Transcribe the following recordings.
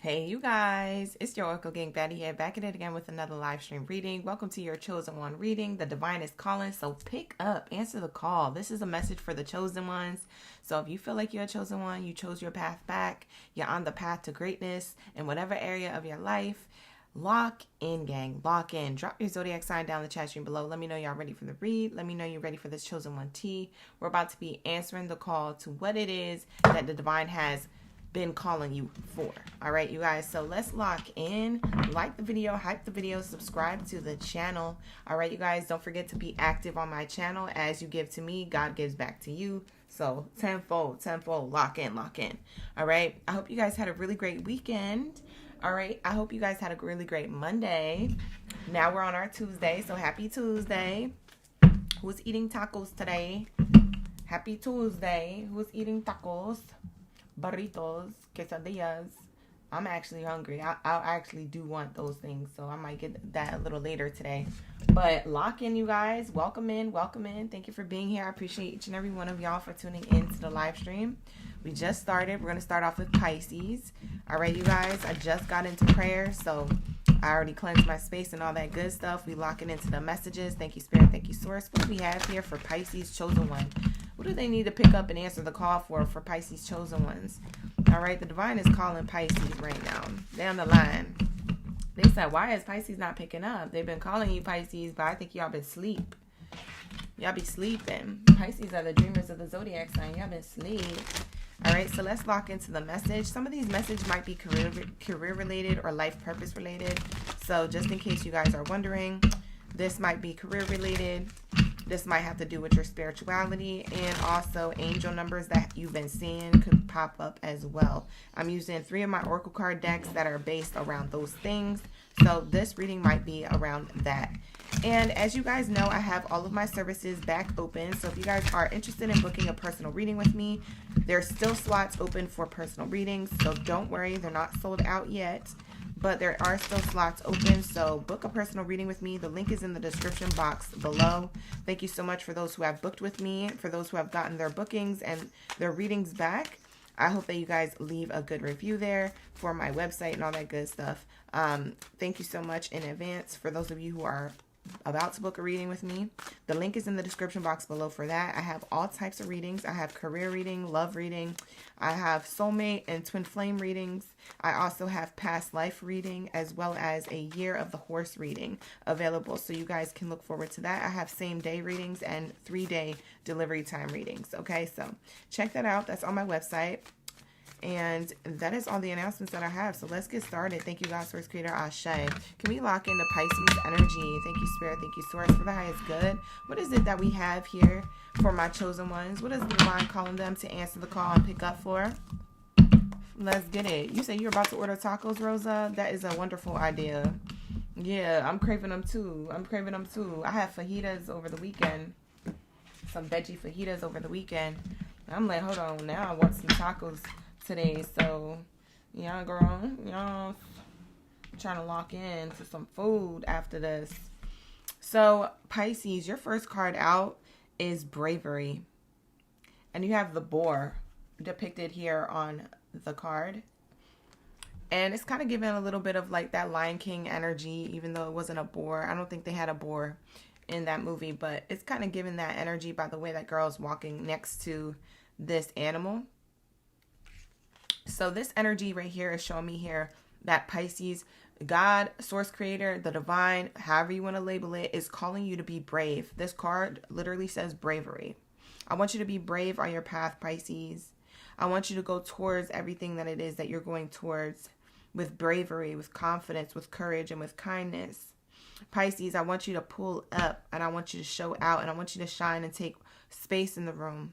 Hey you guys, it's your Oracle Gang Baddie here, back at it again with another live stream reading. Welcome to your chosen one reading. The divine is calling, so pick up, answer the call. This is a message for the chosen ones. So if you feel like you're a chosen one, you chose your path back, you're on the path to greatness in whatever area of your life, lock in, gang, lock in. Drop your zodiac sign down in the chat stream below. Let me know y'all ready for the read. Let me know you're ready for this chosen one tea. We're about to be answering the call to what it is that the divine has been calling you for. All right, you guys, so let's lock in. Like the video, hype the video, subscribe to the channel. All right, you guys, don't forget to be active on my channel. As you give to me, God gives back to you. So tenfold, lock in. All right, I hope you guys had a really great weekend. All right, I hope you guys had a really great Monday. Now we're on our Tuesday, so happy Tuesday. Who's eating tacos today? Happy Tuesday. Who's eating tacos? Burritos, quesadillas. I'm actually hungry. I actually do want those things, so I might get that a little later today. But lock in, you guys. Welcome in. Thank you for being here. I appreciate each and every one of y'all for tuning in to the live stream. We just started. We're going to start off with Pisces. All right, you guys. I just got into prayer, so I already cleansed my space and all that good stuff. We locking into the messages. Thank you, Spirit. Thank you, Source. What do we have here for Pisces chosen one? What do they need to pick up and answer the call for Pisces chosen ones? All right, the divine is calling Pisces right now. Down the line. They said, why is Pisces not picking up? They've been calling you Pisces, but I think y'all been asleep. Y'all be sleeping. Pisces are the dreamers of the Zodiac sign. Y'all been asleep. All right, so let's lock into the message. Some of these messages might be career related or life purpose related. So just in case you guys are wondering, this might be career related. This might have to do with your spirituality, and also angel numbers that you've been seeing could pop up as well. I'm using 3 of my oracle card decks that are based around those things. So this reading might be around that. And as you guys know, I have all of my services back open. So if you guys are interested in booking a personal reading with me, there's still slots open for personal readings. So don't worry, they're not sold out yet, but there are still slots open. So book a personal reading with me. The link is in the description box below. Thank you so much for those who have booked with me, for those who have gotten their bookings and their readings back. I hope that you guys leave a good review there for my website and all that good stuff. Thank you so much in advance for those of you who are about to book a reading with me. The link is in the description box below for that. I have all types of readings. I have career reading, love reading. I have soulmate and twin flame readings. I also have past life reading, as well as a year of the horse reading available. So you guys can look forward to that. I have same day readings and 3-day delivery time readings. Okay, so check that out. That's on my website. And that is all the announcements that I have. So let's get started. Thank you, God, Source, Creator, Ashe. Can we lock into Pisces energy? Thank you, Spirit. Thank you, Source, for the highest good. What is it that we have here for my chosen ones? What is the divine calling them to answer the call and pick up for? Let's get it. You say you're about to order tacos, Rosa? That is a wonderful idea. Yeah, I'm craving them too. I had fajitas over the weekend. Some veggie fajitas over the weekend. I'm like, hold on. Now I want some tacos today. So yeah, girl, you know, I'm trying to lock in to some food after this. So Pisces, your first card out is bravery, and you have the boar depicted here on the card, and it's kind of giving a little bit of like that Lion King energy, even though it wasn't a boar. I don't think they had a boar in that movie, but it's kind of giving that energy by the way that girl's walking next to this animal. So this energy right here is showing me here that Pisces, God, Source, Creator, the divine, however you want to label it, is calling you to be brave. This card literally says bravery. I want you to be brave on your path, Pisces. I want you to go towards everything that it is that you're going towards with bravery, with confidence, with courage, and with kindness. Pisces, I want you to pull up, and I want you to show out, and I want you to shine and take space in the room.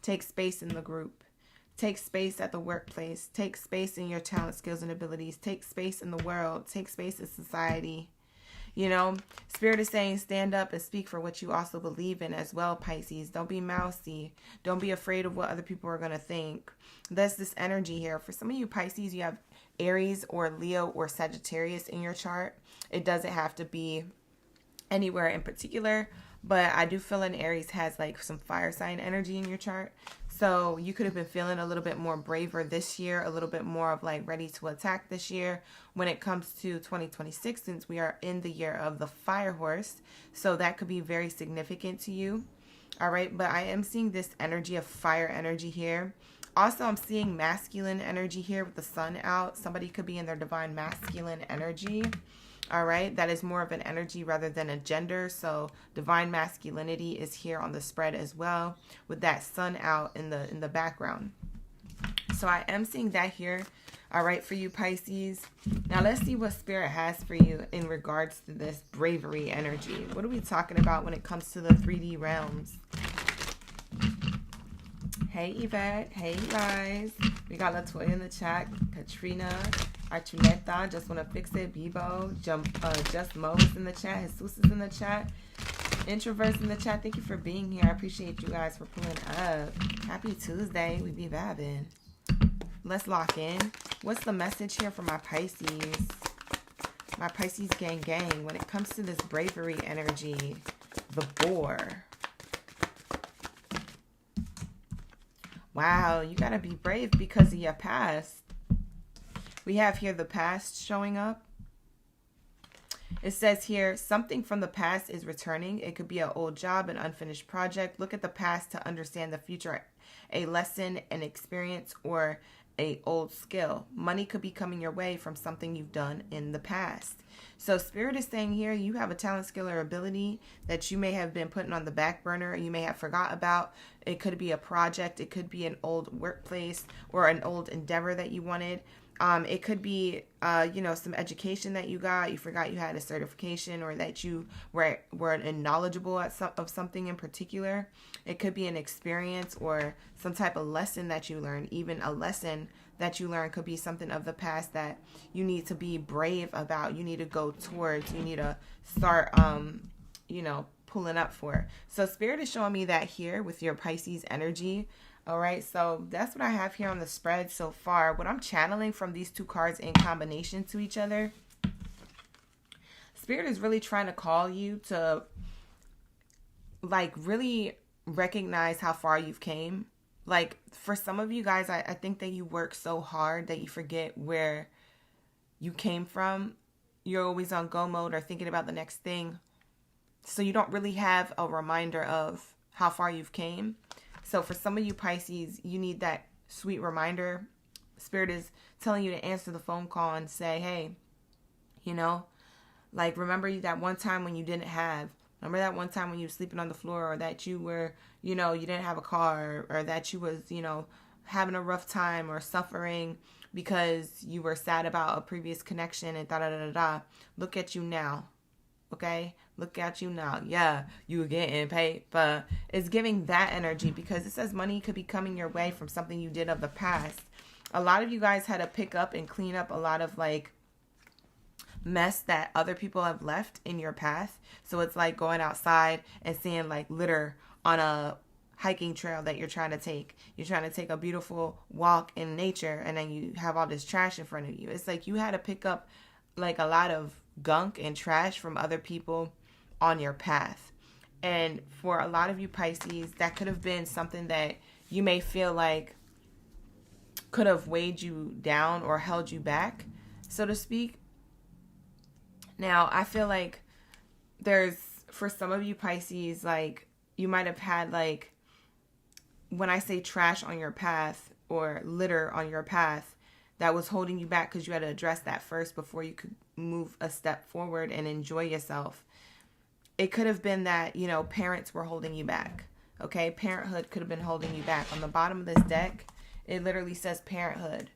Take space in the group. Take space at the workplace. Take space in your talent, skills, and abilities. Take space in the world. Take space in society. You know, Spirit is saying stand up and speak for what you also believe in as well, Pisces. Don't be mousy. Don't be afraid of what other people are going to think. That's this energy here. For some of you Pisces, you have Aries or Leo or Sagittarius in your chart. It doesn't have to be anywhere in particular, but I do feel an Aries has like some fire sign energy in your chart. So you could have been feeling a little bit more braver this year, a little bit more of like ready to attack this year when it comes to 2026, since we are in the year of the fire horse. So that could be very significant to you. All right. But I am seeing this energy of fire energy here. Also, I'm seeing masculine energy here with the sun out. Somebody could be in their divine masculine energy. All right. That is more of an energy rather than a gender. So divine masculinity is here on the spread as well, with that sun out in the background. So I am seeing that here. All right, for you Pisces. Now let's see what Spirit has for you in regards to this bravery energy. What are we talking about when it comes to the 3D realms? Hey Yvette. Hey guys. We got Latoya in the chat. Katrina. Archuneta. Just Want to Fix It. Bebo. Just Mo is in the chat. Jesus is in the chat. Introverts in the chat. Thank you for being here. I appreciate you guys for pulling up. Happy Tuesday. We be vibing. Let's lock in. What's the message here for my Pisces? My Pisces gang. When it comes to this bravery energy. The Boar. Wow, you gotta be brave because of your past. We have here the past showing up. It says here, something from the past is returning. It could be an old job, an unfinished project. Look at the past to understand the future. A lesson, an experience, or a old skill. Money could be coming your way from something you've done in the past. So Spirit is saying here, you have a talent, skill, or ability that you may have been putting on the back burner. You may have forgot about. It could be a project. It could be an old workplace or an old endeavor that you wanted. It could be, some education that you got. You forgot you had a certification, or that you were knowledgeable of something in particular. It could be an experience or some type of lesson that you learned. Even a lesson that you learned could be something of the past that you need to be brave about. You need to go towards. You need to start, pulling up for. So Spirit is showing me that here with your Pisces energy. All right, so that's what I have here on the spread so far. What I'm channeling from these two cards in combination to each other, Spirit is really trying to call you to, like, really recognize how far you've came. Like, for some of you guys, I think that you work so hard that you forget where you came from. You're always on go mode or thinking about the next thing. So you don't really have a reminder of how far you've came. So for some of you Pisces, you need that sweet reminder. Spirit is telling you to answer the phone call and say, hey, remember that one time when you didn't have. Remember that one time when you were sleeping on the floor, or that you were, you didn't have a car, or that you was, having a rough time or suffering because you were sad about a previous connection and da-da-da-da-da. Look at you now. Okay? Look at you now. Yeah, you getting paid. But it's giving that energy because it says money could be coming your way from something you did of the past. A lot of you guys had to pick up and clean up a lot of mess that other people have left in your path. So it's like going outside and seeing litter on a hiking trail that you're trying to take. You're trying to take a beautiful walk in nature, and then you have all this trash in front of you. It's like you had to pick up a lot of gunk and trash from other people on your path. And for a lot of you Pisces, that could have been something that you may feel like could have weighed you down or held you back, so to speak. Now, I feel like for some of you Pisces, you might have had when I say trash on your path or litter on your path, that was holding you back because you had to address that first before you could move a step forward and enjoy yourself. It could have been that, parents were holding you back. Okay, parenthood could have been holding you back. On the bottom of this deck, it literally says parenthood,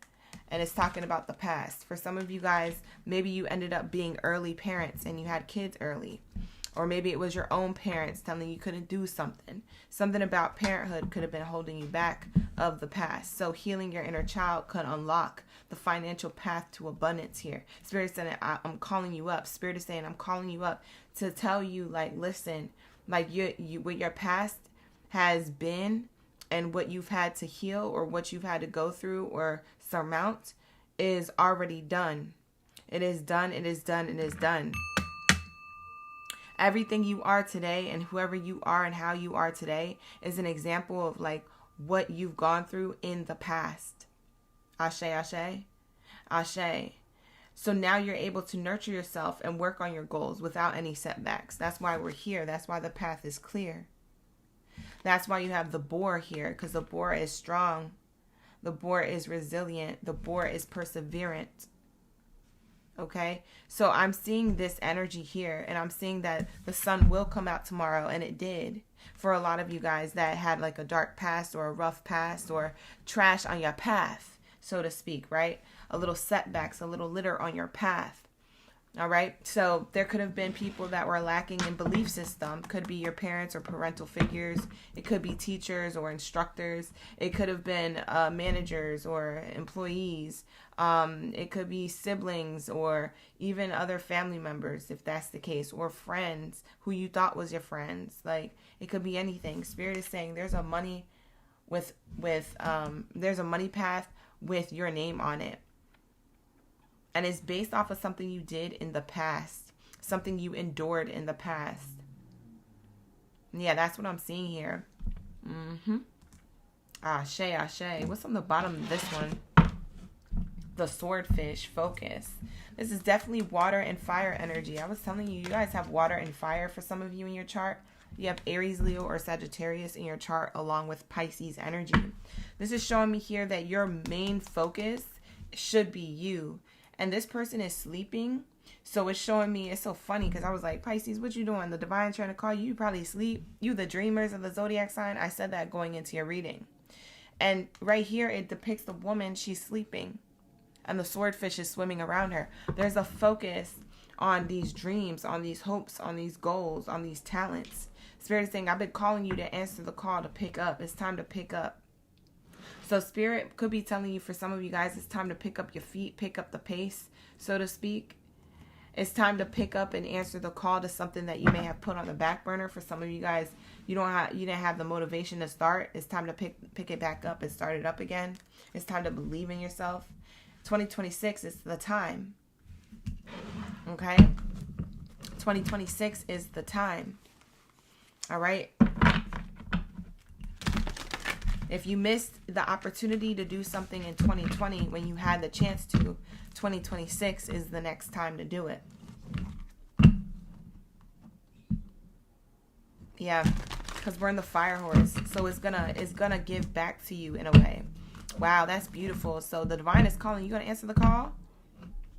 and it's talking about the past. For some of you guys, maybe you ended up being early parents and you had kids early. Or maybe it was your own parents telling you couldn't do something. Something about parenthood could have been holding you back of the past. So healing your inner child could unlock the financial path to abundance here. Spirit is saying, I'm calling you up. Spirit is saying, I'm calling you up to tell you, listen, what your past has been and what you've had to heal or what you've had to go through or surmount is already done. It is done. It is done. It is done. Everything you are today and whoever you are and how you are today is an example of what you've gone through in the past. Ashe, ashe, ashe. So now you're able to nurture yourself and work on your goals without any setbacks. That's why we're here. That's why the path is clear. That's why you have the boar here, because the boar is strong. The boar is resilient. The boar is perseverant. Okay? So I'm seeing this energy here, and I'm seeing that the sun will come out tomorrow, and it did. For a lot of you guys that had like a dark past or a rough past or trash on your path, so to speak, right? A little setbacks, a little litter on your path. All right. So there could have been people that were lacking in belief system. Could be your parents or parental figures. It could be teachers or instructors. It could have been managers or employees. It could be siblings or even other family members, if that's the case, or friends who you thought was your friends. Like, it could be anything. Spirit is saying there's a money there's a money path with your name on it. And it's based off of something you did in the past. Something you endured in the past. Yeah, that's what I'm seeing here. Ashe, ashe. What's on the bottom of this one? The swordfish. Focus. This is definitely water and fire energy. I was telling you, you guys have water and fire for some of you in your chart. You have Aries, Leo, or Sagittarius in your chart along with Pisces energy. This is showing me here that your main focus should be you. And this person is sleeping. So it's showing me, it's so funny because I was like, Pisces, what you doing? The divine trying to call you. You probably sleep. You the dreamers of the Zodiac sign. I said that going into your reading. And right here, it depicts the woman. She's sleeping. And the swordfish is swimming around her. There's a focus on these dreams, on these hopes, on these goals, on these talents. Spirit is saying, I've been calling you to answer the call to pick up. It's time to pick up. So Spirit could be telling you, for some of you guys, it's time to pick up your feet, pick up the pace, so to speak. It's time to pick up and answer the call to something that you may have put on the back burner. For some of you guys, you didn't have the motivation to start. It's time to pick it back up and start it up again. It's time to believe in yourself. 2026 is the time. Okay? 2026 is the time. All right? If you missed the opportunity to do something in 2020 when you had the chance to, 2026 is the next time to do it. Yeah, because we're in the fire horse. So it's gonna give back to you in a way. Wow, that's beautiful. So the divine is calling. You gonna answer the call?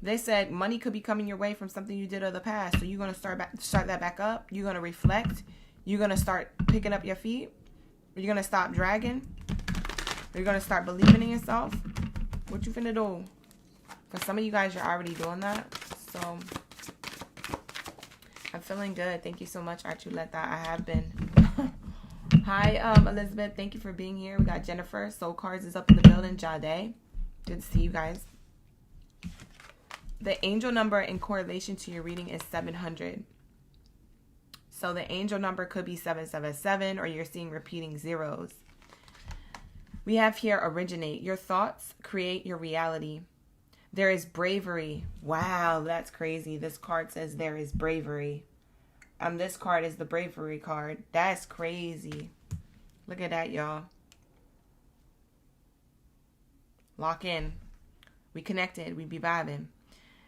They said money could be coming your way from something you did in the past. So you're gonna start that back up. You're gonna reflect. You're gonna start picking up your feet. You're gonna stop dragging. You're gonna start believing in yourself. What you finna do? For some of you guys, you're already doing that. So I'm feeling good. Thank you so much, Archuleta. I have been. Hi, Elizabeth. Thank you for being here. We got Jennifer. Soul Cards is up in the building. Jade. Good to see you guys. The angel number in correlation to your reading is 700. So the angel number could be 777, or you're seeing repeating zeros. We have here originate. Your thoughts create your reality. There is bravery. Wow, that's crazy. This card says there is bravery. This card is the bravery card. That's crazy. Look at that, y'all. Lock in. We connected. We be vibing.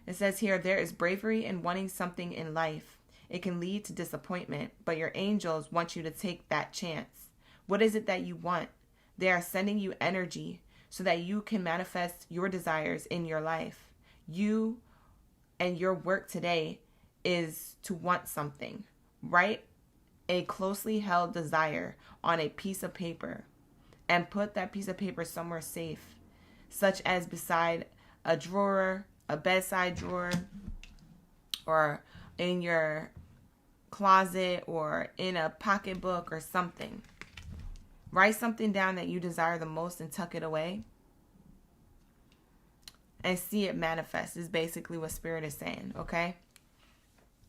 It says here, there is bravery in wanting something in life. It can lead to disappointment, but your angels want you to take that chance. What is it that you want? They are sending you energy so that you can manifest your desires in your life. You and your work today is to want something. Write a closely held desire on a piece of paper and put that piece of paper somewhere safe, such as beside a drawer, a bedside drawer, or in your closet, or in a pocketbook or something. Write something down that you desire the most and tuck it away and see it manifest is basically what Spirit is saying, okay?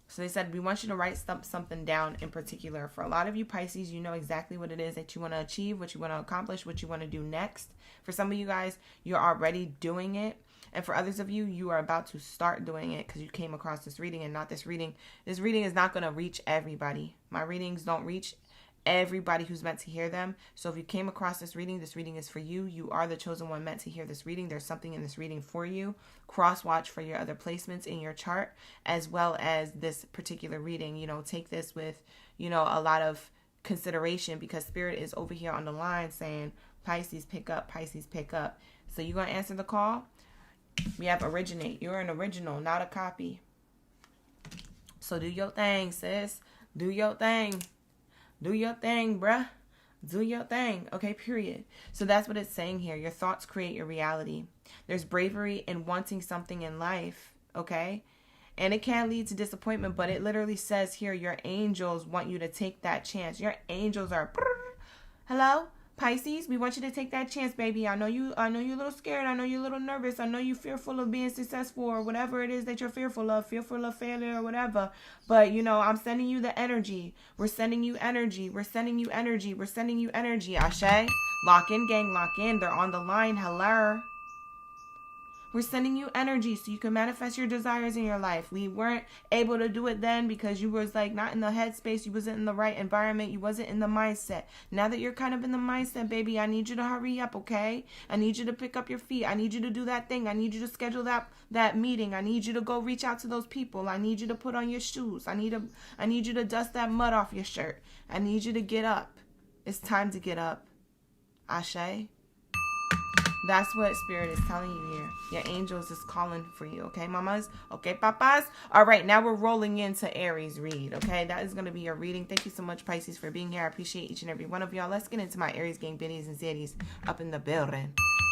So they said, we want you to write something down in particular. For a lot of you Pisces, you know exactly what it is that you want to achieve, what you want to accomplish, what you want to do next. For some of you guys, you're already doing it. And for others of you, you are about to start doing it because you came across this reading and not this reading. This reading is not going to reach everybody. My readings don't reach everybody who's meant to hear them. So if you came across this reading is for you. You are the chosen one meant to hear this reading. There's something in this reading for you. Cross watch for your other placements in your chart, as well as this particular reading. You know, take this with, you know, a lot of consideration, because Spirit is over here on the line saying, Pisces, pick up, Pisces, pick up. So you're going to answer the call. We have originate. You're an original, not a copy. So do your thing, sis. Do your thing. Do your thing, bruh. Do your thing. Okay, period. So that's what it's saying here. Your thoughts create your reality. There's bravery in wanting something in life, okay? And it can lead to disappointment, but it literally says here, your angels want you to take that chance. Your angels are, hello? Pisces, we want you to take that chance, baby. I know you're a little scared. I know you're a little nervous. I know you're fearful of being successful or whatever it is that you're fearful of failure or whatever. But, you know, I'm sending you the energy. We're sending you energy. We're sending you energy. We're sending you energy. Ashe, lock in, gang, lock in. They're on the line. Hello. We're sending you energy so you can manifest your desires in your life. We weren't able to do it then because you was like not in the headspace. You wasn't in the right environment. You wasn't in the mindset. Now that you're kind of in the mindset, baby, I need you to hurry up, okay? I need you to pick up your feet. I need you to do that thing. I need you to schedule that meeting. I need you to go reach out to those people. I need you to put on your shoes. I need you to dust that mud off your shirt. I need you to get up. It's time to get up. Ashe. That's what Spirit is telling you here. Your angels is calling for you. Okay, mamas? Okay, papas? All right, now we're rolling into Aries read. Okay, that is going to be your reading. Thank you so much, Pisces, for being here. I appreciate each and every one of y'all. Let's get into my Aries gang, biddies and zeddies up in the building.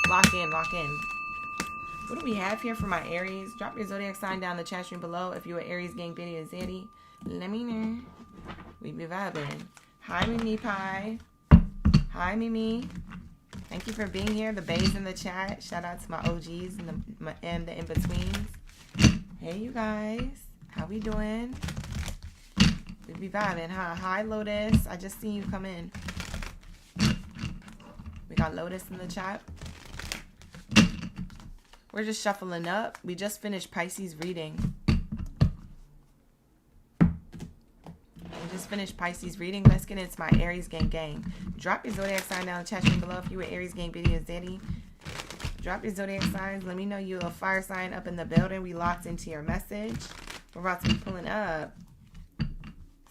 Lock in, lock in. What do we have here for my Aries? Drop your zodiac sign down in the chat stream below. If you're an Aries gang, biddy or zeddy, let me know. We be vibing. Hi, Mimi Pie. Hi, Mimi. Thank you for being here. The bays in the chat. Shout out to my OGs and the in-betweens. Hey, you guys. How we doing? We be vibing, huh? Hi, Lotus. I just seen you come in. We got Lotus in the chat. We're just shuffling up. We just finished Pisces reading. Finished Pisces reading. Let's get into my Aries gang. Drop your zodiac sign down in the chat room below if you were Aries gang, biddy or zeddy. Drop your zodiac signs. Let me know you're a fire sign up in the building. We locked into your message. We're about to be pulling up.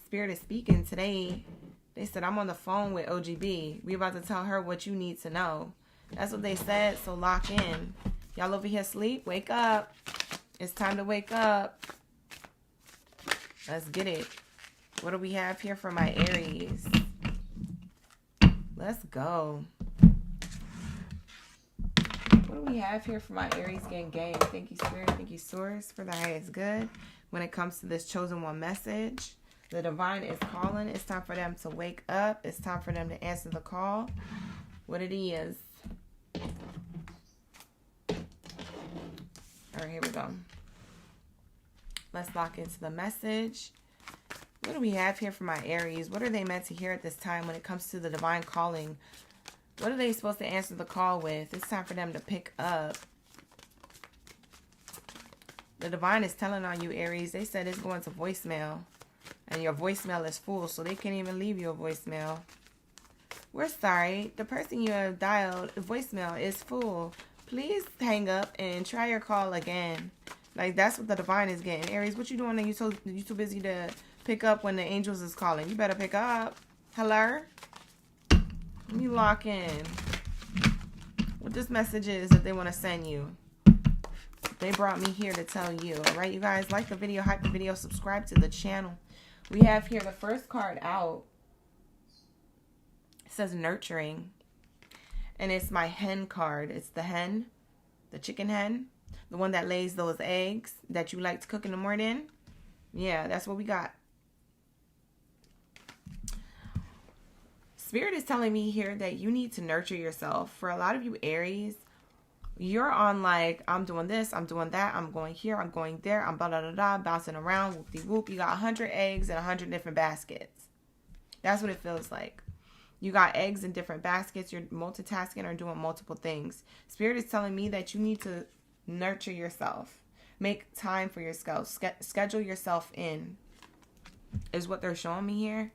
Spirit is speaking today. They said I'm on the phone with OGB. We about to tell her what you need to know. That's what they said. So lock in. Y'all over here asleep? Wake up. It's time to wake up. Let's get it. What do we have here for my Aries? Let's go. What do we have here for my Aries gang? Thank you, Spirit. Thank you, Source, for the highest good. When it comes to this chosen one message, the divine is calling. It's time for them to wake up. It's time for them to answer the call. What it is. All right, here we go. Let's lock into the message. What do we have here for my Aries? What are they meant to hear at this time when it comes to the divine calling? What are they supposed to answer the call with? It's time for them to pick up. The divine is telling on you, Aries. They said it's going to voicemail. And your voicemail is full, so they can't even leave you a voicemail. We're sorry. The person you have dialed, voicemail is full. Please hang up and try your call again. Like, that's what the divine is getting. Aries, what you doing? You too busy to pick up when the angels is calling. You better pick up. Hello? Let me lock in. What this message is that they want to send you. They brought me here to tell you. Alright, you guys, like the video, hype the video, subscribe to the channel. We have here the first card out. It says nurturing. And it's my hen card. It's the hen. The chicken hen. The one that lays those eggs that you like to cook in the morning. Yeah, that's what we got. Spirit is telling me here that you need to nurture yourself. For a lot of you Aries, you're on like, I'm doing this, I'm doing that, I'm going here, I'm going there, I'm blah-da-da-da, bouncing around, whoop-de-whoop. You got 100 eggs in 100 different baskets. That's what it feels like. You got eggs in different baskets. You're multitasking or doing multiple things. Spirit is telling me that you need to nurture yourself. Make time for yourself. Schedule yourself in. Is what they're showing me here.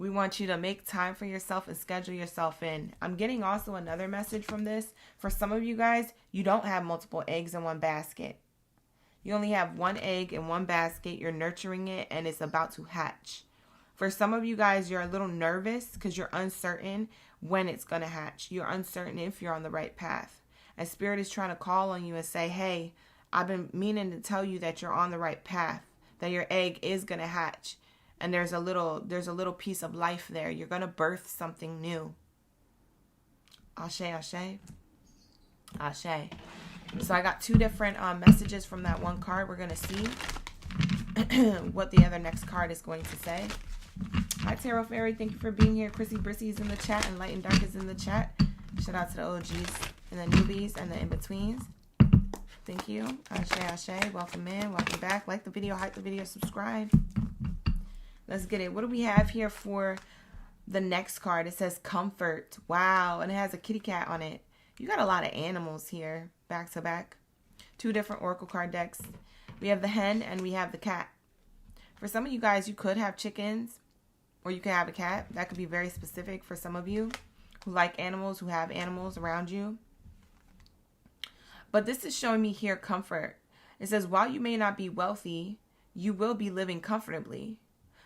We want you to make time for yourself and schedule yourself in. I'm getting also another message from this. For some of you guys, you don't have multiple eggs in one basket. You only have one egg in one basket. You're nurturing it and it's about to hatch. For some of you guys, you're a little nervous because you're uncertain when it's going to hatch. You're uncertain if you're on the right path. And Spirit is trying to call on you and say, hey, I've been meaning to tell you that you're on the right path, that your egg is going to hatch. And there's a little piece of life there. You're going to birth something new. Ashe, ashe. Ashe. So I got two different messages from that one card. We're going to see what the other next card is going to say. Hi, Tarot Fairy. Thank you for being here. Chrissy Brissy is in the chat and Light and Dark is in the chat. Shout out to the OGs and the newbies and the in-betweens. Thank you. Ashe, ashe. Welcome in. Welcome back. Like the video, hype the video, subscribe. Let's get it. What do we have here for the next card? It says comfort. Wow. And it has a kitty cat on it. You got a lot of animals here, back to back. Two different oracle card decks. We have the hen and we have the cat. For some of you guys, you could have chickens or you could have a cat. That could be very specific for some of you who like animals, who have animals around you. But this is showing me here comfort. It says, while you may not be wealthy, you will be living comfortably.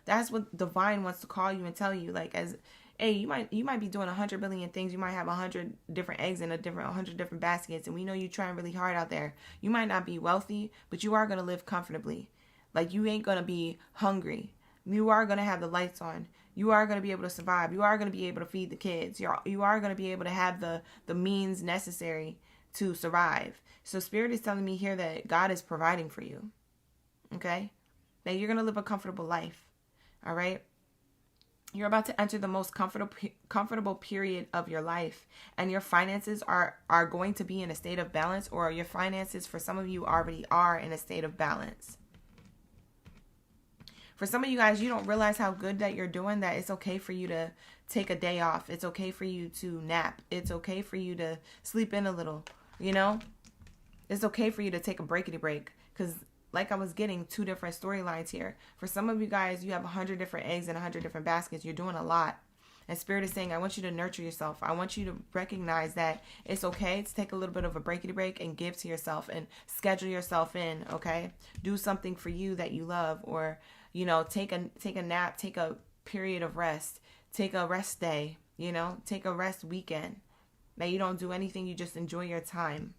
That's what divine wants to call you and tell you. Like, as hey, you might be doing 100 billion things. You might have 100 different eggs in 100 different baskets. And we know you're trying really hard out there. You might not be wealthy, but you are going to live comfortably. Like, you ain't going to be hungry. You are going to have the lights on. You are going to be able to survive. You are going to be able to feed the kids. You are going to be able to have the means necessary to survive. So Spirit is telling me here that God is providing for you. Okay? That you're going to live a comfortable life. All right? You're about to enter the most comfortable period of your life, and your finances are going to be in a state of balance, or your finances for some of you already are in a state of balance. For some of you guys, you don't realize how good that you're doing, that it's okay for you to take a day off. It's okay for you to nap. It's okay for you to sleep in a little, you know? It's okay for you to take a breakity break, because like I was getting two different storylines here. For some of you guys, you have 100 different eggs in 100 different baskets. You're doing a lot. And Spirit is saying, I want you to nurture yourself. I want you to recognize that it's okay to take a little bit of a breakity break and give to yourself and schedule yourself in, okay? Do something for you that you love, or, you know, take a nap, take a period of rest, take a rest day, you know, take a rest weekend. That you don't do anything, you just enjoy your time.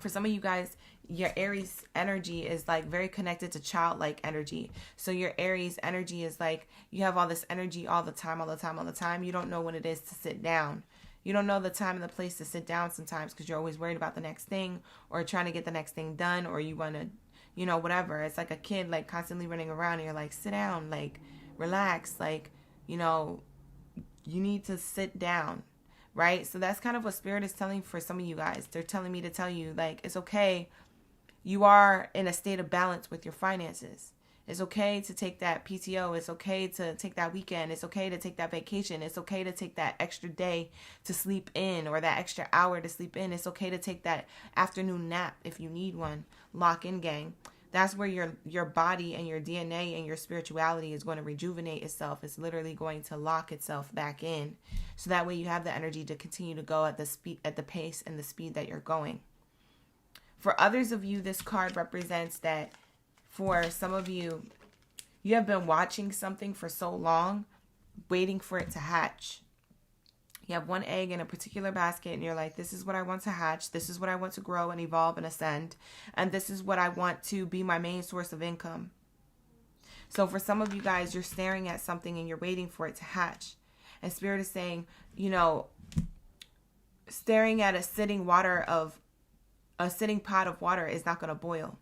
For some of you guys, your Aries energy is like very connected to childlike energy. So your Aries energy is like you have all this energy all the time. You don't know when it is to sit down. You don't know the time and the place to sit down sometimes because you're always worried about the next thing or trying to get the next thing done, or you want to, you know, whatever. It's like a kid like constantly running around and you're like, sit down, like relax, like, you know, you need to sit down. Right? So that's kind of what Spirit is telling for some of you guys. They're telling me to tell you, like, it's okay. You are in a state of balance with your finances. It's okay to take that PTO. It's okay to take that weekend. It's okay to take that vacation. It's okay to take that extra day to sleep in, or that extra hour to sleep in. It's okay to take that afternoon nap if you need one. Lock in, gang. That's where your body and your DNA and your spirituality is going to rejuvenate itself. It's literally going to lock itself back in. So that way you have the energy to continue to go at the speed, at the pace and the speed that you're going. For others of you, this card represents that for some of you, you have been watching something for so long, waiting for it to hatch. You have one egg in a particular basket and you're like, this is what I want to hatch. This is what I want to grow and evolve and ascend. And this is what I want to be my main source of income. So for some of you guys, you're staring at something and you're waiting for it to hatch. And Spirit is saying, you know, staring at a sitting pot of water is not going to boil.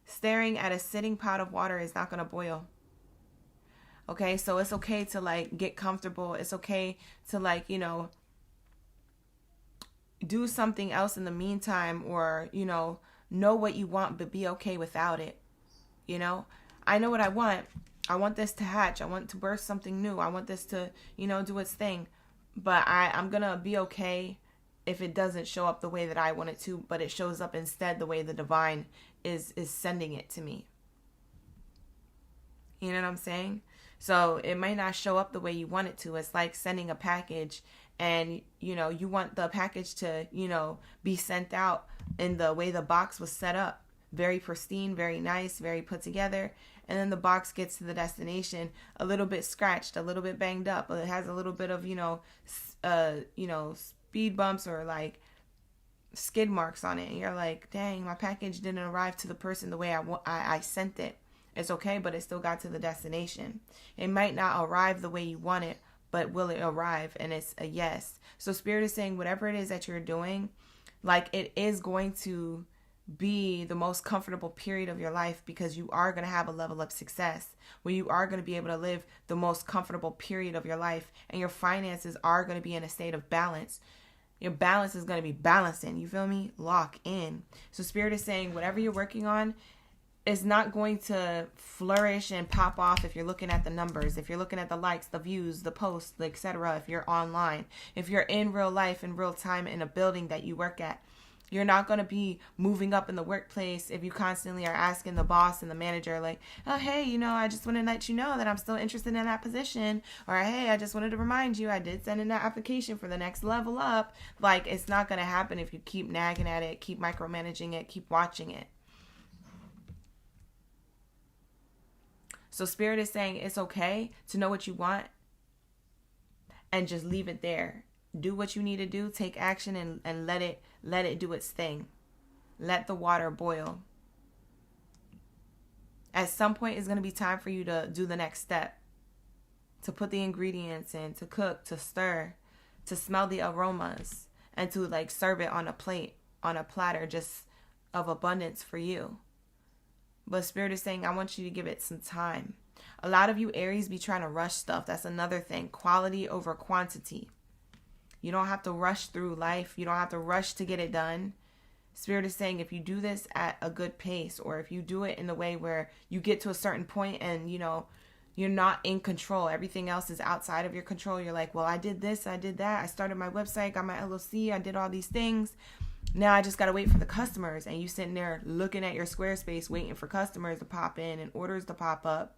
Staring at a sitting pot of water is not going to boil. Okay, so it's okay to like get comfortable. It's okay to like, you know, do something else in the meantime, or, you know what you want, but be okay without it. You know, I know what I want. I want this to hatch. I want to birth something new. I want this to, you know, do its thing. But I'm going to be okay if it doesn't show up the way that I want it to, but it shows up instead the way the divine is sending it to me. You know what I'm saying? So it might not show up the way you want it to. It's like sending a package and, you know, you want the package to, you know, be sent out in the way the box was set up. Very pristine, very nice, very put together. And then the box gets to the destination a little bit scratched, a little bit banged up. It has a little bit of, you know, speed bumps or like skid marks on it. And you're like, dang, my package didn't arrive to the person the way I sent it. It's okay, but it still got to the destination. It might not arrive the way you want it, but will it arrive? And it's a yes. So Spirit is saying whatever it is that you're doing, like it is going to be the most comfortable period of your life, because you are going to have a level of success where you are going to be able to live the most comfortable period of your life, and your finances are going to be in a state of balance. Your balance is going to be balancing. You feel me? Lock in. So Spirit is saying whatever you're working on is not going to flourish and pop off if you're looking at the numbers, if you're looking at the likes, the views, the posts, etc. If you're online, if you're in real life, in real time, in a building that you work at. You're not going to be moving up in the workplace if you constantly are asking the boss and the manager like, oh, hey, you know, I just want to let you know that I'm still interested in that position. Or, hey, I just wanted to remind you I did send in that application for the next level up. Like, it's not going to happen if you keep nagging at it, keep micromanaging it, keep watching it. So Spirit is saying it's okay to know what you want and just leave it there. Do what you need to do, take action, and let it do its thing. Let the water boil. At some point, it's going to be time for you to do the next step. To put the ingredients in, to cook, to stir, to smell the aromas, and to like serve it on a plate, on a platter, just of abundance for you. But Spirit is saying, I want you to give it some time. A lot of you Aries be trying to rush stuff. That's another thing. Quality over quantity. You don't have to rush through life. You don't have to rush to get it done. Spirit is saying if you do this at a good pace, or if you do it in the way where you get to a certain point and, you know, you're not in control. Everything else is outside of your control. You're like, well, I did this, I did that. I started my website, got my LLC, I did all these things. Now I just got to wait for the customers. And you sitting there looking at your Squarespace, waiting for customers to pop in and orders to pop up.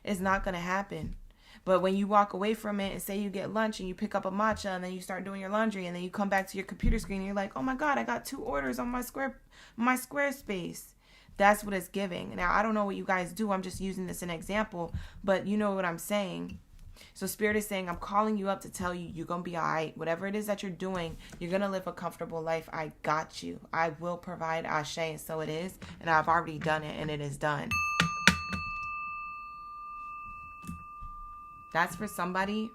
It's not going to happen. But when you walk away from it and say you get lunch and you pick up a matcha and then you start doing your laundry and then you come back to your computer screen and you're like, oh my God, I got 2 orders on my Squarespace. That's what it's giving. Now, I don't know what you guys do. I'm just using this as an example, but you know what I'm saying. So Spirit is saying, I'm calling you up to tell you you're going to be all right. Whatever it is that you're doing, you're going to live a comfortable life. I got you. I will provide. Ashe, and so it is. And I've already done it, and it is done. That's for somebody.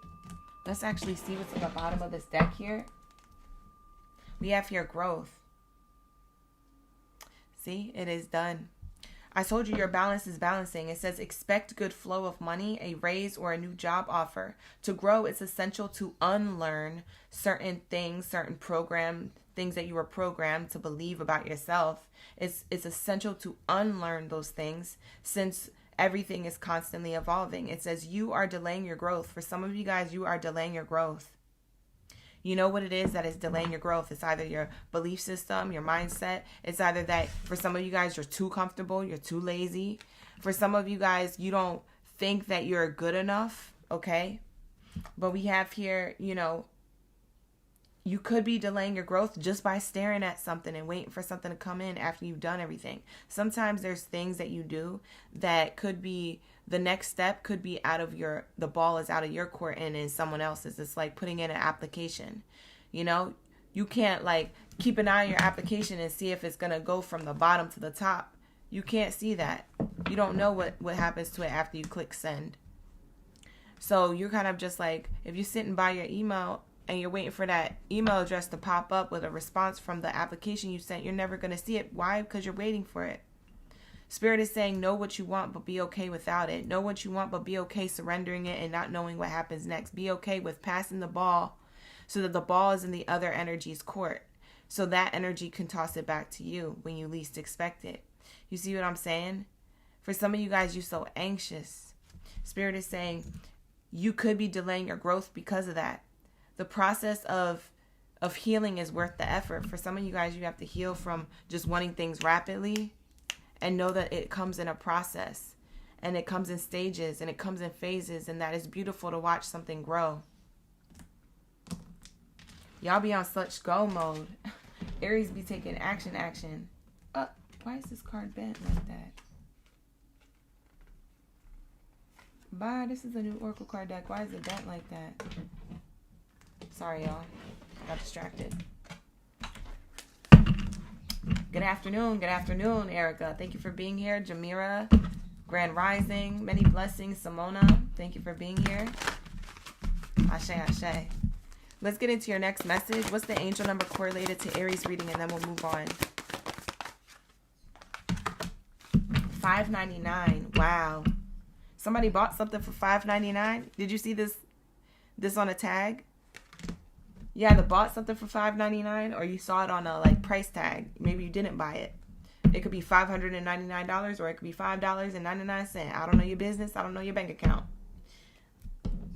Let's actually see what's at the bottom of this deck here. We have here growth. See, it is done. I told you your balance is balancing. It says expect good flow of money, a raise, or a new job offer. To grow, it's essential to unlearn certain things, certain things that you were programmed to believe about yourself. It's essential to unlearn those things, since everything is constantly evolving. It says you are delaying your growth. For some of you guys, you are delaying your growth. You know what it is that is delaying your growth. It's either your belief system, your mindset. It's either that for some of you guys, you're too comfortable, you're too lazy. For some of you guys, you don't think that you're good enough, okay? But we have here, you know, you could be delaying your growth just by staring at something and waiting for something to come in after you've done everything. Sometimes there's things that you do that could be, the next step could be the ball is out of your court and in someone else's. It's like putting in an application. You know, you can't like keep an eye on your application and see if it's going to go from the bottom to the top. You can't see that. You don't know what happens to it after you click send. So you're kind of just like, if you're sitting by your email and you're waiting for that email address to pop up with a response from the application you sent, you're never going to see it. Why? Because you're waiting for it. Spirit is saying, know what you want, but be okay without it. Know what you want, but be okay surrendering it and not knowing what happens next. Be okay with passing the ball so that the ball is in the other energy's court. So that energy can toss it back to you when you least expect it. You see what I'm saying? For some of you guys, you're so anxious. Spirit is saying, you could be delaying your growth because of that. The process of healing is worth the effort. For some of you guys, you have to heal from just wanting things rapidly and know that it comes in a process. And it comes in stages and it comes in phases, and that is beautiful to watch something grow. Y'all be on such go mode. Aries be taking action. Why is this card bent like that? Bye, this is a new Oracle card deck. Why is it bent like that? Sorry, y'all. Got distracted. Good afternoon, Erica. Thank you for being here. Jamira, Grand Rising, many blessings. Simona, thank you for being here. Ashe. Let's get into your next message. What's the angel number correlated to Aries reading, and then we'll move on. $5.99. Wow. Somebody bought something for $5.99. Did you see this on a tag? You either bought something for $5.99 or you saw it on a price tag. Maybe you didn't buy it. It could be $599 or it could be $5.99. I don't know your business. I don't know your bank account.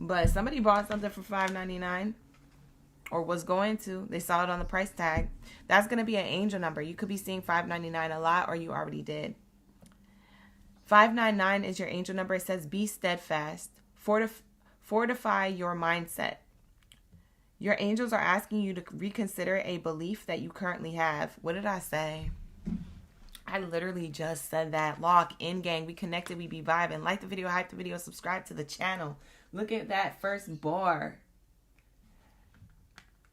But somebody bought something for $5.99 or was going to. They saw it on the price tag. That's going to be an angel number. You could be seeing $5.99 a lot, or you already did. 599 is your angel number. It says be steadfast. Fortify your mindset. Your angels are asking you to reconsider a belief that you currently have. What did I say? I literally just said that. Lock in, gang. We connected. We be vibing. Like the video, hype the video, subscribe to the channel. Look at that first bar.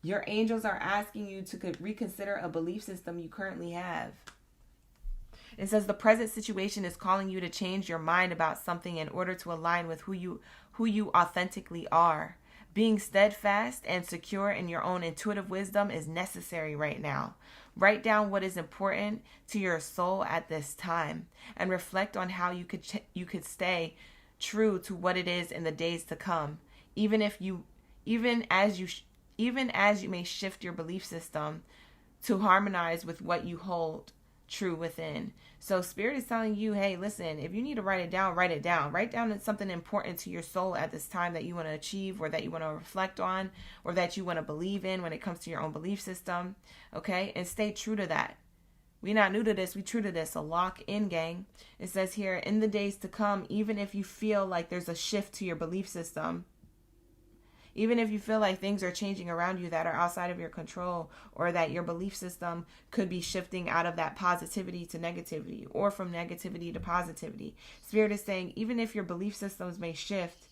Your angels are asking you to reconsider a belief system you currently have. It says the present situation is calling you to change your mind about something in order to align with who you authentically are. Being steadfast and secure in your own intuitive wisdom is necessary right now. Write down what is important to your soul at this time and reflect on how you could stay true to what it is in the days to come. Even as you may shift your belief system to harmonize with what you hold true within. So Spirit is telling you, hey, listen, if you need to write it down, write it down. Write down something important to your soul at this time that you want to achieve, or that you want to reflect on, or that you want to believe in when it comes to your own belief system. Okay? And stay true to that. We're not new to this. We're true to this. So lock in, gang. It says here, in the days to come, even if you feel like there's a shift to your belief system, even if you feel like things are changing around you that are outside of your control, or that your belief system could be shifting out of that positivity to negativity, or from negativity to positivity. Spirit is saying, even if your belief systems may shift,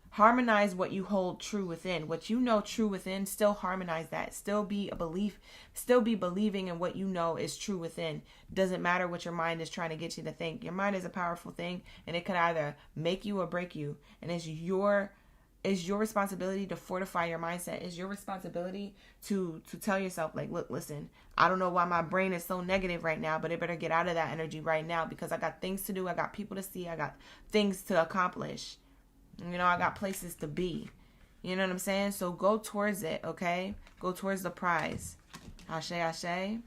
harmonize what you hold true within. What you know true within, still harmonize that. Still be believing in what you know is true within. Doesn't matter what your mind is trying to get you to think. Your mind is a powerful thing, and it could either make you or break you. And it's your responsibility to fortify your mindset. It's your responsibility to tell yourself, like, look, listen, I don't know why my brain is so negative right now, but it better get out of that energy right now, because I got things to do. I got people to see. I got things to accomplish. You know, I got places to be. You know what I'm saying? So go towards it, okay? Go towards the prize. Ashe, ashe.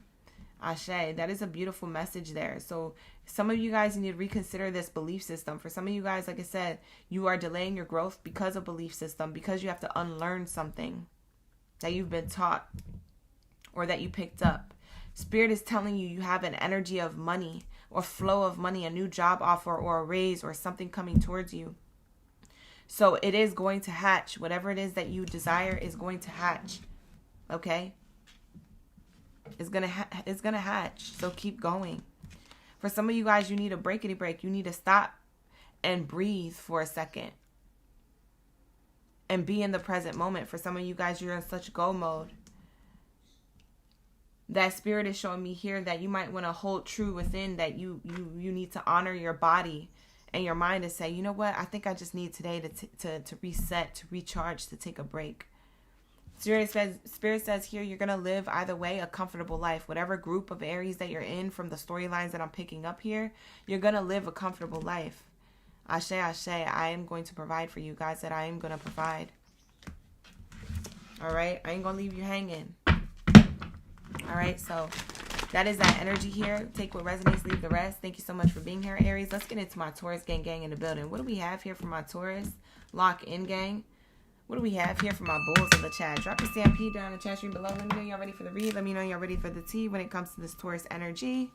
Ashe. That is a beautiful message there. So some of you guys need to reconsider this belief system. For some of you guys, like I said, you are delaying your growth because of belief system, because you have to unlearn something that you've been taught or that you picked up. Spirit is telling you you have an energy of money or flow of money, a new job offer or a raise or something coming towards you. So it is going to hatch. Whatever it is that you desire is going to hatch. Okay? It's gonna hatch. So keep going. For some of you guys, you need a breakity break. You need to stop and breathe for a second and be in the present moment. For some of you guys, you're in such go mode. That Spirit is showing me here that you might want to hold true within, that you need to honor your body and your mind, to say, you know what, I think I just need today to reset, to recharge, to take a break. Spirit says here, you're going to live either way a comfortable life. Whatever group of Aries that you're in, from the storylines that I'm picking up here, you're going to live a comfortable life. Ashe, ashe, I am going to provide for you guys, that I am going to provide. All right, I ain't going to leave you hanging. All right, so that is that energy here. Take what resonates, leave the rest. Thank you so much for being here, Aries. Let's get into my Taurus gang in the building. What do we have here for my Taurus? Lock in, gang. What do we have here for my bulls in the chat? Drop your stampede down in the chat stream below. Let me know y'all ready for the read. Let me know y'all ready for the tea when it comes to this Taurus energy.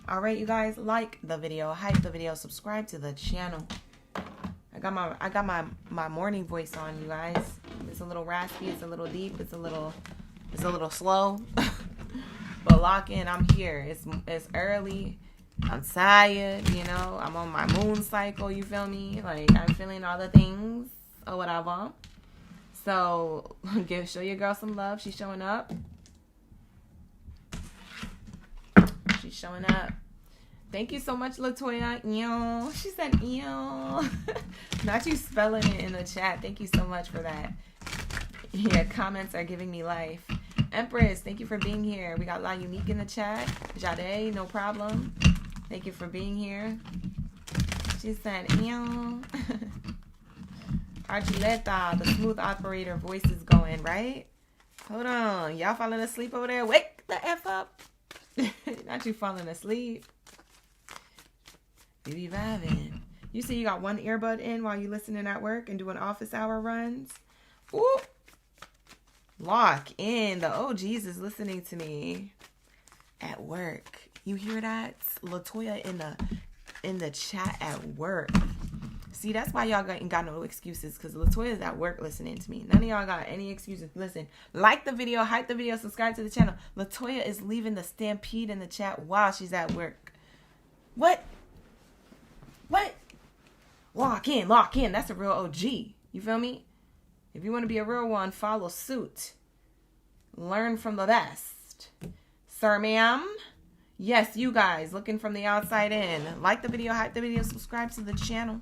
All right, you guys, like the video, hype the video, subscribe to the channel. I got my morning voice on, you guys. It's a little raspy, it's a little deep, it's a little slow. But lock in, I'm here. It's early. I'm tired, you know. I'm on my moon cycle, you feel me? Like, I'm feeling all the things or whatever. So, show your girl some love. She's showing up. She's showing up. Thank you so much, Latoya. Ew. She said, ew. Not you spelling it in the chat. Thank you so much for that. Yeah, comments are giving me life. Empress, thank you for being here. We got La Unique in the chat. Jade, no problem. Thank you for being here. She said, ew. Archuleta, the smooth operator voice is going, right? Hold on. Y'all falling asleep over there? Wake the F up. Not you falling asleep. You be vibing. You see you got one earbud in while you listening at work and doing office hour runs? Ooh. Lock in. The OGs is listening to me at work. You hear that? Latoya in the chat at work. See, that's why y'all ain't got no excuses, because Latoya's at work listening to me. None of y'all got any excuses. Listen, like the video, hype the video, subscribe to the channel. Latoya is leaving the stampede in the chat while she's at work. What? Lock in. That's a real OG. You feel me? If you want to be a real one, follow suit. Learn from the best. Sir, ma'am. Yes, you guys, looking from the outside in. Like the video, hype the video, subscribe to the channel.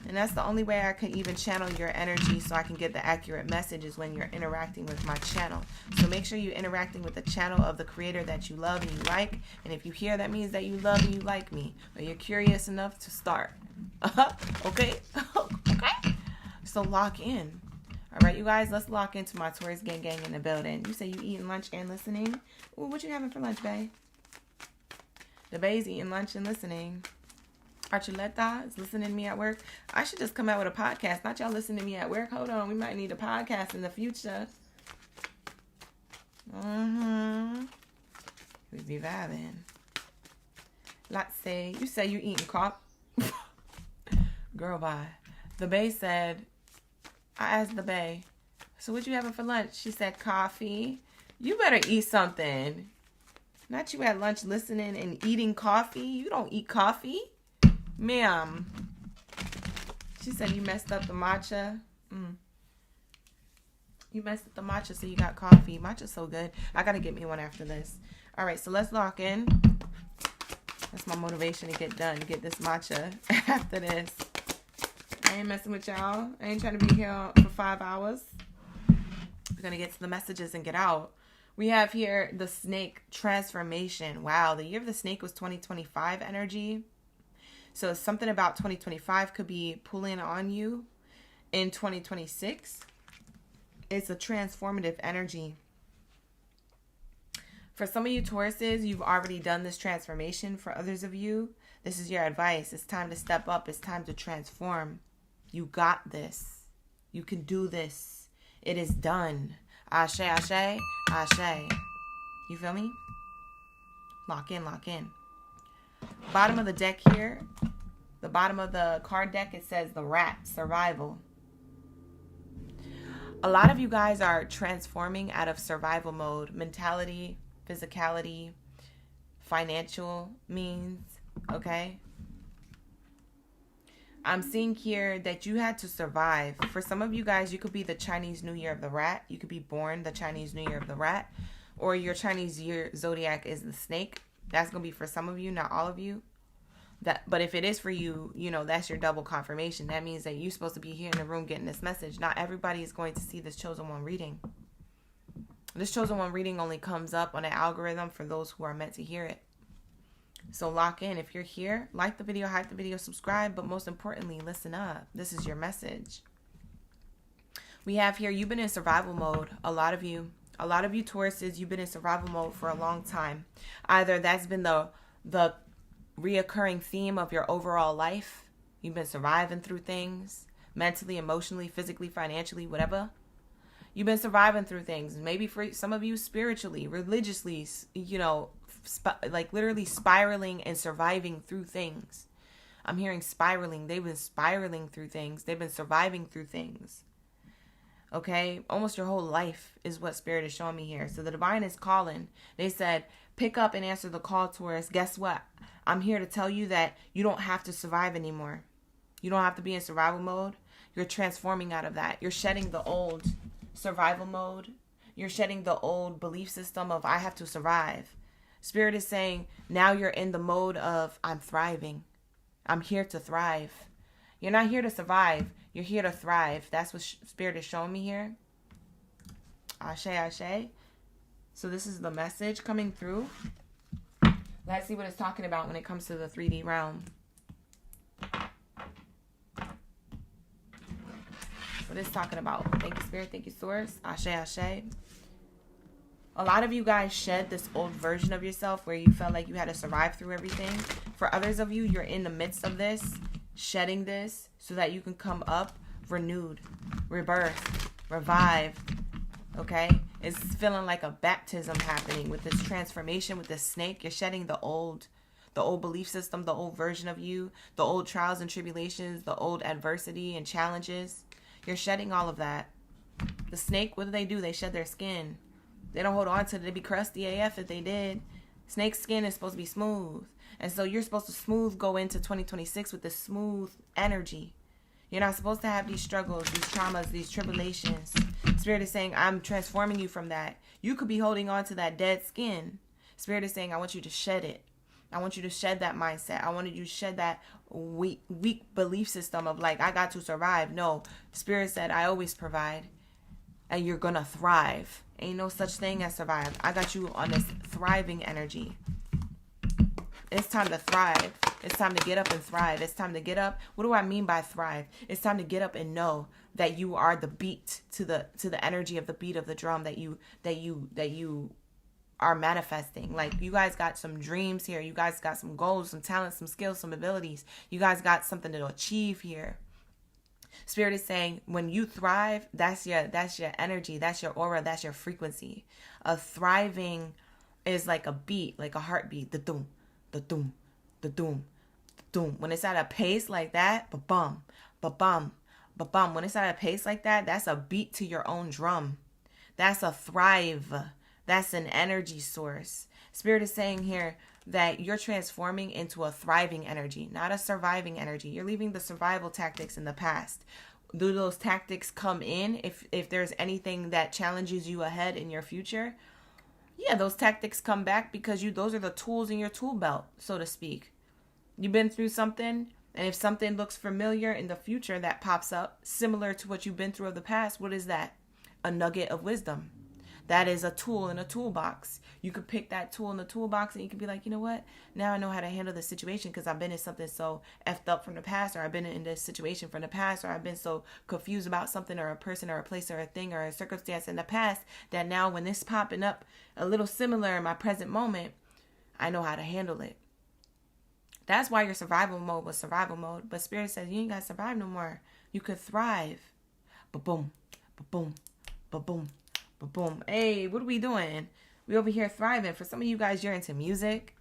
And that's the only way I can even channel your energy so I can get the accurate messages when you're interacting with my channel. So make sure you're interacting with the channel of the creator that you love and you like. And if you hear, that means that you love and you like me. Or you're curious enough to start. Okay? Okay? So lock in. All right, you guys, let's lock into my Taurus gang in the building. You say you eating lunch and listening? Ooh, what you having for lunch, babe? The bae's eating lunch and listening. Archuleta is listening to me at work. I should just come out with a podcast. Not y'all listening to me at work. Hold on. We might need a podcast in the future. We be vibing. Let's say, you say you eating coffee. Girl, bye. The bae said, I asked the bae, so what you having for lunch? She said, coffee. You better eat something. Not you at lunch listening and eating coffee. You don't eat coffee. Ma'am. She said you messed up the matcha. You messed up the matcha, so you got coffee. Matcha's so good. I got to get me one after this. All right, so let's lock in. That's my motivation to get done. Get this matcha after this. I ain't messing with y'all. I ain't trying to be here for 5 hours. We're going to get to the messages and get out. We have here the snake transformation. Wow, the year of the snake was 2025 energy. So something about 2025 could be pulling on you in 2026. It's a transformative energy. For some of you Tauruses, you've already done this transformation. For others of you, this is your advice. It's time to step up. It's time to transform. You got this. You can do this. It is done. Ashe, ashe, ashe. You feel me? Lock in, lock in. Bottom of the deck here. The bottom of the card deck, it says the rat, survival. A lot of you guys are transforming out of survival mode. Mentality, physicality, financial means, okay? I'm seeing here that you had to survive. For some of you guys, you could be the Chinese New Year of the rat. You could be born the Chinese New Year of the rat. Or your Chinese year zodiac is the snake. That's going to be for some of you, not all of you. But if it is for you, you know, that's your double confirmation. That means that you're supposed to be here in the room getting this message. Not everybody is going to see this chosen one reading. This chosen one reading only comes up on an algorithm for those who are meant to hear it. So lock in. If you're here, like the video, hype the video, subscribe, but most importantly, listen up. This is your message. We have here, you've been in survival mode. A lot of you Tauruses, you've been in survival mode for a long time. Either that's been the reoccurring theme of your overall life. You've been surviving through things, mentally, emotionally, physically, financially, whatever. You've been surviving through things. Maybe for some of you spiritually, religiously, you know, like literally spiraling and surviving through things. I'm hearing spiraling. They've been spiraling through things. They've been surviving through things. Okay? Almost your whole life is what Spirit is showing me here. So the divine is calling. They said, pick up and answer the call, Taurus. Guess what? I'm here to tell you that you don't have to survive anymore. You don't have to be in survival mode. You're transforming out of that. You're shedding the old survival mode. You're shedding the old belief system of I have to survive. Spirit is saying now you're in the mode of I'm thriving. I'm here to thrive. You're not here to survive. You're here to thrive. That's what Spirit is showing me here. Ashe, ashe. So this is the message coming through. Let's see what it's talking about when it comes to the 3D realm. What it's talking about. Thank you, Spirit. Thank you, Source. Ashe, ashe. A lot of you guys shed this old version of yourself where you felt like you had to survive through everything. For others of you, you're in the midst of this, shedding this so that you can come up renewed, rebirth, revived. Okay? It's feeling like a baptism happening with this transformation with this snake. You're shedding the old belief system, the old version of you, the old trials and tribulations, the old adversity and challenges. You're shedding all of that. The snake, what do? They shed their skin. They don't hold on to it. They'd be crusty AF if they did. Snake's skin is supposed to be smooth. And so you're supposed to go into 2026 with this smooth energy. You're not supposed to have these struggles, these traumas, these tribulations. Spirit is saying, I'm transforming you from that. You could be holding on to that dead skin. Spirit is saying, I want you to shed it. I want you to shed that mindset. I want you to shed that weak belief system of like, I got to survive. No, Spirit said, I always provide. And you're going to thrive. Ain't no such thing as survive. I got you on this thriving energy. It's time to thrive. It's time to get up and thrive. It's time to get up. What do I mean by thrive? It's time to get up and know that you are the beat to the energy of the beat of the drum that you are manifesting. Like, you guys got some dreams here. You guys got some goals, some talents, some skills, some abilities. You guys got something to achieve here. Spirit is saying when you thrive, that's your energy, that's your aura, that's your frequency. A thriving is like a beat, like a heartbeat. The doom, the doom, the doom, the doom. When it's at a pace like that, ba-bum, ba-bum, ba-bum. When it's at a pace like that, that's a beat to your own drum. That's a thrive. That's an energy source. Spirit is saying here that you're transforming into a thriving energy, not a surviving energy. You're leaving the survival tactics in the past. Do those tactics come in if there's anything that challenges you ahead in your future? Yeah, those tactics come back because those are the tools in your tool belt, so to speak. You've been through something, and if something looks familiar in the future that pops up, similar to what you've been through of the past, what is that? A nugget of wisdom. That is a tool in a toolbox. You could pick that tool in the toolbox and you could be like, you know what? Now I know how to handle this situation because I've been in something so effed up from the past, or I've been in this situation from the past, or I've been so confused about something or a person or a place or a thing or a circumstance in the past that now when this popping up a little similar in my present moment, I know how to handle it. That's why your survival mode was survival mode. But Spirit says you ain't got to survive no more. You could thrive. Ba-boom, ba-boom, ba-boom. But boom. Hey, what are we doing? We over here thriving. For some of you guys, you're into music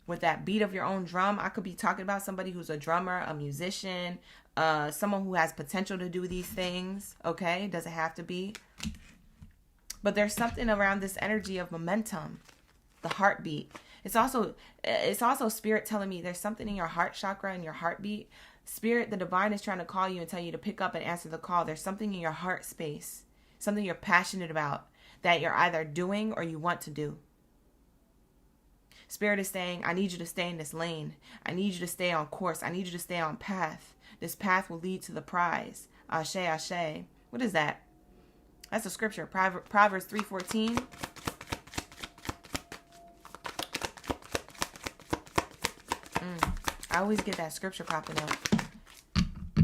with that beat of your own drum. I could be talking about somebody who's a drummer, a musician, someone who has potential to do these things. Okay, doesn't have to be. But there's something around this energy of momentum, the heartbeat. It's also Spirit telling me there's something in your heart chakra and your heartbeat. Spirit, the divine is trying to call you and tell you to pick up and answer the call. There's something in your heart space. Something you're passionate about that you're either doing or you want to do. Spirit is saying, I need you to stay in this lane. I need you to stay on course. I need you to stay on path. This path will lead to the prize. Ashe, ashe. What is that? That's a scripture. Proverbs 3:14. I always get that scripture popping up.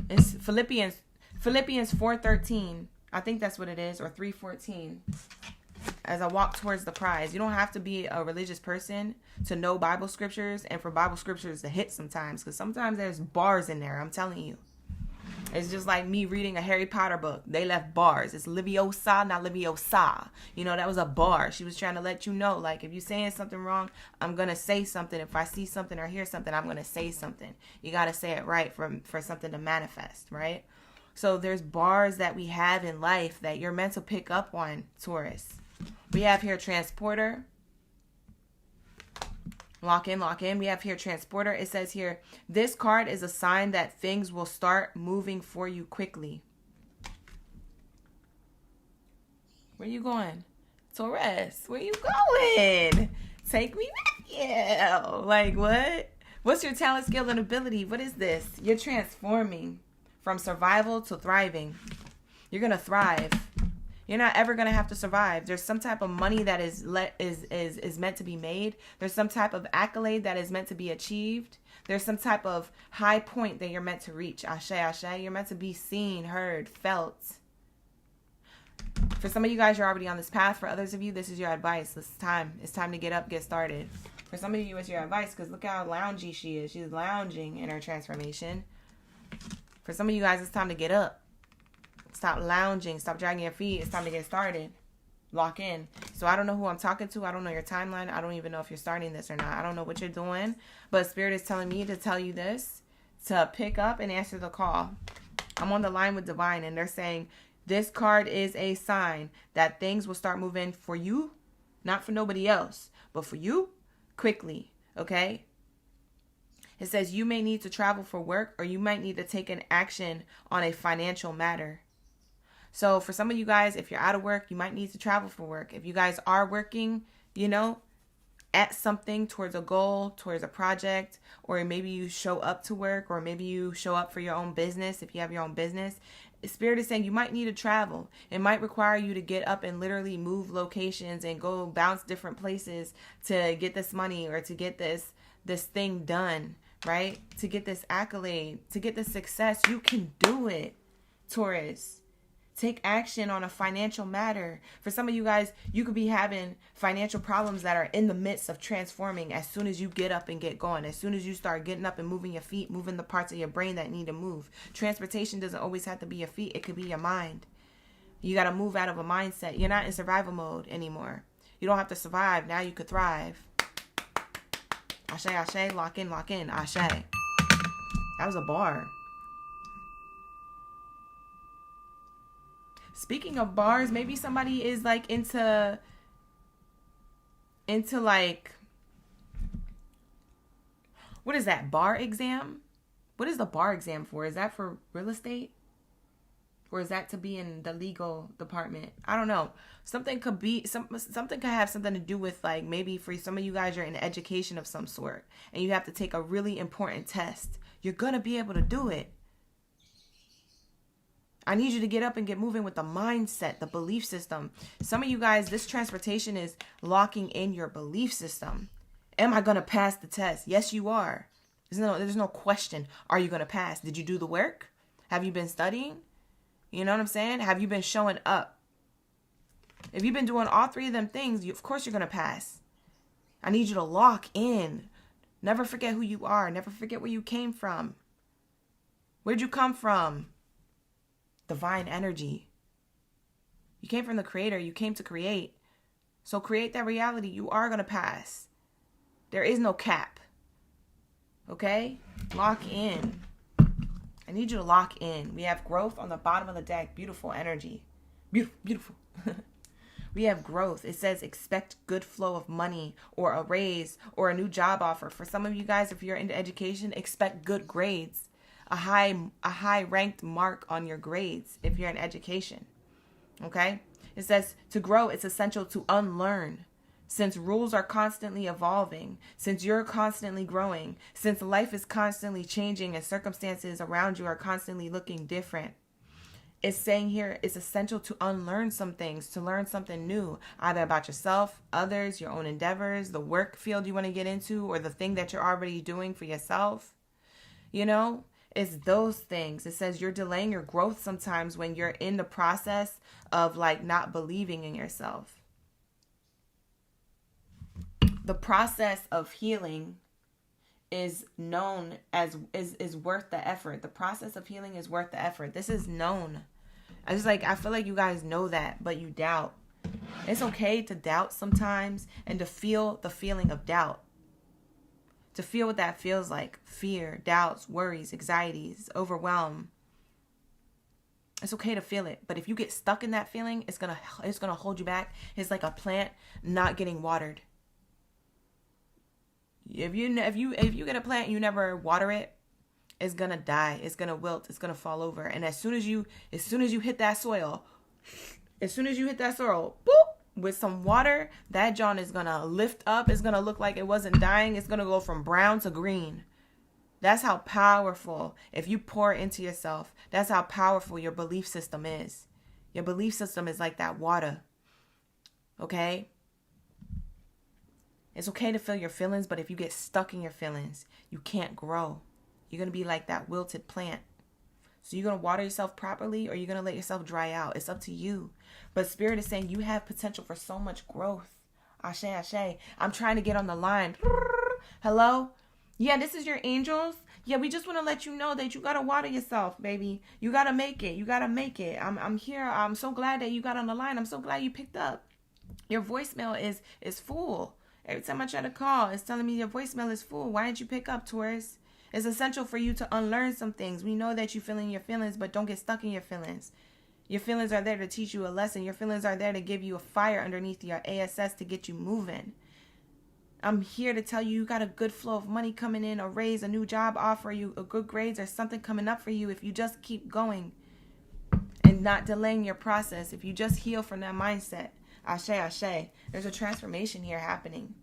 It's Philippians 4:13. I think that's what it is, or 3:14. As I walk towards the prize. You don't have to be a religious person to know Bible scriptures and for Bible scriptures to hit sometimes. Because sometimes there's bars in there, I'm telling you. It's just like me reading a Harry Potter book. They left bars. It's Leviosa, not Leviosa. You know, that was a bar. She was trying to let you know, like, if you're saying something wrong, I'm going to say something. If I see something or hear something, I'm going to say something. You got to say it right for something to manifest, right? So there's bars that we have in life that you're meant to pick up on, Taurus. We have here transporter. Lock in, lock in. We have here transporter. It says here, this card is a sign that things will start moving for you quickly. Where you going? Taurus, where you going? Take me with you. Like, what? What's your talent, skill, and ability? What is this? You're transforming from survival to thriving. You're going to thrive. You're not ever going to have to survive. There's some type of money that is meant to be made. There's some type of accolade that is meant to be achieved. There's some type of high point that you're meant to reach. Ashe, ashe. You're meant to be seen, heard, felt. For some of you guys, you're already on this path. For others of you, this is your advice. It's time. It's time to get up, get started. For some of you, it's your advice because look how loungy she is. She's lounging in her transformation. For some of you guys, it's time to get up. Stop lounging. Stop dragging your feet. It's time to get started. Lock in. So I don't know who I'm talking to. I don't know your timeline. I don't even know if you're starting this or not. I don't know what you're doing. But Spirit is telling me to tell you this. To pick up and answer the call. I'm on the line with Divine. And they're saying this card is a sign that things will start moving for you. Not for nobody else. But for you. Quickly. Okay? It says you may need to travel for work. Or you might need to take an action on a financial matter. So for some of you guys, if you're out of work, you might need to travel for work. If you guys are working, you know, at something towards a goal, towards a project, or maybe you show up to work, or maybe you show up for your own business. If you have your own business, Spirit is saying you might need to travel. It might require you to get up and literally move locations and go bounce different places to get this money or to get this thing done, right? To get this accolade, to get this success. You can do it, Taurus. Take action on a financial matter. For some of you guys, you could be having financial problems that are in the midst of transforming as soon as you get up and get going. As soon as you start getting up and moving your feet, moving the parts of your brain that need to move. Transportation doesn't always have to be your feet. It could be your mind. You got to move out of a mindset. You're not in survival mode anymore. You don't have to survive. Now you could thrive. Ashe, ashe, lock in, ashe. That was a bar. Speaking of bars, maybe somebody is like into like, what is that, bar exam? What is the bar exam for? Is that for real estate? Or is that to be in the legal department? I don't know. Something could have something to do with, like, maybe for some of you guys, you're in education of some sort and you have to take a really important test. You're going to be able to do it. I need you to get up and get moving with the mindset, the belief system. Some of you guys, this transportation is locking in your belief system. Am I going to pass the test? Yes, you are. There's no question. Are you going to pass? Did you do the work? Have you been studying? You know what I'm saying? Have you been showing up? If you've been doing all three of them things, of course you're going to pass. I need you to lock in. Never forget who you are. Never forget where you came from. Where'd you come from? Divine energy. You came from the Creator. You came to create. So create that reality. You are going to pass. There is no cap. Okay? Lock in. I need you to lock in. We have growth on the bottom of the deck. Beautiful energy. Beautiful. We have growth. It says expect good flow of money or a raise or a new job offer. For some of you guys, if you're into education, expect good grades. A high ranked mark on your grades if you're in education. Okay? It says to grow, it's essential to unlearn. Since rules are constantly evolving, since you're constantly growing, since life is constantly changing and circumstances around you are constantly looking different. It's saying here it's essential to unlearn some things, to learn something new, either about yourself, others, your own endeavors, the work field you want to get into, or the thing that you're already doing for yourself. You know? It's those things. It says you're delaying your growth sometimes when you're in the process of like not believing in yourself. The process of healing is known as is worth the effort. The process of healing is worth the effort. This is known. I feel like you guys know that, but you doubt. It's okay to doubt sometimes and to feel the feeling of doubt. To feel what that feels like. Fear, doubts, worries, anxieties, overwhelm. It's okay to feel it, but if you get stuck in that feeling, it's gonna hold you back. It's like a plant not getting watered. If you get a plant and you never water it, it's gonna die. It's gonna wilt. It's gonna fall over. And as soon as you hit that soil, boop, with some water, that John is gonna lift up. It's gonna look like it wasn't dying. It's gonna go from brown to green. That's how powerful, if you pour into yourself, that's how powerful your belief system is. Your belief system is like that water. Okay? It's okay to feel your feelings, but if you get stuck in your feelings, you can't grow. You're going to be like that wilted plant. So you're going to water yourself properly, or you're going to let yourself dry out. It's up to you. But Spirit is saying you have potential for so much growth. Ashe, ashe. I'm trying to get on the line. Hello? Yeah, this is your angels. Yeah, we just want to let you know that you got to water yourself, baby. You got to make it. You got to make it. I'm here. I'm so glad that you got on the line. I'm so glad you picked up. Your voicemail is full. Every time I try to call, it's telling me your voicemail is full. Why didn't you pick up, Taurus? It's essential for you to unlearn some things. We know that you're feeling your feelings, but don't get stuck in your feelings. Your feelings are there to teach you a lesson. Your feelings are there to give you a fire underneath your ASS to get you moving. I'm here to tell you, you got a good flow of money coming in, a raise, a new job offer, you a good grades, or something coming up for you if you just keep going and not delaying your process. If you just heal from that mindset. Ashe, ashe. There's a transformation here happening.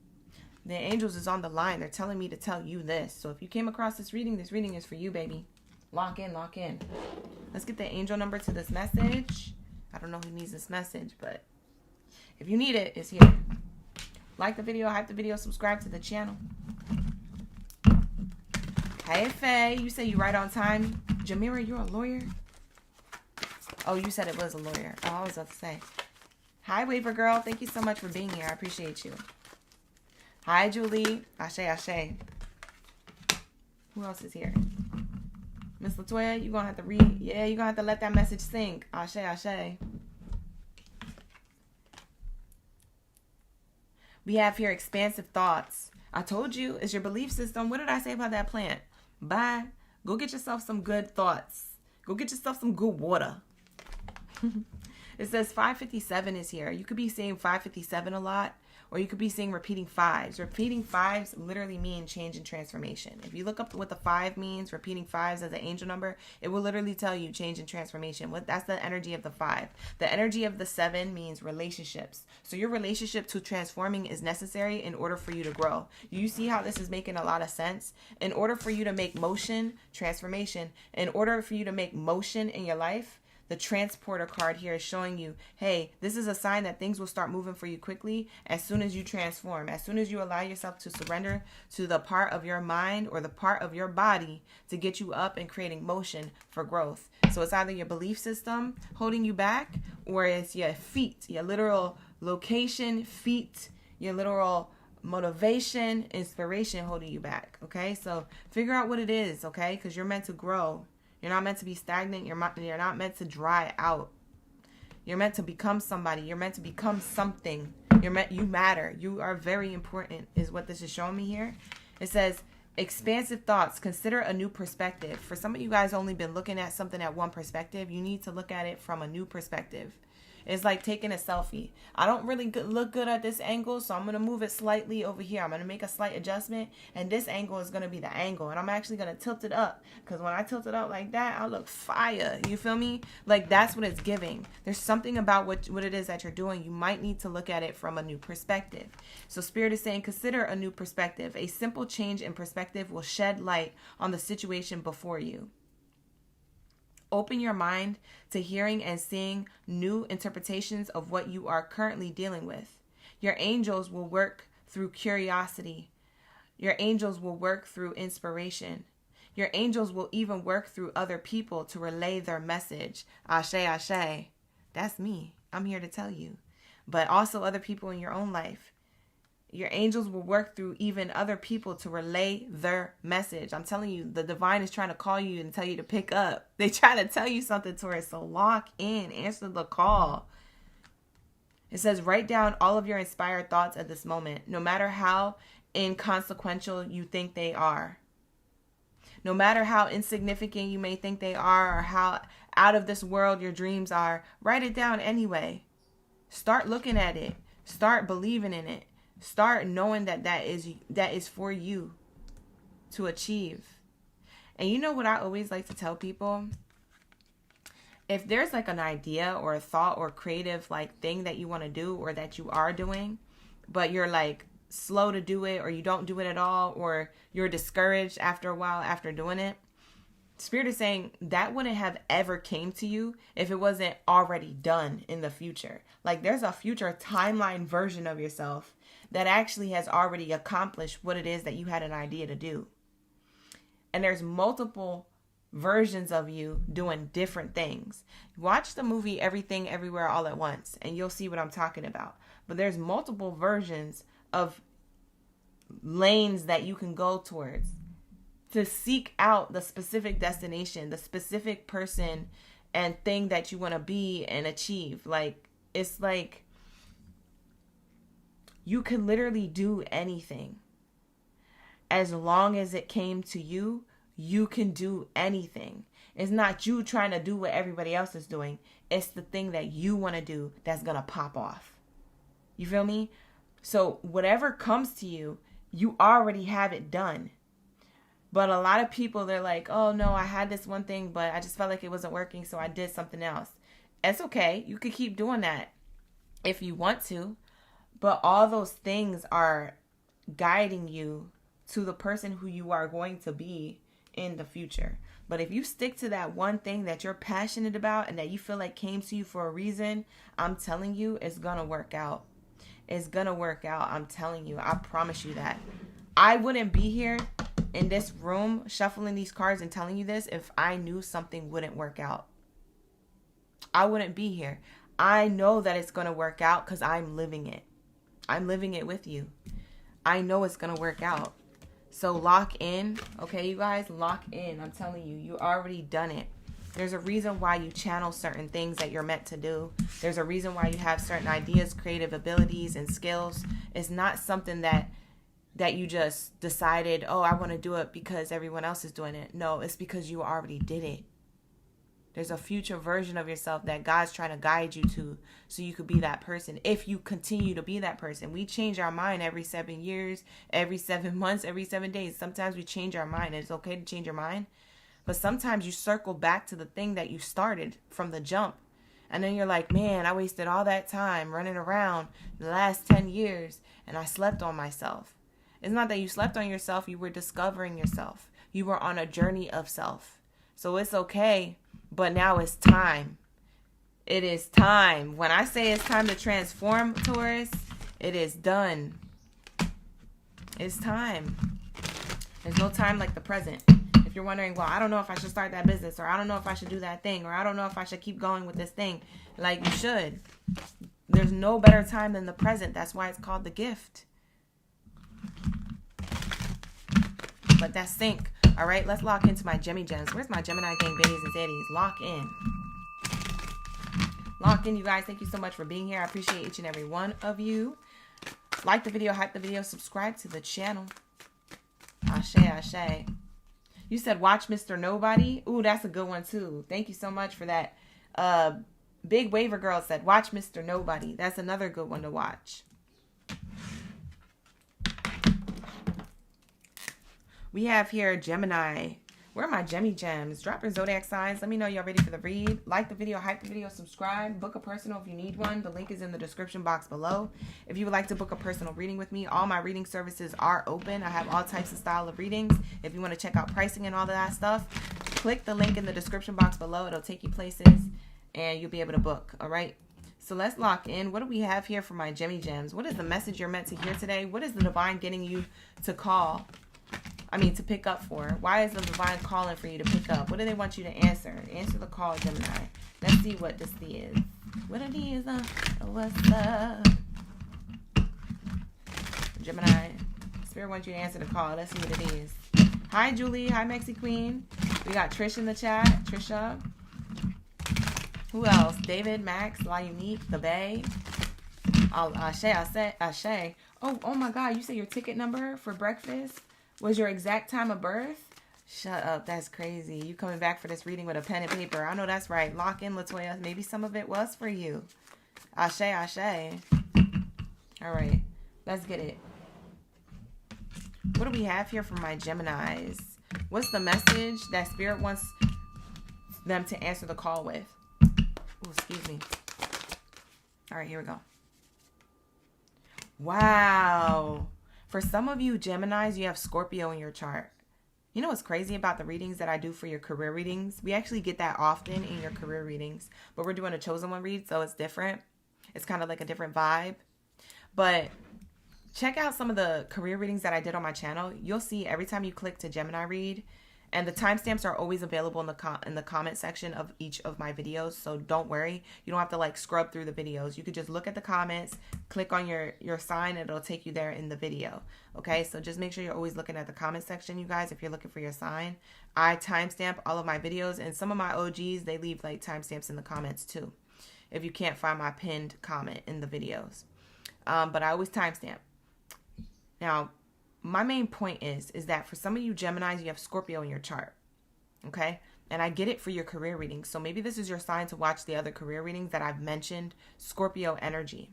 The angels is on the line. They're telling me to tell you this. So if you came across this reading is for you, baby. Lock in, lock in. Let's get the angel number to this message. I don't know who needs this message, but if you need it, it's here. Like the video, hype the video, subscribe to the channel. Hey, Faye. You say you right on time. Jamira, you're a lawyer? Oh, you said it was a lawyer. Oh, I was about to say. Hi, Waver Girl. Thank you so much for being here. I appreciate you. Hi, Julie. Ashe, ashe. Who else is here? Miss Latoya, you're going to have to read. Yeah, you're going to have to let that message sink. Ashe, ashe. We have here expansive thoughts. I told you, it's your belief system. What did I say about that plant? Bye. Go get yourself some good thoughts. Go get yourself some good water. It says 557 is here. You could be saying 557 a lot, or you could be saying repeating fives. Repeating fives literally mean change and transformation. If you look up what the 5 means, repeating fives as an angel number, it will literally tell you change and transformation. That's the energy of the 5. The energy of the 7 means relationships. So your relationship to transforming is necessary in order for you to grow. You see how this is making a lot of sense? In order for you to make motion, transformation, in order for you to make motion in your life, the transporter card here is showing you, hey, this is a sign that things will start moving for you quickly as soon as you transform, as soon as you allow yourself to surrender to the part of your mind or the part of your body to get you up and creating motion for growth. So it's either your belief system holding you back, or it's your feet, your literal location, feet, your literal motivation, inspiration holding you back. Okay, so figure out what it is, okay, because you're meant to grow. You're not meant to be stagnant. You're not meant to dry out. You're meant to become somebody. You're meant to become something. You matter. You are very important is what this is showing me here. It says, expansive thoughts. Consider a new perspective. For some of you guys only been looking at something at one perspective. You need to look at it from a new perspective. It's like taking a selfie. I don't really look good at this angle, so I'm going to move it slightly over here. I'm going to make a slight adjustment, and this angle is going to be the angle, and I'm actually going to tilt it up, because when I tilt it up like that, I look fire. You feel me? Like, that's what it's giving. There's something about what it is that you're doing. You might need to look at it from a new perspective. So Spirit is saying, consider a new perspective. A simple change in perspective will shed light on the situation before you. Open your mind to hearing and seeing new interpretations of what you are currently dealing with. Your angels will work through curiosity. Your angels will work through inspiration. Your angels will even work through other people to relay their message. Ashe, ashe. That's me. I'm here to tell you. But also other people in your own life. Your angels will work through even other people to relay their message. I'm telling you, the divine is trying to call you and tell you to pick up. They try to tell you something, Taurus. So lock in. Answer the call. It says, write down all of your inspired thoughts at this moment, no matter how inconsequential you think they are. No matter how insignificant you may think they are or how out of this world your dreams are, write it down anyway. Start looking at it. Start believing in it. Start knowing that is for you to achieve. And you know what I always like to tell people? If there's like an idea or a thought or creative like thing that you want to do or that you are doing, but you're like slow to do it or you don't do it at all or you're discouraged after a while after doing it, Spirit is saying that wouldn't have ever came to you if it wasn't already done in the future. Like there's a future timeline version of yourself that actually has already accomplished what it is that you had an idea to do. And there's multiple versions of you doing different things. Watch the movie Everything Everywhere All at Once and you'll see what I'm talking about. But there's multiple versions of lanes that you can go towards to seek out the specific destination, the specific person and thing that you want to be and achieve. Like, it's like you can literally do anything. As long as it came to you, you can do anything. It's not you trying to do what everybody else is doing. It's the thing that you want to do that's going to pop off. You feel me? So whatever comes to you, you already have it done. But a lot of people, they're like, oh no, I had this one thing, but I just felt like it wasn't working, so I did something else. It's okay. You could keep doing that if you want to. But all those things are guiding you to the person who you are going to be in the future. But if you stick to that one thing that you're passionate about and that you feel like came to you for a reason, I'm telling you, it's going to work out. It's going to work out. I'm telling you. I promise you that. I wouldn't be here in this room shuffling these cards and telling you this if I knew something wouldn't work out. I wouldn't be here. I know that it's going to work out because I'm living it. I'm living it with you. I know it's going to work out. So lock in. Okay, you guys, lock in. I'm telling you, you already done it. There's a reason why you channel certain things that you're meant to do. There's a reason why you have certain ideas, creative abilities, and skills. It's not something that you just decided, oh, I want to do it because everyone else is doing it. No, it's because you already did it. There's a future version of yourself that God's trying to guide you to so you could be that person. If you continue to be that person. We change our mind every 7 years, every 7 months, every 7 days. Sometimes we change our mind. And it's okay to change your mind. But sometimes you circle back to the thing that you started from the jump. And then you're like, man, I wasted all that time running around the last 10 years and I slept on myself. It's not that you slept on yourself. You were discovering yourself. You were on a journey of self. So it's okay. But now it's time. It is time. When I say it's time to transform, Taurus, it is done. It's time. There's no time like the present. If you're wondering, well, I don't know if I should start that business, or I don't know if I should do that thing, or I don't know if I should keep going with this thing, like, you should. There's no better time than the present. That's why it's called the gift. But that's sync. All right, let's lock into my Gemmy Gems. Where's my Gemini gang, Baddies and Zaddies? Lock in. Lock in, you guys. Thank you so much for being here. I appreciate each and every one of you. Like the video, hype the video, subscribe to the channel. Ashe, ashe. You said watch Mr. Nobody. Ooh, that's a good one too. Thank you so much for that. Big Waver Girl said watch Mr. Nobody. That's another good one to watch. We have here Gemini. Where are my Gemmy Gems? Drop your zodiac signs. Let me know y'all ready for the read. Like the video, hype the video, subscribe. Book a personal if you need one. The link is in the description box below. If you would like to book a personal reading with me, all my reading services are open. I have all types of style of readings. If you want to check out pricing and all of that stuff, click the link in the description box below. It'll take you places and you'll be able to book. All right. So let's lock in. What do we have here for my Gemmy Gems? What is the message you're meant to hear today? What is the divine getting you to call? To pick up for? Why is the divine calling for you to pick up? What do they want you to answer? Answer the call, Gemini. Let's see what this is. What it is, what's up? Gemini. Spirit wants you to answer the call. Let's see what it is. Hi, Julie. Hi, Mexi Queen. We got Trish in the chat. Trisha. Who else? David, Max, La Unique, The Bay. Ashe. Oh my God. You say your ticket number for breakfast was your exact time of birth? Shut up. That's crazy. You coming back for this reading with a pen and paper. I know that's right. Lock in, Latoya. Maybe some of it was for you. Ashe. All right. Let's get it. What do we have here for my Geminis? What's the message that Spirit wants them to answer the call with? Oh, excuse me. All right, here we go. Wow. For some of you Geminis, you have Scorpio in your chart. You know what's crazy about the readings that I do for your career readings? We actually get that often in your career readings, but we're doing a chosen one read, so it's different. It's kind of like a different vibe. But check out some of the career readings that I did on my channel. You'll see every time you click to Gemini read, and the timestamps are always available in the comment section of each of my videos. So don't worry. You don't have to like scrub through the videos. You could just look at the comments, click on your sign, and it'll take you there in the video. Okay, so just make sure you're always looking at the comment section, you guys, if you're looking for your sign. I timestamp all of my videos, and some of my OGs, they leave like timestamps in the comments too, if you can't find my pinned comment in the videos. But I always timestamp. Now, my main point is that for some of you Geminis, you have Scorpio in your chart, okay? And I get it for your career readings. So maybe this is your sign to watch the other career readings that I've mentioned, Scorpio energy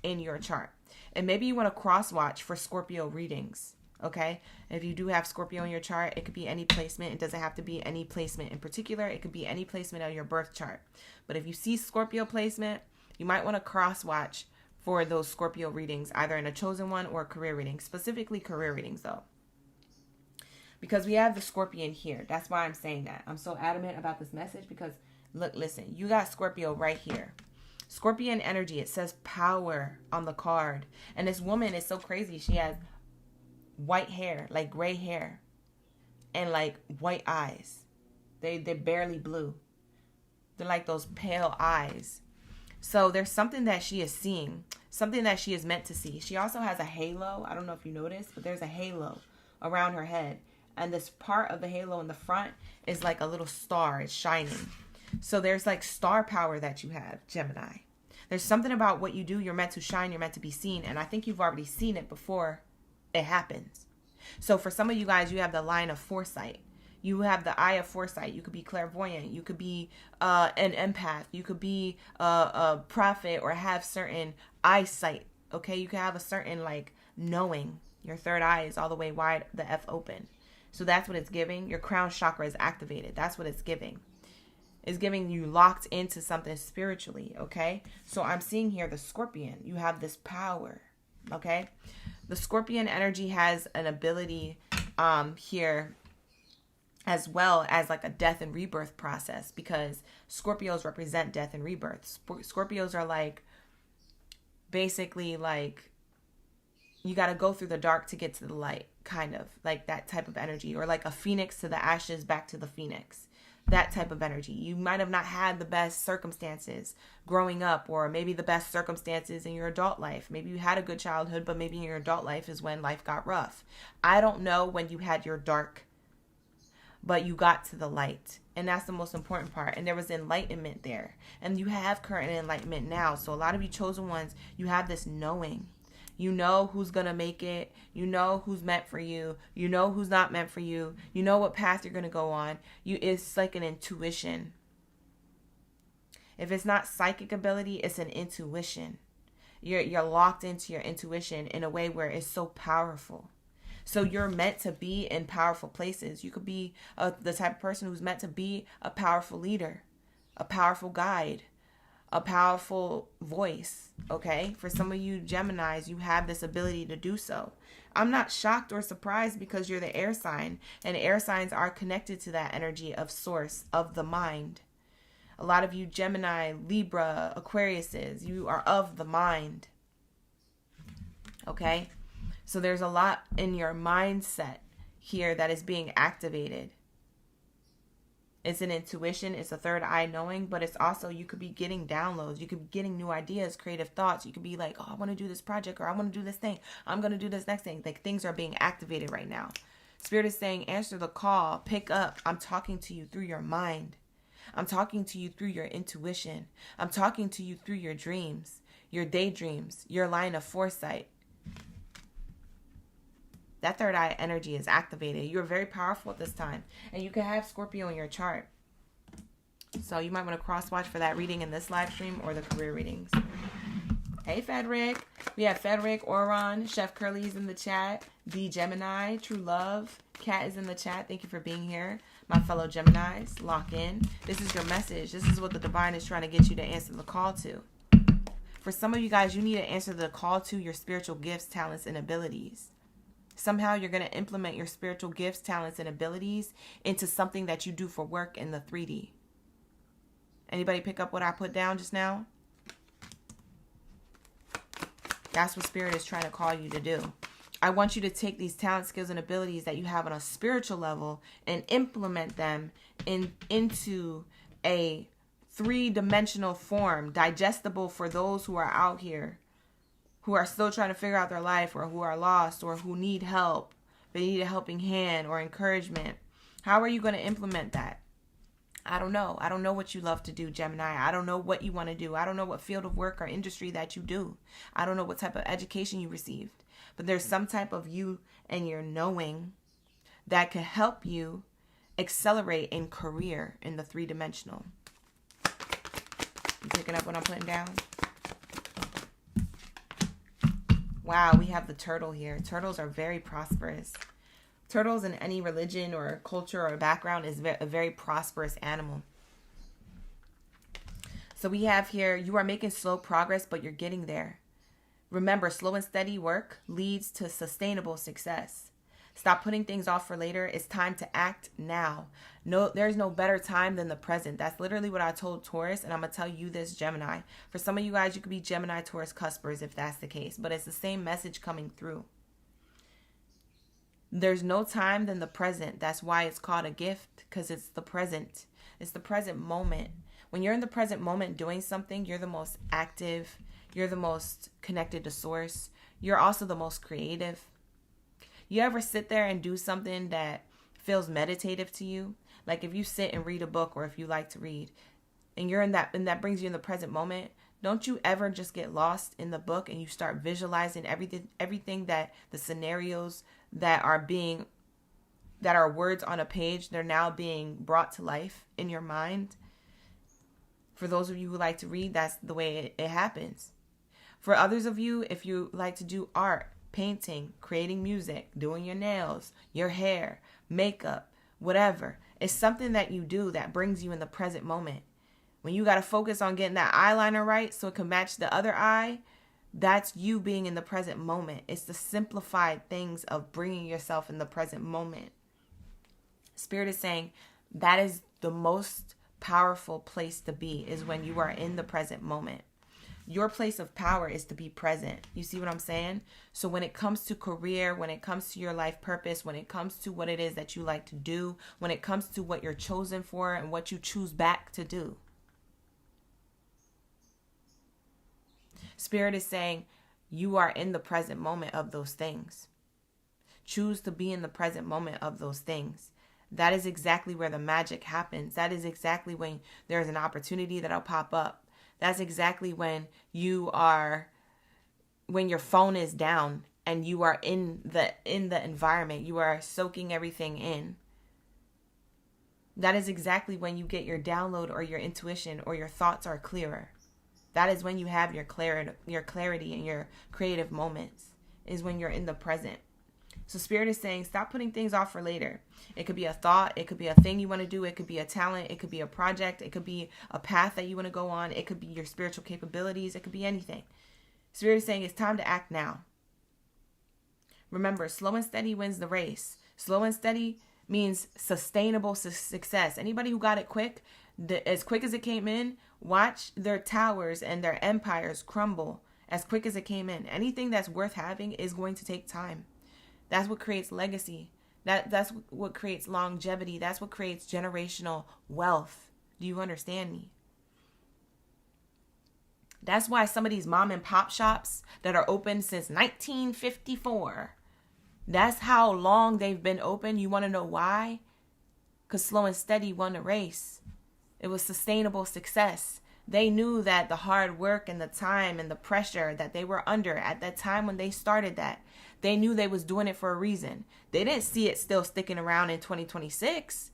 in your chart. And maybe you want to cross-watch for Scorpio readings, okay? If you do have Scorpio in your chart, it could be any placement. It doesn't have to be any placement in particular. It could be any placement on your birth chart. But if you see Scorpio placement, you might want to cross-watch for those Scorpio readings, either in a chosen one or a career reading, specifically career readings though. Because we have the Scorpion here. That's why I'm saying that. I'm so adamant about this message because look, listen, you got Scorpio right here. Scorpion energy, it says power on the card. And this woman is so crazy. She has white hair, like gray hair, and like white eyes. They're barely blue. They're like those pale eyes. So there's something that she is seeing, something that she is meant to see. She also has a halo. I don't know if you noticed, but there's a halo around her head. And this part of the halo in the front is like a little star. It's shining. So there's like star power that you have, Gemini. There's something about what you do. You're meant to shine. You're meant to be seen. And I think you've already seen it before it happens. So for some of you guys, you have the line of foresight. You have the eye of foresight. You could be clairvoyant. You could be an empath. You could be a prophet or have certain eyesight. Okay, you can have a certain like knowing. Your third eye is all the way wide, the F open. So that's what it's giving. Your crown chakra is activated. That's what it's giving. It's giving you locked into something spiritually. Okay, so I'm seeing here the Scorpion. You have this power. Okay, the Scorpion energy has an ability here, as well as like a death and rebirth process, because Scorpios represent death and rebirth. Scorpios are like, basically like, you got to go through the dark to get to the light, kind of like that type of energy, or like a phoenix to the ashes, back to the phoenix, that type of energy. You might have not had the best circumstances growing up, or maybe the best circumstances in your adult life. Maybe you had a good childhood, but maybe in your adult life is when life got rough. I don't know when you had your dark, but you got to the light, and that's the most important part. And there was enlightenment there, and you have current enlightenment now. So a lot of you chosen ones, you have this knowing. You know who's gonna make it. You know who's meant for you. You know who's not meant for you. You know what path you're gonna go on. It's like an intuition. If it's not psychic ability, it's an intuition. You're locked into your intuition in a way where it's so powerful. So you're meant to be in powerful places. You could be the type of person who's meant to be a powerful leader, a powerful guide, a powerful voice, okay? For some of you Geminis, you have this ability to do so. I'm not shocked or surprised because you're the air sign, and air signs are connected to that energy of source, of the mind. A lot of you Gemini, Libra, Aquariuses, you are of the mind, okay? So there's a lot in your mindset here that is being activated. It's an intuition. It's a third eye knowing, but it's also, you could be getting downloads. You could be getting new ideas, creative thoughts. You could be like, oh, I want to do this project, or I want to do this thing. I'm going to do this next thing. Like, things are being activated right now. Spirit is saying, answer the call, pick up. I'm talking to you through your mind. I'm talking to you through your intuition. I'm talking to you through your dreams, your daydreams, your line of foresight. That third eye energy is activated. You're very powerful at this time. And you can have Scorpio in your chart. So you might want to cross-watch for that reading in this live stream or the career readings. Hey, Frederick. We have Frederick, Oron, Chef Curly's in the chat. D Gemini, True Love. Kat is in the chat. Thank you for being here. My fellow Geminis, lock in. This is your message. This is what the divine is trying to get you to answer the call to. For some of you guys, you need to answer the call to your spiritual gifts, talents, and abilities. Somehow you're going to implement your spiritual gifts, talents, and abilities into something that you do for work in the 3D. Anybody pick up what I put down just now? That's what Spirit is trying to call you to do. I want you to take these talents, skills, and abilities that you have on a spiritual level and implement them into a 3-dimensional form, digestible for those who are out here, who are still trying to figure out their life, or who are lost, or who need help. They need a helping hand or encouragement. How are you going to implement that? I don't know. I don't know what you love to do, Gemini. I don't know what you want to do. I don't know what field of work or industry that you do. I don't know what type of education you received. But there's some type of you and your knowing that can help you accelerate in career in the 3-dimensional. You picking up what I'm putting down? Wow, we have the turtle here. Turtles are very prosperous. Turtles in any religion or culture or background is a very prosperous animal. So we have here, you are making slow progress, but you're getting there. Remember, slow and steady work leads to sustainable success. Stop putting things off for later. It's time to act now. No, there's no better time than the present. That's literally what I told Taurus, and I'm going to tell you this, Gemini. For some of you guys, you could be Gemini, Taurus, cuspers if that's the case, but it's the same message coming through. There's no time than the present. That's why it's called a gift, because it's the present. It's the present moment. When you're in the present moment doing something, you're the most active. You're the most connected to source. You're also the most creative. You ever sit there and do something that feels meditative to you? Like if you sit and read a book, or if you like to read, and you're in that, and that brings you in the present moment, don't you ever just get lost in the book and you start visualizing everything that the scenarios that are words on a page, they're now being brought to life in your mind? For those of you who like to read, that's the way it happens. For others of you, if you like to do art, painting, creating music, doing your nails, your hair, makeup, whatever, it's something that you do that brings you in the present moment. When you got to focus on getting that eyeliner right so it can match the other eye, that's you being in the present moment. It's the simplified things of bringing yourself in the present moment. Spirit is saying that is the most powerful place to be, is when you are in the present moment. Your place of power is to be present. You see what I'm saying? So when it comes to career, when it comes to your life purpose, when it comes to what it is that you like to do, when it comes to what you're chosen for and what you choose back to do, Spirit is saying you are in the present moment of those things. Choose to be in the present moment of those things. That is exactly where the magic happens. That is exactly when there's an opportunity that'll pop up. That's exactly when your phone is down and you are in the environment. You are soaking everything in. That is exactly when you get your download or your intuition or your thoughts are clearer. That is when you have your clarity and your creative moments, is when you're in the present. So Spirit is saying, stop putting things off for later. It could be a thought. It could be a thing you want to do. It could be a talent. It could be a project. It could be a path that you want to go on. It could be your spiritual capabilities. It could be anything. Spirit is saying it's time to act now. Remember, slow and steady wins the race. Slow and steady means sustainable success. Anybody who got it quick, as quick as it came in, watch their towers and their empires crumble as quick as it came in. Anything that's worth having is going to take time. That's what creates legacy. That's what creates longevity. That's what creates generational wealth. Do you understand me? That's why some of these mom and pop shops that are open since 1954, that's how long they've been open. You want to know why? Because Slow and Steady won the race. It was sustainable success. They knew that the hard work and the time and the pressure that they were under at that time when they started that, they knew they was doing it for a reason. They didn't see it still sticking around in 2026.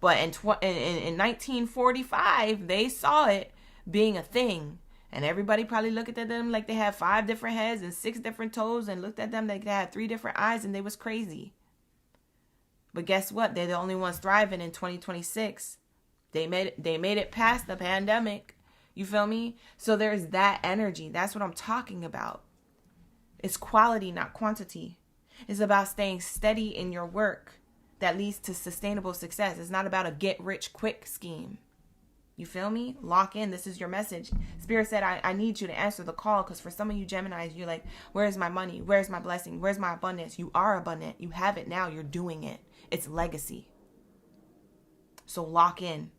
But in 1945, they saw it being a thing. And everybody probably looked at them like they had 5 different heads and 6 different toes, and looked at them like they had 3 different eyes, and they was crazy. But guess what? They're the only ones thriving in 2026. They made it past the pandemic. You feel me? So there's that energy. That's what I'm talking about. It's quality, not quantity. It's about staying steady in your work that leads to sustainable success. It's not about a get-rich-quick scheme. You feel me? Lock in. This is your message. Spirit said, I need you to answer the call, because for some of you Geminis, you're like, where's my money? Where's my blessing? Where's my abundance? You are abundant. You have it now. You're doing it. It's legacy. So lock in.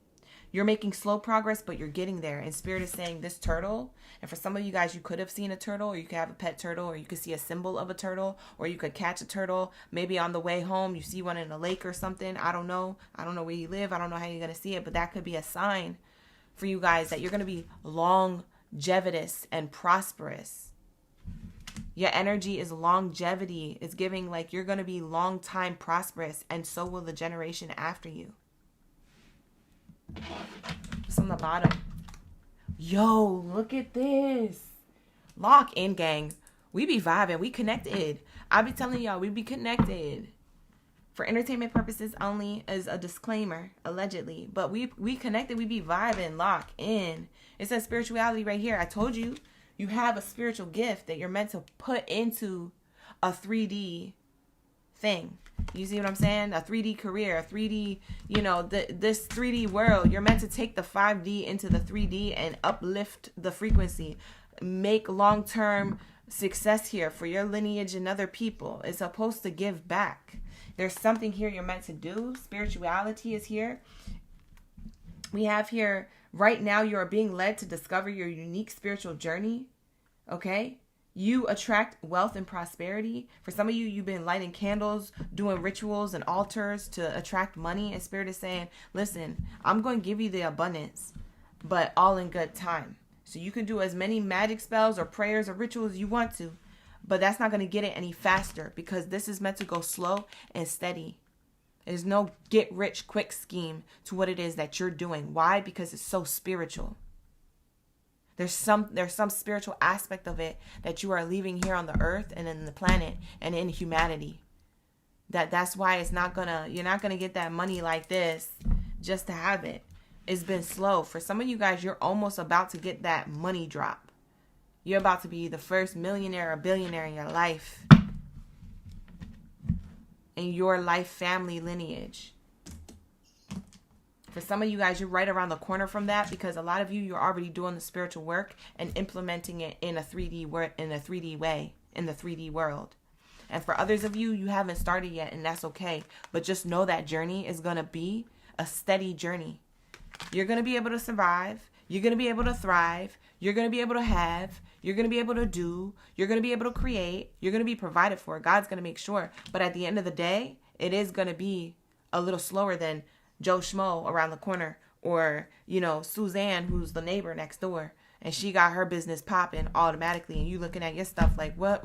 You're making slow progress, but you're getting there. And Spirit is saying this turtle, and for some of you guys, you could have seen a turtle, or you could have a pet turtle, or you could see a symbol of a turtle, or you could catch a turtle. Maybe on the way home, you see one in a lake or something. I don't know. I don't know where you live. I don't know how you're going to see it, but that could be a sign for you guys that you're going to be longevitous and prosperous. Your energy is longevity. It's giving like you're going to be long time prosperous, and so will the generation after you. It's on the bottom. Yo, look at this. Lock in, gang. We be vibing. We connected. I be telling y'all, we be connected. For entertainment purposes only, as a disclaimer, allegedly. But we connected. We be vibing. Lock in. It says spirituality right here. I told you, you have a spiritual gift that you're meant to put into a 3D thing. You see what I'm saying? A 3D career, a 3D, this 3D world. You're meant to take the 5D into the 3D and uplift the frequency. Make long-term success here for your lineage and other people. It's supposed to give back. There's something here you're meant to do. Spirituality is here. We have here, right now, you are being led to discover your unique spiritual journey. Okay? You attract wealth and prosperity. For some of you, you've been lighting candles, doing rituals and altars to attract money. And Spirit is saying, listen, I'm going to give you the abundance, but all in good time. So you can do as many magic spells or prayers or rituals as you want to, but that's not going to get it any faster, because this is meant to go slow and steady. There's no get rich quick scheme to what it is that you're doing. Why? Because it's so spiritual. There's some spiritual aspect of it that you are leaving here on the earth and in the planet and in humanity. That's why you're not gonna get that money like this just to have it. It's been slow. For some of you guys, you're almost about to get that money drop. You're about to be the first millionaire or billionaire in your life, in your life family lineage. For some of you guys, you're right around the corner from that, because a lot of you, you're already doing the spiritual work and implementing it in a 3D way, in the 3D world. And for others of you, you haven't started yet, and that's okay. But just know that journey is going to be a steady journey. You're going to be able to survive. You're going to be able to thrive. You're going to be able to have. You're going to be able to do. You're going to be able to create. You're going to be provided for. God's going to make sure. But at the end of the day, it is going to be a little slower than Joe Schmo around the corner, or, Suzanne, who's the neighbor next door, and she got her business popping automatically, and you looking at your stuff like, what?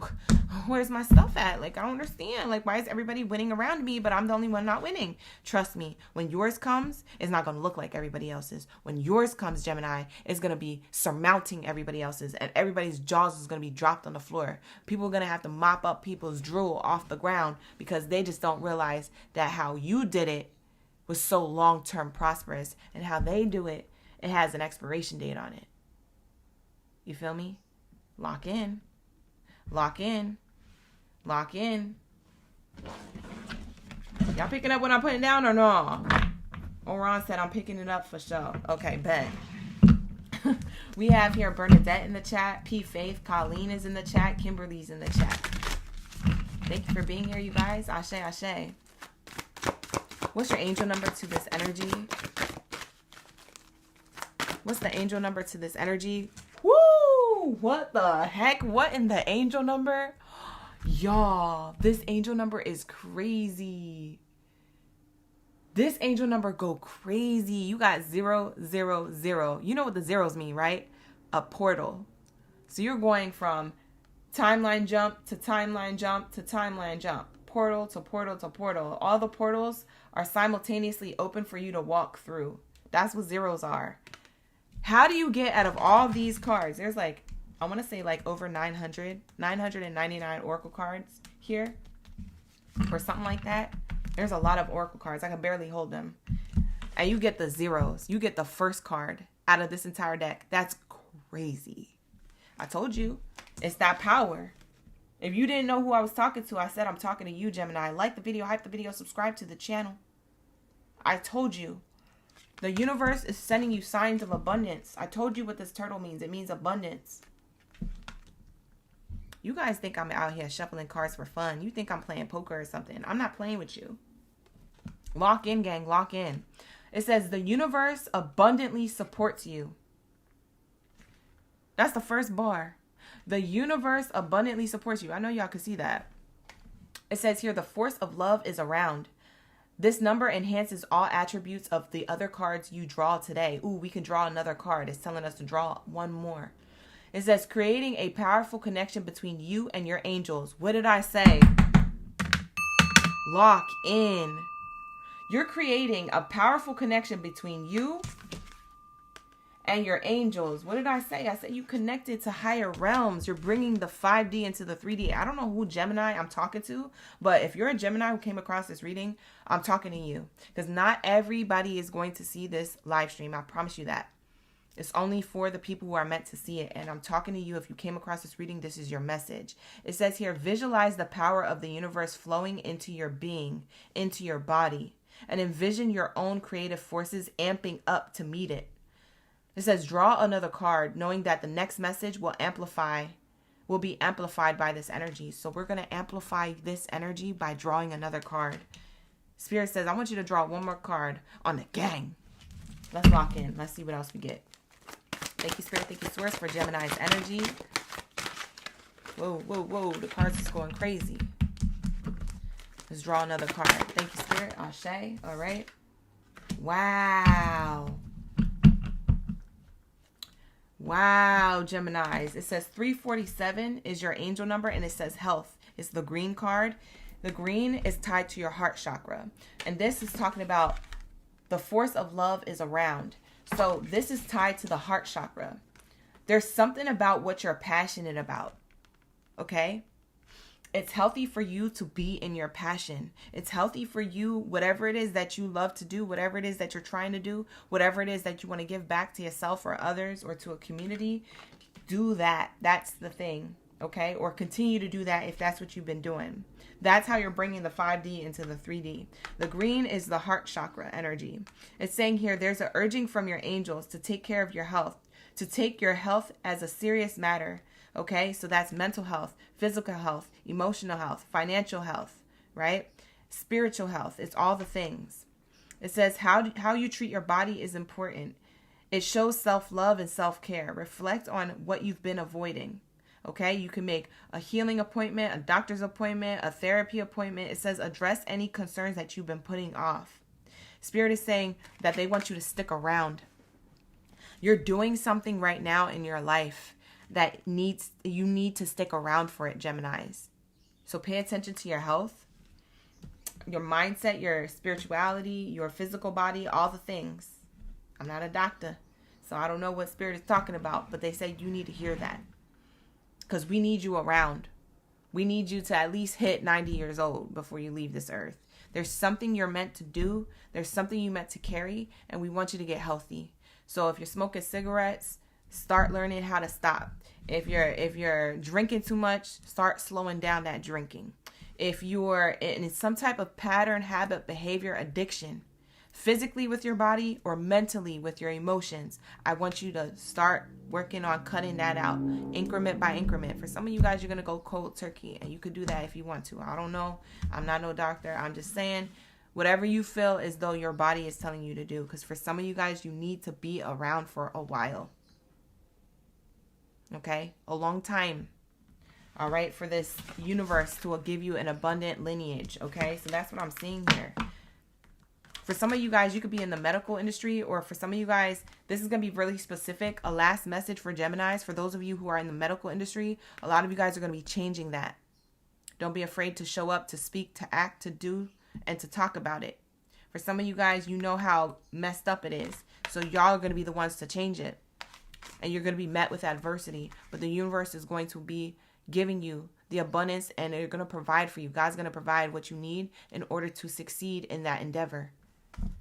Where's my stuff at? Like, I don't understand. Like, why is everybody winning around me, but I'm the only one not winning? Trust me, when yours comes, it's not going to look like everybody else's. When yours comes, Gemini, it's going to be surmounting everybody else's, and everybody's jaws is going to be dropped on the floor. People are going to have to mop up people's drool off the ground, because they just don't realize that how you did it was so long-term prosperous, and how they do it, it has an expiration date on it. You feel me? Lock in. Lock in. Lock in. Y'all picking up what I'm putting down or no? Oran said I'm picking it up for sure. Okay, bet. We have here Bernadette in the chat. P. Faith. Colleen is in the chat. Kimberly's in the chat. Thank you for being here, you guys. Ashe, ashe. What's your angel number to this energy? What's the angel number to this energy? Woo! What the heck? What in the angel number? Y'all, this angel number is crazy. This angel number go crazy. You got 0, 0, 0. You know what the zeros mean, right? A portal. So you're going from timeline jump to timeline jump to timeline jump. Portal to portal to portal. All the portals are simultaneously open for you to walk through. That's what zeros are. How do you get out of all these cards? There's like, I want to say like over 999 oracle cards here. Or something like that. There's a lot of oracle cards. I can barely hold them. And you get the zeros. You get the first card out of this entire deck. That's crazy. I told you. It's that power. If you didn't know who I was talking to, I said I'm talking to you, Gemini. Like the video, hype the video, subscribe to the channel. I told you. The universe is sending you signs of abundance. I told you what this turtle means. It means abundance. You guys think I'm out here shuffling cards for fun. You think I'm playing poker or something. I'm not playing with you. Lock in, gang. Lock in. It says the universe abundantly supports you. That's the first bar. The universe abundantly supports you. I know y'all can see that. It says here the force of love is around. This number enhances all attributes of the other cards you draw today. Ooh, we can draw another card. It's telling us to draw one more. It says creating a powerful connection between you and your angels. What did I say? Lock in. You're creating a powerful connection between you and your angels. What did I say? I said you connected to higher realms. You're bringing the 5D into the 3D. I don't know who Gemini I'm talking to, but if you're a Gemini who came across this reading, I'm talking to you. Because not everybody is going to see this live stream. I promise you that. It's only for the people who are meant to see it. And I'm talking to you. If you came across this reading, this is your message. It says here, visualize the power of the universe flowing into your being, into your body, and envision your own creative forces amping up to meet it. It says, draw another card, knowing that the next message will be amplified by this energy. So we're going to amplify this energy by drawing another card. Spirit says, I want you to draw one more card on the gang. Let's lock in. Let's see what else we get. Thank you, Spirit. Thank you, Source, for Gemini's energy. Whoa, whoa, whoa. The cards is going crazy. Let's draw another card. Thank you, Spirit. Ashe. All right. Wow. Wow, Geminis. It says 347 is your angel number, and it says health. It's the green card. The green is tied to your heart chakra. And this is talking about the force of love is around. So this is tied to the heart chakra. There's something about what you're passionate about. Okay? It's healthy for you to be in your passion. It's healthy for you, whatever it is that you love to do, whatever it is that you're trying to do, whatever it is that you want to give back to yourself or others or to a community, do that. That's the thing, okay? Or continue to do that if that's what you've been doing. That's how you're bringing the 5D into the 3D. The green is the heart chakra energy. It's saying here there's an urging from your angels to take care of your health, to take your health as a serious matter. Okay, so that's mental health, physical health, emotional health, financial health, right? Spiritual health. It's all the things. It says how you treat your body is important. It shows self-love and self-care. Reflect on what you've been avoiding. Okay, you can make a healing appointment, a doctor's appointment, a therapy appointment. It says address any concerns that you've been putting off. Spirit is saying that they want you to stick around. You're doing something right now in your life that you need to stick around for it, Geminis. So pay attention to your health, your mindset, your spirituality, your physical body, all the things. I'm not a doctor, so I don't know what Spirit is talking about, but they say you need to hear that because we need you around. We need you to at least hit 90 years old before you leave this earth. There's something you're meant to do. There's something you're meant to carry, and we want you to get healthy. So if you're smoking cigarettes, start learning how to stop. If you're drinking too much, start slowing down that drinking. If you're in some type of pattern, habit, behavior, addiction, physically with your body or mentally with your emotions, I want you to start working on cutting that out increment by increment. For some of you guys, you're going to go cold turkey, and you could do that if you want to. I don't know. I'm not no doctor. I'm just saying Whatever you feel as though your body is telling you to do. Because for some of you guys, you need to be around for a while. Okay? A long time. All right? For this universe to give you an abundant lineage. Okay? So that's what I'm seeing here. For some of you guys, you could be in the medical industry, or for some of you guys, this is going to be really specific. A last message for Geminis. For those of you who are in the medical industry, a lot of you guys are going to be changing that. Don't be afraid to show up, to speak, to act, to do, and to talk about it. For some of you guys, you know how messed up it is. So y'all are going to be the ones to change it. And you're going to be met with adversity. But the universe is going to be giving you the abundance, and they're going to provide for you. God's going to provide what you need in order to succeed in that endeavor.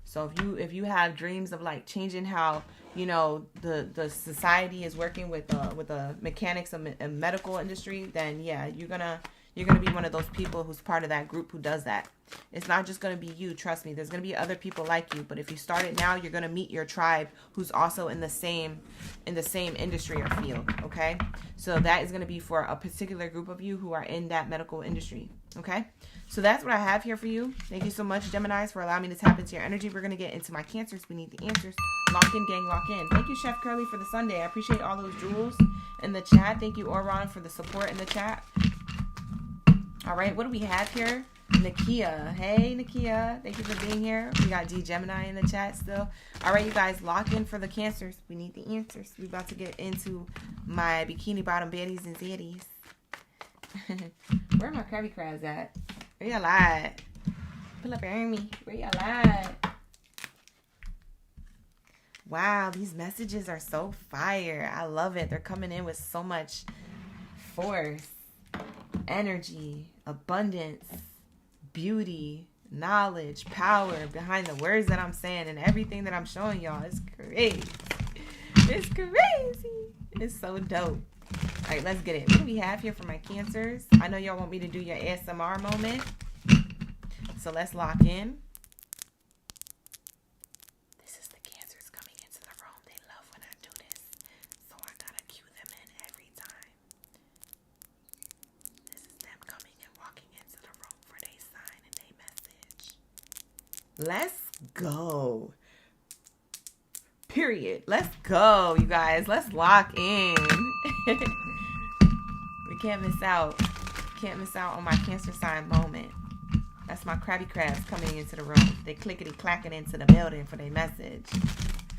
So if you have dreams of like changing how, you know, the society is working with the mechanics of medical industry, then yeah, you're gonna be one of those people who's part of that group who does that. It's not just gonna be you, trust me. There's gonna be other people like you, but if you start it now, you're gonna meet your tribe who's also in the same industry or field. Okay, so that is gonna be for a particular group of you who are in that medical industry. Okay. So that's what I have here for you. Thank you so much, Geminis, for allowing me to tap into your energy. We're going to get into my Cancers. We need the answers. Lock in, gang, lock in. Thank you, Chef Curly, for the Sunday. I appreciate all those jewels in the chat. Thank you, Oron, for the support in the chat. All right, what do we have here? Nakia. Hey, Nakia. Thank you for being here. We got D Gemini in the chat still. All right, you guys, lock in for the Cancers. We need the answers. We're about to get into my bikini bottom baddies and zaddies. Where are my Krabby Crabs at? Where y'all at? Pull up behind me. Where y'all at? Wow, these messages are so fire. I love it. They're coming in with so much force, energy, abundance, beauty, knowledge, power behind the words that I'm saying, and everything that I'm showing y'all is crazy. It's crazy. It's so dope. All right, let's get it. What do we have here for my Cancers? I know y'all want me to do your ASMR moment. So let's lock in. This is the Cancers coming into the room. They love when I do this. So I gotta cue them in every time. This is them coming and walking into the room for their sign and their message. Let's go. Period. Let's go, you guys. Let's lock in. We can't miss out. Can't miss out on my Cancer sign moment. That's my Krabby Crabs coming into the room. They clickety-clacking into the building for their message.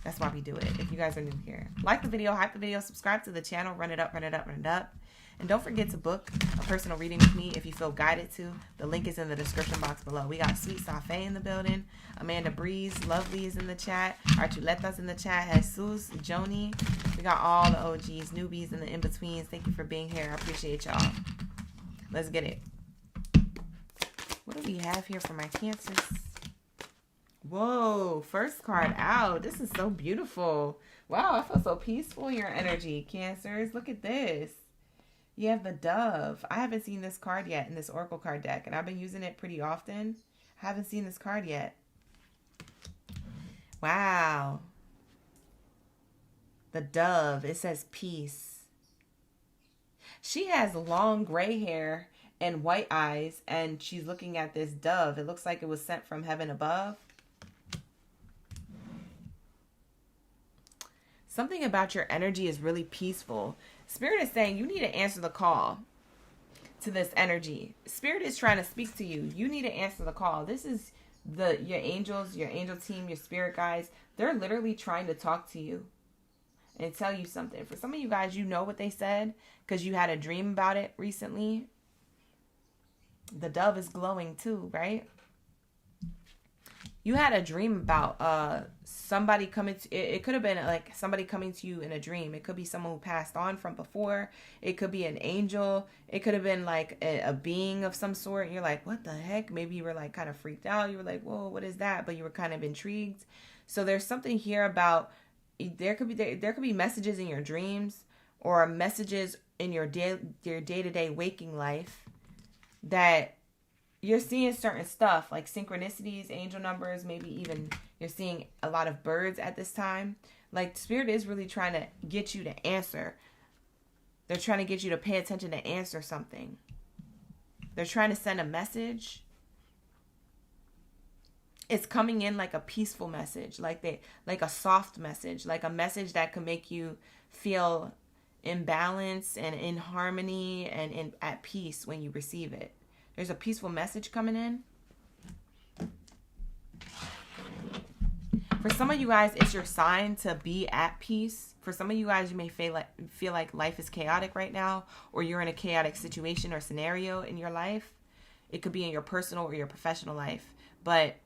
That's why we do it. If you guys are new here, like the video, hype the video, subscribe to the channel, run it up, run it up, run it up. And don't forget to book a personal reading with me if you feel guided to. The link is in the description box below. We got Sweet Safé in the building. Amanda Breeze, Lovely is in the chat. Archuleta's in the chat. Jesus, Joni. We got all the OGs, newbies, and the in-betweens. Thank you for being here. I appreciate y'all. Let's get it. What do we have here for my Cancers? Whoa, first card out. This is so beautiful. Wow, I feel so peaceful in your energy, Cancers. Look at this. You have the Dove. I haven't seen this card yet in this Oracle card deck, and I've been using it pretty often. I haven't seen this card yet. Wow. The Dove. It says peace. She has long gray hair and white eyes, and she's looking at this dove. It looks like it was sent from heaven above. Something about your energy is really peaceful. Spirit is saying you need to answer the call to this energy. Spirit is trying to speak to you. You need to answer the call. This is your angels, your angel team, your spirit guides. They're literally trying to talk to you and tell you something. For some of you guys, you know what they said because you had a dream about it recently. The dove is glowing too, right? You had a dream about somebody coming to, it could have been like somebody coming to you in a dream. It could be someone who passed on from before. It could be an angel. It could have been like a being of some sort. And you're like, what the heck? Maybe you were like kind of freaked out. You were like, whoa, what is that? But you were kind of intrigued. So there's something here about, there could be messages in your dreams or messages in your day-to-day waking life that you're seeing certain stuff like synchronicities, angel numbers, maybe even you're seeing a lot of birds at this time. Like Spirit is really trying to get you to answer. They're trying to get you to pay attention to answer something. They're trying to send a message. it's coming in like a peaceful message, like a soft message, like a message that can make you feel in balance and in harmony and at peace when you receive it. There's a peaceful message coming in. For some of you guys, it's your sign to be at peace. For some of you guys, you may feel like life is chaotic right now, or you're in a chaotic situation or scenario in your life. It could be in your personal or your professional life, but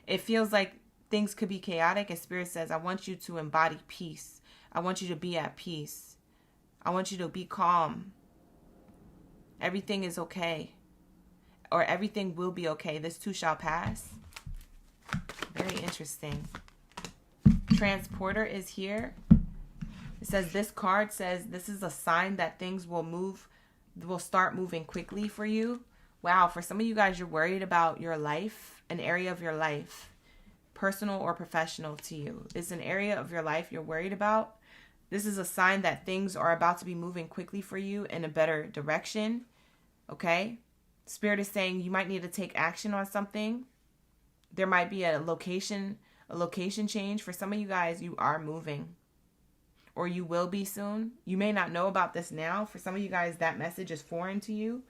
it feels like things could be chaotic, and Spirit says, I want you to embody peace. I want you to be at peace. I want you to be calm. Everything is okay, or everything will be okay. This too shall pass. Very interesting. Transporter is here. It says, this card says this is a sign that things will start moving quickly for you. Wow, for some of you guys, you're worried about your life, an area of your life, personal or professional to you. It's an area of your life you're worried about. This is a sign that things are about to be moving quickly for you in a better direction. Okay? Spirit is saying you might need to take action on something. There might be a location change. For some of you guys, you are moving, or you will be soon. You may not know about this now. For some of you guys, that message is foreign to you,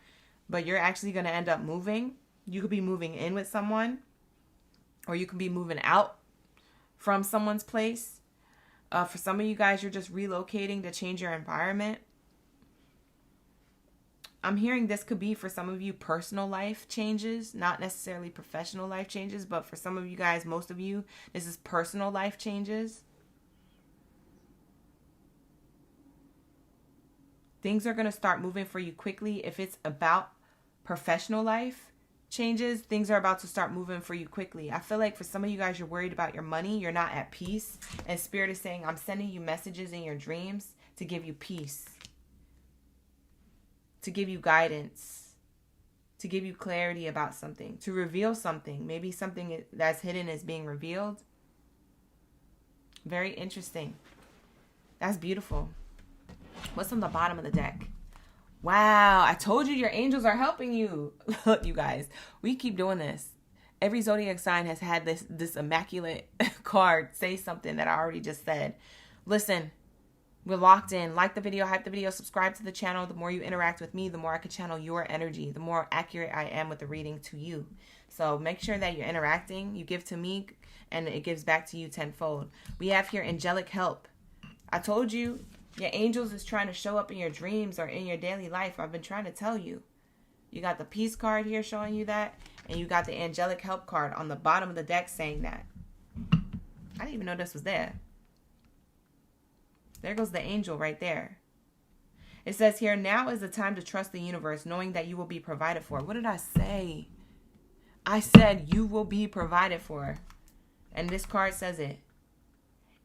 but you're actually going to end up moving. You could be moving in with someone, or you could be moving out from someone's place. For some of you guys, you're just relocating to change your environment. I'm hearing this could be for some of you personal life changes, not necessarily professional life changes, but for some of you guys, most of you, this is personal life changes. Things are going to start moving for you quickly. If it's about professional life changes, things are about to start moving for you quickly. I feel like for some of you guys, you're worried about your money. You're not at peace. And Spirit is saying, I'm sending you messages in your dreams to give you peace, to give you guidance, to give you clarity about something, to reveal something. Maybe something that's hidden is being revealed. Very interesting. That's beautiful. What's on the bottom of the deck? Wow, I told you your angels are helping you. Look, you guys, we keep doing this. Every zodiac sign has had this immaculate card say something that I already just said. Listen, we're locked in. Like the video, hype the video, subscribe to the channel. The more you interact with me, the more I can channel your energy, the more accurate I am with the reading to you. So make sure that you're interacting. You give to me, and it gives back to you tenfold. We have here angelic help. I told you, your angels is trying to show up in your dreams or in your daily life. I've been trying to tell you. You got the peace card here showing you that, and you got the angelic help card on the bottom of the deck saying that. I didn't even know this was there. There goes the angel right there. It says here, now is the time to trust the universe, knowing that you will be provided for. What did I say? I said you will be provided for. And this card says it.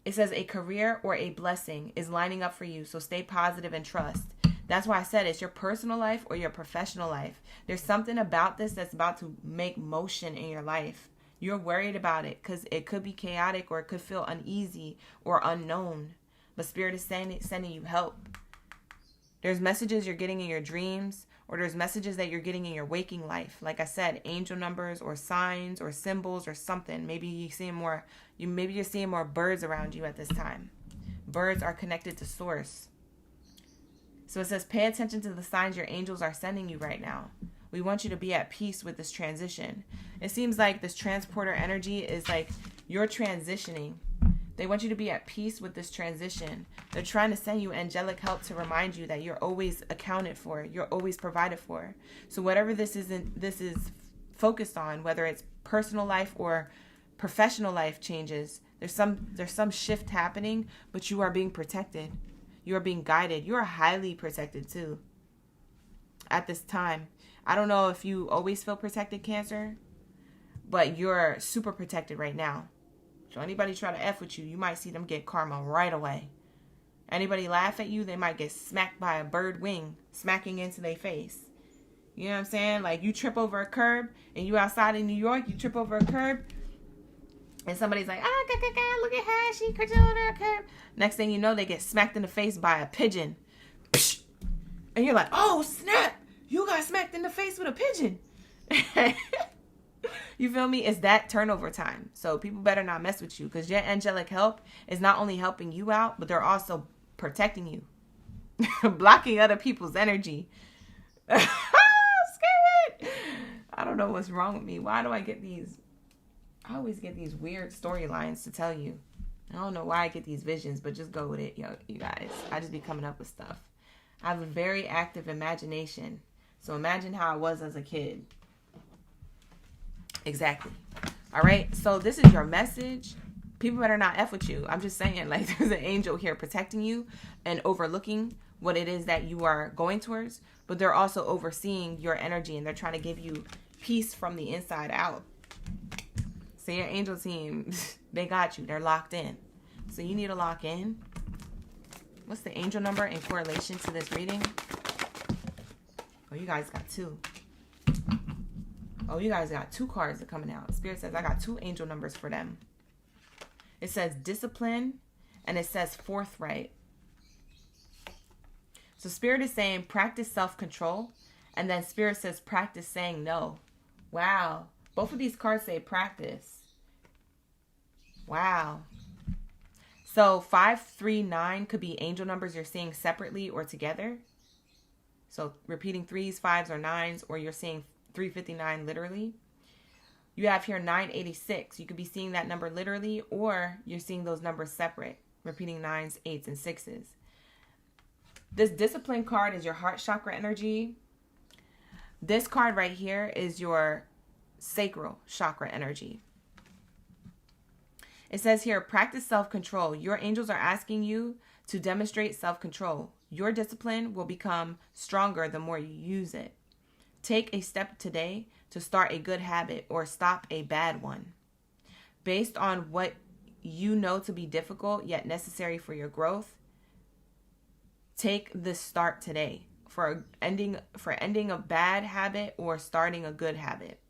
It says a career or a blessing is lining up for you, so stay positive and trust. That's why I said it's your personal life or your professional life. There's something about this that's about to make motion in your life. You're worried about it because it could be chaotic, or it could feel uneasy or unknown. But Spirit is sending you help. There's messages you're getting in your dreams, or there's messages that you're getting in your waking life. Like I said, angel numbers or signs or symbols or something. Maybe you're seeing more birds around you at this time. Birds are connected to source. So it says, pay attention to the signs your angels are sending you right now. We want you to be at peace with this transition. It seems like this transporter energy is like you're transitioning. They want you to be at peace with this transition. They're trying to send you angelic help to remind you that you're always accounted for. You're always provided for. So whatever this is focused on, whether it's personal life or professional life changes, there's some shift happening, but you are being protected. You are being guided. You are highly protected too. At this time, I don't know if you always feel protected, Cancer, but you're super protected right now. So anybody try to F with you, you might see them get karma right away. Anybody laugh at you, they might get smacked by a bird wing, smacking into their face. You know what I'm saying? Like you trip over a curb, and you outside in New York, you trip over a curb, and somebody's like, look at her, she tripped over a curb. Next thing you know, they get smacked in the face by a pigeon. And you're like, oh snap, you got smacked in the face with a pigeon. You feel me? It's that turnover time. So people better not mess with you, because your angelic help is not only helping you out, but they're also protecting you. Blocking other people's energy. Scared. I don't know what's wrong with me. Why do I get these? I always get these weird storylines to tell you. I don't know why I get these visions, but just go with it, yo, you guys. I just be coming up with stuff. I have a very active imagination. So imagine how I was as a kid. Exactly. All right. So this is your message. People better not F with you. I'm just saying, like, there's an angel here protecting you and overlooking what it is that you are going towards. But they're also overseeing your energy, and they're trying to give you peace from the inside out. So your angel team, they got you. They're locked in. So you need to lock in. What's the angel number in correlation to this reading? Oh, you guys got 2. Oh, you guys got 2 cards that are coming out. Spirit says I got 2 angel numbers for them. It says discipline, and it says forthright. So Spirit is saying practice self-control, and then Spirit says practice saying no. Wow. Both of these cards say practice. Wow. So 539 could be angel numbers you're seeing separately or together. So repeating 3s, 5s, or 9s, or you're seeing 359 literally. You have here 986. You could be seeing that number literally, or you're seeing those numbers separate, repeating 9s, 8s, and 6s. This discipline card is your heart chakra energy. This card right here is your sacral chakra energy. It says here, practice self-control. Your angels are asking you to demonstrate self-control. Your discipline will become stronger the more you use it. Take a step today to start a good habit or stop a bad one. Based on what you know to be difficult yet necessary for your growth, take the start today for ending a bad habit or starting a good habit.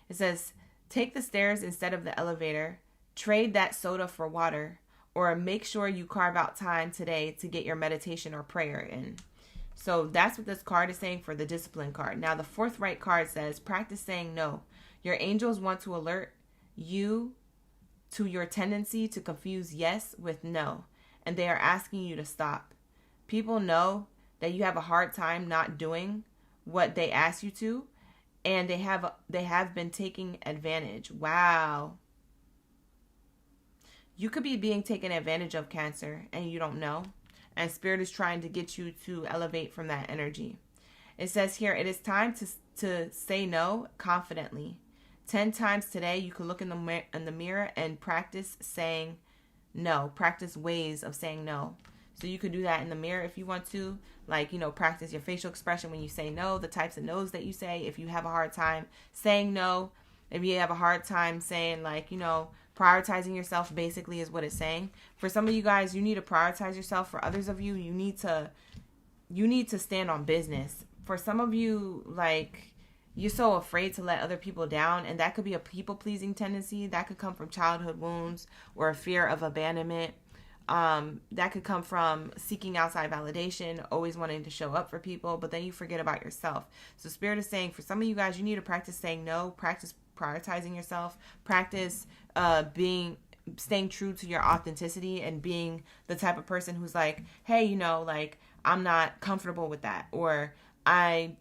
It says, take the stairs instead of the elevator, trade that soda for water, or make sure you carve out time today to get your meditation or prayer in. So that's what this card is saying for the discipline card. Now the forthright card says, practice saying no. Your angels want to alert you to your tendency to confuse yes with no, and they are asking you to stop. People know that you have a hard time not doing what they ask you to, and they have been taking advantage. Wow. You could be being taken advantage of, Cancer, and you don't know. And Spirit is trying to get you to elevate from that energy. It says here, it is time to say no confidently. 10 times today, you can look in the mirror and practice saying no. Practice ways of saying no. So you could do that in the mirror if you want to. Like, practice your facial expression when you say no, the types of no's that you say. If you have a hard time saying no, if you have a hard time saying, like, prioritizing yourself basically is what it's saying. For some of you guys, you need to prioritize yourself. For others of you, you need to stand on business. For some of you, like, you're so afraid to let other people down, and that could be a people-pleasing tendency. That could come from childhood wounds or a fear of abandonment. That could come from seeking outside validation, always wanting to show up for people, but then you forget about yourself. So Spirit is saying, for some of you guys, you need to practice saying no, practice prioritizing yourself, practice staying true to your authenticity and being the type of person who's like, hey, like, I'm not comfortable with that, or I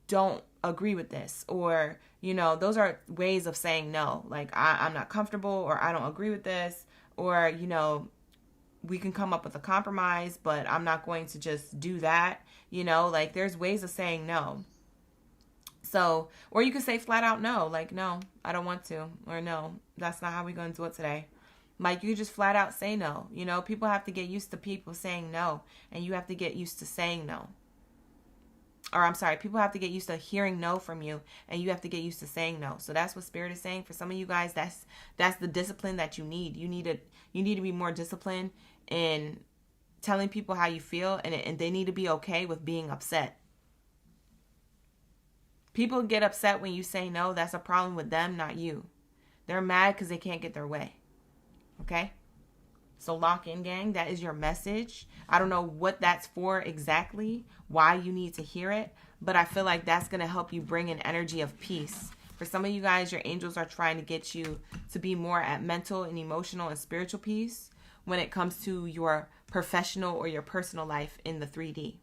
don't agree with this, or, those are ways of saying no. Like, I'm not comfortable, or I don't agree with this, or, we can come up with a compromise, but I'm not going to just do that. Like, there's ways of saying no. So, or you could say flat out no, like, no, I don't want to, or no, that's not how we're going to do it today. Like, you just flat out say no. People have to get used to people saying no, and you have to get used to saying no. Or I'm sorry, people have to get used to hearing no from you, and you have to get used to saying no. So that's what Spirit is saying. For some of you guys, that's the discipline that you need. You need to be more disciplined in telling people how you feel, and they need to be okay with being upset. People get upset when you say no. That's a problem with them, not you. They're mad because they can't get their way. Okay? So lock in, gang. That is your message. I don't know what that's for exactly, why you need to hear it, but I feel like that's going to help you bring an energy of peace For some of you guys, your angels are trying to get you to be more at mental and emotional and spiritual peace when it comes to your professional or your personal life in the 3D.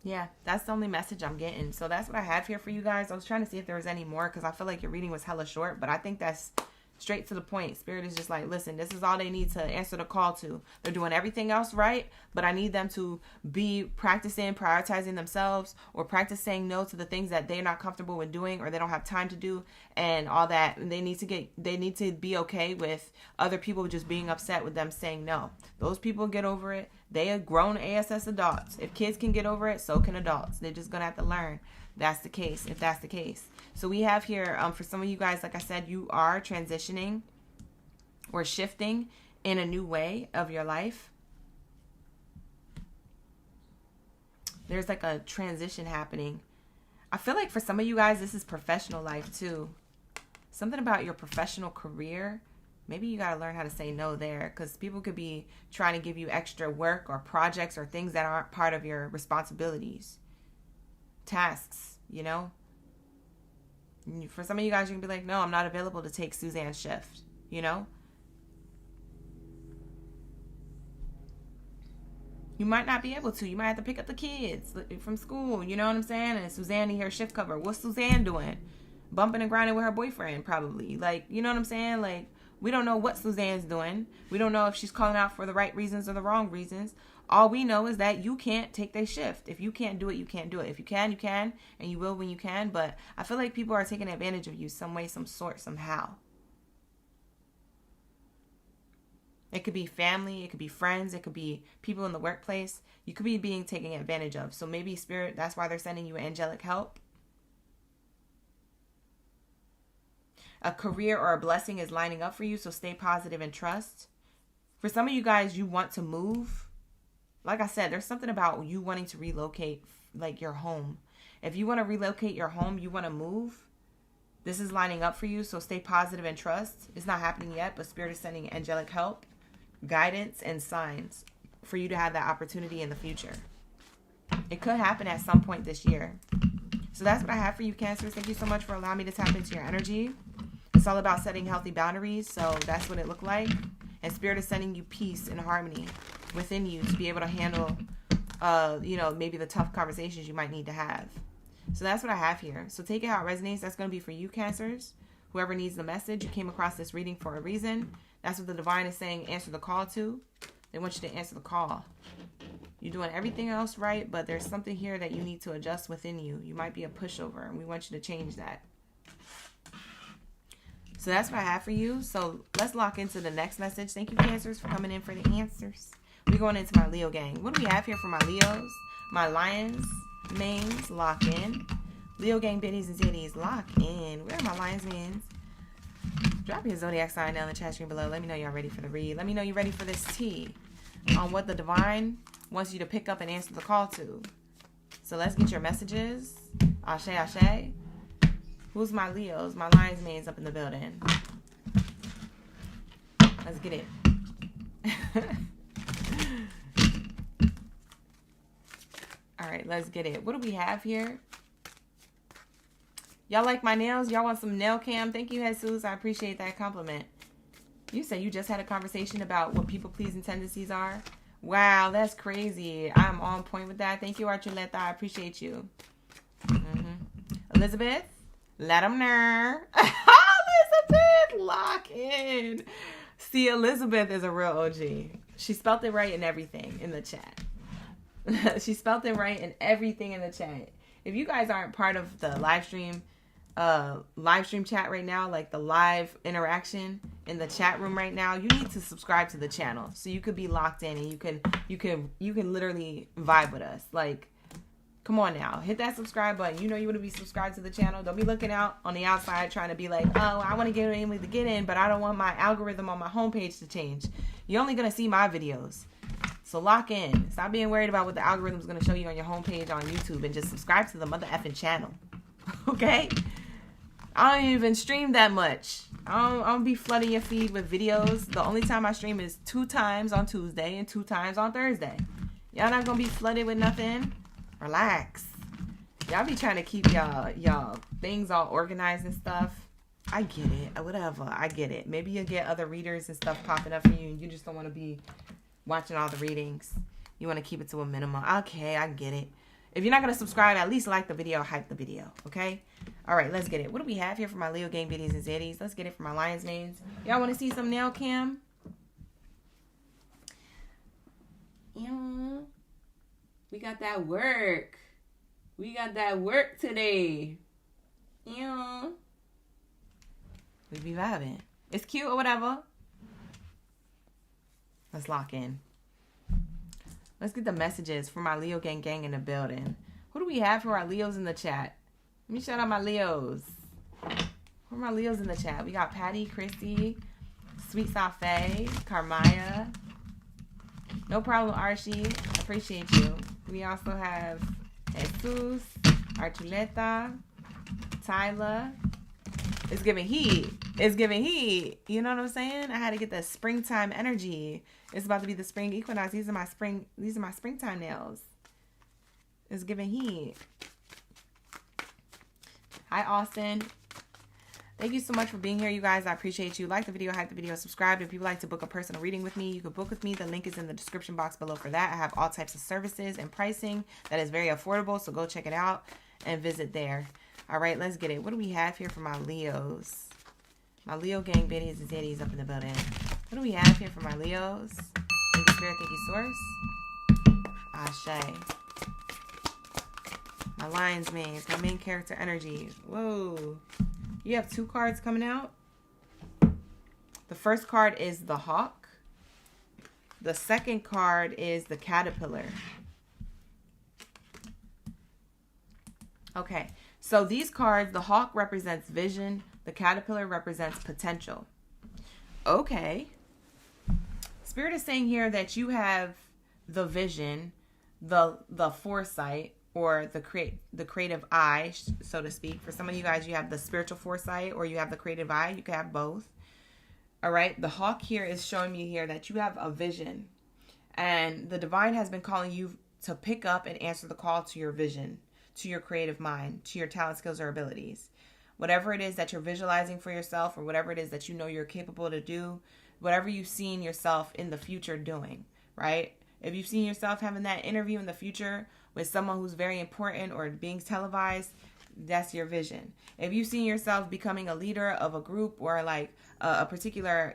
Yeah, that's the only message I'm getting. So that's what I have here for you guys. I was trying to see if there was any more because I feel like your reading was hella short, but I think that's straight to the point. Spirit is just like, listen, this is all they need to answer the call to. They're doing everything else right, but I need them to be practicing, prioritizing themselves, or practice saying no to the things that they're not comfortable with doing or they don't have time to do and all that. And they need to be okay with other people just being upset with them saying no. Those people get over it. They are grown ASS adults. If kids can get over it, so can adults. They're just going to have to learn. That's the case, if that's the case. So we have here, for some of you guys, like I said, you are transitioning or shifting in a new way of your life. There's like a transition happening. I feel like for some of you guys, this is professional life too. Something about your professional career. Maybe you got to learn how to say no there, because people could be trying to give you extra work or projects or things that aren't part of your responsibilities. Tasks, you know. For some of you guys, you can be like, no, I'm not available to take Suzanne's shift, you know. You might not be able to. You might have to pick up the kids from school, you know what I'm saying? And Suzanne need her shift cover. What's Suzanne doing? Bumping and grinding with her boyfriend, probably. Like, you know what I'm saying? Like, we don't know what Suzanne's doing. We don't know if she's calling out for the right reasons or the wrong reasons. All we know is that you can't take their shift. If you can't do it, you can't do it. If you can, you can, and you will when you can. But I feel like people are taking advantage of you some way, some sort, somehow. It could be family, it could be friends, it could be people in the workplace. You could be being taken advantage of. So maybe Spirit, that's why they're sending you angelic help. A career or a blessing is lining up for you, so stay positive and trust. For some of you guys, you want to move. Like I said, there's something about you wanting to relocate, like your home. If you want to relocate your home, you want to move. This is lining up for you, so stay positive and trust. It's not happening yet, but Spirit is sending angelic help, guidance, and signs for you to have that opportunity in the future. It could happen at some point this year. So that's what I have for you, Cancers. Thank you so much for allowing me to tap into your energy. It's all about setting healthy boundaries, so that's what it looked like. And Spirit is sending you peace and harmony within you to be able to handle, maybe the tough conversations you might need to have. So that's what I have here. So take it how it resonates. That's going to be for you, Cancers. Whoever needs the message, you came across this reading for a reason. That's what the divine is saying, answer the call to. They want you to answer the call. You're doing everything else right, but there's something here that you need to adjust within you. You might be a pushover, and we want you to change that. So that's what I have for you. So let's lock into the next message. Thank you, Cancers, for coming in for the answers. We're going into my Leo gang. What do we have here for my Leos? My Lions, mains, lock in. Leo gang, biddies, and zitties, lock in. Where are my Lions, mains? Drop your zodiac sign down in the chat screen below. Let me know y'all ready for the read. Let me know you're ready for this tea on what the divine wants you to pick up and answer the call to. So let's get your messages. Ashe, ashe. Who's my Leos? My Lions mains up in the building. Let's get it. All right, let's get it. What do we have here? Y'all like my nails? Y'all want some nail cam? Thank you, Jesus. I appreciate that compliment. You said you just had a conversation about what people-pleasing tendencies are. Wow, that's crazy. I'm on point with that. Thank you, Archuleta. I appreciate you. Elizabeth, let them know. Elizabeth, lock in. See, Elizabeth is a real OG. She spelled it right in everything in the chat. She spelled it right in everything in the chat. If you guys aren't part of the live stream chat right now, like the live interaction in the chat room right now, you need to subscribe to the channel so you could be locked in and you can literally vibe with us. Like, come on now, hit that subscribe button. You know you want to be subscribed to the channel. Don't be looking out on the outside trying to be like, oh, I want to get in, but I don't want my algorithm on my homepage to change. You're only gonna see my videos. So lock in. Stop being worried about what the algorithm is going to show you on your homepage on YouTube and just subscribe to the mother effing channel. Okay? I don't even stream that much. I don't be flooding your feed with videos. The only time I stream is 2 times on Tuesday and 2 times on Thursday. Y'all not gonna be flooded with nothing. Relax. Y'all be trying to keep y'all things all organized and stuff. I get it. Whatever. I get it. Maybe you'll get other readers and stuff popping up for you, and you just don't want to be watching all the readings. You want to keep it to a minimum. Okay, I get it. If you're not going to subscribe, at least like the video, hype the video, okay? All right, let's get it. What do we have here for my Leo gang biddies and zeddies? Let's get it for my Lions mains. Y'all want to see some nail cam? Yeah. We got that work. We got that work today. Yeah. We be vibing. It's cute or whatever. Let's lock in. Let's get the messages for my Leo gang in the building. Who do we have for our Leos in the chat? Let me shout out my Leos. Who are my Leos in the chat? We got Patty, Christy, Sweet Safe, Carmaya. No problem, Archie. Appreciate you. We also have Jesus, Archuleta, Tyler. It's giving heat. It's giving heat. You know what I'm saying? I had to get the springtime energy. It's about to be the spring equinox. These are my springtime nails. It's giving heat. Hi, Austin. Thank you so much for being here, you guys. I appreciate you. Like the video, hype the video, subscribe. If you would like to book a personal reading with me, you can book with me. The link is in the description box below for that. I have all types of services and pricing that is very affordable, so go check it out and visit there. All right, let's get it. What do we have here for my Leos? My Leo gang biddies and zeddies up in the building. What do we have here for my Leos? Thank you, Spirit. Thank you, Source. Ashe. My Lions mains. My main character energy. Whoa. You have 2 cards coming out. The first card is the Hawk. The second card is the Caterpillar. Okay. So these cards, the Hawk represents vision. The Caterpillar represents potential. Okay. Spirit is saying here that you have the vision, the foresight, or the creative eye, so to speak. For some of you guys, you have the spiritual foresight or you have the creative eye. You can have both. All right. The Hawk here is showing me here that you have a vision. And the divine has been calling you to pick up and answer the call to your vision, to your creative mind, to your talent, skills, or abilities. Whatever it is that you're visualizing for yourself or whatever it is that you know you're capable to do, whatever you've seen yourself in the future doing, right? If you've seen yourself having that interview in the future with someone who's very important or being televised, that's your vision. If you've seen yourself becoming a leader of a group or like a particular,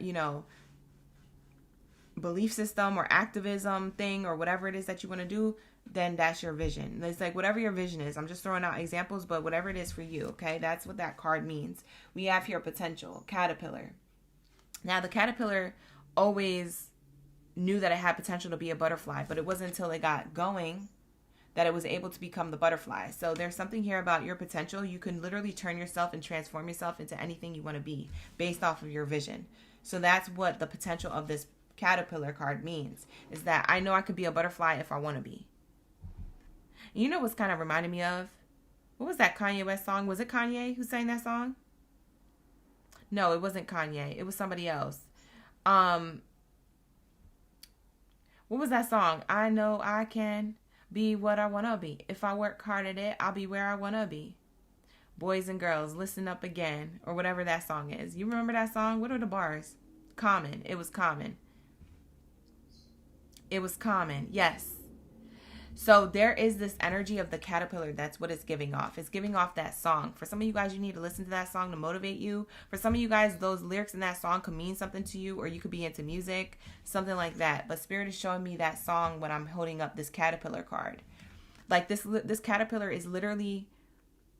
belief system or activism thing or whatever it is that you want to do, then that's your vision. It's like whatever your vision is. I'm just throwing out examples, but whatever it is for you, okay? That's what that card means. We have here potential, Caterpillar. Now, the Caterpillar always knew that it had potential to be a butterfly, but it wasn't until it got going that it was able to become the butterfly. So there's something here about your potential. You can literally turn yourself and transform yourself into anything you want to be based off of your vision. So that's what the potential of this Caterpillar card means, is that I know I could be a butterfly if I want to be. You know what's kind of reminding me of? What was that Kanye West song? Was it Kanye who sang that song? No, it wasn't Kanye. It was somebody else. What was that song? I know I can be what I want to be. If I work hard at it, I'll be where I want to be. Boys and girls, listen up again. Or whatever that song is. You remember that song? What are the bars? Common. It was common. It was common. Yes. So there is this energy of the Caterpillar. That's what it's giving off. It's giving off that song. For some of you guys, you need to listen to that song to motivate you. For some of you guys, those lyrics in that song could mean something to you, or you could be into music, something like that. But Spirit is showing me that song when I'm holding up this Caterpillar card. Like this Caterpillar is literally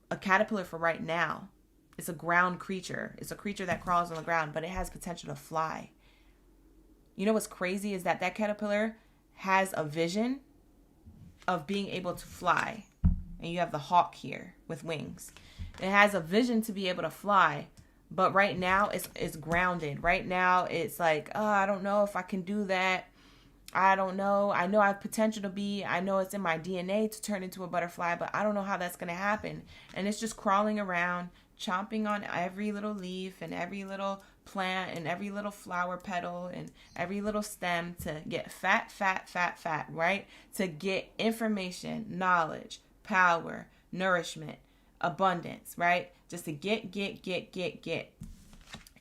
a caterpillar for right now. It's a ground creature. It's a creature that crawls on the ground, but it has potential to fly. You know what's crazy is that caterpillar has a vision of being able to fly. And you have the hawk here with wings. It has a vision to be able to fly, but right now it's grounded. Right now it's like, oh, I don't know if I can do that. I don't know. I know I have potential to be. I know it's in my DNA to turn into a butterfly, but I don't know how that's going to happen. And it's just crawling around, chomping on every little leaf and every little plant and every little flower petal and every little stem to get fat, right? To get information, knowledge, power, nourishment, abundance, right? Just to get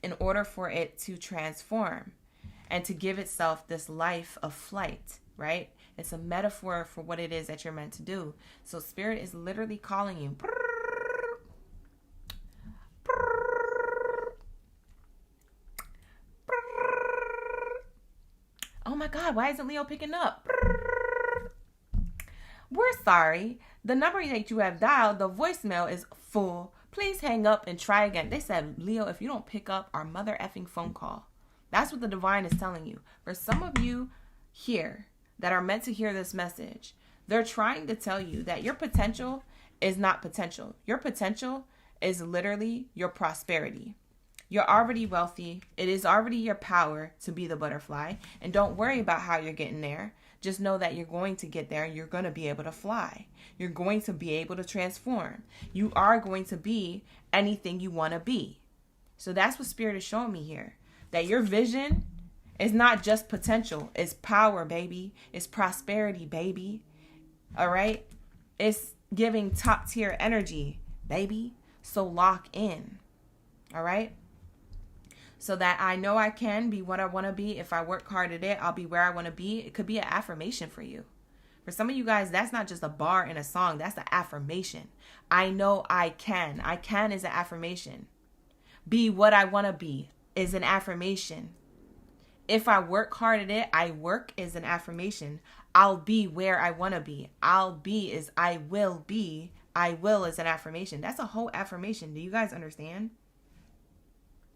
in order for it to transform and to give itself this life of flight, right? It's a metaphor for what it is that you're meant to do. So spirit is literally calling you. Oh my God, why isn't Leo picking up? We're sorry. The number that you have dialed, the voicemail is full. Please hang up and try again. They said, Leo, if you don't pick up our mother effing phone call. That's what the divine is telling you. For some of you here that are meant to hear this message, they're trying to tell you that your potential is not potential. Your potential is literally your prosperity. You're already wealthy. It is already your power to be the butterfly. And don't worry about how you're getting there. Just know that you're going to get there and you're going to be able to fly. You're going to be able to transform. You are going to be anything you want to be. So that's what Spirit is showing me here. That your vision is not just potential. It's power, baby. It's prosperity, baby. All right? It's giving top tier energy, baby. So lock in. All right? So that I know I can be what I want to be. If I work hard at it, I'll be where I want to be. It could be an affirmation for you. For some of you guys, that's not just a bar in a song. That's the affirmation. I know I can. I can is an affirmation. Be what I want to be is an affirmation. If I work hard at it, I work is an affirmation. I'll be where I want to be. I'll be is I will be. I will is an affirmation. That's a whole affirmation. Do you guys understand?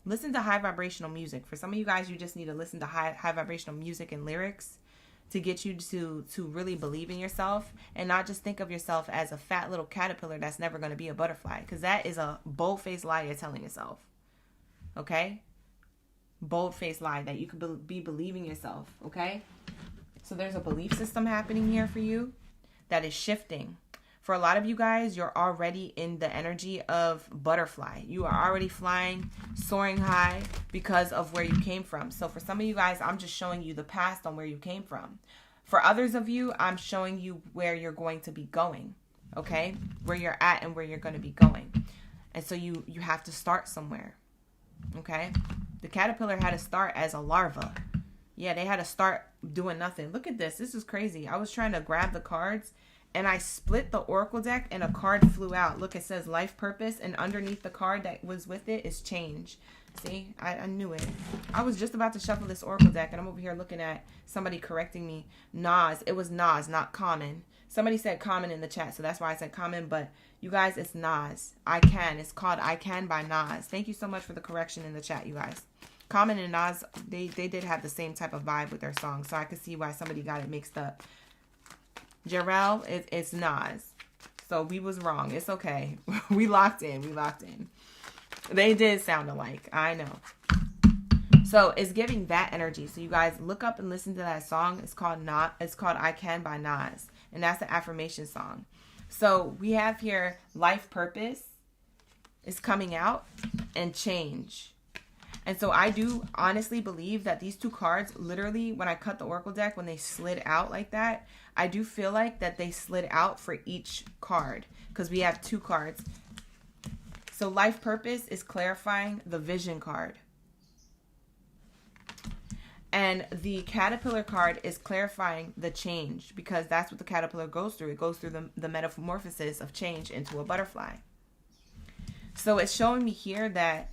Listen to high vibrational music. For some of you guys, you just need to listen to high vibrational music and lyrics to get you to really believe in yourself and not just think of yourself as a fat little caterpillar that's never going to be a butterfly, because that is a bold-faced lie you're telling yourself. Okay? Bold-faced lie that you could be believing yourself. Okay? So there's a belief system happening here for you that is shifting. For a lot of you guys, you're already in the energy of butterfly. You are already flying, soaring high because of where you came from. So for some of you guys, I'm just showing you the past on where you came from. For others of you, I'm showing you where you're going to be going, okay? Where you're at and where you're going to be going. And so you have to start somewhere, okay? The caterpillar had to start as a larva. Yeah, they had to start doing nothing. Look at this. This is crazy. I was trying to grab the cards and I split the oracle deck and a card flew out. Look, it says life purpose, and underneath the card that was with it is change. See, I knew it. I was just about to shuffle this oracle deck and I'm over here looking at somebody correcting me. Nas. It was Nas, not common. Somebody said common in the chat, so that's why I said common, but you guys, it's Nas. I Can. It's called I Can by Nas. Thank you so much for the correction in the chat, you guys. Common and Nas, they did have the same type of vibe with their song, so I could see why somebody got it mixed up. Jarrell, it's Nas. So we was wrong. It's okay. We locked in. They did sound alike. I know. So it's giving that energy. So you guys look up and listen to that song. It's called I Can by Nas. And that's the affirmation song. So we have here life purpose is coming out and change. And so I do honestly believe that these two cards, literally, when I cut the oracle deck, when they slid out like that, I do feel like that they slid out for each card because we have two cards. So life purpose is clarifying the vision card. And the caterpillar card is clarifying the change because that's what the caterpillar goes through. It goes through the metamorphosis of change into a butterfly. So it's showing me here that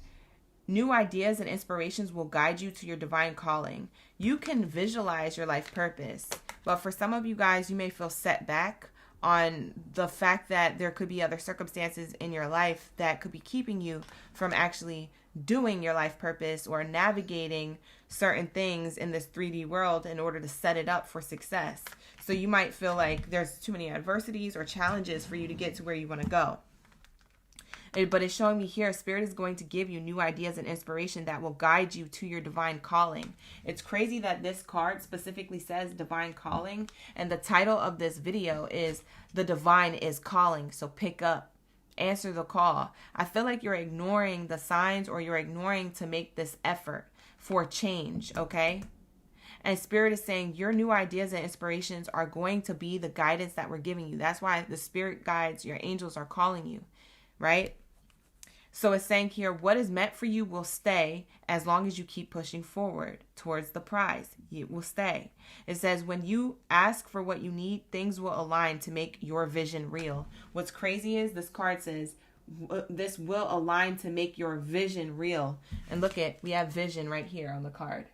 new ideas and inspirations will guide you to your divine calling. You can visualize your life purpose, but for some of you guys, you may feel set back on the fact that there could be other circumstances in your life that could be keeping you from actually doing your life purpose or navigating certain things in this 3D world in order to set it up for success. So you might feel like there's too many adversities or challenges for you to get to where you want to go. But it's showing me here, Spirit is going to give you new ideas and inspiration that will guide you to your divine calling. It's crazy that this card specifically says divine calling. And the title of this video is The Divine is Calling. So pick up. Answer the call. I feel like you're ignoring the signs, or you're ignoring to make this effort for change, okay? And Spirit is saying your new ideas and inspirations are going to be the guidance that we're giving you. That's why the Spirit guides, your angels are calling you, right? So it's saying here, what is meant for you will stay as long as you keep pushing forward towards the prize. It will stay. It says when you ask for what you need, things will align to make your vision real. What's crazy is this card says this will align to make your vision real. And look we have vision right here on the card.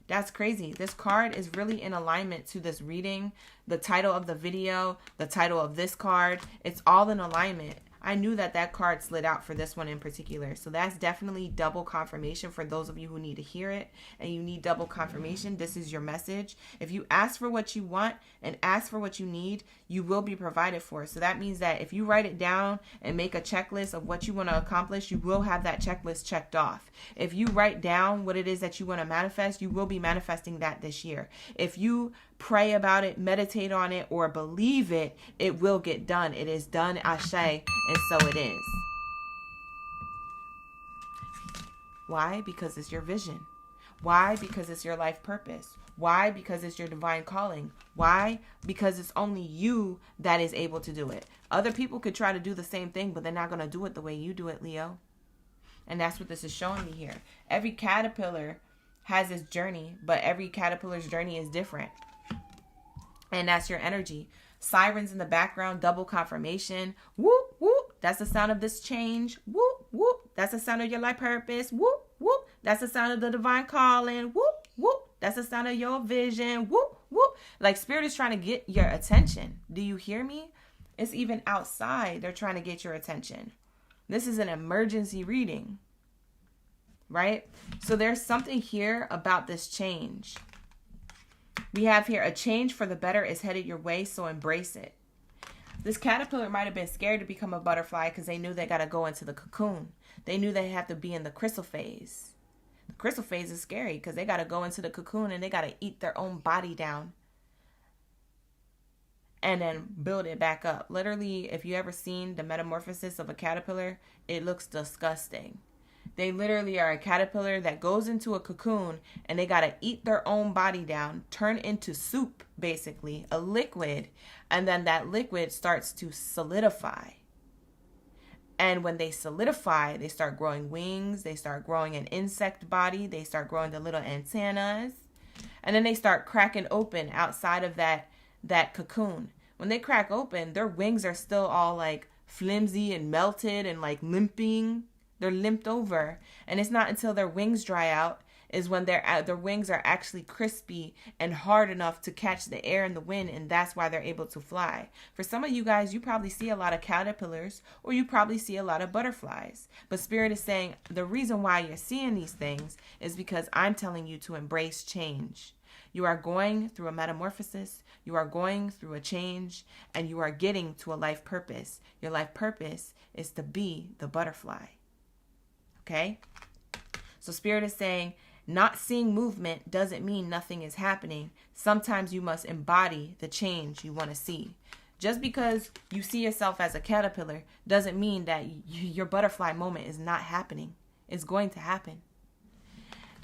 That's crazy. This card is really in alignment to this reading, the title of the video, the title of this card. It's all in alignment. I knew that card slid out for this one in particular. So that's definitely double confirmation for those of you who need to hear it and you need double confirmation. This is your message. If you ask for what you want and ask for what you need, you will be provided for. So that means that if you write it down and make a checklist of what you want to accomplish, you will have that checklist checked off. If you write down what it is that you want to manifest, you will be manifesting that this year. If you pray about it, meditate on it, or believe it, it will get done. It is done, Ashe, and so it is. Why? Because it's your vision. Why? Because it's your life purpose. Why? Because it's your divine calling. Why? Because it's only you that is able to do it. Other people could try to do the same thing, but they're not going to do it the way you do it, Leo. And that's what this is showing me here. Every caterpillar has its journey, but every caterpillar's journey is different. And that's your energy. Sirens in the background, double confirmation. Whoop, whoop. That's the sound of this change. Whoop, whoop. That's the sound of your life purpose. Whoop, whoop. That's the sound of the divine calling. Whoop, whoop. That's the sound of your vision. Whoop, whoop. Like Spirit is trying to get your attention. Do you hear me? It's even outside. They're trying to get your attention. This is an emergency reading, right? So there's something here about this change. We have here a change for the better is headed your way, so embrace it. This caterpillar might have been scared to become a butterfly because they knew they got to go into the cocoon. They knew they have to be in the chrysalis phase. The chrysalis phase is scary because they got to go into the cocoon and they got to eat their own body down and then build it back up. Literally, if you ever seen the metamorphosis of a caterpillar, it looks disgusting. They literally are a caterpillar that goes into a cocoon and they got to eat their own body down, turn into soup, basically, a liquid. And then that liquid starts to solidify. And when they solidify, they start growing wings. They start growing an insect body. They start growing the little antennas. And then they start cracking open outside of that cocoon. When they crack open, their wings are still all like flimsy and melted and like limping. They're limped over, and it's not until their wings dry out is when their wings are actually crispy and hard enough to catch the air and the wind, and that's why they're able to fly. For some of you guys, you probably see a lot of caterpillars, or you probably see a lot of butterflies. But Spirit is saying the reason why you're seeing these things is because I'm telling you to embrace change. You are going through a metamorphosis. You are going through a change, and you are getting to a life purpose. Your life purpose is to be the butterfly. Okay? So Spirit is saying not seeing movement doesn't mean nothing is happening. Sometimes you must embody the change you want to see. Just because you see yourself as a caterpillar doesn't mean that your butterfly moment is not happening. It's going to happen.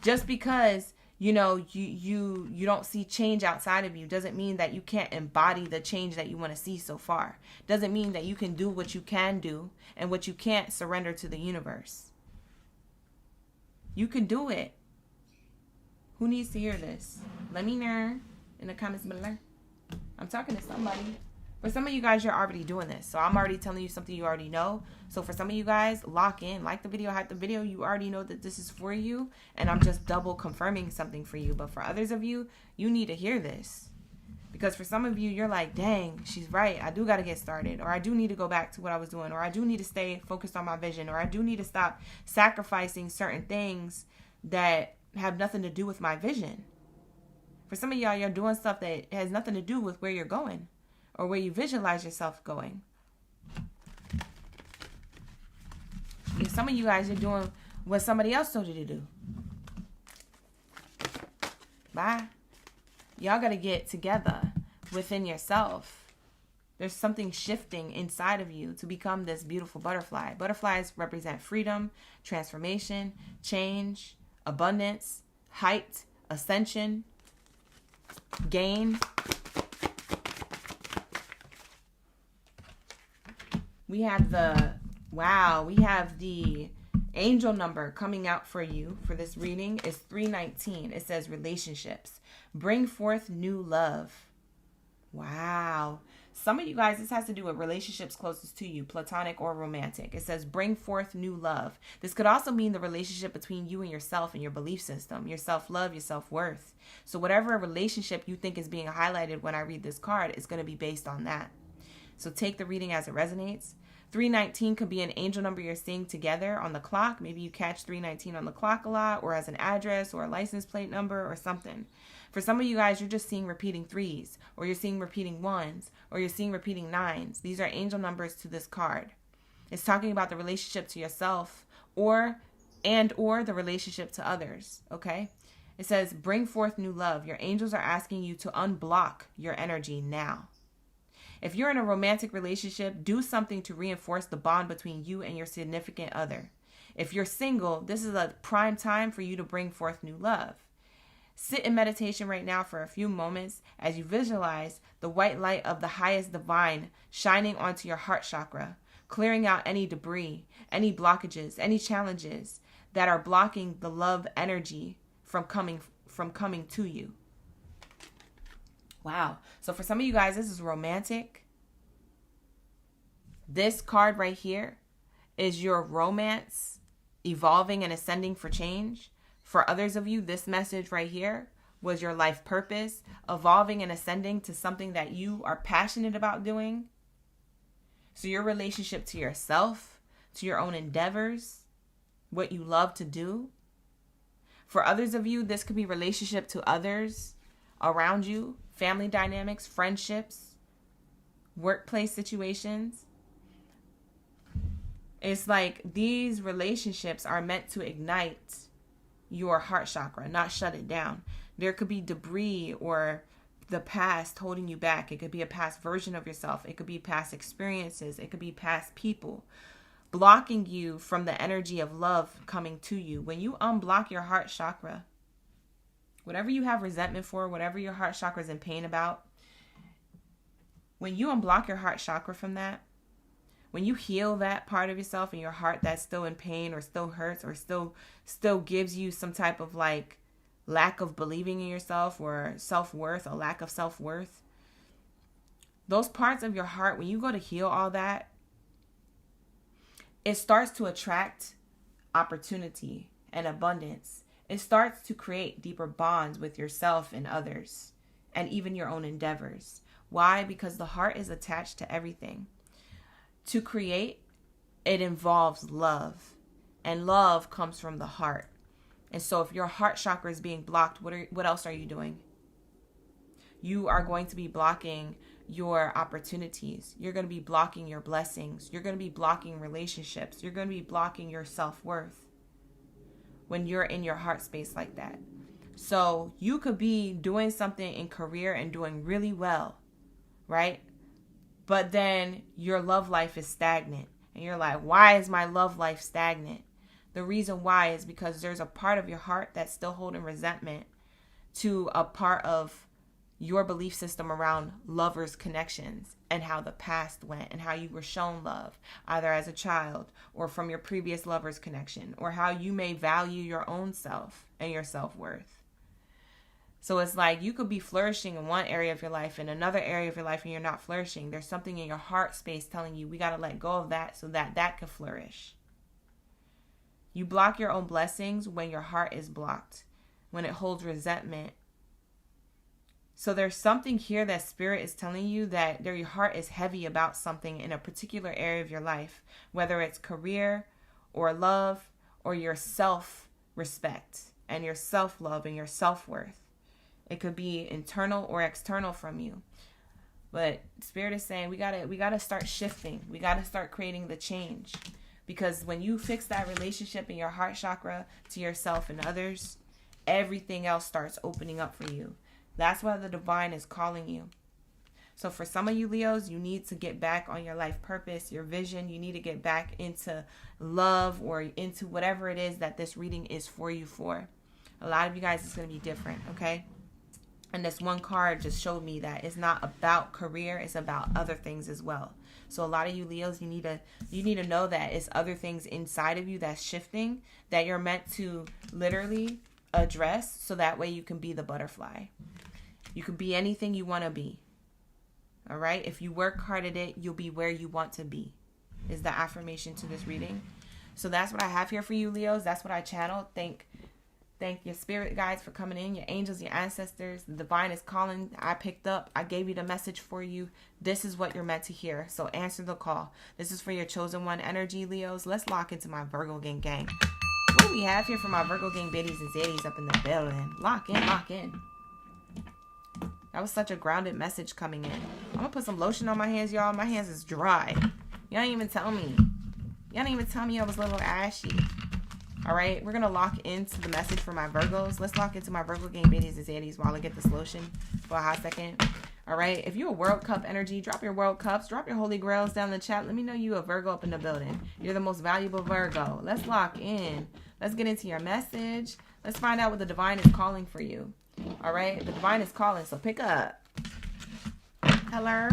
Just because you don't see change outside of you doesn't mean that you can't embody the change that you want to see so far. Doesn't mean that you can do what you can do and what you can't surrender to the universe. You can do it. Who needs to hear this? Let me know in the comments below. I'm talking to somebody. For some of you guys, you're already doing this. So I'm already telling you something you already know. So for some of you guys, lock in. Like the video, hype the video. You already know that this is for you. And I'm just double confirming something for you. But for others of you, you need to hear this. Because for some of you, you're like, dang, she's right. I do got to get started. Or I do need to go back to what I was doing. Or I do need to stay focused on my vision. Or I do need to stop sacrificing certain things that have nothing to do with my vision. For some of y'all, you're doing stuff that has nothing to do with where you're going. Or where you visualize yourself going. Some of you guys are doing what somebody else told you to do. Bye. Y'all got to get together within yourself There's something shifting inside of you to become this beautiful butterfly. Butterflies represent freedom, transformation, change, abundance, height, ascension, gain. We have the angel number coming out for you for this reading is 319. It says relationships. Bring forth new love. Wow. Some of you guys, this has to do with relationships closest to you, platonic or romantic. It says bring forth new love. This could also mean the relationship between you and yourself and your belief system, your self-love, your self-worth. So whatever relationship you think is being highlighted when I read this card is going to be based on that. So take the reading as it resonates. 319 could be an angel number you're seeing together on the clock. Maybe you catch 319 on the clock a lot, or as an address or a license plate number or something. For some of you guys, you're just seeing repeating 3s, or you're seeing repeating 1s, or you're seeing repeating 9s. These are angel numbers to this card. It's talking about the relationship to yourself or the relationship to others, okay? It says, bring forth new love. Your angels are asking you to unblock your energy now. If you're in a romantic relationship, do something to reinforce the bond between you and your significant other. If you're single, this is a prime time for you to bring forth new love. Sit in meditation right now for a few moments as you visualize the white light of the highest divine shining onto your heart chakra, clearing out any debris, any blockages, any challenges that are blocking the love energy from coming to you. Wow. So for some of you guys, this is romantic. This card right here is your romance evolving and ascending for change. For others of you, this message right here was your life purpose, evolving and ascending to something that you are passionate about doing. So your relationship to yourself, to your own endeavors, what you love to do. For others of you, this could be relationship to others around you, family dynamics, friendships, workplace situations. It's like these relationships are meant to ignite your heart chakra, not shut it down. There could be debris or the past holding you back. It could be a past version of yourself. It could be past experiences. It could be past people blocking you from the energy of love coming to you. When you unblock your heart chakra, whatever you have resentment for, whatever your heart chakra is in pain about, when you unblock your heart chakra from that, when you heal that part of yourself in your heart that's still in pain or still hurts or still gives you some type of like lack of believing in yourself or self-worth, a lack of self-worth, those parts of your heart, when you go to heal all that, it starts to attract opportunity and abundance. It starts to create deeper bonds with yourself and others and even your own endeavors. Why? Because the heart is attached to everything. To create, it involves love, and love comes from the heart. And so if your heart chakra is being blocked, what else are you doing? You are going to be blocking your opportunities. You're going to be blocking your blessings. You're going to be blocking relationships. You're going to be blocking your self-worth when you're in your heart space like that. So you could be doing something in career and doing really well, right? But then your love life is stagnant. And you're like, why is my love life stagnant? The reason why is because there's a part of your heart that's still holding resentment to a part of your belief system around lovers' connections and how the past went and how you were shown love, either as a child or from your previous lover's connection, or how you may value your own self and your self-worth. So it's like you could be flourishing in one area of your life, in another area of your life, and you're not flourishing. There's something in your heart space telling you we got to let go of that so that that can flourish. You block your own blessings when your heart is blocked, when it holds resentment. So there's something here that Spirit is telling you that your heart is heavy about something in a particular area of your life, whether it's career or love or your self-respect and your self-love and your self-worth. It could be internal or external from you. But Spirit is saying we gotta start shifting. We gotta start creating the change. Because when you fix that relationship in your heart chakra to yourself and others, everything else starts opening up for you. That's why the divine is calling you. So for some of you Leos, you need to get back on your life purpose, your vision. You need to get back into love or into whatever it is that this reading is for you for. A lot of you guys, it's going to be different, okay? And this one card just showed me that it's not about career, it's about other things as well. So a lot of you Leos, you need to know that it's other things inside of you that's shifting that you're meant to literally address, so that way you can be the butterfly. You can be anything you want to be. All right? If you work hard at it, you'll be where you want to be, is the affirmation to this reading. So that's what I have here for you Leos. That's what I channeled. Thank your spirit guides for coming in, your angels, your ancestors. The divine is calling. I picked up. I gave you the message for you. This is what you're meant to hear. So answer the call. This is for your chosen one energy, Leos. Let's lock into my Virgo gang. What do we have here for my Virgo gang biddies and zaddies up in the building? Lock in, lock in. That was such a grounded message coming in. I'm going to put some lotion on my hands, y'all. My hands is dry. Y'all didn't even tell me. Y'all didn't even tell me I was a little ashy. All right, we're going to lock into the message for my Virgos. Let's lock into my Virgo gang biddies and zaddies while I get this lotion for a hot second. All right, if you're a World Cup energy, drop your World Cups, drop your Holy Grails down in the chat. Let me know you a Virgo up in the building. You're the most valuable Virgo. Let's lock in. Let's get into your message. Let's find out what the divine is calling for you. All right, the divine is calling, so pick up. Hello.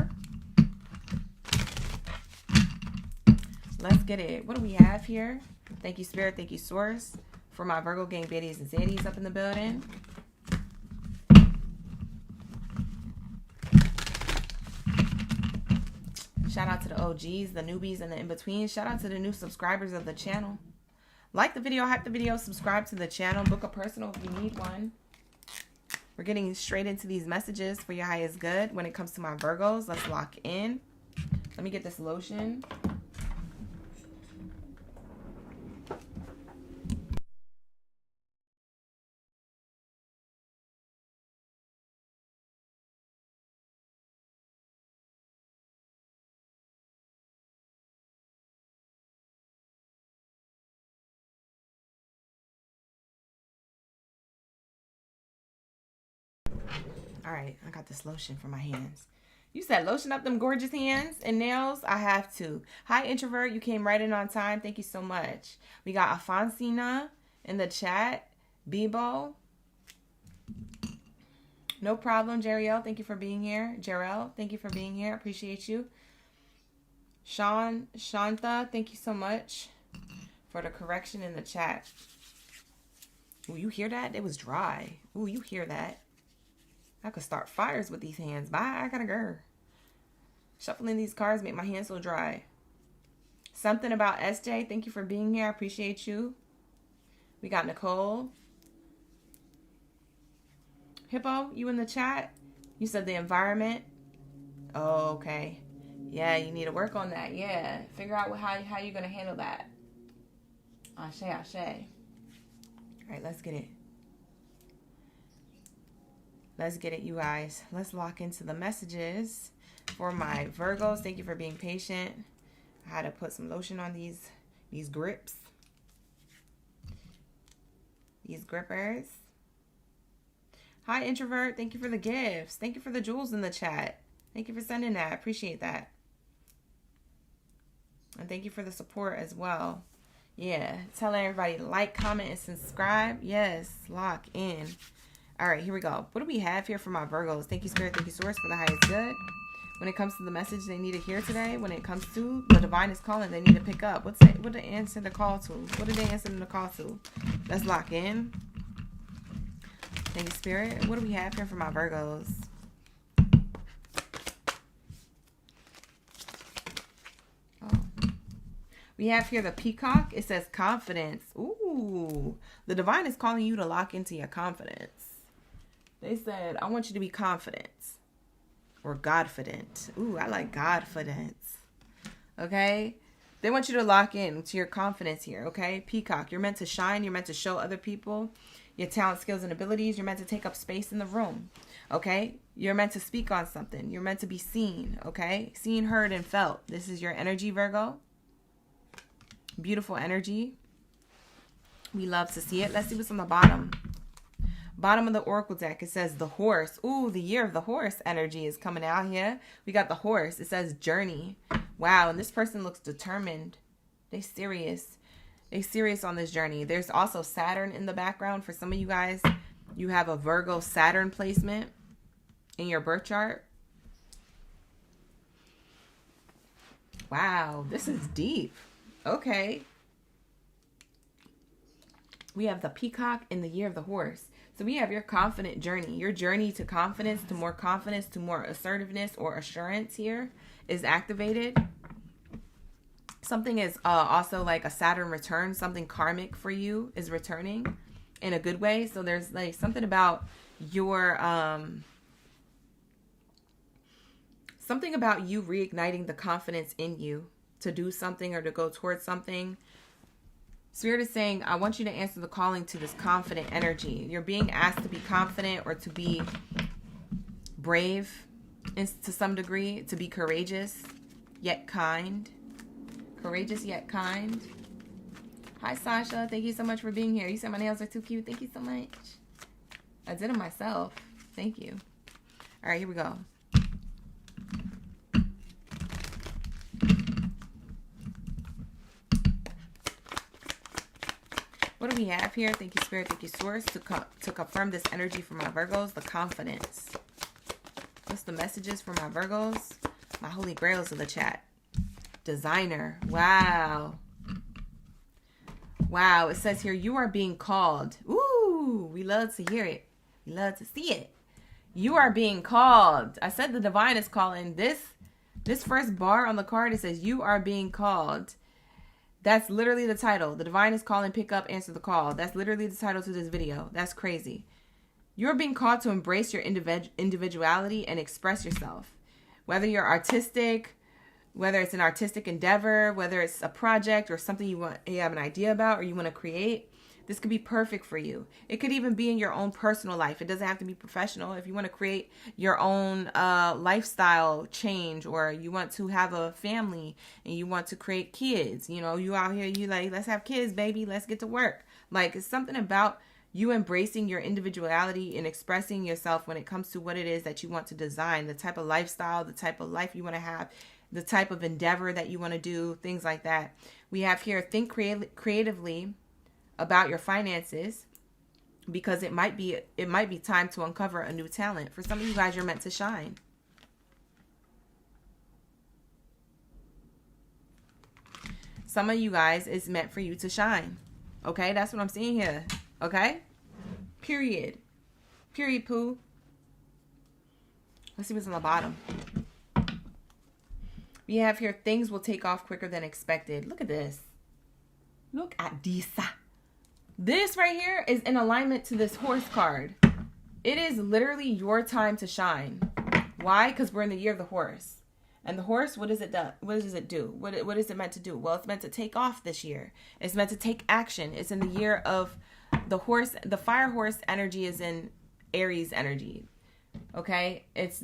Let's get it. What do we have here? Thank you, Spirit. Thank you, Source, for my Virgo gang biddies and zaddies up in the building. Shout out to the OGs, the newbies, and the in-between. Shout out to the new subscribers of the channel. Like the video, hype the video, subscribe to the channel, book a personal if you need one. We're getting straight into these messages for your highest good. When it comes to my Virgos, let's lock in. Let me get this lotion. All right, I got this lotion for my hands. You said lotion up them gorgeous hands and nails. I have to. Hi, introvert. You came right in on time. Thank you so much. We got Afonsina in the chat. Bebo. No problem, Jeriel. Thank you for being here. Jarell, thank you for being here. Appreciate you. Shanta, thank you so much for the correction in the chat. Ooh, you hear that? It was dry. Ooh, you hear that? I could start fires with these hands. Bye, I gotta go. Shuffling these cards make my hands so dry. Something about SJ. Thank you for being here. I appreciate you. We got Nicole. Hippo, you in the chat? You said the environment. Oh, okay. Yeah, you need to work on that. Yeah, figure out how you're gonna handle that. Ashe, ashe. All right, let's get it. Let's get it, you guys. Let's lock into the messages for my Virgos. Thank you for being patient. I had to put some lotion on these grips. These grippers. Hi, introvert. Thank you for the gifts. Thank you for the jewels in the chat. Thank you for sending that. I appreciate that. And thank you for the support as well. Yeah. Tell everybody to like, comment, and subscribe. Yes. Lock in. All right, here we go. What do we have here for my Virgos? Thank you, Spirit. Thank you, Source, for the highest good. When it comes to the message they need to hear today, when it comes to the divine is calling, they need to pick up. What did they answer the call to? What did they answer the call to? Let's lock in. Thank you, Spirit. What do we have here for my Virgos? Oh. We have here the peacock. It says confidence. Ooh. The divine is calling you to lock into your confidence. They said, I want you to be confident. Or godfident. Ooh, I like godfidence. Okay? They want you to lock in to your confidence here, okay? Peacock, you're meant to shine. You're meant to show other people your talent, skills, and abilities. You're meant to take up space in the room, okay? You're meant to speak on something. You're meant to be seen, okay? Seen, heard, and felt. This is your energy, Virgo. Beautiful energy. We love to see it. Let's see what's on the bottom. Bottom of the oracle deck, it says the horse. Ooh, the year of the horse energy is coming out here. We got the horse. It says journey. Wow, and this person looks determined. They serious. They serious on this journey. There's also Saturn in the background. For some of you guys, you have a Virgo Saturn placement in your birth chart. Wow, this is deep. Okay. We have the peacock in the year of the horse. So we have your confident journey. Your journey to confidence, to more assertiveness or assurance here is activated. Something is also like a Saturn return. Something karmic for you is returning in a good way. So there's like something about your, something about you reigniting the confidence in you to do something or to go towards something. Spirit is saying, I want you to answer the calling to this confident energy. You're being asked to be confident or to be brave to some degree, to be courageous yet kind. Courageous yet kind. Hi, Sasha. Thank you so much for being here. You said my nails are too cute. Thank you so much. I did them myself. Thank you. All right, here we go. What do we have here? Thank you, Spirit. Thank you, Source. To confirm this energy for my Virgos, the confidence. What's the messages for my Virgos? My holy grails of the chat. Designer. Wow. Wow. It says here, you are being called. Ooh, we love to hear it. We love to see it. You are being called. I said the divine is calling. This first bar on the card, it says, you are being called. That's literally the title. The divine is calling, pick up, answer the call. That's literally the title to this video. That's crazy. You're being called to embrace your individuality and express yourself. Whether you're artistic, whether it's an artistic endeavor, whether it's a project or something you have an idea about or you want to create, this could be perfect for you. It could even be in your own personal life. It doesn't have to be professional. If you want to create your own lifestyle change, or you want to have a family and you want to create kids, you know, you out here, you like, let's have kids, baby. Let's get to work. Like, it's something about you embracing your individuality and expressing yourself when it comes to what it is that you want to design, the type of lifestyle, the type of life you want to have, the type of endeavor that you want to do, things like that. We have here, think creatively about your finances, because it might be time to uncover a new talent. For some of you guys, you're meant to shine. Some of you guys, it's meant for you to shine. Okay, that's what I'm seeing here. Okay, period poo. Let's see what's on the bottom. We have here, things will take off quicker than expected. Look at this. Look at this. This right here is in alignment to this horse card. It is literally your time to shine. Why? Because we're in the year of the horse. And the horse, what does it do? What does it do? What is it meant to do? Well, it's meant to take off this year. It's meant to take action. It's in the year of the horse. The fire horse energy is in Aries energy. Okay? It's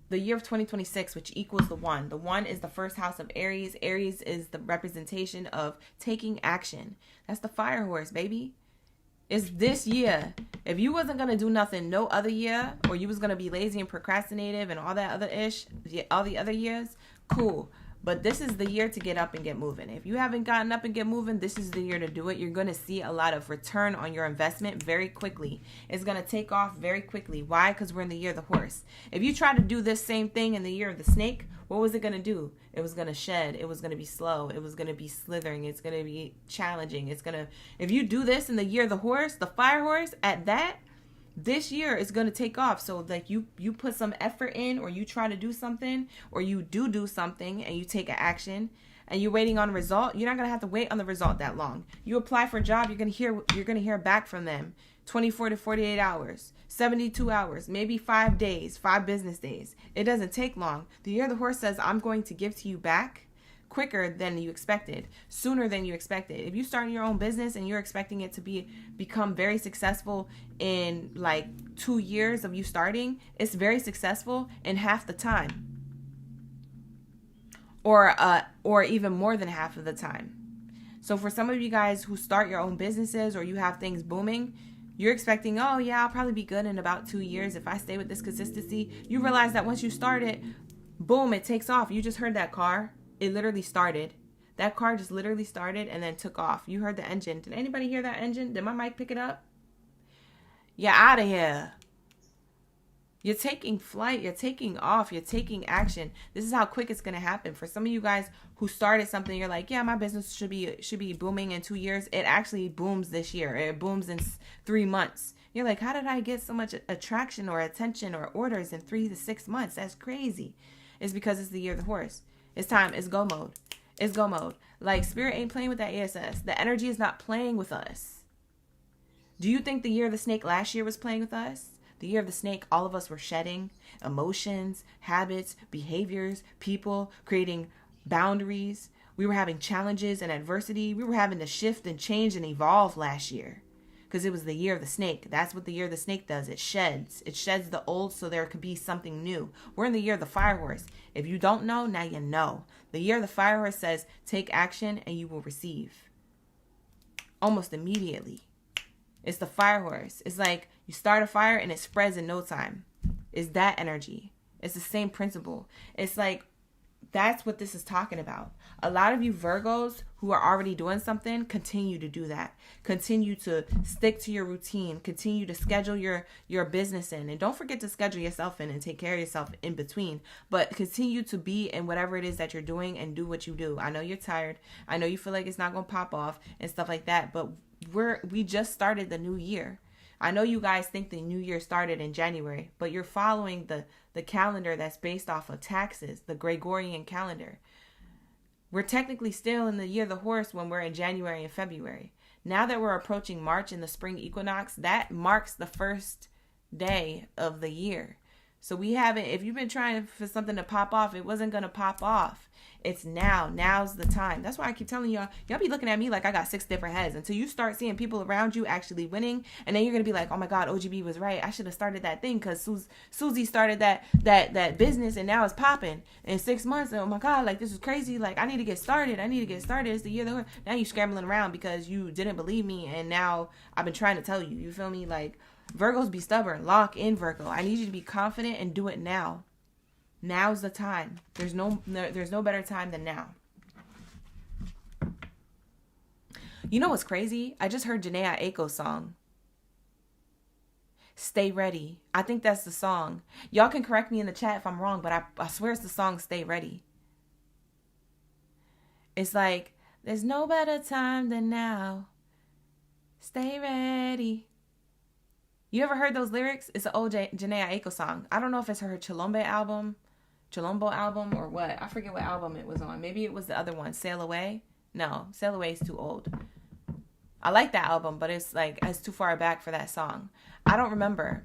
the year of 2026, which equals the one. The one is the first house of Aries. Aries is the representation of taking action. That's the fire horse, baby. It's this year. If you wasn't going to do nothing no other year, or you was going to be lazy and procrastinative and all that other ish, all the other years, cool. But this is the year to get up and get moving. If you haven't gotten up and get moving, this is the year to do it. You're going to see a lot of return on your investment very quickly. It's going to take off very quickly. Why? Because we're in the year of the horse. If you try to do this same thing in the year of the snake, what was it going to do? It was going to shed. It was going to be slow. It was going to be slithering. It's going to be challenging. If you do this in the year of the horse, the fire horse, at that, this year is going to take off. So like you put some effort in, or you try to do something, or you do something and you take an action and you're waiting on a result. You're not going to have to wait on the result that long. You apply for a job, you're going to hear back from them 24 to 48 hours, 72 hours, maybe 5 days, 5 business days. It doesn't take long. The year of the horse says, I'm going to give to you back quicker than you expected, sooner than you expected. If you start your own business and you're expecting it to become very successful in like 2 years of you starting, it's very successful in half the time, or even more than half of the time. So for some of you guys who start your own businesses, or you have things booming, You're expecting, oh yeah, I'll probably be good in about 2 years if I stay with this consistency. You realize that once you start it, boom, it takes off. You just heard that car. It literally started. That car just literally started and then took off. You heard the engine. Did anybody hear that engine? Did my mic pick it up? You're out of here. You're taking flight. You're taking off. You're taking action. This is how quick it's going to happen. For some of you guys who started something, you're like, yeah, my business should be booming in 2 years. It actually booms this year. It booms in 3 months. You're like, how did I get so much attraction or attention or orders in 3 to 6 months? That's crazy. It's because it's the year of the horse. It's time. It's go mode. It's go mode. Like, spirit ain't playing with that ESS. The energy is not playing with us. Do you think the year of the snake last year was playing with us? The year of the snake, all of us were shedding emotions, habits, behaviors, people, creating boundaries. We were having challenges and adversity. We were having to shift and change and evolve last year because it was the year of the snake. That's what the year of the snake does. It sheds. It sheds the old so there could be something new. We're in the year of the fire horse. If you don't know, now you know. The year of the fire horse says, take action and you will receive. Almost immediately. It's the fire horse. It's like you start a fire and it spreads in no time. It's that energy. It's the same principle. It's like, that's what this is talking about. A lot of you Virgos who are already doing something, continue to do that. Continue to stick to your routine. Continue to schedule your business in. And don't forget to schedule yourself in and take care of yourself in between. But continue to be in whatever it is that you're doing and do what you do. I know you're tired. I know you feel like it's not going to pop off and stuff like that. But we just started the new year. I know you guys think the new year started in January, but you're following the calendar that's based off of taxes, the Gregorian calendar. We're technically still in the year of the horse when we're in January and February. Now that we're approaching March and the spring equinox, that marks the first day of the year. So we haven't, if you've been trying for something to pop off, it wasn't going to pop off. It's now. Now's the time. That's why I keep telling y'all be looking at me like I got 6 different heads until you start seeing people around you actually winning. And then you're going to be like, oh my God, OGB was right. I should have started that thing because Susie started that business and now it's popping in 6 months. And oh my God, like this is crazy. Like I need to get started. It's the year of the now you scrambling around because you didn't believe me. And now I've been trying to tell you, you feel me? Like Virgos be stubborn. Lock in, Virgo. I need you to be confident and do it now. Now's the time. There's no better time than now. You know what's crazy? I just heard Janae Aiko's song. Stay Ready. I think that's the song. Y'all can correct me in the chat if I'm wrong, but I swear it's the song Stay Ready. It's like, there's no better time than now. Stay ready. You ever heard those lyrics? It's an old Janae Aiko song. I don't know if it's her Chilombo album or what. I forget what album it was on. Maybe it was the other one, Sail Away. No, Sail Away is too old. I like that album, but it's too far back for that song. I don't remember.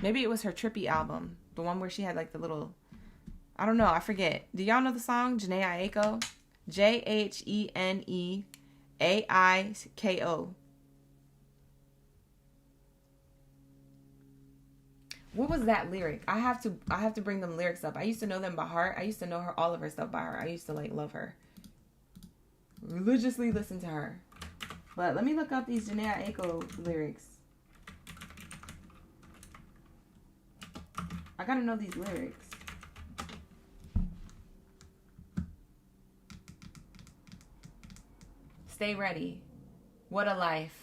Maybe it was her Trippy album, the one where she had like the little, I don't know, I forget. Do y'all know the song Janae Aiko? Jeneaiko. What was that lyric? I have to bring them lyrics up. I used to know them by heart. I used to know all of her stuff by heart. I used to love her. Religiously listen to her. But let me look up these Janae Aiko lyrics. I gotta know these lyrics. Stay ready. What a life.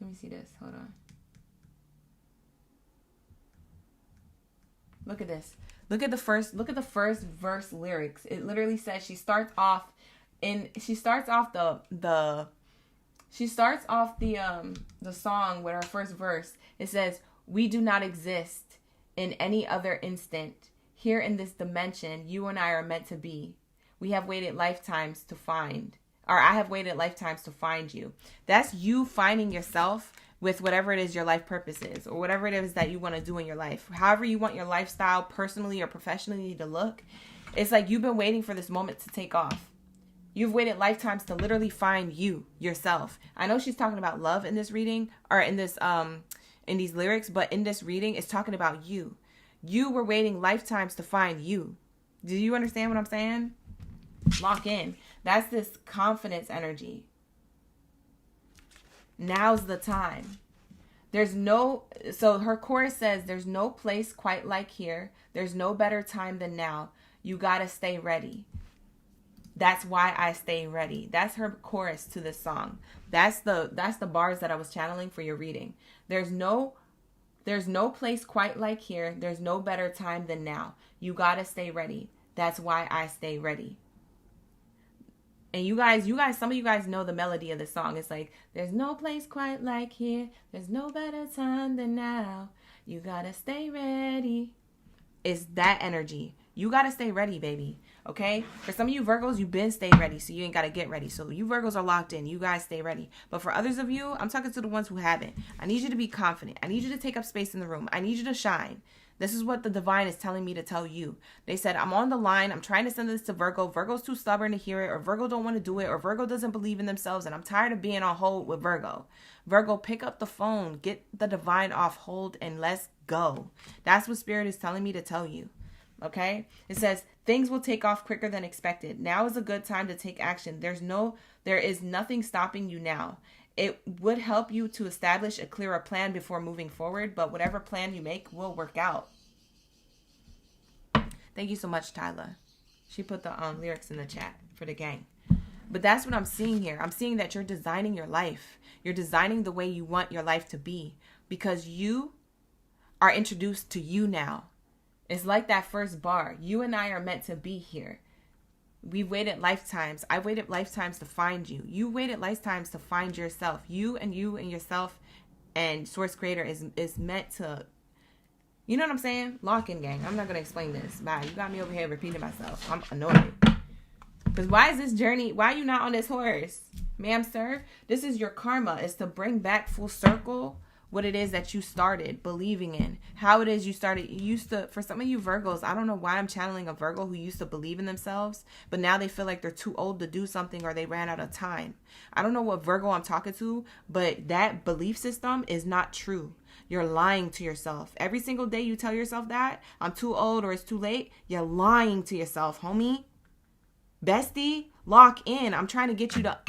Let me see this. Hold on. Look at this. Look at the first verse lyrics. It literally says she starts off the song with her first verse. It says, "We do not exist in any other instant. Here in this dimension, you and I are meant to be. We have waited lifetimes to find." Or I have waited lifetimes to find you. That's you finding yourself with whatever it is your life purpose is, or whatever it is that you want to do in your life. However you want your lifestyle personally or professionally to look. It's like you've been waiting for this moment to take off. You've waited lifetimes to literally find you, yourself. I know she's talking about love in this reading, or in this in these lyrics, but in this reading it's talking about you. You were waiting lifetimes to find you. Do you understand what I'm saying? Lock in. That's this confidence energy. Now's the time. So her chorus says, there's no place quite like here. There's no better time than now. You gotta stay ready. That's why I stay ready. That's her chorus to this song. That's the bars that I was channeling for your reading. There's no place quite like here. There's no better time than now. You gotta stay ready. That's why I stay ready. And you guys, some of you guys know the melody of the song. It's like, there's no place quite like here. There's no better time than now. You gotta stay ready. It's that energy. You gotta stay ready, baby. Okay? For some of you Virgos, you've been stay ready, so you ain't gotta get ready. So you Virgos are locked in. You guys stay ready. But for others of you, I'm talking to the ones who haven't. I need you to be confident. I need you to take up space in the room. I need you to shine. This is what the divine is telling me to tell you. They said, I'm on the line. I'm trying to send this to Virgo. Virgo's too stubborn to hear it, or Virgo don't want to do it, or Virgo doesn't believe in themselves, and I'm tired of being on hold with Virgo. Virgo, pick up the phone. Get the divine off hold and let's go. That's what Spirit is telling me to tell you. Okay? It says, things will take off quicker than expected. Now is a good time to take action. There is nothing stopping you now. It would help you to establish a clearer plan before moving forward, but whatever plan you make will work out. Thank you so much, Tyla. She put the lyrics in the chat for the gang. But that's what I'm seeing here. I'm seeing that you're designing your life. You're designing the way you want your life to be, because you are introduced to you now. It's like that first bar. You and I are meant to be here. We've waited lifetimes. I waited lifetimes to find you. You waited lifetimes to find yourself. You and yourself and Source Creator is meant to, you know what I'm saying? Lock in, gang. I'm not going to explain this. Bye. You got me over here repeating myself. I'm annoyed. Because why is this journey, why are you not on this horse? Ma'am, sir, this is your karma. Is to bring back full circle what it is that you started believing in, how it is you started. You used to, for some of you Virgos, I don't know why I'm channeling a Virgo who used to believe in themselves, but now they feel like they're too old to do something, or they ran out of time. I don't know what Virgo I'm talking to, but that belief system is not true. You're lying to yourself. Every single day you tell yourself that, I'm too old or it's too late, you're lying to yourself, homie. Bestie, lock in. I'm trying to get you to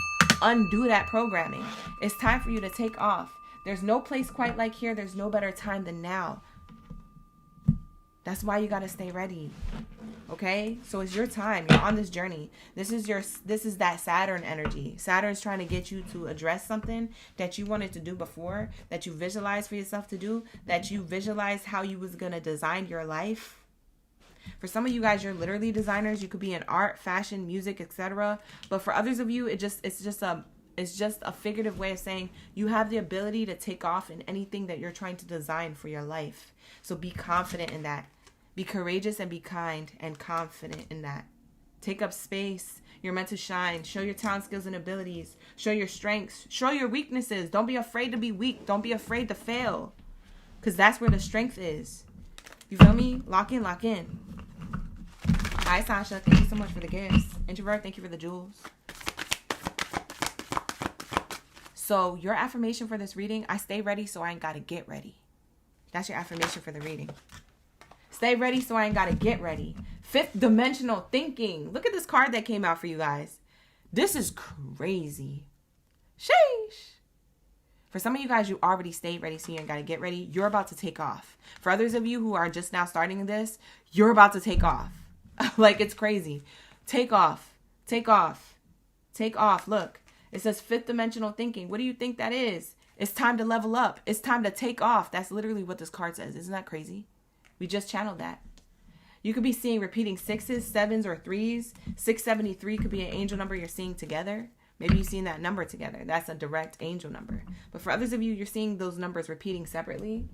undo that programming. It's time for you to take off. There's no place quite like here. There's no better time than now. That's why you got to stay ready. Okay? So it's your time. You're on this journey. This is that Saturn energy. Saturn's trying to get you to address something that you wanted to do before, that you visualized for yourself to do, that you visualized how you was going to design your life. For some of you guys, you're literally designers. You could be in art, fashion, music, etc. But for others of you, it's just a figurative way of saying you have the ability to take off in anything that you're trying to design for your life. So be confident in that. Be courageous and be kind and confident in that. Take up space. You're meant to shine. Show your talent, skills, and abilities. Show your strengths. Show your weaknesses. Don't be afraid to be weak. Don't be afraid to fail. Because that's where the strength is. You feel me? Lock in, lock in. Hi, Sasha. Thank you so much for the gifts. Introvert, thank you for the jewels. So your affirmation for this reading, I stay ready so I ain't got to get ready. That's your affirmation for the reading. Stay ready so I ain't got to get ready. Fifth dimensional thinking. Look at this card that came out for you guys. This is crazy. Sheesh. For some of you guys, you already stayed ready so you ain't got to get ready. You're about to take off. For others of you who are just now starting this, you're about to take off. Like, it's crazy. Take off. Take off. Take off. Look. It says fifth dimensional thinking. What do you think that is? It's time to level up. It's time to take off. That's literally what this card says. Isn't that crazy? We just channeled that. You could be seeing repeating 6s, 7s, or 3s. 673 could be an angel number you're seeing together. Maybe you've seen that number together. That's a direct angel number. But for others of you, you're seeing those numbers repeating separately.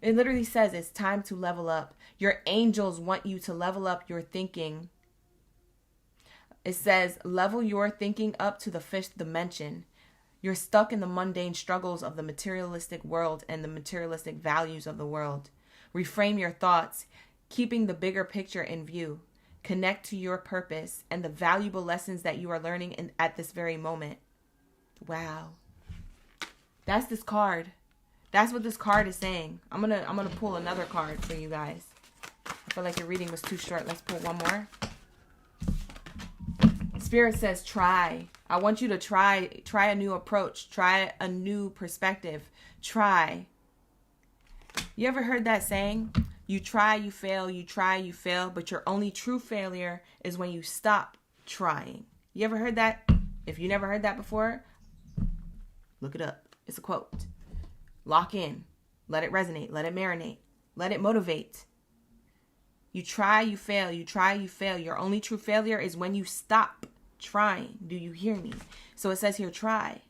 It literally says it's time to level up. Your angels want you to level up your thinking. It says, level your thinking up to the fifth dimension. You're stuck in the mundane struggles of the materialistic world and the materialistic values of the world. Reframe your thoughts, keeping the bigger picture in view. Connect to your purpose and the valuable lessons that you are learning at this very moment. Wow. That's this card. That's what this card is saying. I'm gonna pull another card for you guys. I feel like your reading was too short. Let's pull one more. Spirit says try. I want you to try a new approach. Try a new perspective. Try. You ever heard that saying? You try, you fail, you try, you fail, but your only true failure is when you stop trying. You ever heard that? If you never heard that before, look it up. It's a quote. Lock in. Let it resonate. Let it marinate. Let it motivate. You try, you fail. You try, you fail. Your only true failure is when you stop trying. Do you hear me? So it says here, try.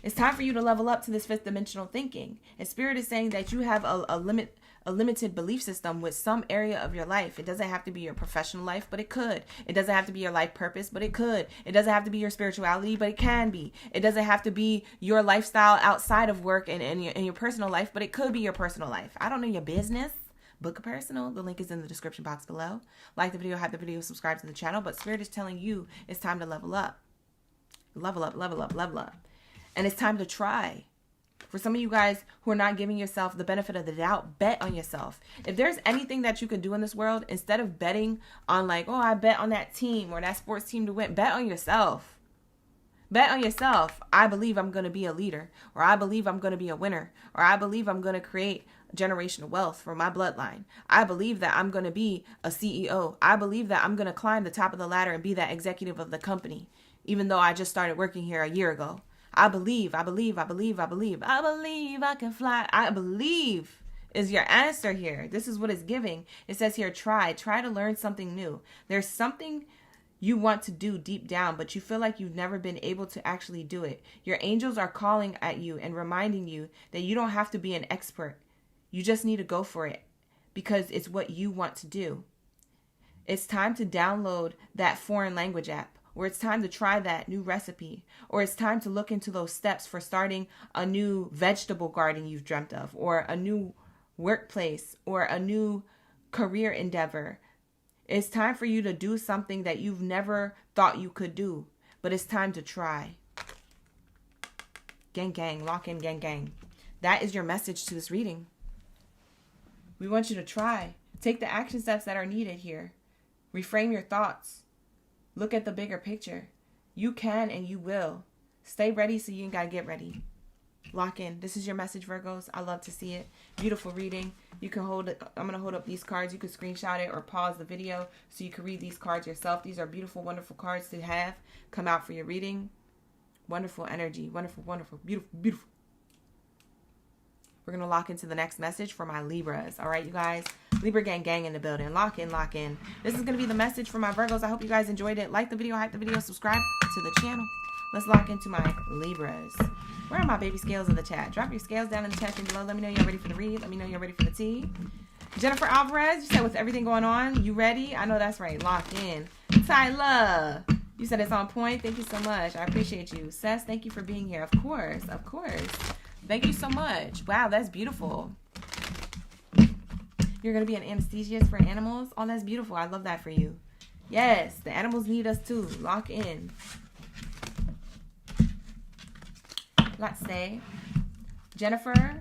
It's time for you to level up to this fifth dimensional thinking. And Spirit is saying that you have a limited belief system with some area of your life. It doesn't have to be your professional life, but it could. It doesn't have to be your life purpose, but it could. It doesn't have to be your spirituality, but it can be. It doesn't have to be your lifestyle outside of work and your personal life, but it could be your personal life. I don't know your business. Book a personal. The link is in the description box below. Like the video, hype the video, subscribe to the channel. But Spirit is telling you it's time to level up. Level up, level up, level up. And it's time to try. For some of you guys who are not giving yourself the benefit of the doubt, bet on yourself. If there's anything that you can do in this world, instead of betting on like, oh, I bet on that team or that sports team to win, bet on yourself. Bet on yourself. I believe I'm going to be a leader, or I believe I'm going to be a winner, or I believe I'm going to create generational wealth for my bloodline. I believe that I'm going to be a CEO. I believe that I'm going to climb the top of the ladder and be that executive of the company, even though I just started working here a year ago. I believe I can fly. I believe is your answer here. This is what it's giving. It says here, try to learn something new. There's something you want to do deep down, but you feel like you've never been able to actually do it. Your angels are calling at you and reminding you that you don't have to be an expert. You just need to go for it because it's what you want to do. It's time to download that foreign language app, or it's time to try that new recipe, or it's time to look into those steps for starting a new vegetable garden you've dreamt of, or a new workplace, or a new career endeavor. It's time for you to do something that you've never thought you could do, but it's time to try. Gang, gang, lock in, gang, gang. That is your message to this reading. We want you to try. Take the action steps that are needed here. Reframe your thoughts. Look at the bigger picture. You can and you will. Stay ready so you ain't got to get ready. Lock in. This is your message, Virgos. I love to see it. Beautiful reading. You can hold it. I'm going to hold up these cards. You can screenshot it or pause the video so you can read these cards yourself. These are beautiful, wonderful cards to have come out for your reading. Wonderful energy. Wonderful, wonderful, beautiful, beautiful. We're going to lock into the next message for my Libras. All right, you guys. Libra gang gang in the building. Lock in, lock in. This is going to be the message for my Virgos. I hope you guys enjoyed it. Like the video, hype the video, subscribe to the channel. Let's lock into my Libras. Where are my baby scales in the chat? Drop your scales down in the chat below. Let me know you're ready for the read. Let me know you're ready for the tea. Jennifer Alvarez, you said with everything going on, you ready? I know that's right. Lock in. Tyler, you said it's on point. Thank you so much. I appreciate you. Sess, thank you for being here. Of course, of course. Thank you so much. Wow, that's beautiful. You're going to be an anesthesiast for animals? Oh, that's beautiful. I love that for you. Yes, the animals need us too. Lock in. Let's say, Jennifer.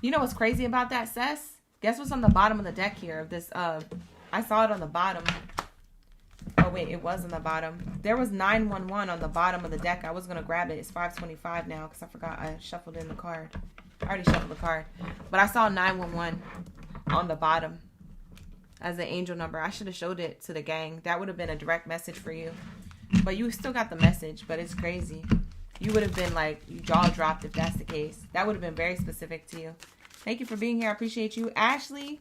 You know what's crazy about that, Sess? Guess what's on the bottom of the deck here of this? I saw it on the bottom. Oh, wait, it was on the bottom. There was 911 on the bottom of the deck. I was going to grab it. It's 525 now because I forgot I shuffled in the card. I already shuffled the card. But I saw 911 on the bottom as the angel number. I should have showed it to the gang. That would have been a direct message for you. But you still got the message, but it's crazy. You would have been like, jaw dropped if that's the case. That would have been very specific to you. Thank you for being here. I appreciate you. Ashley.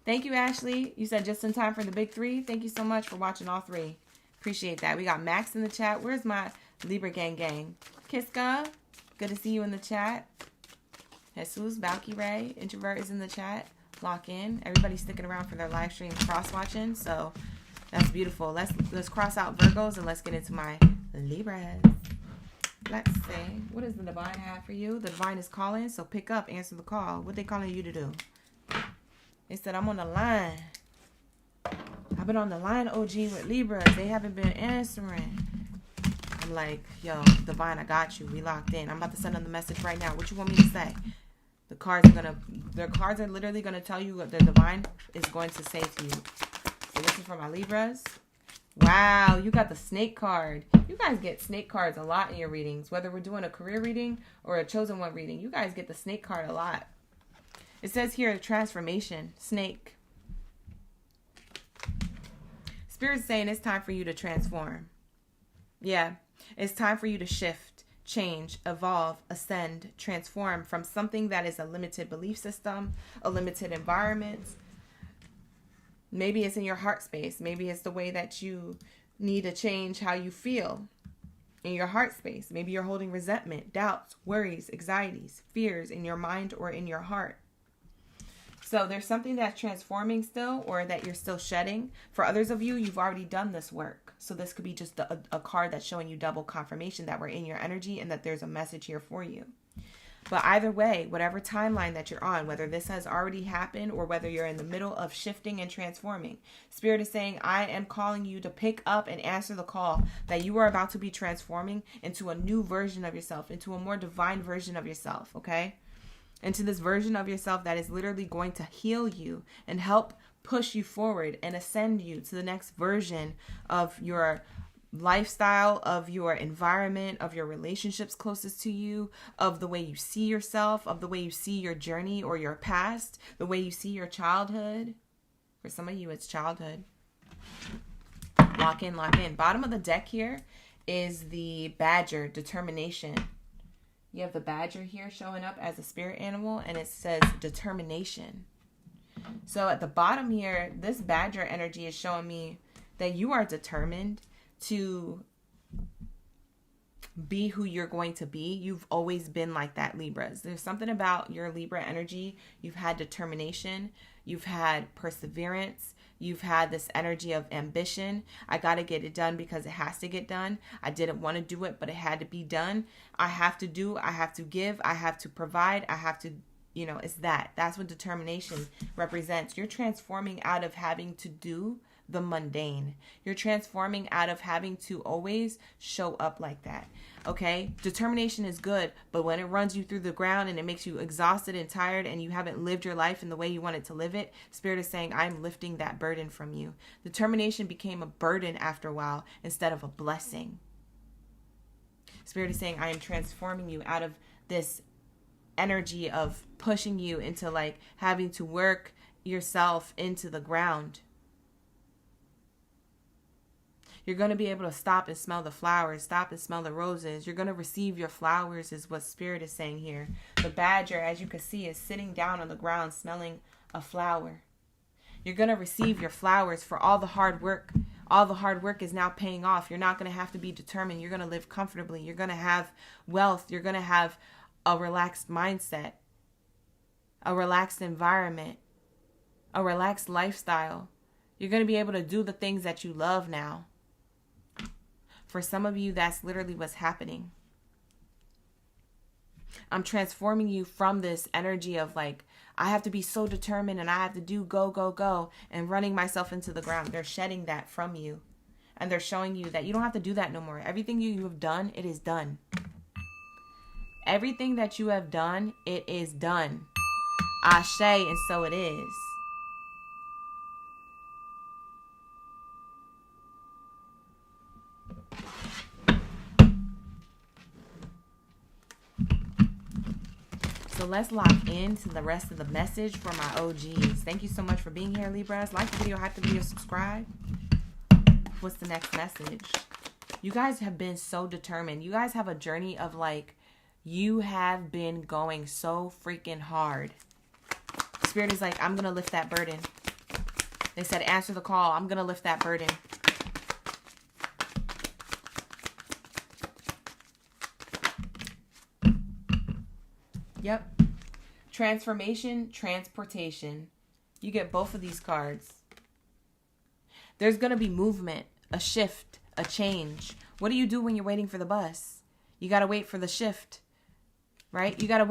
Thank you, Ashley. You said just in time for the big three. Thank you so much for watching all three. Appreciate that. We got Max in the chat. Where's my Libra gang gang? Kiska. Good to see you in the chat. Jesus, Valkyrie, Introvert is in the chat. Lock in. Everybody's sticking around for their live stream cross-watching. So that's beautiful. Let's cross out Virgos and let's get into my Libras. Let's see. What does the divine have for you? The divine is calling, so pick up, answer the call. What they calling you to do? They said, I'm on the line. I've been on the line, OG, with Libras. They haven't been answering. I'm like, yo, divine, I got you. We locked in. I'm about to send them the message right now. What you want me to say? The cards are literally gonna tell you what the divine is going to say to you. So this is for my Libras. Wow, you got the snake card. You guys get snake cards a lot in your readings. Whether we're doing a career reading or a chosen one reading, you guys get the snake card a lot. It says here, transformation, snake. Spirit's saying it's time for you to transform. Yeah, it's time for you to shift, change, evolve, ascend, transform from something that is a limited belief system, a limited environment. Maybe it's in your heart space. Maybe it's the way that you need to change how you feel in your heart space. Maybe you're holding resentment, doubts, worries, anxieties, fears in your mind or in your heart. So there's something that's transforming still, or that you're still shedding. For others of you, you've already done this work. So this could be just a card that's showing you double confirmation that we're in your energy and that there's a message here for you. But either way, whatever timeline that you're on, whether this has already happened or whether you're in the middle of shifting and transforming, Spirit is saying, I am calling you to pick up and answer the call that you are about to be transforming into a new version of yourself, into a more divine version of yourself, okay? Into this version of yourself that is literally going to heal you and help push you forward and ascend you to the next version of your lifestyle, of your environment, of your relationships closest to you, of the way you see yourself, of the way you see your journey or your past, the way you see your childhood. For some of you, it's childhood. Lock in, lock in. Bottom of the deck here is the badger, determination. You have the badger here showing up as a spirit animal, and it says determination. So at the bottom here, this badger energy is showing me that you are determined to be who you're going to be. You've always been like that, Libras. There's something about your Libra energy. You've had determination. You've had perseverance. You've had this energy of ambition. I got to get it done because it has to get done. I didn't want to do it, but it had to be done. I have to do, I have to give, I have to provide, I have to, it's that. That's what determination represents. You're transforming out of having to do the mundane. You're transforming out of having to always show up like that. Okay? Determination is good, but when it runs you through the ground and it makes you exhausted and tired and you haven't lived your life in the way you wanted to live it, Spirit is saying, I'm lifting that burden from you. Determination became a burden after a while instead of a blessing. Spirit is saying, I am transforming you out of this energy of pushing you into like having to work yourself into the ground. You're going to be able to stop and smell the flowers, stop and smell the roses. You're going to receive your flowers is what Spirit is saying here. The badger, as you can see, is sitting down on the ground smelling a flower. You're going to receive your flowers for all the hard work. All the hard work is now paying off. You're not going to have to be determined. You're going to live comfortably. You're going to have wealth. You're going to have a relaxed mindset, a relaxed environment, a relaxed lifestyle. You're going to be able to do the things that you love now. For some of you, that's literally what's happening. I'm transforming you from this energy of like, I have to be so determined and I have to do go, go, go and running myself into the ground. They're shedding that from you. And they're showing you that you don't have to do that no more. Everything you have done, it is done. Everything that you have done, it is done. Ashe, and so it is. So let's lock into the rest of the message for my OGs. Thank you so much for being here, Libras. Like the video, hype the video, subscribe. What's the next message? You guys have been so determined. You guys have a journey of like, you have been going so freaking hard. Spirit is like, I'm going to lift that burden. They said, answer the call. I'm going to lift that burden. Yep. Transformation, transportation. You get both of these cards. There's going to be movement, a shift, a change. What do you do when you're waiting for the bus? You got to wait for the shift, right? You got to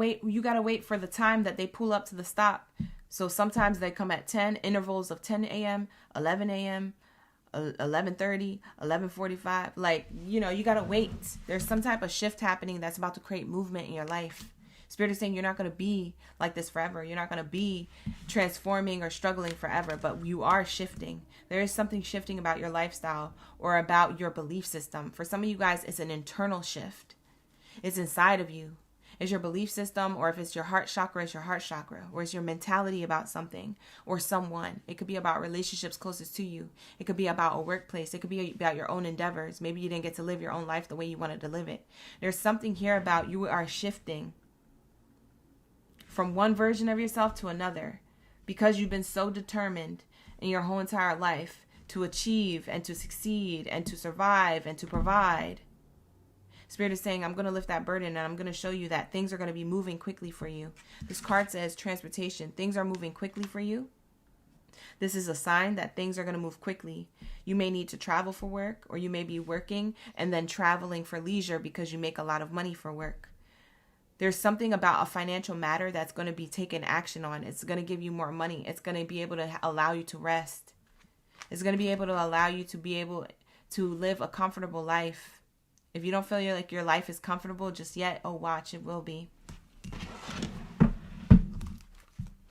wait for the time that they pull up to the stop. So sometimes they come at 10, intervals of 10 a.m., 11 a.m., 11:30, 11:45. Like, you got to wait. There's some type of shift happening that's about to create movement in your life. Spirit is saying you're not going to be like this forever. You're not going to be transforming or struggling forever, but you are shifting. There is something shifting about your lifestyle or about your belief system. For some of you guys, it's an internal shift. It's inside of you. It's your belief system, or if it's your heart chakra, it's your heart chakra, or it's your mentality about something or someone. It could be about relationships closest to you. It could be about a workplace. It could be about your own endeavors. Maybe you didn't get to live your own life the way you wanted to live it. There's something here about you are shifting from one version of yourself to another because you've been so determined in your whole entire life to achieve and to succeed and to survive and to provide. Spirit is saying, I'm going to lift that burden and I'm going to show you that things are going to be moving quickly for you. This card says transportation. Things are moving quickly for you. This is a sign that things are going to move quickly. You may need to travel for work, or you may be working and then traveling for leisure because you make a lot of money for work. There's something about a financial matter that's going to be taken action on. It's going to give you more money. It's going to be able to allow you to rest. It's going to be able to allow you to be able to live a comfortable life. If you don't feel like your life is comfortable just yet, oh, watch, it will be.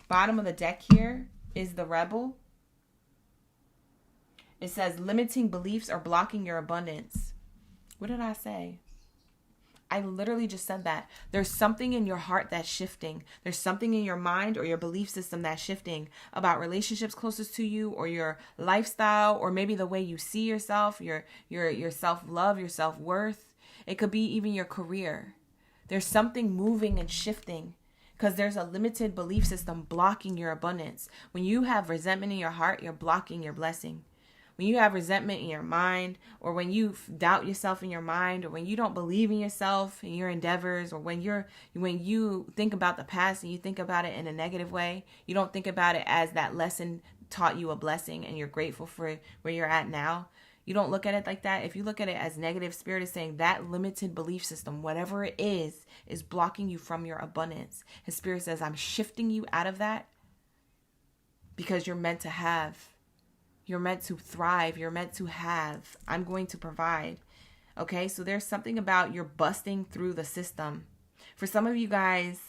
Bottom of the deck here is the Rebel. It says limiting beliefs are blocking your abundance. What did I say? I literally just said that. There's something in your heart that's shifting. There's something in your mind or your belief system that's shifting about relationships closest to you, or your lifestyle, or maybe the way you see yourself, your self-love, your self-worth. It could be even your career. There's something moving and shifting because there's a limited belief system blocking your abundance. When you have resentment in your heart, you're blocking your blessing. When you have resentment in your mind, or when you doubt yourself in your mind, or when you don't believe in yourself and your endeavors, or when you think about the past and you think about it in a negative way, you don't think about it as that lesson taught you a blessing and you're grateful for where you're at now. You don't look at it like that. If you look at it as negative, Spirit is saying that limited belief system, whatever it is blocking you from your abundance. His Spirit says, I'm shifting you out of that because you're meant to have. You're meant to thrive. You're meant to have. I'm going to provide. Okay, so there's something about you're busting through the system. For some of you guys,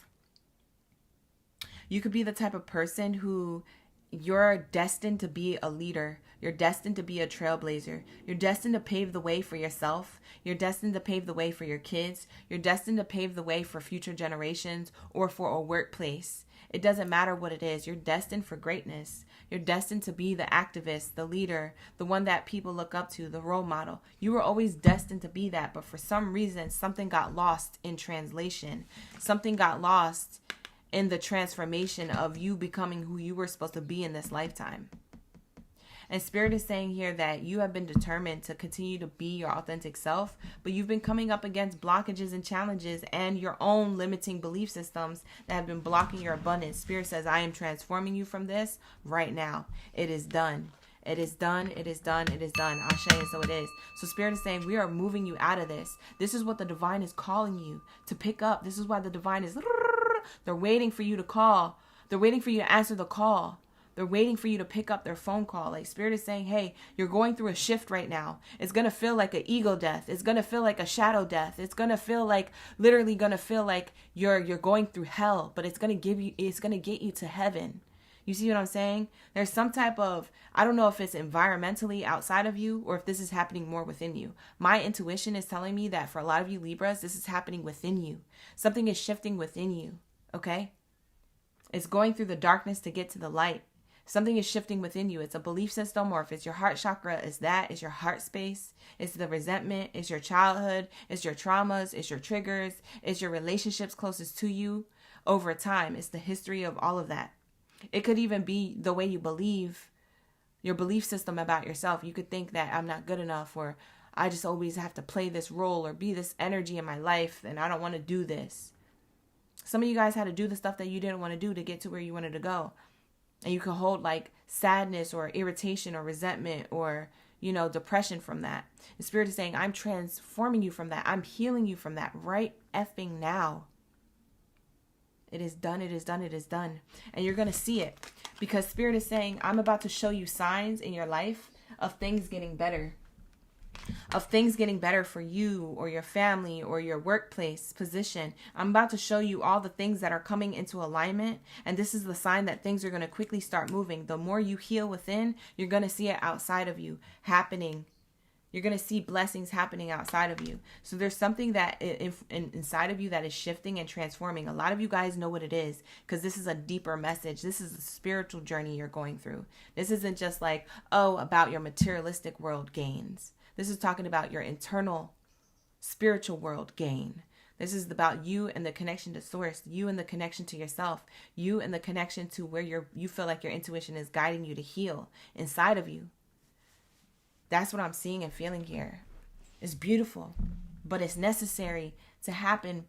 you could be the type of person who you're destined to be a leader. You're destined to be a trailblazer. You're destined to pave the way for yourself. You're destined to pave the way for your kids. You're destined to pave the way for future generations or for a workplace. It doesn't matter what it is. You're destined for greatness. You're destined to be the activist, the leader, the one that people look up to, the role model. You were always destined to be that, but for some reason, something got lost in translation. Something got lost in the transformation of you becoming who you were supposed to be in this lifetime. And Spirit is saying here that you have been determined to continue to be your authentic self, but you've been coming up against blockages and challenges and your own limiting belief systems that have been blocking your abundance. Spirit says, I am transforming you from this right now. It is done. It is done. It is done. It is done. Ashe, and so it is. So Spirit is saying, we are moving you out of this. This is what the divine is calling you to pick up. This is why the divine is, they're waiting for you to call. They're waiting for you to answer the call. They're waiting for you to pick up their phone call. Like Spirit is saying, hey, you're going through a shift right now. It's going to feel like an ego death. It's going to feel like a shadow death. It's going to feel like, literally going to feel like you're going through hell, but it's going to get you to heaven. You see what I'm saying? There's some type of, I don't know if it's environmentally outside of you or if this is happening more within you. My intuition is telling me that for a lot of you Libras, this is happening within you. Something is shifting within you. Okay? It's going through the darkness to get to the light. Something is shifting within you. It's a belief system, or if it's your heart chakra, it's your heart space. It's the resentment. It's your childhood. It's your traumas. It's your triggers. It's your relationships closest to you over time. It's the history of all of that. It could even be the way you believe, your belief system about yourself. You could think that I'm not good enough, or I just always have to play this role or be this energy in my life, and I don't want to do this. Some of you guys had to do the stuff that you didn't want to do to get to where you wanted to go. And you can hold like sadness or irritation or resentment or, depression from that. The Spirit is saying, I'm transforming you from that. I'm healing you from that right effing now. It is done. It is done. It is done. And you're going to see it because Spirit is saying, I'm about to show you signs in your life of things getting better. of things getting better for you or your family or your workplace position. I'm about to show you all the things that are coming into alignment. And this is the sign that things are going to quickly start moving. The more you heal within, you're going to see it outside of you happening. You're going to see blessings happening outside of you. So there's something that inside of you that is shifting and transforming. A lot of you guys know what it is because this is a deeper message. This is a spiritual journey you're going through. This isn't just like, oh, about your materialistic world gains. This is talking about your internal spiritual world gain. This is about you and the connection to source, you and the connection to yourself, you and the connection to where you feel like your intuition is guiding you to heal inside of you. That's what I'm seeing and feeling here. It's beautiful, but it's necessary to happen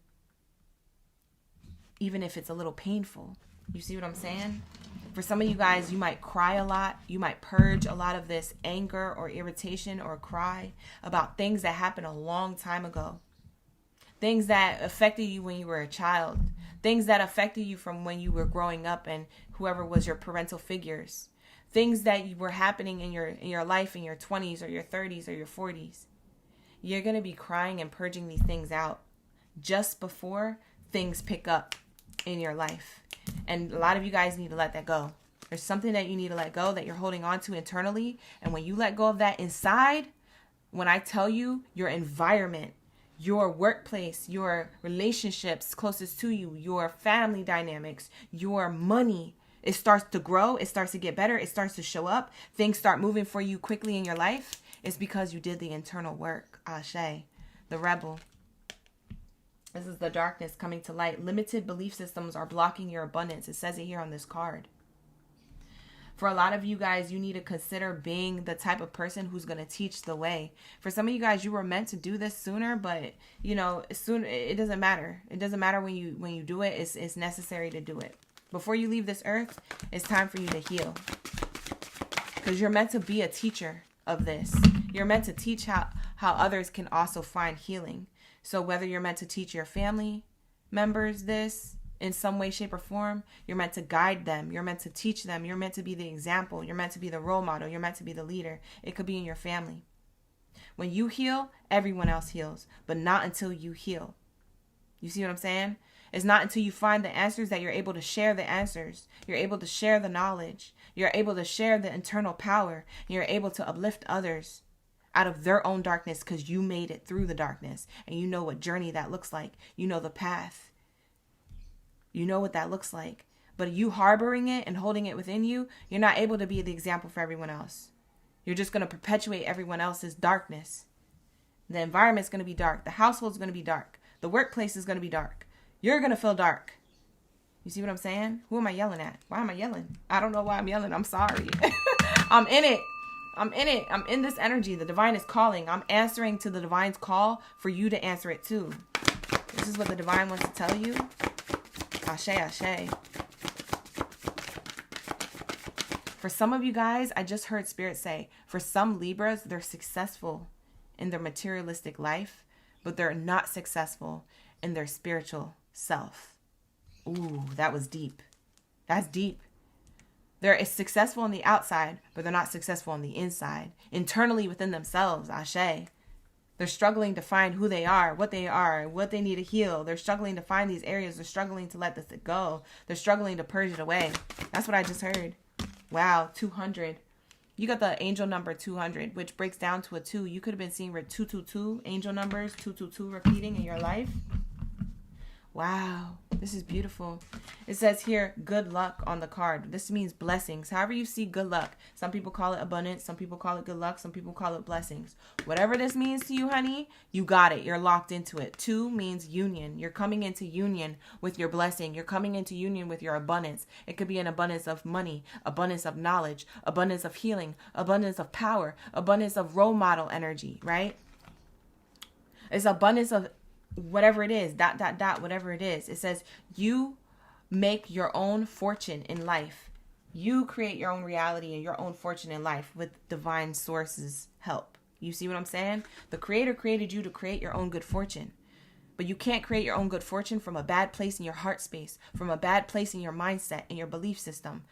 even if it's a little painful. You see what I'm saying? For some of you guys, you might cry a lot. You might purge a lot of this anger or irritation or cry about things that happened a long time ago. Things that affected you when you were a child. Things that affected you from when you were growing up and whoever was your parental figures. Things that were happening in your life in your 20s or your 30s or your 40s. You're going to be crying and purging these things out just before things pick up in your life. And a lot of you guys need to let that go. There's something that you need to let go that you're holding on to internally. And when you let go of that inside, when I tell you your environment, your workplace, your relationships closest to you, your family dynamics, your money, it starts to grow. It starts to get better. It starts to show up. Things start moving for you quickly in your life. It's because you did the internal work. Ashe, the rebel. This is the darkness coming to light. Limited belief systems are blocking your abundance. It says it here on this card. For a lot of you guys, you need to consider being the type of person who's going to teach the way. For some of you guys, you were meant to do this sooner, but soon it doesn't matter. It doesn't matter when you do it. It's necessary to do it. Before you leave this earth, it's time for you to heal. Because you're meant to be a teacher of this. You're meant to teach how others can also find healing. So whether you're meant to teach your family members this in some way, shape, or form, you're meant to guide them. You're meant to teach them. You're meant to be the example. You're meant to be the role model. You're meant to be the leader. It could be in your family. When you heal, everyone else heals. But not until you heal. You see what I'm saying? It's not until you find the answers that you're able to share the answers. You're able to share the knowledge. You're able to share the internal power. And you're able to uplift others out of their own darkness because you made it through the darkness. And you know what journey that looks like. You know the path. You know what that looks like. But you harboring it and holding it within you, you're not able to be the example for everyone else. You're just going to perpetuate everyone else's darkness. The environment's going to be dark. The household's going to be dark. The workplace is going to be dark. You're going to feel dark. You see what I'm saying? Who am I yelling at? Why am I yelling? I don't know why I'm yelling. I'm sorry. I'm in it. I'm in this energy. The divine is calling. I'm answering to the divine's call for you to answer it too. This is what the divine wants to tell you. Ashe, ashe. For some of you guys, I just heard Spirit say, for some Libras, they're successful in their materialistic life, but they're not successful in their spiritual self. Ooh, that was deep. That's deep. They're successful on the outside, but they're not successful on the inside. Internally within themselves, ashe. They're struggling to find who they are, what they need to heal. They're struggling to find these areas. They're struggling to let this go. They're struggling to purge it away. That's what I just heard. Wow, 200. You got the angel number 200, which breaks down to a 2. You could have been seeing 222 angel numbers, 222 repeating in your life. Wow, this is beautiful. It says here, good luck on the card. This means blessings. However you see good luck. Some people call it abundance. Some people call it good luck. Some people call it blessings. Whatever this means to you, honey, you got it. You're locked into it. 2 means union. You're coming into union with your blessing. You're coming into union with your abundance. It could be an abundance of money, abundance of knowledge, abundance of healing, abundance of power, abundance of role model energy, right? It's abundance of whatever it is, ... whatever it is. It says you make your own fortune in life. You create your own reality and your own fortune in life with divine sources' help. You see what I'm saying? The creator created you to create your own good fortune. But you can't create your own good fortune from a bad place in your heart space, from a bad place in your mindset, in your belief system.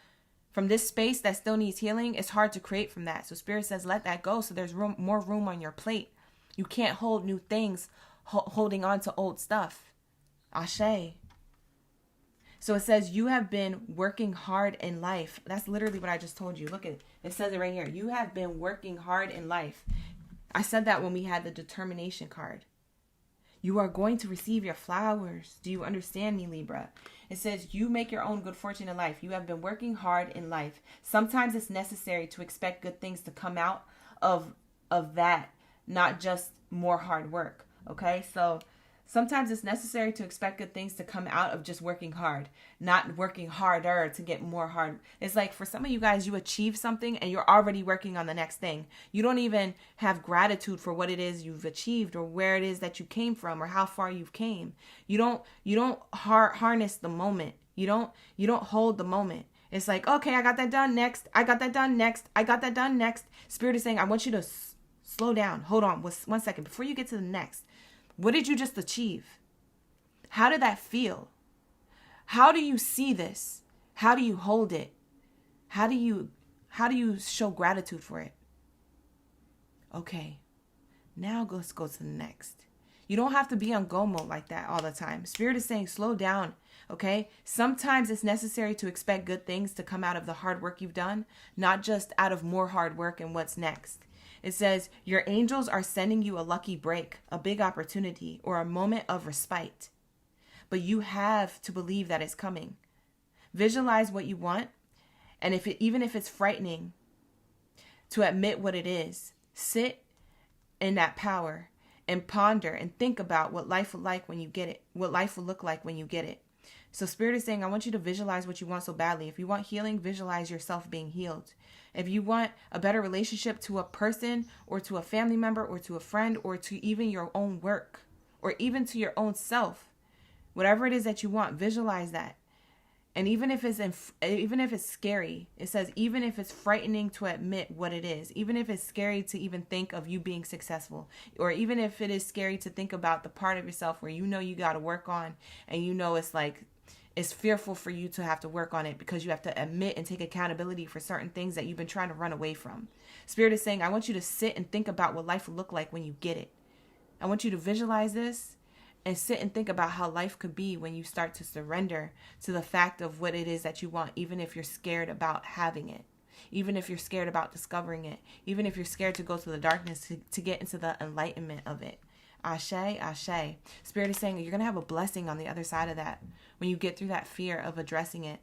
from this space that still needs healing, it's hard to create from that. So Spirit says, let that go. So there's more room on your plate. You can't hold new things, holding on to old stuff. Ashe. So it says you have been working hard in life. That's literally what I just told you. Look at it. It says it right here. You have been working hard in life. I said that when we had the determination card. You are going to receive your flowers. Do you understand me, Libra? It says you make your own good fortune in life. You have been working hard in life. Sometimes it's necessary to expect good things to come out of that, not just more hard work. Okay, so sometimes it's necessary to expect good things to come out of just working hard, not working harder to get more hard. It's like for some of you guys, you achieve something and you're already working on the next thing. You don't even have gratitude for what it is you've achieved or where it is that you came from or how far you've came. You don't harness the moment. You don't hold the moment. It's like, okay, I got that done next. I got that done next. I got that done next. Spirit is saying, I want you to slow down. Hold on 1 second before you get to the next. What did you just achieve? How did that feel? How do you see this? How do you hold it? How do you show gratitude for it? Okay, now let's go to the next. You don't have to be on go mode like that all the time. Spirit is saying slow down, okay? Sometimes it's necessary to expect good things to come out of the hard work you've done, not just out of more hard work and what's next. It says, your angels are sending you a lucky break, a big opportunity, or a moment of respite. But you have to believe that it's coming. Visualize what you want, and even if it's frightening, to admit what it is. Sit in that power and ponder and think about what life will like when you get it, what life will look like when you get it. So Spirit is saying, I want you to visualize what you want so badly. If you want healing, visualize yourself being healed. If you want a better relationship to a person or to a family member or to a friend or to even your own work or even to your own self, whatever it is that you want, visualize that. And even if it's scary, it says, even if it's frightening to admit what it is, even if it's scary to even think of you being successful, or even if it is scary to think about the part of yourself where you know you got to work on and you know it's like, it's fearful for you to have to work on it because you have to admit and take accountability for certain things that you've been trying to run away from. Spirit is saying, I want you to sit and think about what life will look like when you get it. I want you to visualize this and sit and think about how life could be when you start to surrender to the fact of what it is that you want, even if you're scared about having it, even if you're scared about discovering it, even if you're scared to go to the darkness to get into the enlightenment of it. Ashe, ashe. Spirit is saying you're going to have a blessing on the other side of that when you get through that fear of addressing it.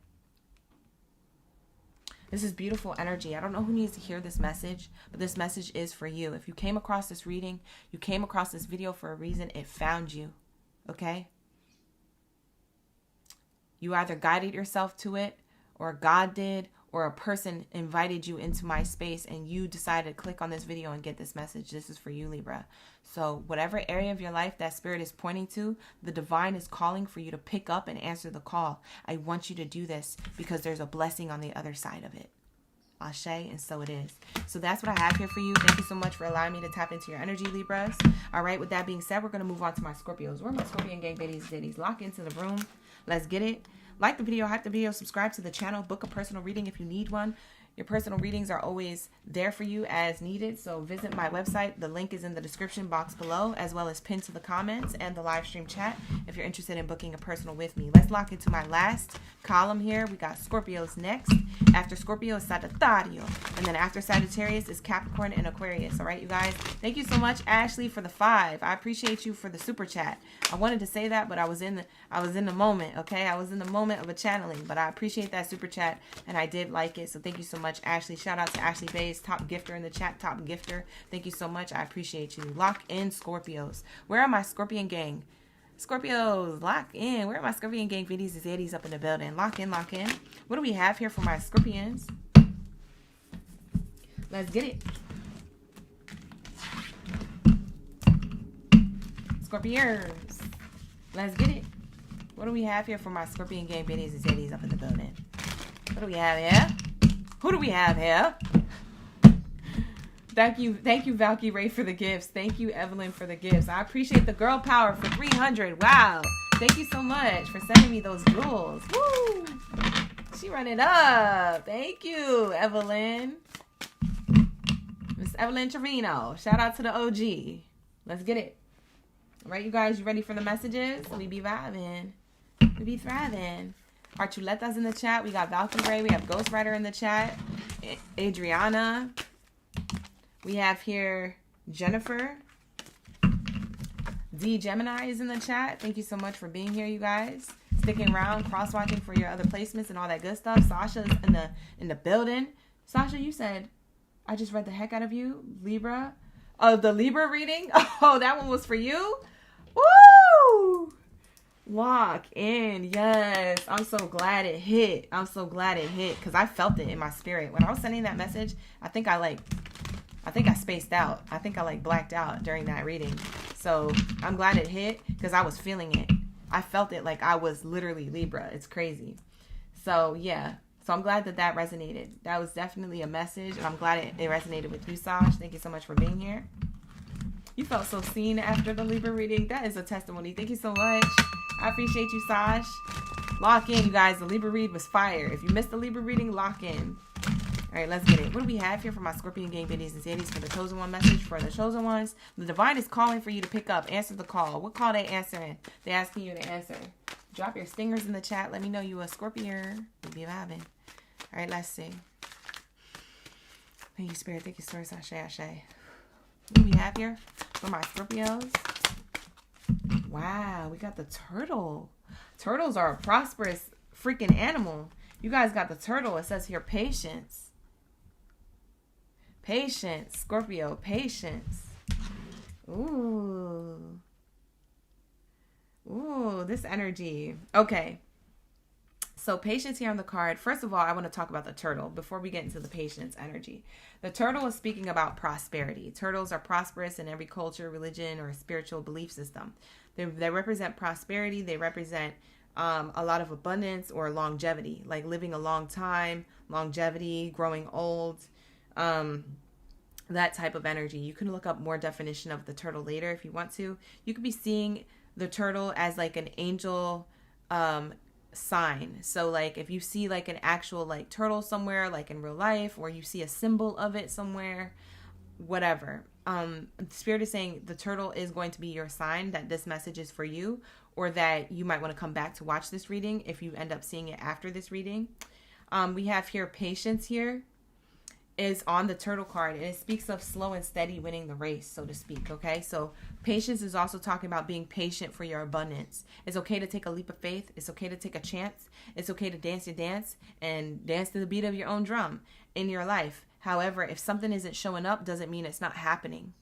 This is beautiful energy. I don't know who needs to hear this message, but this message is for you. If you came across this reading, you came across this video for a reason, it found you. Okay? You either guided yourself to it, or God did, or a person invited you into my space and you decided to click on this video and get this message. This is for you, Libra. So whatever area of your life that Spirit is pointing to, the divine is calling for you to pick up and answer the call. I want you to do this because there's a blessing on the other side of it. Ashe, and so it is. So that's what I have here for you. Thank you so much for allowing me to tap into your energy, Libras. All right, with that being said, we're going to move on to my Scorpios. Where are my Scorpion gang baddies, ditties? Lock into the room. Let's get it. Like the video, hype the video, subscribe to the channel, book a personal reading if you need one. Your personal readings are always there for you as needed. So visit my website. The link is in the description box below, as well as pinned to the comments and the live stream chat if you're interested in booking a personal with me. Let's lock into my last column here. We got Scorpios next. After Scorpio is Sagittario. And then after Sagittarius is Capricorn and Aquarius. All right, you guys. Thank you so much, Ashley, for the 5. I appreciate you for the super chat. I wanted to say that, but I was in the moment, okay? I was in the moment of a channeling, but I appreciate that super chat, and I did like it. So thank you so much, Ashley. Shout out to Ashley Bays, top gifter in the chat, top gifter. Thank you so much. I appreciate you. Lock in, Scorpios. Where are my Scorpion gang? Scorpios, lock in. Where are my Scorpion gang videos and zaddies up in the building? Lock in, lock in. What do we have here for my Scorpions? Let's get it. Scorpions. Let's get it. What do we have here for my Scorpion gang videos and zaddies up in the building? What do we have here? Who do we have here? Thank you, Valky Ray, for the gifts. Thank you, Evelyn, for the gifts. I appreciate the girl power for 300. Wow. Thank you so much for sending me those jewels. Woo! She running up. Thank you, Evelyn. Miss Evelyn Trevino. Shout out to the OG. Let's get it. All right, you guys, you ready for the messages? We be vibing. We be thriving. Archuleta's in the chat. We got Valkyrie. We have Ghost Rider in the chat. Adriana. We have here Jennifer. D Gemini is in the chat. Thank you so much for being here, you guys. Sticking around, cross-watching for your other placements and all that good stuff. Sasha's in the building. Sasha, you said, I just read the heck out of you. Libra. Oh, the Libra reading? Oh, that one was for you? Woo! Lock in. Yes. I'm so glad it hit. I'm so glad it hit because I felt it in my spirit. When I was sending that message, I think I spaced out. I think I blacked out during that reading. So I'm glad it hit because I was feeling it. I felt it like I was literally Libra. It's crazy. So yeah. So I'm glad that resonated. That was definitely a message. And I'm glad it resonated with you, Sash. Thank you so much for being here. You felt so seen after the Libra reading. That is a testimony. Thank you so much. I appreciate you, Sash. Lock in, you guys. The Libra read was fire. If you missed the Libra reading, lock in. All right, let's get it. What do we have here for my Scorpion gang biddies and zaddies for the chosen one message? For the chosen ones, the divine is calling for you to pick up. Answer the call. What call they answering? They asking you to answer. Drop your stingers in the chat. Let me know you a Scorpion. We'll be vibing. All right, let's see. Thank you, Spirit. Thank you, Source. Ashe, Ashe. What do we have here for my Scorpios? Wow, we got the turtle. Turtles are a prosperous freaking animal. You guys got the turtle. It says here, patience. Patience, Scorpio, patience. Ooh. Ooh, this energy. Okay. So patience here on the card. First of all, I want to talk about the turtle before we get into the patience energy. The turtle is speaking about prosperity. Turtles are prosperous in every culture, religion, or spiritual belief system. They represent prosperity. They represent a lot of abundance or longevity, like living a long time, longevity, growing old, that type of energy. You can look up more definition of the turtle later if you want to. You could be seeing the turtle as like an angel sign. So like if you see like an actual like turtle somewhere, like in real life, or you see a symbol of it somewhere, whatever. Spirit is saying the turtle is going to be your sign that this message is for you, or that you might want to come back to watch this reading if you end up seeing it after this reading. We have here patience here is on the turtle card, and it speaks of slow and steady winning the race, so to speak. Okay, so patience is also talking about being patient for your abundance. It's okay to take a leap of faith. It's okay to take a chance. It's okay to dance your dance and dance to the beat of your own drum in your life. However, if something isn't showing up, doesn't mean it's not happening.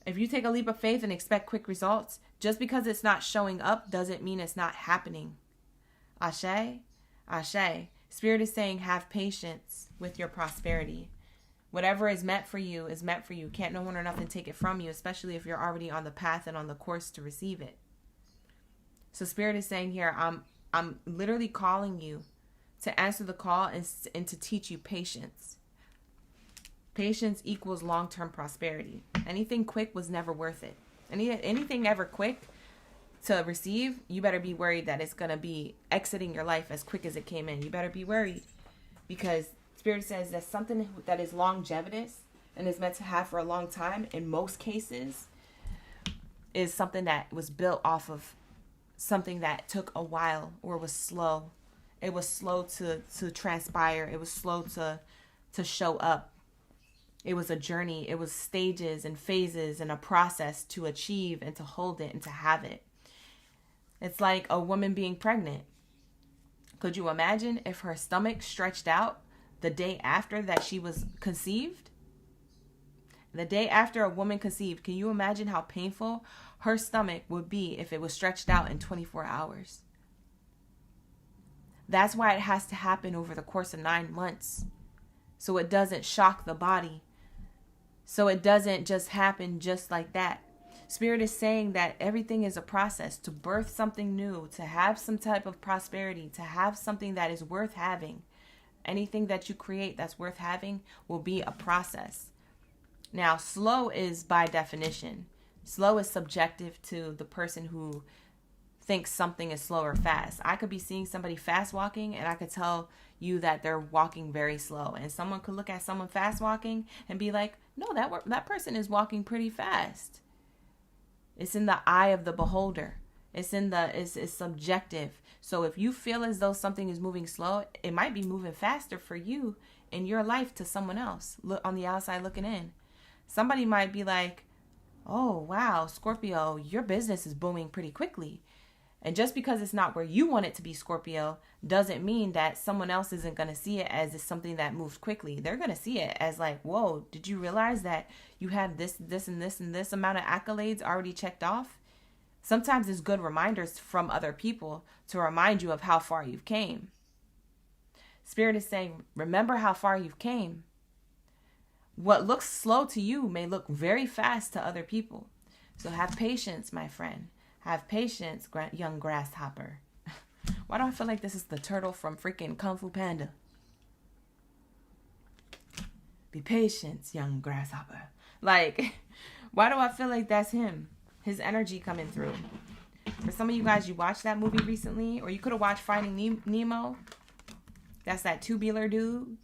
If you take a leap of faith and expect quick results, just because it's not showing up doesn't mean it's not happening. Ashe, Ashe. Spirit is saying have patience with your prosperity. Whatever is meant for you is meant for you. Can't no one or nothing take it from you, especially if you're already on the path and on the course to receive it. So Spirit is saying here, I'm literally calling you to answer the call and to teach you patience. Patience equals long-term prosperity. Anything quick was never worth it. Anything ever quick to receive, you better be worried that it's going to be exiting your life as quick as it came in. You better be worried, because Spirit says that something that is longevitous and is meant to have for a long time, in most cases, is something that was built off of something that took a while or was slow. It was slow to transpire. It was slow to show up. It was a journey. It was stages and phases and a process to achieve and to hold it and to have it. It's like a woman being pregnant. Could you imagine if her stomach stretched out the day after that she was conceived? The day after a woman conceived, can you imagine how painful her stomach would be if it was stretched out in 24 hours? That's why it has to happen over the course of 9 months. So it doesn't shock the body. So it doesn't just happen just like that. Spirit is saying that everything is a process to birth something new, to have some type of prosperity, to have something that is worth having. Anything that you create that's worth having will be a process. Now, slow is by definition. Slow is subjective to the person who thinks something is slow or fast. I could be seeing somebody fast walking and I could tell you that they're walking very slow. And someone could look at someone fast walking and be like, no, that person is walking pretty fast. It's in the eye of the beholder. It's subjective. So if you feel as though something is moving slow, it might be moving faster for you in your life to someone else. Look on the outside looking in. Somebody might be like, oh, wow, Scorpio, your business is booming pretty quickly. And just because it's not where you want it to be, Scorpio, doesn't mean that someone else isn't going to see it as something that moves quickly. They're going to see it as like, whoa, did you realize that you had this, and this amount of accolades already checked off? Sometimes it's good reminders from other people to remind you of how far you've came. Spirit is saying, remember how far you've came. What looks slow to you may look very fast to other people. So have patience, my friend. Have patience, young grasshopper. Why do I feel like this is the turtle from freaking Kung Fu Panda? Be patient, young grasshopper. Like, why do I feel like that's him? His energy coming through. For some of you guys, you watched that movie recently, or you could have watched Finding Nemo. That's that tubular dude.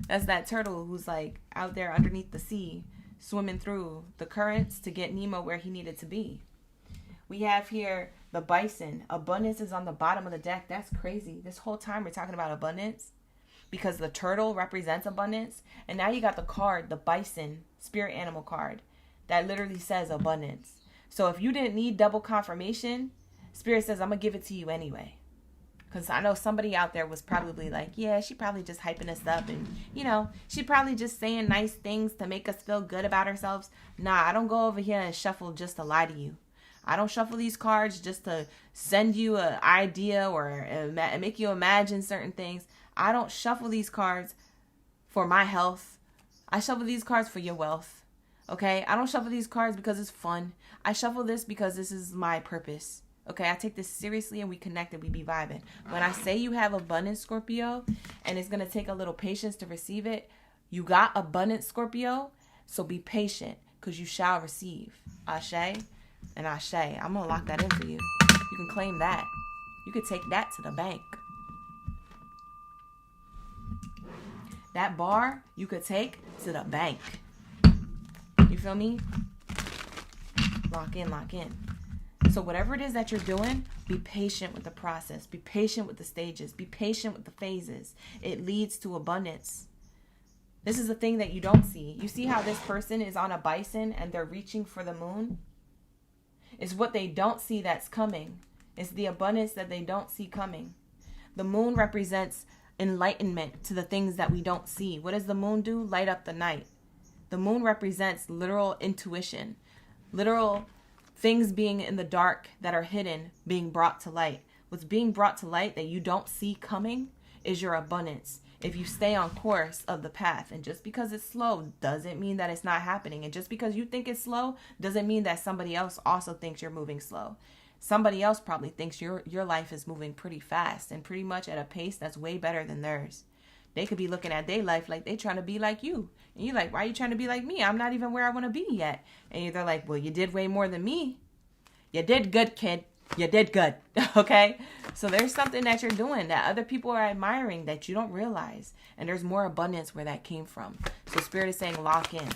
That's that turtle who's like out there underneath the sea, swimming through the currents to get Nemo where he needed to be. We have here the bison. Abundance is on the bottom of the deck. That's crazy. This whole time we're talking about abundance because the turtle represents abundance. And now you got the card, the bison, spirit animal card, that literally says abundance. So if you didn't need double confirmation, Spirit says, I'm going to give it to you anyway. Because I know somebody out there was probably like, yeah, she probably just hyping us up. And, you know, she probably just saying nice things to make us feel good about ourselves. Nah, I don't go over here and shuffle just to lie to you. I don't shuffle these cards just to send you an idea or make you imagine certain things. I don't shuffle these cards for my health. I shuffle these cards for your wealth. Okay? I don't shuffle these cards because it's fun. I shuffle this because this is my purpose. Okay, I take this seriously and we connect and we be vibing. When I say you have abundance, Scorpio, and it's going to take a little patience to receive it, you got abundance, Scorpio, so be patient because you shall receive. Ashe and Ashe. I'm going to lock that in for you. You can claim that. You could take that to the bank. That bar, you could take to the bank. You feel me? Lock in, lock in. So whatever it is that you're doing, be patient with the process. Be patient with the stages. Be patient with the phases. It leads to abundance. This is the thing that you don't see. You see how this person is on a bison and they're reaching for the moon? It's what they don't see that's coming. It's the abundance that they don't see coming. The moon represents enlightenment to the things that we don't see. What does the moon do? Light up the night. The moon represents literal intuition. Literal things being in the dark that are hidden being brought to light. What's being brought to light that you don't see coming is your abundance. If you stay on course of the path, and just because it's slow doesn't mean that it's not happening. And just because you think it's slow doesn't mean that somebody else also thinks you're moving slow. Somebody else probably thinks your life is moving pretty fast and pretty much at a pace that's way better than theirs. They could be looking at their life like they trying to be like you. And you're like, why are you trying to be like me? I'm not even where I want to be yet. And they're like, well, you did way more than me. You did good, kid. You did good. Okay? So there's something that you're doing that other people are admiring that you don't realize. And there's more abundance where that came from. So Spirit is saying lock in.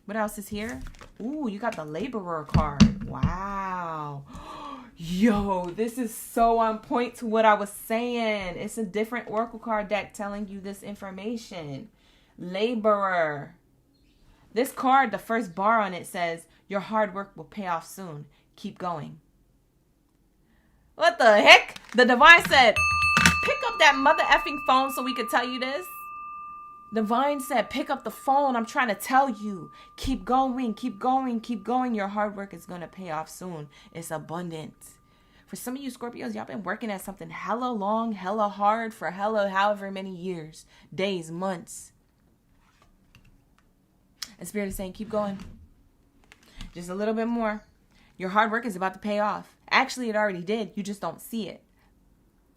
What else is here? Ooh, you got the laborer card. Wow. Yo, this is so on point to what I was saying. It's a different oracle card deck telling you this information. Laborer. This card, the first bar on it says, your hard work will pay off soon. Keep going. What the heck? The divine said, pick up that mother effing phone so we could tell you this. Divine said, pick up the phone. I'm trying to tell you. Keep going, keep going, keep going. Your hard work is going to pay off soon. It's abundant. For some of you Scorpios, y'all been working at something hella long, hella hard for hella however many years, days, months. And Spirit is saying, keep going. Just a little bit more. Your hard work is about to pay off. Actually, it already did. You just don't see it.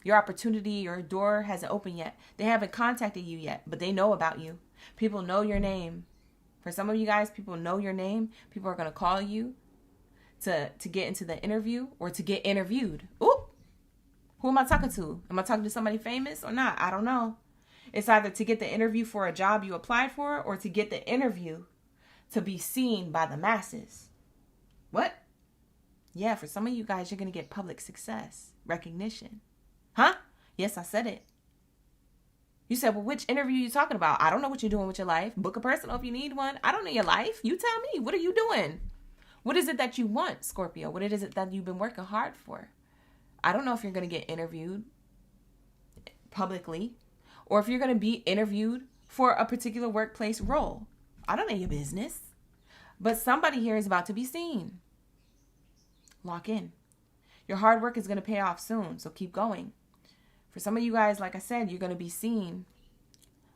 Your opportunity, your door hasn't opened yet. They haven't contacted you yet, but they know about you. People know your name. For some of you guys, people know your name. People are going to call you. to get into the interview or to get interviewed. Ooh, who am I talking to? Am I talking to somebody famous or not? I don't know. It's either to get the interview for a job you applied for or to get the interview to be seen by the masses. What? Yeah, for some of you guys, you're going to get public success, recognition. Huh? Yes, I said it. You said, well, which interview are you talking about? I don't know what you're doing with your life. Book a personal if you need one. I don't know your life. You tell me. What are you doing? What is it that you want, Scorpio? What is it that you've been working hard for? I don't know if you're going to get interviewed publicly or if you're going to be interviewed for a particular workplace role. I don't know your business. But somebody here is about to be seen. Lock in. Your hard work is going to pay off soon, so keep going. For some of you guys, like I said, you're going to be seen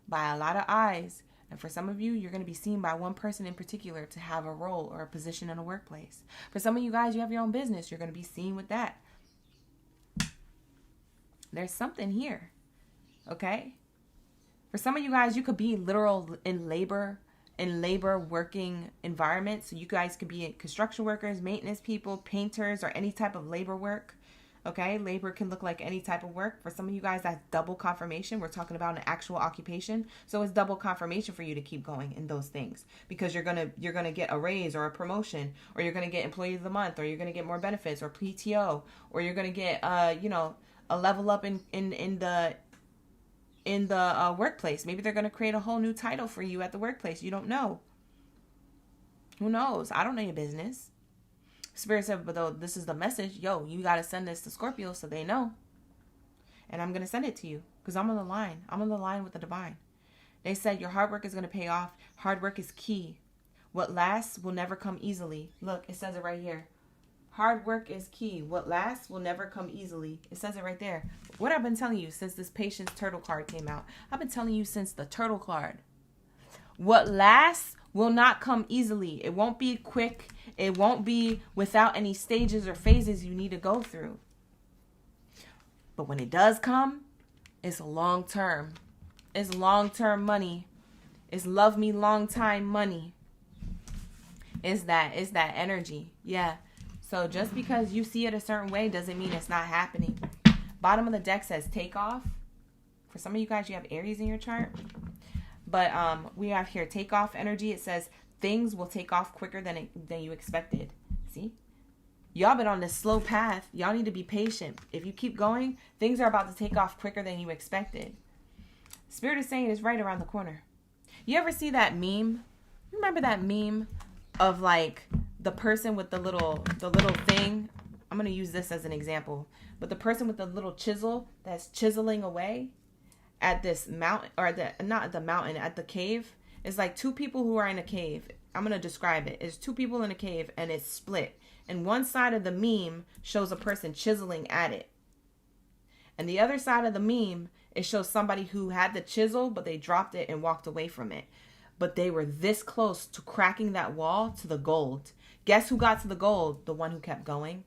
by a lot of eyes. And for some of you, you're going to be seen by one person in particular to have a role or a position in a workplace. For some of you guys, you have your own business. You're going to be seen with that. There's something here, okay? For some of you guys, you could be literal in labor working environments. So you guys could be construction workers, maintenance people, painters, or any type of labor work. Okay, labor can look like any type of work. For some of you guys, that's double confirmation. We're talking about an actual occupation. So it's double confirmation for you to keep going in those things because you're gonna get a raise or a promotion, or you're gonna get employee of the month, or you're gonna get more benefits or PTO, or you're gonna get a level up in the workplace. Maybe they're gonna create a whole new title for you at the workplace. You don't know. Who knows? I don't know your business. Spirit said, but though this is the message, yo, you got to send this to Scorpio so they know. And I'm going to send it to you because I'm on the line. I'm on the line with the divine. They said your hard work is going to pay off. Hard work is key. What lasts will never come easily. Look, it says it right here. Hard work is key. What lasts will never come easily. It says it right there. What I've been telling you since this Patience Turtle card came out. I've been telling you since the Turtle card. What lasts will not come easily. It won't be quick. It won't be without any stages or phases you need to go through. But when it does come, it's long term. It's long-term money. It's love me long time money. It's that energy. Yeah. So just because you see it a certain way doesn't mean it's not happening. Bottom of the deck says take off. For some of you guys, you have Aries in your chart. But we have here takeoff energy. It says things will take off quicker than you expected. See? Y'all been on this slow path. Y'all need to be patient. If you keep going, things are about to take off quicker than you expected. Spirit is saying it's right around the corner. You ever see that meme? Remember that meme of like the person with the little thing? I'm going to use this as an example. But the person with the little chisel that's chiseling away at this mountain, or not at the mountain, at the cave. It's like two people who are in a cave. I'm going to describe it. It's two people in a cave and it's split. And one side of the meme shows a person chiseling at it. And the other side of the meme, it shows somebody who had the chisel, but they dropped it and walked away from it. But they were this close to cracking that wall to the gold. Guess who got to the gold? The one who kept going.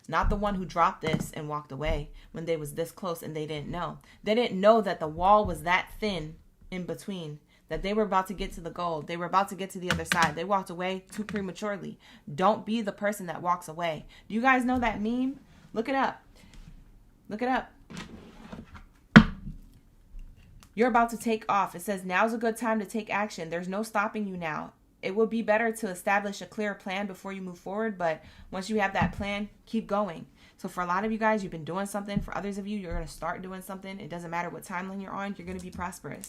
Not the one who dropped this and walked away when they was this close and they didn't know. They didn't know that the wall was that thin in between, that they were about to get to the gold. They were about to get to the other side. They walked away too prematurely. Don't be the person that walks away. Do you guys know that meme? Look it up. Look it up. You're about to take off. It says now's a good time to take action. There's no stopping you now. It would be better to establish a clear plan before you move forward, but once you have that plan, keep going. So for a lot of you guys, you've been doing something. For others of you, you're going to start doing something. It doesn't matter what timeline you're on. You're going to be prosperous.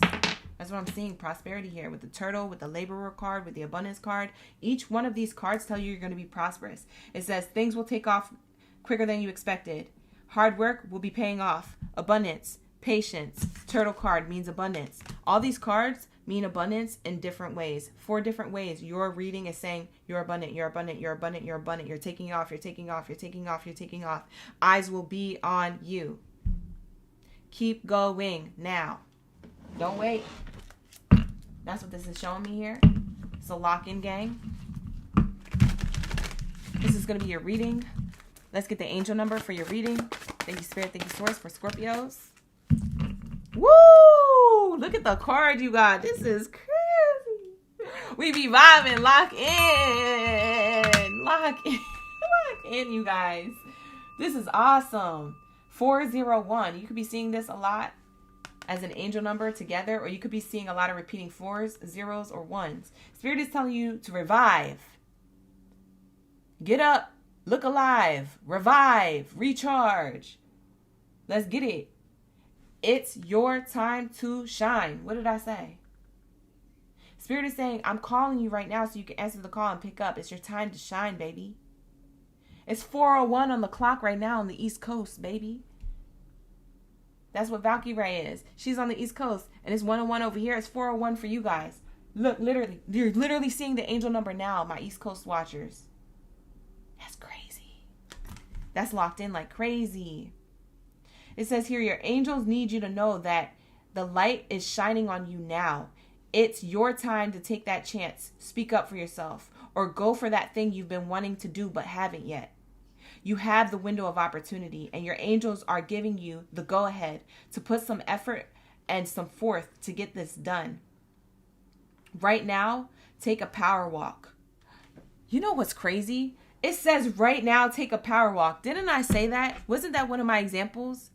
That's what I'm seeing, prosperity here with the turtle, with the laborer card, with the abundance card. Each one of these cards tell you you're going to be prosperous. It says things will take off quicker than you expected. Hard work will be paying off. Abundance, patience. Turtle card means abundance. All these cards mean abundance in different ways. 4 different ways. Your reading is saying you're abundant, you're abundant, you're abundant, you're abundant. You're taking off, you're taking off, you're taking off, you're taking off. Eyes will be on you. Keep going now. Don't wait. That's what this is showing me here. It's a lock-in, gang. This is going to be your reading. Let's get the angel number for your reading. Thank you, Spirit. Thank you, Source, for Scorpios. Woo! Look at the card you got. This is crazy. We be vibing. Lock in. Lock in. in, you guys. This is awesome. 401. You could be seeing this a lot as an angel number together, or you could be seeing a lot of repeating 4s, 0s, or 1s. Spirit is telling you to revive. Get up, look alive, revive, recharge. Let's get it. It's your time to shine. What did I say? Spirit is saying, I'm calling you right now so you can answer the call and pick up. It's your time to shine, baby. It's 4:01 on the clock right now on the East Coast, baby. That's what Valkyrie is. She's on the East Coast, and it's 1:01 over here. It's 4:01 for you guys. Look, literally, you're literally seeing the angel number now, my East Coast watchers. That's crazy. That's locked in like crazy. It says here, your angels need you to know that the light is shining on you now. It's your time to take that chance. Speak up for yourself, or go for that thing you've been wanting to do but haven't yet. You have the window of opportunity, and your angels are giving you the go-ahead to put some effort and some forth to get this done. Right now, take a power walk. You know what's crazy? It says right now, take a power walk. Didn't I say that? Wasn't that one of my examples?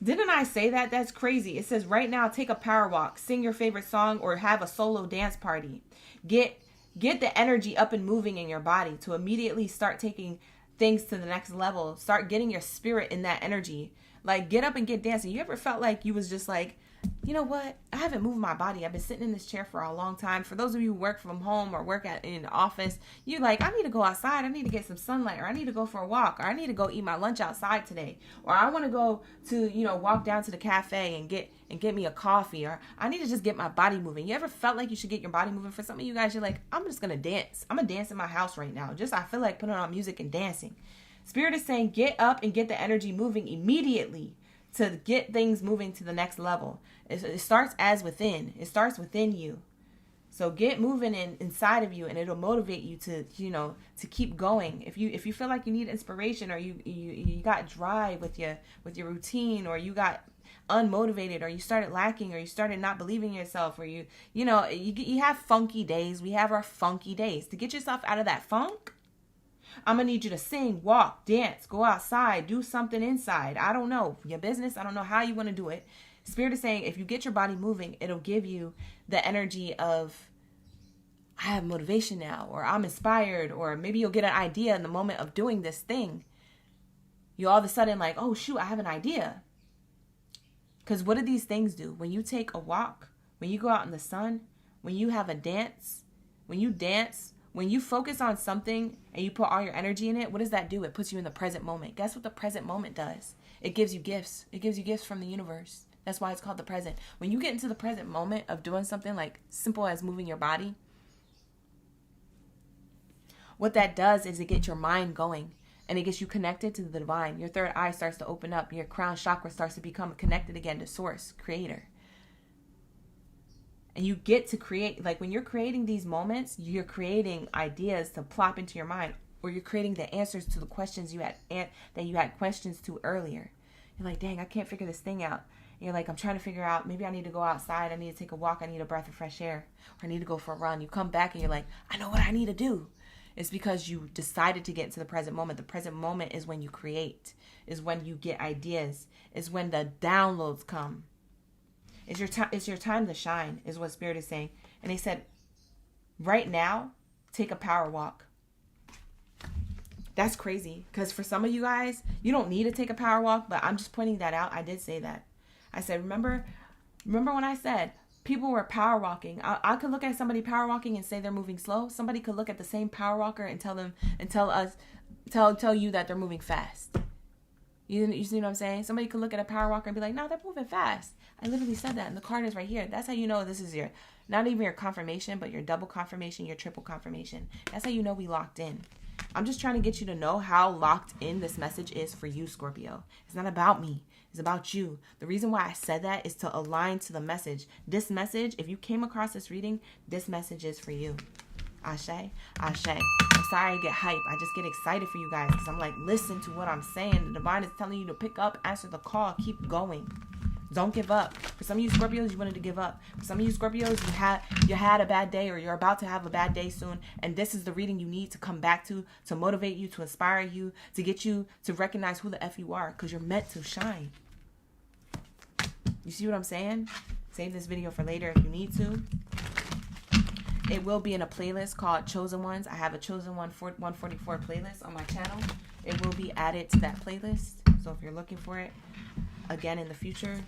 Didn't I say that? That's crazy. It says right now, take a power walk, sing your favorite song, or have a solo dance party. Get the energy up and moving in your body to immediately start taking things to the next level. Start getting your spirit in that energy. Like, get up and get dancing. You ever felt like you was just like, you know what? I haven't moved my body. I've been sitting in this chair for a long time. For those of you who work from home or work in the office, you're like, I need to go outside. I need to get some sunlight, or I need to go for a walk, or I need to go eat my lunch outside today, or I want to go to, walk down to the cafe and get me a coffee, or I need to just get my body moving. You ever felt like you should get your body moving? For some of you guys, you're like, I'm just going to dance. I'm going to dance in my house right now. I feel like putting on music and dancing. Spirit is saying, get up and get the energy moving immediately to get things moving to the next level. It starts as within. It starts within you. So get moving inside of you, and it'll motivate you to keep going. If you feel like you need inspiration, or you got drive with your routine, or you got unmotivated, or you started lacking, or you started not believing in yourself, or you have funky days. We have our funky days. To get yourself out of that funk, I'm going to need you to sing, walk, dance, go outside, do something inside. I don't know. Your business, I don't know how you want to do it. Spirit is saying, if you get your body moving, it'll give you the energy of, I have motivation now, or I'm inspired, or maybe you'll get an idea in the moment of doing this thing. You all of a sudden like, oh shoot, I have an idea. Because what do these things do? When you take a walk, when you go out in the sun, when you have a dance, when you dance, when you focus on something and you put all your energy in it, what does that do? It puts you in the present moment. Guess what the present moment does? It gives you gifts. It gives you gifts from the universe. That's why it's called the present. When you get into the present moment of doing something like simple as moving your body, what that does is it gets your mind going, and it gets you connected to the divine. Your third eye starts to open up. Your crown chakra starts to become connected again to source, creator. And you get to create, like when you're creating these moments, you're creating ideas to plop into your mind, or you're creating the answers to the questions that you had questions to earlier. You're like, dang, I can't figure this thing out. And you're like, I'm trying to figure out, maybe I need to go outside. I need to take a walk. I need a breath of fresh air, or I need to go for a run. You come back and you're like, I know what I need to do. It's because you decided to get into the present moment. The present moment is when you create, is when you get ideas, is when the downloads come. It's your time to shine, is what Spirit is saying. And they said, right now, take a power walk. That's crazy. Because for some of you guys, you don't need to take a power walk, but I'm just pointing that out. I did say that. I said, remember when I said people were power walking? I could look at somebody power walking and say they're moving slow. Somebody could look at the same power walker and tell you that they're moving fast. You see what I'm saying? Somebody could look at a power walker and be like, no, they're moving fast. I literally said that, and the card is right here. That's how you know this is not even your confirmation, but your double confirmation, your triple confirmation. That's how you know we locked in. I'm just trying to get you to know how locked in this message is for you, Scorpio. It's not about me. It's about you. The reason why I said that is to align to the message. This message, if you came across this reading, this message is for you. Ashe, Ashe. I'm sorry I get hype. I just get excited for you guys because I'm like, listen to what I'm saying. The divine is telling you to pick up, answer the call, keep going. Don't give up. For some of you Scorpios, you wanted to give up. For some of you Scorpios, you had a bad day, or you're about to have a bad day soon, and this is the reading you need to come back to motivate you, to inspire you, to get you to recognize who the F you are, because you're meant to shine. You see what I'm saying? Save this video for later if you need to. It will be in a playlist called Chosen Ones. I have a Chosen One 144 playlist on my channel. It will be added to that playlist. So if you're looking for it, again, in the future,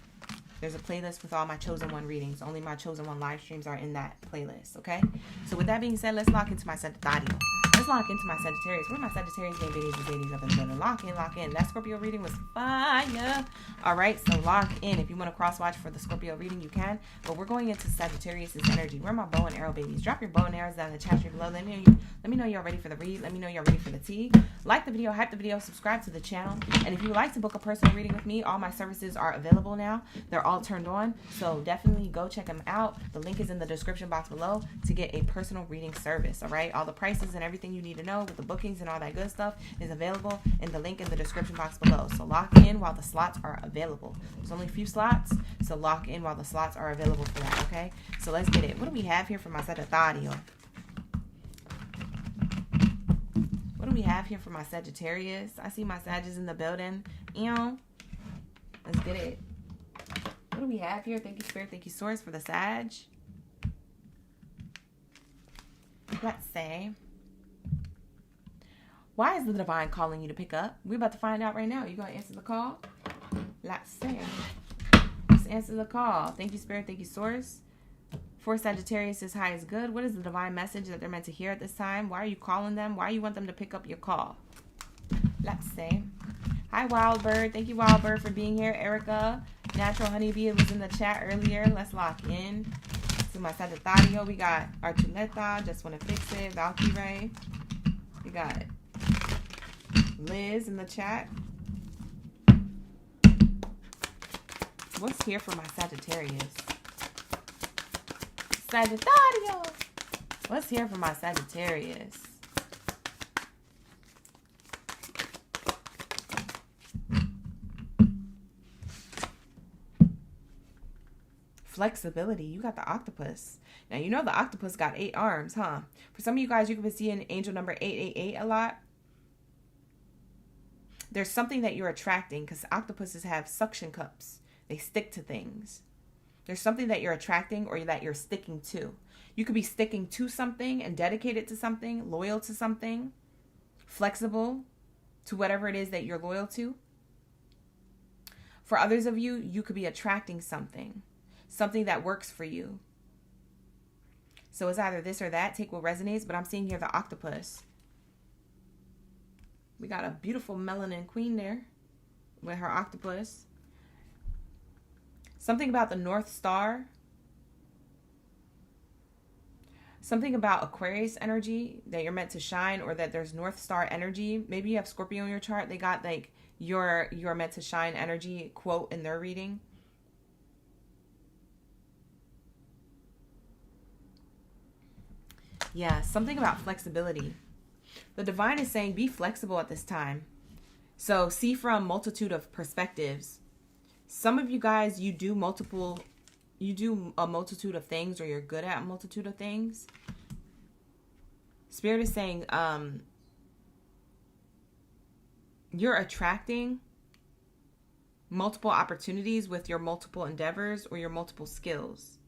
there's a playlist with all my Chosen One readings. Only my Chosen One live streams are in that playlist, okay? So with that being said, let's lock into my Sagittarius. Let's lock into my Sagittarius. Where are my Sagittarius game babies up in the building? Lock in, lock in. That Scorpio reading was fire. All right, so lock in. If you want to cross-watch for the Scorpio reading, you can. But we're going into Sagittarius' energy. Where are my bow and arrow babies? Drop your bow and arrows down in the chat stream below. Let me know you're ready for the read. Let me know you're ready for the tea. Like the video, hype the video, subscribe to the channel. And if you would like to book a personal reading with me, all my services are available now. They're all turned on. So definitely go check them out. The link is in the description box below to get a personal reading service. All right, all the prices and everything you need to know with the bookings and all that good stuff is available in the link in the description box below. So lock in while the slots are available. There's only a few slots, so lock in while the slots are available for that. Okay, so let's get it. What do we have here for my Sagittarius? What do we have here for my Sagittarius? I see my Sagittarius in the building. Let's get it. What do we have here? Thank you, Spirit. Thank you, Source, for the Sag. Let's say, why is the divine calling you to pick up? We're about to find out right now. You going to answer the call? Let's say. Let's answer the call. Thank you, Spirit. Thank you, Source. For Sagittarius is high is good. What is the divine message that they're meant to hear at this time? Why are you calling them? Why do you want them to pick up your call? Let's say. Hi, Wildbird. Thank you, Wildbird, for being here. Erica, Natural Honeybee was in the chat earlier. Let's lock in. To my Sagittario, we got Archuleta, Just Want to Fix It, Valkyrie. We got Liz in the chat. What's here for my Sagittarius? Sagittario. What's here for my Sagittarius? Flexibility. You got the octopus. Now, you know the octopus got 8 arms, huh? For some of you guys, you could be seeing angel number 888 a lot. There's something that you're attracting because octopuses have suction cups. They stick to things. There's something that you're attracting or that you're sticking to. You could be sticking to something and dedicated to something, loyal to something, flexible to whatever it is that you're loyal to. For others of you, you could be attracting something that works for you. So it's either this or that. Take what resonates, but I'm seeing here the octopus. We got a beautiful melanin queen there with her octopus. Something about the North Star. Something about Aquarius energy, that you're meant to shine, or that there's North Star energy. Maybe you have Scorpio in your chart. They got like you're meant to shine energy quote in their reading. Yeah, something about flexibility. The divine is saying be flexible at this time. So see from multitude of perspectives. Some of you guys, you do a multitude of things, or you're good at a multitude of things. Spirit is saying you're attracting multiple opportunities with your multiple endeavors or your multiple skills.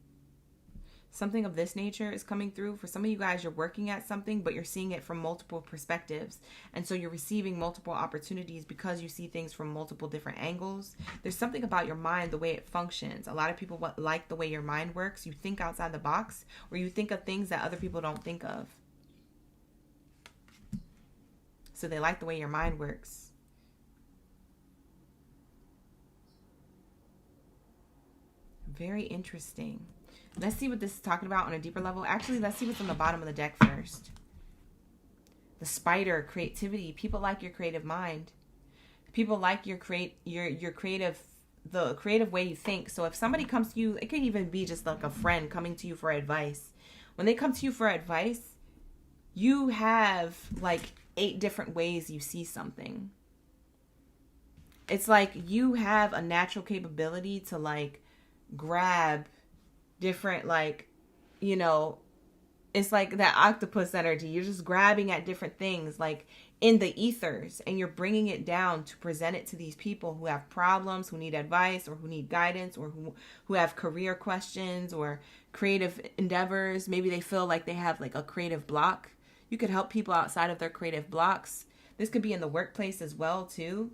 Something of this nature is coming through. For some of you guys, you're working at something, but you're seeing it from multiple perspectives. And so you're receiving multiple opportunities because you see things from multiple different angles. There's something about your mind, the way it functions. A lot of people like the way your mind works. You think outside the box, or you think of things that other people don't think of. So they like the way your mind works. Very interesting. Let's see what this is talking about on a deeper level. Actually, let's see what's on the bottom of the deck first. The spider, creativity. People like your creative mind. People like your creative, the creative way you think. So if somebody comes to you, it could even be just like a friend coming to you for advice. When they come to you for advice, you have like 8 different ways you see something. It's like you have a natural capability to like grab different, like, you know, it's like that octopus energy. You're just grabbing at different things like in the ethers, and you're bringing it down to present it to these people who have problems, who need advice, or who need guidance, or who have career questions or creative endeavors. Maybe they feel like they have like a creative block. You could help people outside of their creative blocks. This could be in the workplace as well too.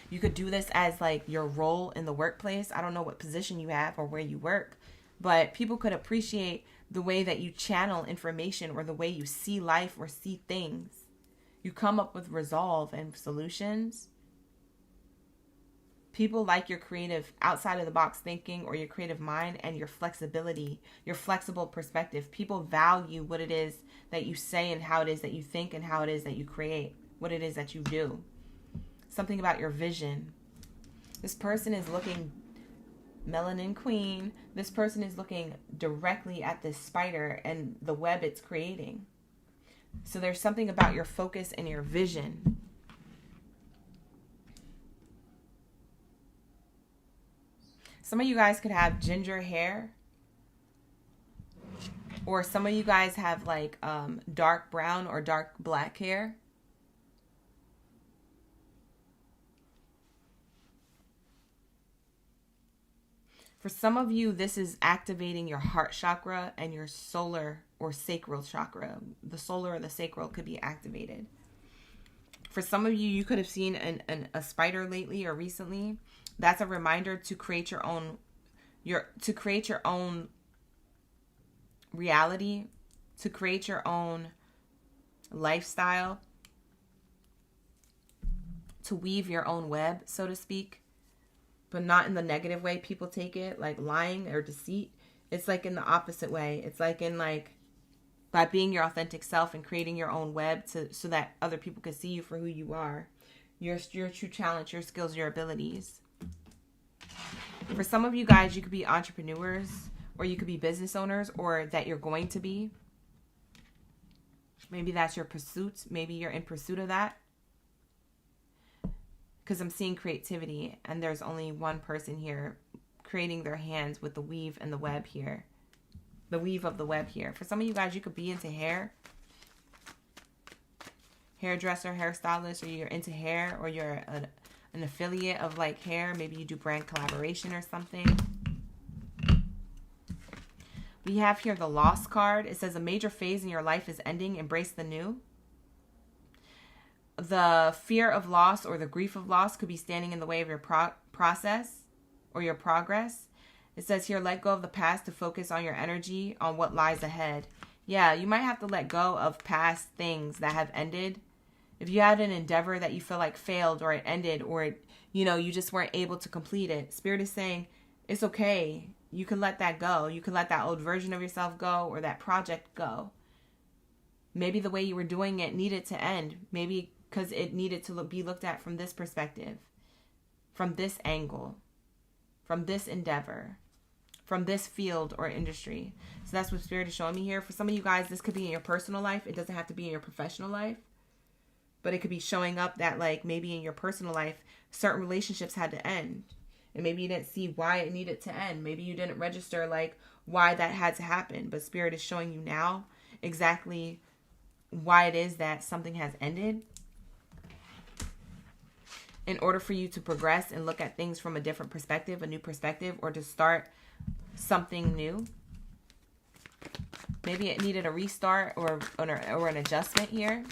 You could do this as like your role in the workplace. I don't know what position you have or where you work, but people could appreciate the way that you channel information or the way you see life or see things. You come up with resolve and solutions. People like your creative, outside of the box thinking, or your creative mind, and your flexibility, your flexible perspective. People value what it is that you say and how it is that you think and how it is that you create, what it is that you do. Something about your vision. This person is looking, Melanin Queen, this person is looking directly at this spider and the web it's creating. So there's something about your focus and your vision. Some of you guys could have ginger hair. Or some of you guys have like dark brown or dark black hair. For some of you, this is activating your heart chakra and your solar or sacral chakra. The solar or the sacral could be activated. For some of you, you could have seen a spider lately or recently. That's a reminder to create your own reality, to create your own lifestyle, to weave your own web, so to speak. But not in the negative way people take it, like lying or deceit. It's like in the opposite way. It's like in like by being your authentic self and creating your own web so that other people can see you for who you are. Your true talent, your skills, your abilities. For some of you guys, you could be entrepreneurs, or you could be business owners, or that you're going to be. Maybe that's your pursuit. Maybe you're in pursuit of that. Because I'm seeing creativity, and there's only one person here creating their hands with the weave and the web here. The weave of the web here. For some of you guys, you could be into hair. Hairdresser, hairstylist, or you're into hair, or you're an affiliate of like hair. Maybe you do brand collaboration or something. We have here the Lost card. It says a major phase in your life is ending. Embrace the new. The fear of loss or the grief of loss could be standing in the way of your process or your progress. It says here, let go of the past to focus on your energy on what lies ahead. Yeah, you might have to let go of past things that have ended. If you had an endeavor that you feel like failed, or it ended, or it, you just weren't able to complete it, Spirit is saying it's okay. You can let that go. You can let that old version of yourself go, or that project go. Maybe the way you were doing it needed to end. Maybe because it needed to be looked at from this perspective, from this angle, from this endeavor, from this field or industry. So that's what Spirit is showing me here. For some of you guys, this could be in your personal life. It doesn't have to be in your professional life. But it could be showing up that like maybe in your personal life, certain relationships had to end. And maybe you didn't see why it needed to end. Maybe you didn't register like why that had to happen. But Spirit is showing you now exactly why it is that something has ended. In order for you to progress and look at things from a different perspective, a new perspective, or to start something new. Maybe it needed a restart or an adjustment here.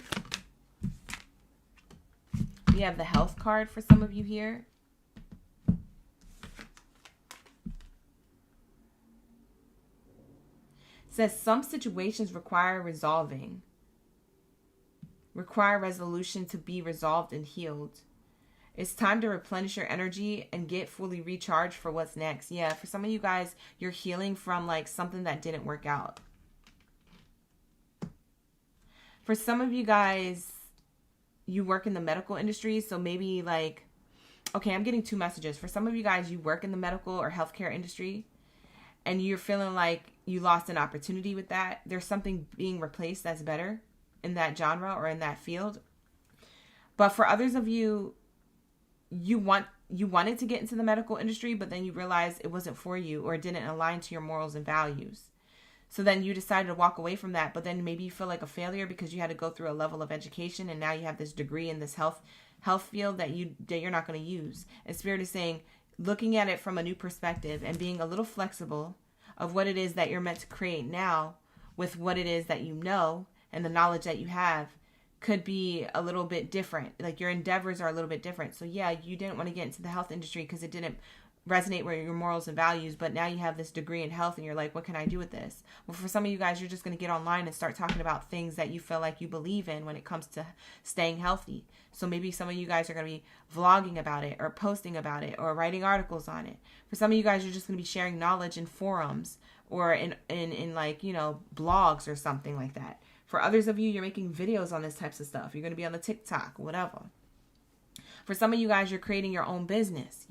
We have the health card for some of you here. It says some situations require resolving. Require resolution to be resolved and healed. It's time to replenish your energy and get fully recharged for what's next. Yeah, for some of you guys, you're healing from like something that didn't work out. For some of you guys, you work in the medical industry, so maybe like, okay, I'm getting two messages. For some of you guys, you work in the medical or healthcare industry, and you're feeling like you lost an opportunity with that. There's something being replaced that's better in that genre or in that field. But for others of you, you wanted to get into the medical industry, but then you realized it wasn't for you, or it didn't align to your morals and values. So then you decided to walk away from that, but then maybe you feel like a failure because you had to go through a level of education, and now you have this degree in this health field that you're not going to use. And Spirit is saying, looking at it from a new perspective and being a little flexible of what it is that you're meant to create now with what it is that you know and the knowledge that you have could be a little bit different. Like your endeavors are a little bit different. So yeah, you didn't want to get into the health industry because it didn't resonate with your morals and values, but now you have this degree in health and you're like, what can I do with this? Well, for some of you guys, you're just going to get online and start talking about things that you feel like you believe in when it comes to staying healthy. So maybe some of you guys are going to be vlogging about it or posting about it or writing articles on it. For some of you guys, you're just going to be sharing knowledge in forums or in like, blogs or something like that. For others of you, you're making videos on this types of stuff. You're going to be on the TikTok, whatever. For some of you guys, you're creating your own business,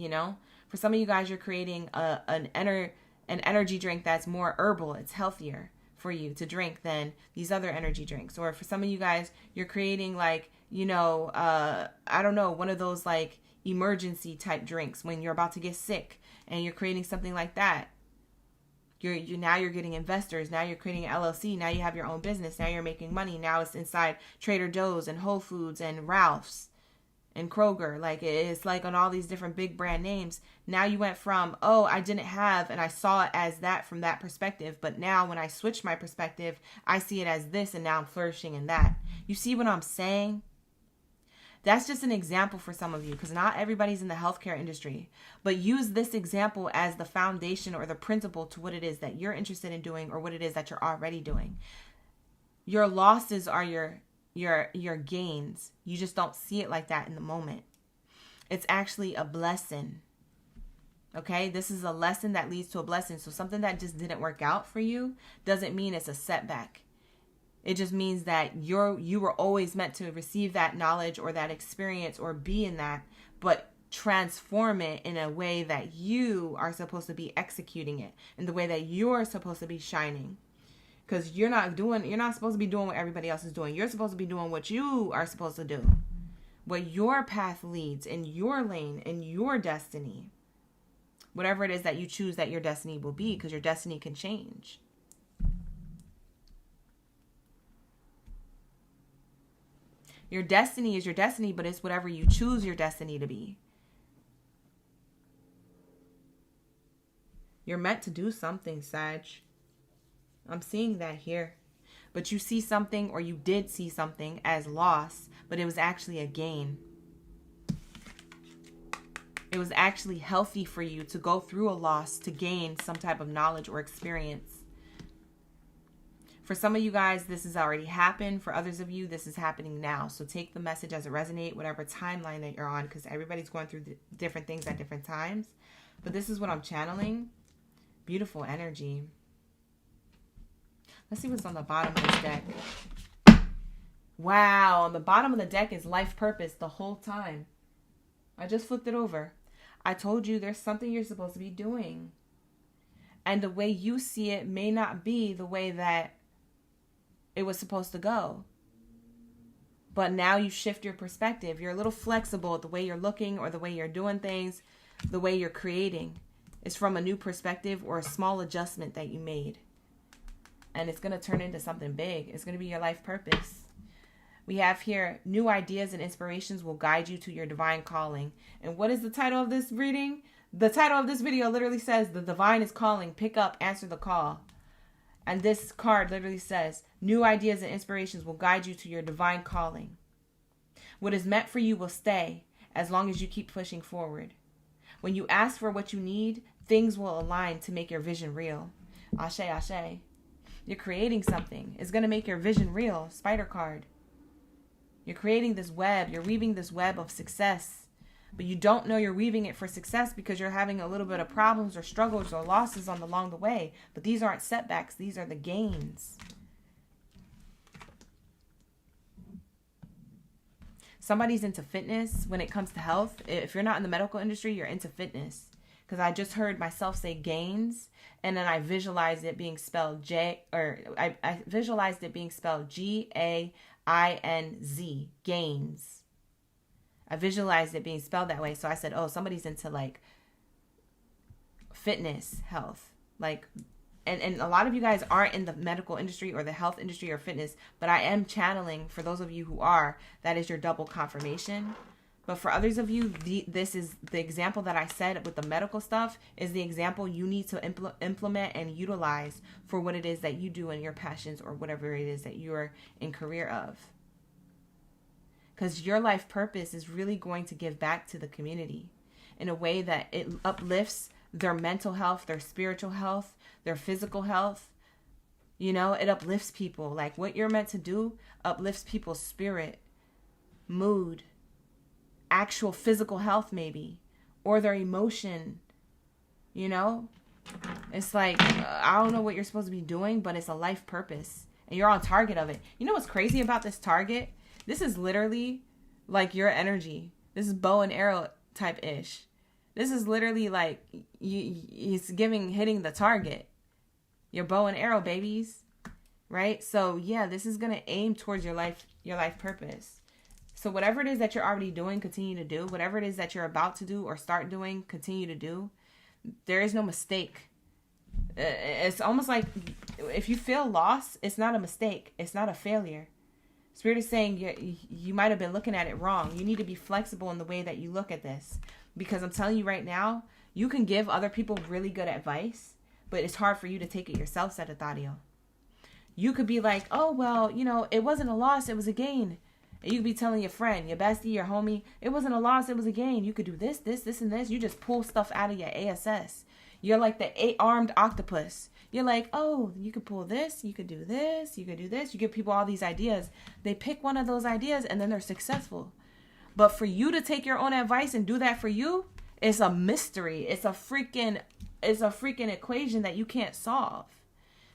For some of you guys, you're creating an energy drink that's more herbal. It's healthier for you to drink than these other energy drinks. Or for some of you guys, you're creating like, I don't know, one of those like emergency type drinks when you're about to get sick, and you're creating something like that. Now you're getting investors. Now you're creating an LLC. Now you have your own business. Now you're making money. Now it's inside Trader Joe's and Whole Foods and Ralph's and Kroger. Like it's like on all these different big brand names. Now you went from, oh, I didn't have, and I saw it as that from that perspective. But now when I switched my perspective, I see it as this, and now I'm flourishing in that. You see what I'm saying? That's just an example for some of you, because not everybody's in the healthcare industry. But use this example as the foundation or the principle to what it is that you're interested in doing or what it is that you're already doing. Your losses are your gains. You just don't see it like that in the moment. It's actually a blessing. Okay? This is a lesson that leads to a blessing. So something that just didn't work out for you doesn't mean it's a setback. It just means that you were always meant to receive that knowledge or that experience or be in that, but transform it in a way that you are supposed to be executing it, in the way that you're supposed to be shining. Because you're not supposed to be doing what everybody else is doing. You're supposed to be doing what you are supposed to do. What your path leads in your lane, in your destiny. Whatever it is that you choose that your destiny will be, because your destiny can change. Your destiny is your destiny, but it's whatever you choose your destiny to be. You're meant to do something, Sag. I'm seeing that here. But you see something, or you did see something as loss, but it was actually a gain. It was actually healthy for you to go through a loss to gain some type of knowledge or experience. For some of you guys, this has already happened. For others of you, this is happening now. So take the message as it resonates, whatever timeline that you're on, because everybody's going through different things at different times. But this is what I'm channeling. Beautiful energy. Let's see what's on the bottom of this deck. Wow, on the bottom of the deck is life purpose the whole time. I just flipped it over. I told you there's something you're supposed to be doing. And the way you see it may not be the way that it was supposed to go. But now you shift your perspective. You're a little flexible at the way you're looking or the way you're doing things, the way you're creating. It's from a new perspective or a small adjustment that you made. And it's going to turn into something big. It's going to be your life purpose. We have here, new ideas and inspirations will guide you to your divine calling. And what is the title of this reading? The title of this video literally says, the divine is calling, pick up, answer the call. And this card literally says, new ideas and inspirations will guide you to your divine calling. What is meant for you will stay as long as you keep pushing forward. When you ask for what you need, things will align to make your vision real. Ashe, ashe. You're creating something. It's going to make your vision real. Spider card. You're creating this web. You're weaving this web of success. But you don't know you're weaving it for success because you're having a little bit of problems or struggles or losses along the way. But these aren't setbacks. These are the gains. Somebody's into fitness when it comes to health. If you're not in the medical industry, you're into fitness. Because I just heard myself say gains, and then I visualized it being spelled I visualized it being spelled Gainz, gains. I visualized it being spelled that way. So I said, oh, somebody's into like fitness, health. Like, and a lot of you guys aren't in the medical industry or the health industry or fitness, but I am channeling for those of you who are, that is your double confirmation. But for others of you, this is the example that I said with the medical stuff is the example you need to implement and utilize for what it is that you do in your passions or whatever it is that you're in career of. Because your life purpose is really going to give back to the community in a way that it uplifts their mental health, their spiritual health, their physical health. You know, it uplifts people. Like what you're meant to do uplifts people's spirit, mood, actual physical health maybe, or their emotion. You know, it's like, I don't know what you're supposed to be doing, but it's a life purpose and you're on target of it. You know what's crazy about this target? This is literally like your energy. This is bow and arrow type ish. This is literally like it's hitting the target. Your bow and arrow babies, right? So yeah, this is going to aim towards your life purpose. So whatever it is that you're already doing, continue to do. Whatever it is that you're about to do or start doing, continue to do. There is no mistake. It's almost like if you feel lost, it's not a mistake. It's not a failure. Spirit is saying you might have been looking at it wrong. You need to be flexible in the way that you look at this. Because I'm telling you right now, you can give other people really good advice, but it's hard for you to take it yourself, Sagittario. You could be like, oh, well, you know, it wasn't a loss, it was a gain. And you could be telling your friend, your bestie, your homie, it wasn't a loss, it was a gain. You could do this, and this. You just pull stuff out of your ASS. You're like the 8-armed octopus. You're like, oh, you could pull this, you could do this, you could do this. You give people all these ideas. They pick one of those ideas and then they're successful. But for you to take your own advice and do that for you, it's a mystery. It's a freaking equation that you can't solve.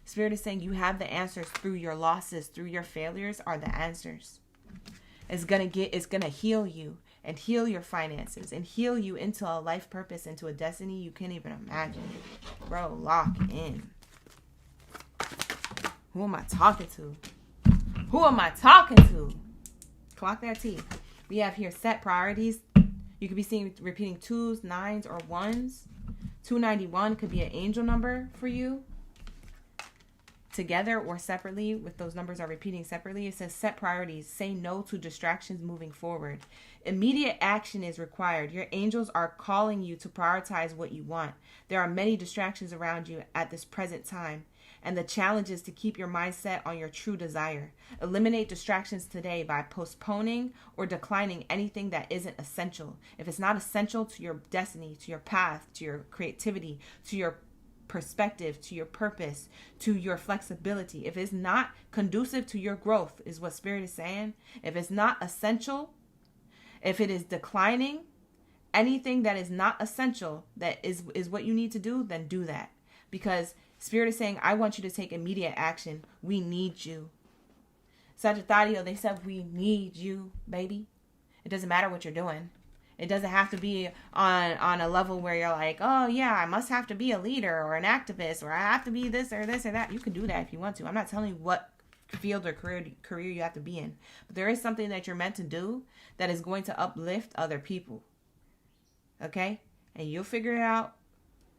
Spirit is saying you have the answers through your losses, through your failures are the answers. It's gonna heal you and heal your finances and heal you into a life purpose, into a destiny you can't even imagine. Bro, lock in. Who am I talking to? Who am I talking to? Clock that T. We have here set priorities. You could be seeing repeating 2s, 9s, or 1s. 291 could be an angel number for you. Together or separately, with those numbers are repeating separately, it says set priorities. Say no to distractions moving forward. Immediate action is required. Your angels are calling you to prioritize what you want. There are many distractions around you at this present time. And the challenge is to keep your mindset on your true desire. Eliminate distractions today by postponing or declining anything that isn't essential. If it's not essential to your destiny, to your path, to your creativity, to your perspective, to your purpose, to your flexibility, if it's not conducive to your growth, is what Spirit is saying. If it's not essential, if it is declining, anything that is not essential, that is what you need to do, then do that. Because Spirit is saying, I want you to take immediate action. We need you. Sagittario, they said, we need you, baby. It doesn't matter what you're doing. It doesn't have to be on a level where you're like, oh, yeah, I must have to be a leader or an activist or I have to be this or that. You can do that if you want to. I'm not telling you what field or career you have to be in. But there is something that you're meant to do that is going to uplift other people. Okay? And you'll figure it out.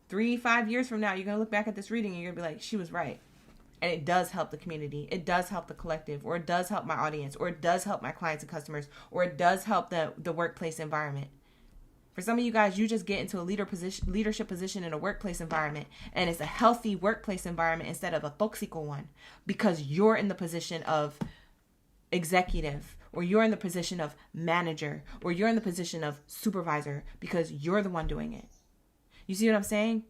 3-5 years from now, you're going to look back at this reading and you're going to be like, she was right. And it does help the community. It does help the collective, or it does help my audience, or it does help my clients and customers, or it does help the workplace environment. For some of you guys, you just get into a leadership position in a workplace environment, and it's a healthy workplace environment instead of a toxical one, because you're in the position of executive, or you're in the position of manager, or you're in the position of supervisor, because you're the one doing it. You see what I'm saying?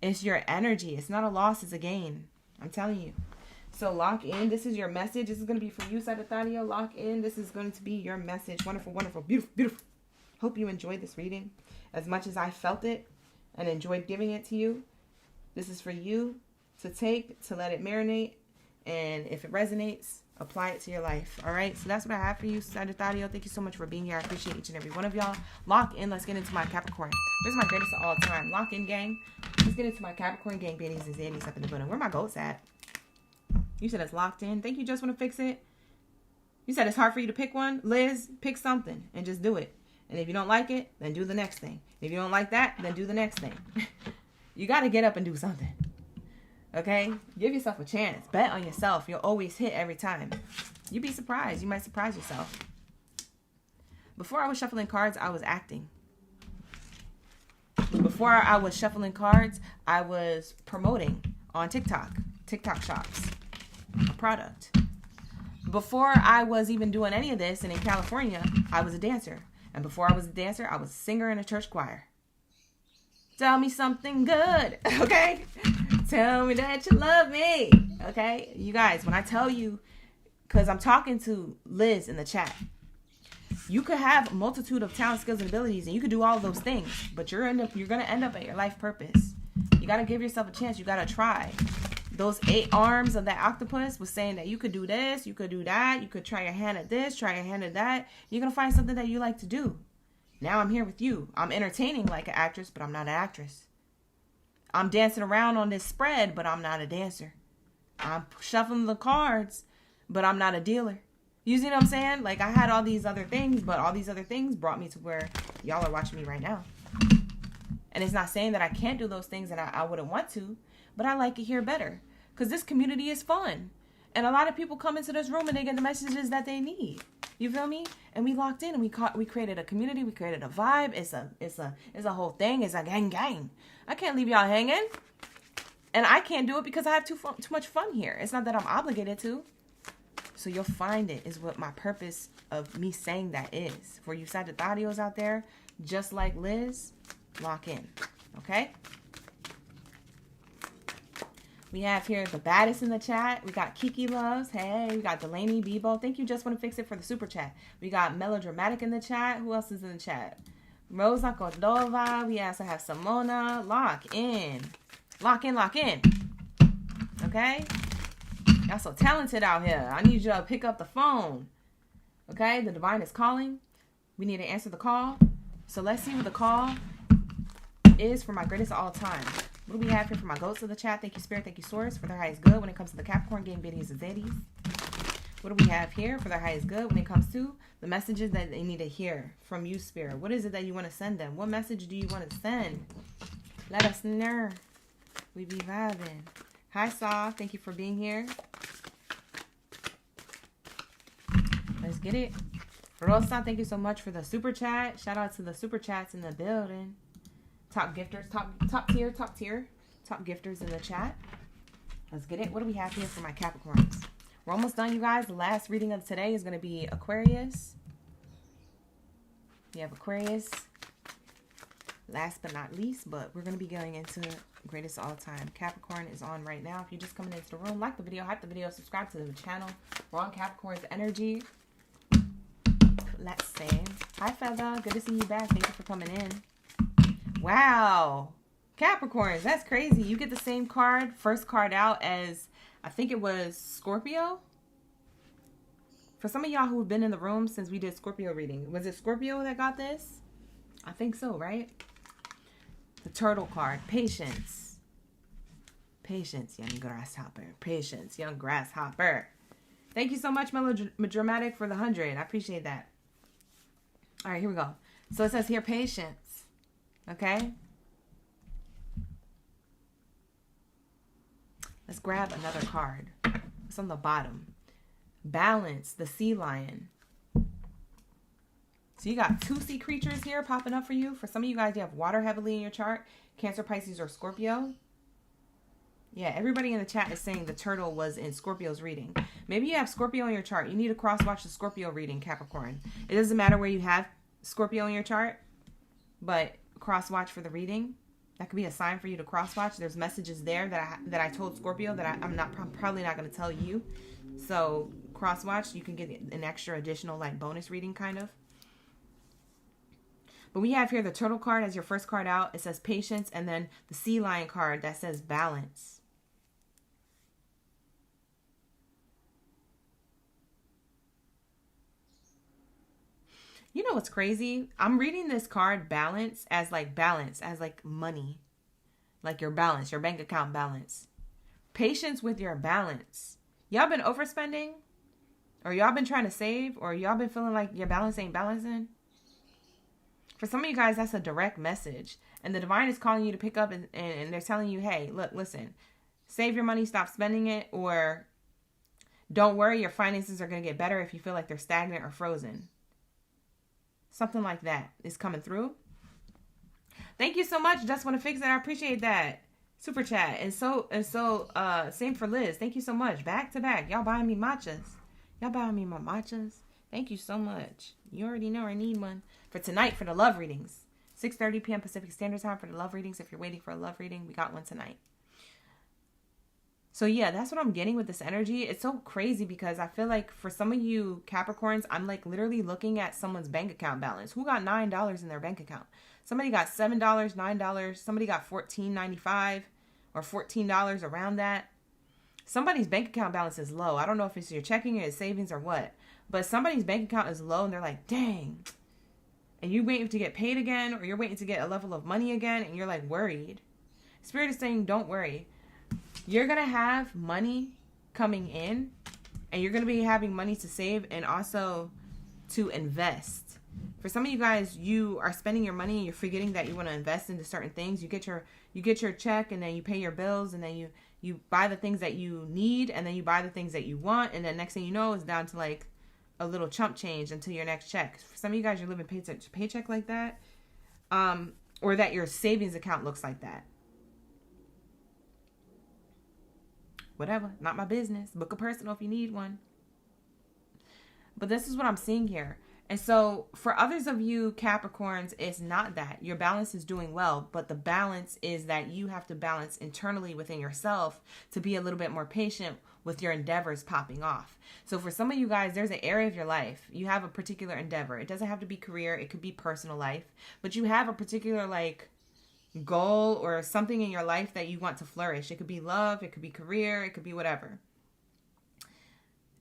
It's your energy. It's not a loss, it's a gain. I'm telling you. So lock in. This is your message. This is going to be for you, Sagittario. Lock in. This is going to be your message. Wonderful, wonderful, beautiful, beautiful. Hope you enjoyed this reading as much as I felt it and enjoyed giving it to you. This is for you to take, to let it marinate. And if it resonates, apply it to your life. All right. So that's what I have for you, Sagittario. Thank you so much for being here. I appreciate each and every one of y'all. Lock in. Let's get into my Capricorn. This is my greatest of all time. Lock in, gang. Let's get into my Capricorn gang. Baddies and Zaddies up in the building. Where my goats at? You said it's locked in. Thank you. Just want to fix it. You said it's hard for you to pick one. Liz, pick something and just do it. And if you don't like it, then do the next thing. If you don't like that, then do the next thing. You got to get up and do something. Okay? Give yourself a chance. Bet on yourself. You'll always hit every time. You'd be surprised. You might surprise yourself. Before I was shuffling cards, I was acting. Before I was shuffling cards, I was promoting on TikTok shops, a product. Before I was even doing any of this, and in California, I was a dancer. And before I was a dancer, I was a singer in a church choir. Tell me something good, okay? Tell me that you love me, okay? You guys, when I tell you, because I'm talking to Liz in the chat, you could have a multitude of talent, skills, and abilities, and you could do all of those things, but you're going to end up at your life purpose. You got to give yourself a chance. You got to try. Those 8 arms of that octopus was saying that you could do this, you could do that, you could try your hand at this, try your hand at that. You're going to find something that you like to do. Now I'm here with you. I'm entertaining like an actress, but I'm not an actress. I'm dancing around on this spread, but I'm not a dancer. I'm shuffling the cards, but I'm not a dealer. You see what I'm saying? Like, I had all these other things, but all these other things brought me to where y'all are watching me right now. And it's not saying that I can't do those things and I wouldn't want to, but I like it here better because this community is fun. And a lot of people come into this room and they get the messages that they need. You feel me? And we locked in and we created a community. We created a vibe. It's a whole thing. It's a gang. I can't leave y'all hanging. And I can't do it because I have too much fun here. It's not that I'm obligated to. So you'll find it is what my purpose of me saying that is. For you Sagittarios out there, just like Liz, lock in. Okay? We have here the baddest in the chat. We got Kiki Loves. Hey, we got Delaney Bebo. Thank you, Just Want to Fix It, for the super chat. We got Melodramatic in the chat. Who else is in the chat? Rosa Cordova. We also have Simona. Lock in. Lock in, lock in. Okay? Y'all so talented out here. I need you to pick up the phone. Okay? The divine is calling. We need to answer the call. So let's see what the call is for my greatest of all time. What do we have here for my goats of the chat? Thank you, Spirit. Thank you, Source, for their highest good when it comes to the Capricorn, getting biddies and zaddies. What do we have here for their highest good when it comes to the messages that they need to hear from you, Spirit? What is it that you want to send them? What message do you want to send? Let us know. We be vibing. Hi, Saw. Thank you for being here. Let's get it. Rosa, thank you so much for the super chat. Shout out to the super chats in the building. Top gifters, top tier gifters in the chat. Let's get it. What do we have here for my Capricorns? We're almost done, you guys. The last reading of today is going to be Aquarius. We have Aquarius. Last but not least, but we're going to be going into greatest of all time. Capricorn is on right now. If you're just coming into the room, like the video, hype the video, subscribe to the channel. We're on Capricorn's energy. Let's say hi, Feather. Good to see you back. Thank you for coming in. Wow. Capricorns, that's crazy. You get the same card, first card out, as I think it was Scorpio. For some of y'all who have been in the room since we did Scorpio reading, was it Scorpio that got this? I think so, right? The turtle card, patience. Patience, young grasshopper. Patience, young grasshopper. Thank you so much, Melodramatic, for the 100. I appreciate that. All right, here we go. So it says here, patience. Okay? Let's grab another card. It's on the bottom. Balance, the sea lion. So you got 2 sea creatures here popping up for you. For some of you guys, you have water heavily in your chart. Cancer, Pisces, or Scorpio. Yeah, everybody in the chat is saying the turtle was in Scorpio's reading. Maybe you have Scorpio in your chart. You need to cross-watch the Scorpio reading, Capricorn. It doesn't matter where you have Scorpio in your chart, but cross-watch for the reading. That could be a sign for you to cross-watch. There's messages there that I told Scorpio that I'm probably not going to tell you. So cross-watch, you can get an extra additional like bonus reading kind of. But we have here the turtle card as your first card out. It says patience, and then the sea lion card that says balance. You know what's crazy? I'm reading this card balance as like money. Like your balance, your bank account balance. Patience with your balance. Y'all been overspending? Or y'all been trying to save? Or y'all been feeling like your balance ain't balancing? For some of you guys, that's a direct message. And the divine is calling you to pick up and they're telling you, hey, look, listen, save your money, stop spending it, or don't worry, your finances are going to get better if you feel like they're stagnant or frozen. Something like that is coming through. Thank you so much. Just want to fix it. I appreciate that. Super chat. And so, same for Liz. Thank you so much. Back to back. Y'all buying me matchas. Y'all buying me my matchas. Thank you so much. You already know I need one. For tonight, for the love readings. 6:30 p.m. Pacific Standard Time for the love readings. If you're waiting for a love reading, we got one tonight. So yeah, that's what I'm getting with this energy. It's so crazy because I feel like for some of you Capricorns, I'm like literally looking at someone's bank account balance. Who got $9 in their bank account? Somebody got $7, $9. Somebody got $14.95 or $14 around that. Somebody's bank account balance is low. I don't know if it's your checking or your savings or what, but somebody's bank account is low and they're like, dang. And you're waiting to get paid again, or you're waiting to get a level of money again, and you're like worried. Spirit is saying, don't worry. You're going to have money coming in, and you're going to be having money to save and also to invest. For some of you guys, you are spending your money and you're forgetting that you want to invest into certain things. You get your check, and then you pay your bills, and then you buy the things that you need, and then you buy the things that you want, and then next thing you know, it's down to like a little chump change until your next check. For some of you guys, you're living paycheck to paycheck like that, or that your savings account looks like that. Whatever, not my business. Book a personal if you need one. But this is what I'm seeing here. And so for others of you Capricorns, it's not that. Your balance is doing well, but the balance is that you have to balance internally within yourself to be a little bit more patient with your endeavors popping off. So for some of you guys, there's an area of your life. You have a particular endeavor. It doesn't have to be career. It could be personal life. But you have a particular like goal or something in your life that you want to flourish. It could be love. It could be career. It could be whatever.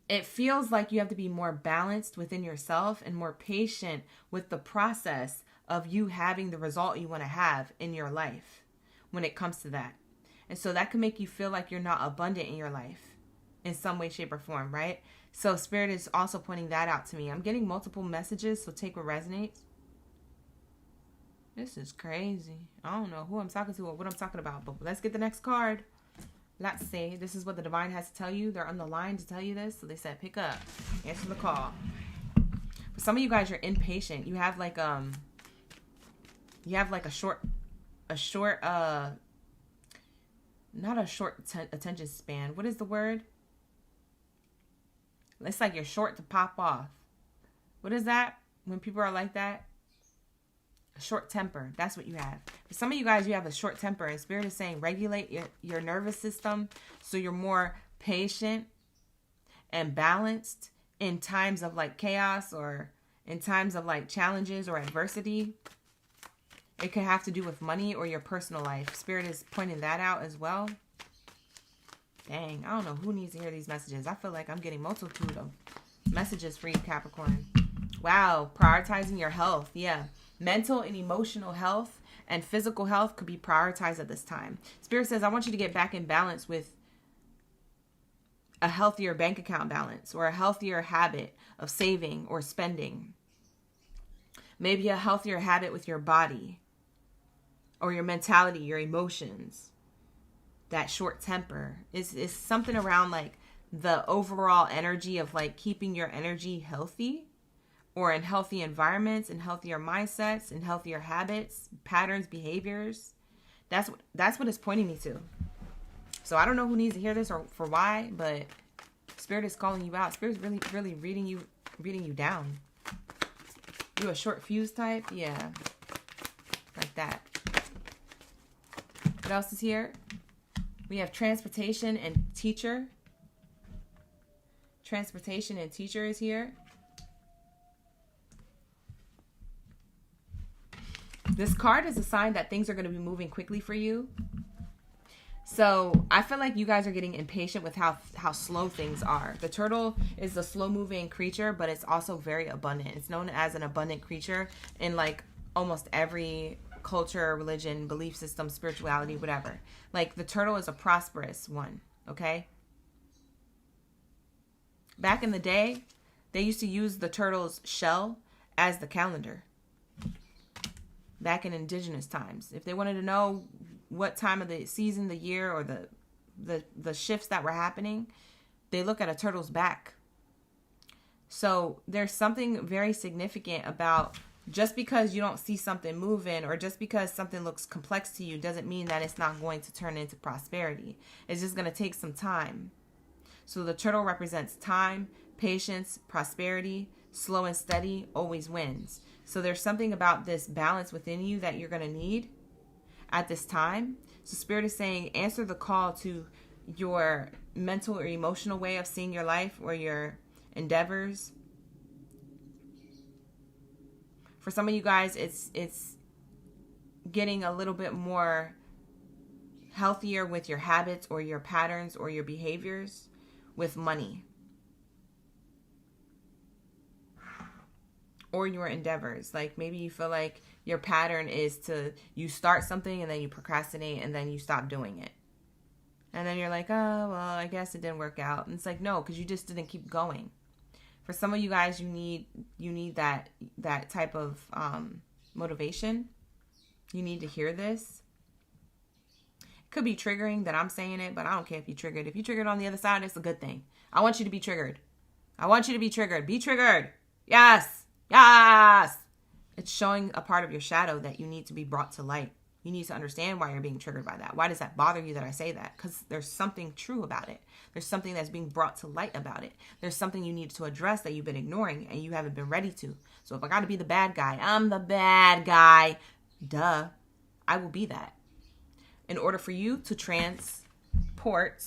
It feels like you have to be more balanced within yourself and more patient with the process of you having the result you want to have in your life when it comes to that. And so that can make you feel like you're not abundant in your life in some way, shape, or form, right? So Spirit is also pointing that out to me. I'm getting multiple messages, so take what resonates. This is crazy. I don't know who I'm talking to or what I'm talking about, but let's get the next card. Let's see. This is what the divine has to tell you. They're on the line to tell you this. So they said, pick up. Answer the call. For some of you guys, you're impatient. You have like a short, not a short attention span. What is the word? It's like you're short to pop off. What is that? When people are like that? A short temper. That's what you have. For some of you guys, you have a short temper, and Spirit is saying regulate your nervous system so you're more patient and balanced in times of like chaos or in times of like challenges or adversity. It could have to do with money or your personal life. Spirit is pointing that out as well. Dang, I don't know who needs to hear these messages. I feel like I'm getting multitude of messages for you, Capricorn. Wow, prioritizing your health. Yeah. Mental and emotional health and physical health could be prioritized at this time. Spirit says, I want you to get back in balance with a healthier bank account balance or a healthier habit of saving or spending. Maybe a healthier habit with your body or your mentality, your emotions. That short temper is something around like the overall energy of like keeping your energy healthy. Or in healthy environments, and healthier mindsets, and healthier habits, patterns, behaviors. That's what it's pointing me to. So I don't know who needs to hear this or for why, but Spirit is calling you out. Spirit's really, really reading you down. You a short fuse type? Yeah. Like that. What else is here? We have transportation and teacher. Transportation and teacher is here. This card is a sign that things are going to be moving quickly for you. So I feel like you guys are getting impatient with how slow things are. The turtle is a slow moving creature, but it's also very abundant. It's known as an abundant creature in like almost every culture, religion, belief system, spirituality, whatever. Like the turtle is a prosperous one. Okay. Back in the day, they used to use the turtle's shell as the calendar. Back in indigenous times, if they wanted to know what time of the season, the year, or the shifts that were happening, they look at a turtle's back. So there's something very significant about just because you don't see something moving, or just because something looks complex to you, doesn't mean that it's not going to turn into prosperity. It's just going to take some time. So the turtle represents time, patience, prosperity. Slow and steady always wins. So there's something about this balance within you that you're going to need at this time. So Spirit is saying, answer the call to your mental or emotional way of seeing your life or your endeavors. For some of you guys, it's getting a little bit more healthier with your habits or your patterns or your behaviors with money. Or your endeavors. Like maybe you feel like your pattern is you start something and then you procrastinate and then you stop doing it. And then you're like, oh, well, I guess it didn't work out. And it's like, no, because you just didn't keep going. For some of you guys, you need that type of motivation. You need to hear this. It could be triggering that I'm saying it, but I don't care if you triggered. If you triggered on the other side, it's a good thing. I want you to be triggered. I want you to be triggered. Be triggered. Yes. Yes! It's showing a part of your shadow that you need to be brought to light. You need to understand why you're being triggered by that. Why does that bother you that I say that? Because there's something true about it. There's something that's being brought to light about it. There's something you need to address that you've been ignoring and you haven't been ready to. So if I got to be the bad guy, I'm the bad guy. Duh. I will be that. In order for you to transport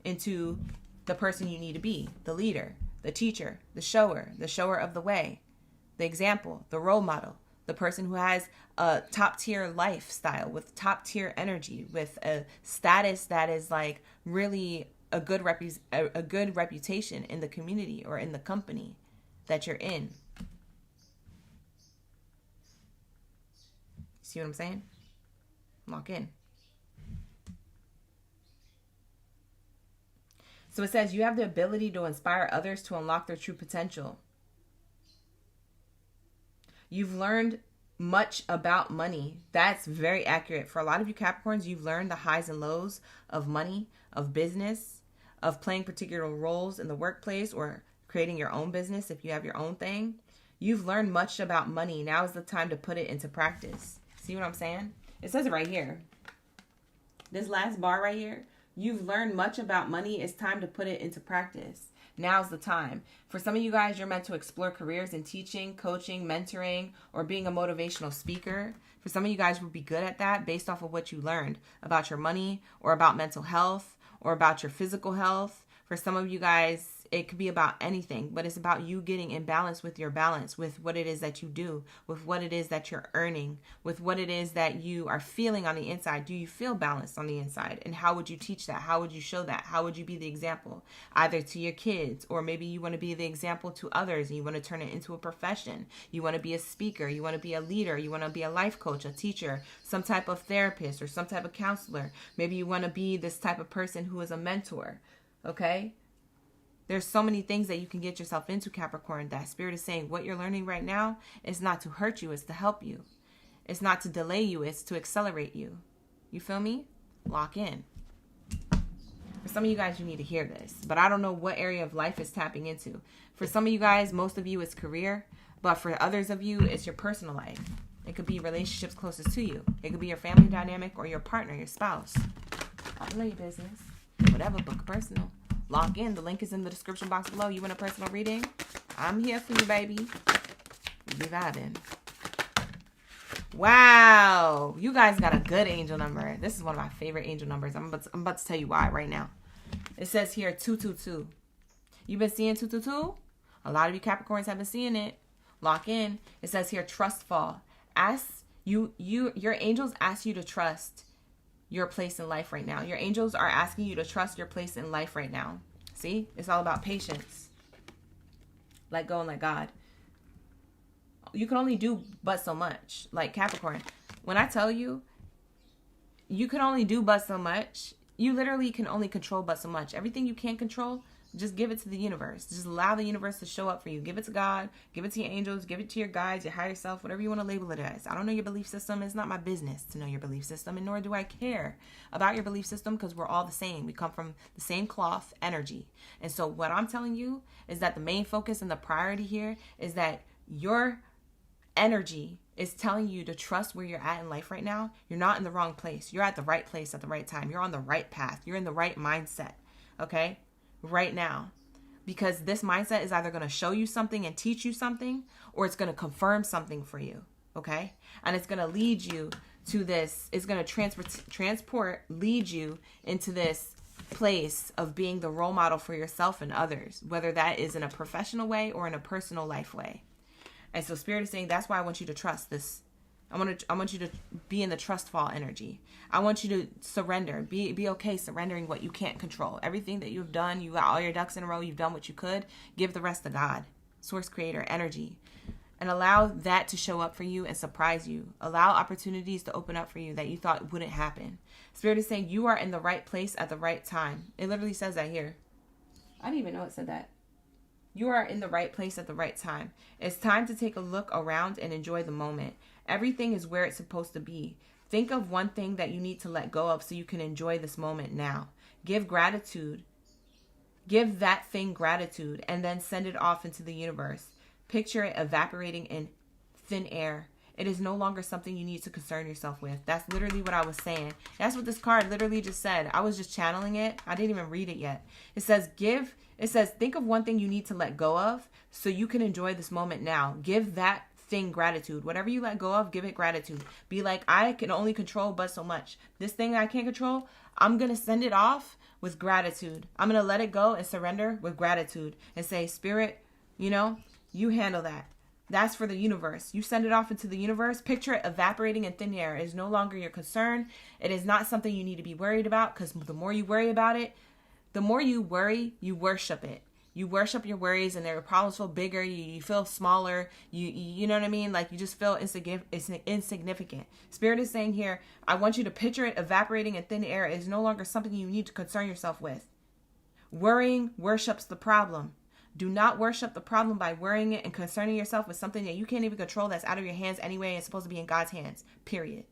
into the person you need to be, the leader, the teacher, the shower of the way, the example, the role model, the person who has a top tier lifestyle with top tier energy, with a status that is like really a good reputation in the community or in the company that you're in. See what I'm saying? Lock in. So it says you have the ability to inspire others to unlock their true potential. You've learned much about money. That's very accurate. For a lot of you Capricorns, you've learned the highs and lows of money, of business, of playing particular roles in the workplace or creating your own business if you have your own thing. You've learned much about money. Now is the time to put it into practice. See what I'm saying? It says it right here. This last bar right here. You've learned much about money. It's time to put it into practice. Now's the time. For some of you guys, you're meant to explore careers in teaching, coaching, mentoring, or being a motivational speaker. For some of you guys, would be good at that based off of what you learned about your money or about mental health or about your physical health. For some of you guys, it could be about anything, but it's about you getting in balance with your balance, with what it is that you do, with what it is that you're earning, with what it is that you are feeling on the inside. Do you feel balanced on the inside? And how would you teach that? How would you show that? How would you be the example? Either to your kids, or maybe you want to be the example to others and you want to turn it into a profession. You want to be a speaker. You want to be a leader. You want to be a life coach, a teacher, some type of therapist or some type of counselor. Maybe you want to be this type of person who is a mentor. Okay? There's so many things that you can get yourself into, Capricorn. That Spirit is saying what you're learning right now is not to hurt you. It's to help you. It's not to delay you. It's to accelerate you. You feel me? Lock in. For some of you guys, you need to hear this. But I don't know what area of life it's tapping into. For some of you guys, most of you, it's career. But for others of you, it's your personal life. It could be relationships closest to you. It could be your family dynamic or your partner, your spouse. I don't know your business. Whatever, book personal. Lock in. The link is in the description box below. You want a personal reading? I'm here for you, baby. You be vibing. Wow. You guys got a good angel number. This is one of my favorite angel numbers. I'm about to tell you why right now. It says here 222. You've been seeing 222? A lot of you Capricorns have been seeing it. Lock in. It says here trust fall. Your angels ask you to trust your place in life right now. Your angels are asking you to trust your place in life right now. See? It's all about patience. Let go and let God. You can only do but so much. Like Capricorn, when I tell you, you can only do but so much, you literally can only control but so much. Everything you can't control, Just give it to the universe. Just allow the universe to show up for you. Give it to God. Give it to your angels. Give it to your guides, your higher self, whatever you want to label it as. I don't know your belief system. It's not my business to know your belief system, and nor do I care about your belief system, because we're all the same. We come from the same cloth energy. And so what I'm telling you is that the main focus and the priority here is that your energy is telling you to trust where you're at in life right now. You're not in the wrong place. You're at the right place at the right time. You're on the right path. You're in the right mindset. Okay? Right now, because this mindset is either going to show you something and teach you something, or it's going to confirm something for you. Okay. And it's going to lead you to this. It's going to lead you into this place of being the role model for yourself and others, whether that is in a professional way or in a personal life way. And so Spirit is saying, that's why I want you to trust this. I want you to be in the trust fall energy. I want you to surrender. Be okay surrendering what you can't control. Everything that you've done, you got all your ducks in a row, you've done what you could. Give the rest to God, source creator energy. And allow that to show up for you and surprise you. Allow opportunities to open up for you that you thought wouldn't happen. Spirit is saying you are in the right place at the right time. It literally says that here. I didn't even know it said that. You are in the right place at the right time. It's time to take a look around and enjoy the moment. Everything is where it's supposed to be. Think of one thing that you need to let go of so you can enjoy this moment now. Give gratitude. Give that thing gratitude and then send it off into the universe. Picture it evaporating in thin air. It is no longer something you need to concern yourself with. That's literally what I was saying. That's what this card literally just said. I was just channeling it. I didn't even read it yet. It says, think of one thing you need to let go of so you can enjoy this moment now. Give that thing gratitude. Whatever you let go of, give it gratitude. Be like, I can only control but so much. This thing I can't control, I'm going to send it off with gratitude. I'm going to let it go and surrender with gratitude and say, Spirit, you handle that. That's for the universe. You send it off into the universe. Picture it evaporating in thin air. It is no longer your concern. It is not something you need to be worried about, because the more you worry about it, the more you worry, you worship it. You worship your worries, and their problems feel bigger. You feel smaller. You know what I mean? Like, you just feel insignificant. Spirit is saying here, I want you to picture it evaporating in thin air. It is no longer something you need to concern yourself with. Worrying worships the problem. Do not worship the problem by worrying it and concerning yourself with something that you can't even control, that's out of your hands anyway. It's supposed to be in God's hands, period.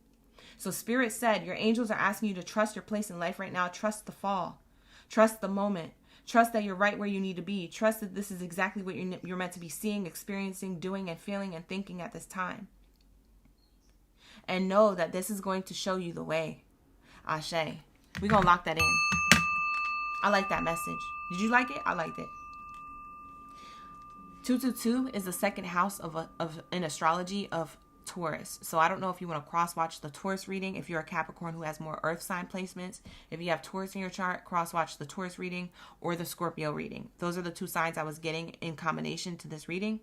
So Spirit said, your angels are asking you to trust your place in life right now. Trust the fall. Trust the moment. Trust that you're right where you need to be. Trust that this is exactly what you're meant to be seeing, experiencing, doing, and feeling and thinking at this time. And know that this is going to show you the way. Ashe. We're going to lock that in. I like that message. Did you like it? I liked it. 222 is the second house of in astrology of Taurus. So I don't know if you want to cross-watch the Taurus reading if you're a Capricorn who has more earth sign placements. If you have Taurus in your chart, cross-watch the Taurus reading or the Scorpio reading. Those are the two signs I was getting in combination to this reading.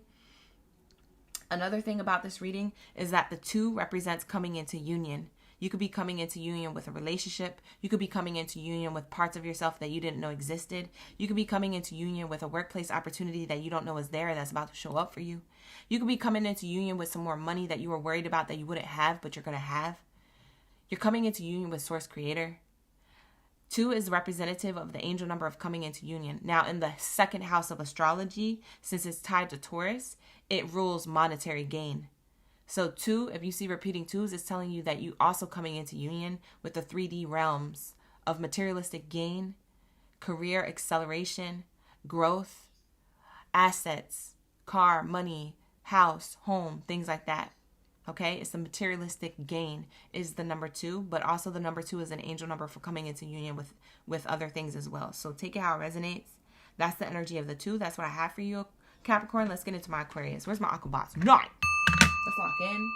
Another thing about this reading is that the 2 represents coming into union. You could be coming into union with a relationship. You could be coming into union with parts of yourself that you didn't know existed. You could be coming into union with a workplace opportunity that you don't know is there, that's about to show up for you. You could be coming into union with some more money that you were worried about that you wouldn't have, but you're going to have. You're coming into union with Source Creator. 2 is representative of the angel number of coming into union. Now, in the second house of astrology, since it's tied to Taurus, it rules monetary gain. So 2, if you see repeating 2s, it's telling you that you also coming into union with the 3D realms of materialistic gain, career acceleration, growth, assets, car, money, house, home, things like that. Okay, it's the materialistic gain is the number 2, but also the number 2 is an angel number for coming into union with other things as well. So take it how it resonates. That's the energy of the 2. That's what I have for you, Capricorn. Let's get into my Aquarius. Where's my Aquabots? 9. Let's lock in.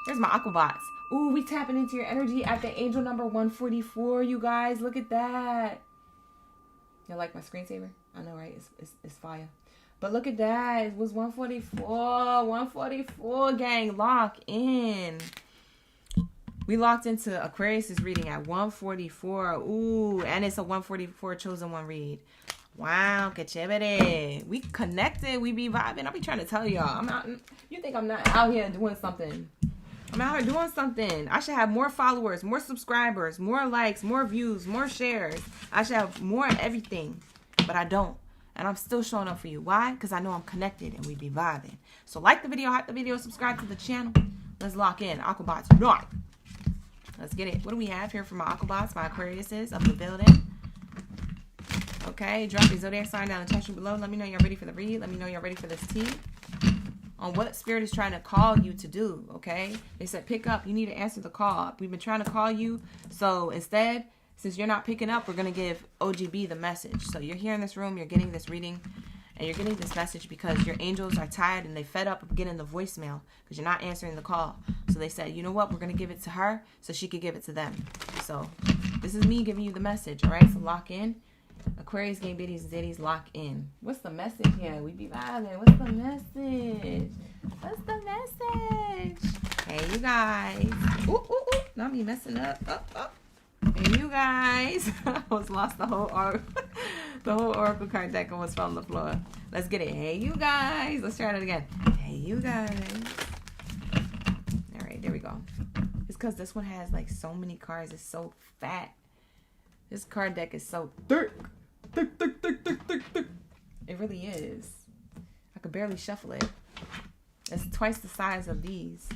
There's my Aquabots. Ooh, we tapping into your energy at the angel number 144, you guys. Look at that. You like my screensaver? I know, right? It's fire. But look at that. It was 144. 144, gang. Lock in. We locked into Aquarius' reading at 144. Ooh, and it's a 144 chosen one read. Wow, que chévere. We connected. We be vibing. I'll be trying to tell y'all. You think I'm not out here doing something. I'm out here doing something. I should have more followers, more subscribers, more likes, more views, more shares. I should have more everything. But I don't. And I'm still showing up for you. Why? Because I know I'm connected and we be vibing. So like the video, hype the video, subscribe to the channel. Let's lock in. Aquabots, right. Let's get it. What do we have here for my Aquabots, my Aquariuses up the building? Okay, drop your zodiac sign down in the chat below. Let me know you're ready for the read. Let me know you're ready for this tea. On what spirit is trying to call you to do, okay? They said pick up. You need to answer the call. We've been trying to call you. So instead, since you're not picking up, we're going to give OGB the message. So you're here in this room, you're getting this reading, and you're getting this message because your angels are tired and they fed up of getting the voicemail because you're not answering the call. So they said, you know what? We're going to give it to her so she could give it to them. So this is me giving you the message, all right? So lock in. Aquarius, gang, biddies, zeddies, lock in. What's the message here? We be vibing. What's the message? What's the message? Hey, you guys. Ooh, ooh, ooh. Not me messing up. Hey, you guys. I almost lost the whole oracle card deck almost fell on the floor. Let's get it. Hey, you guys. Let's try it again. Hey, you guys. All right, there we go. It's because this one has like so many cards. It's so fat. This card deck is so thick. It really is. I could barely shuffle it. It's twice the size of these.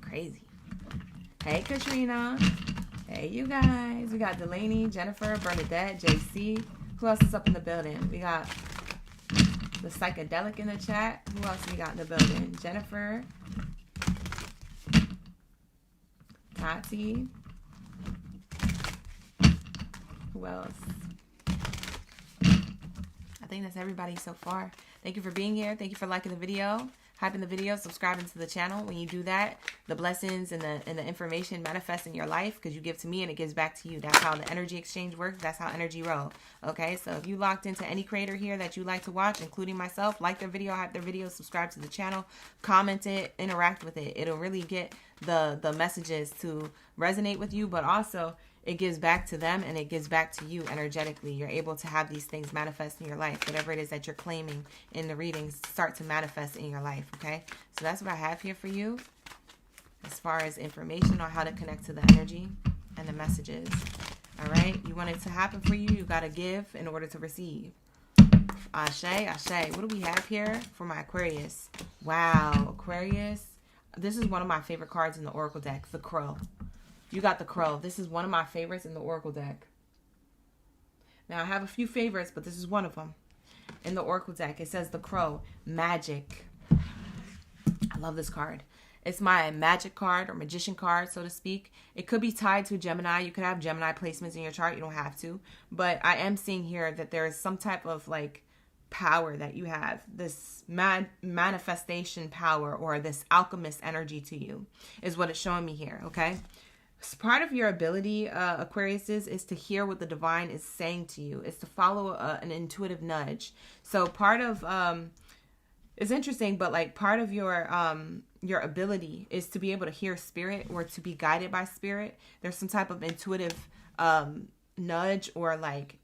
Crazy. Hey, Katrina. Hey, you guys. We got Delaney, Jennifer, Bernadette, JC. Who else is up in the building? We got the psychedelic in the chat. Who else we got in the building? Jennifer. Tati. Who else? I think that's everybody so far. Thank you for being here. Thank you for liking the video, hyping the video, subscribing to the channel. When you do that, the blessings and the information manifest in your life because you give to me and it gives back to you. That's how the energy exchange works. That's how energy rolls. Okay, so if you locked into any creator here that you like to watch, including myself, like their video, hype their video, subscribe to the channel, comment it, interact with it. It'll really get the messages to resonate with you, but also it gives back to them and it gives back to you energetically. You're able to have these things manifest in your life. Whatever it is that you're claiming in the readings start to manifest in your life, okay? So that's what I have here for you as far as information on how to connect to the energy and the messages, all right? You want it to happen for you, you got to give in order to receive. Ashe, Ashe. What do we have here for my Aquarius? Wow, Aquarius. This is one of my favorite cards in the Oracle deck, the Crow. You got the Crow. This is one of my favorites in the Oracle deck. Now, I have a few favorites, but this is one of them. In the Oracle deck, it says the Crow, magic. I love this card. It's my magic card or magician card, so to speak. It could be tied to Gemini. You could have Gemini placements in your chart. You don't have to. But I am seeing here that there is some type of like power that you have, this manifestation power or this alchemist energy to you is what it's showing me here, okay? Part of your ability, Aquarius, is to hear what the divine is saying to you. It's to follow an intuitive nudge. So part of, it's interesting, but like part of your ability is to be able to hear spirit or to be guided by spirit. There's some type of intuitive nudge or like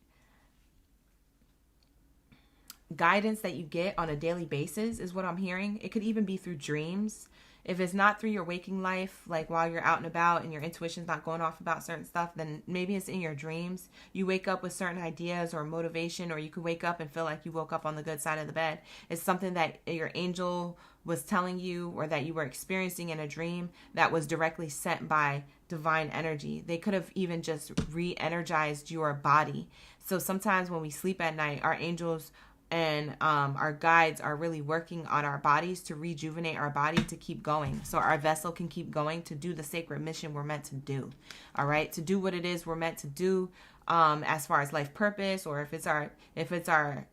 guidance that you get on a daily basis is what I'm hearing. It could even be through dreams. If it's not through your waking life, like while you're out and about and your intuition's not going off about certain stuff, then maybe it's in your dreams. You wake up with certain ideas or motivation, or you could wake up and feel like you woke up on the good side of the bed. It's something that your angel was telling you or that you were experiencing in a dream that was directly sent by divine energy. They could have even just re-energized your body. So sometimes when we sleep at night, our angels and our guides are really working on our bodies to rejuvenate our body to keep going, so our vessel can keep going to do the sacred mission we're meant to do. All right, to do what it is we're meant to do, as far as life purpose, or if it's our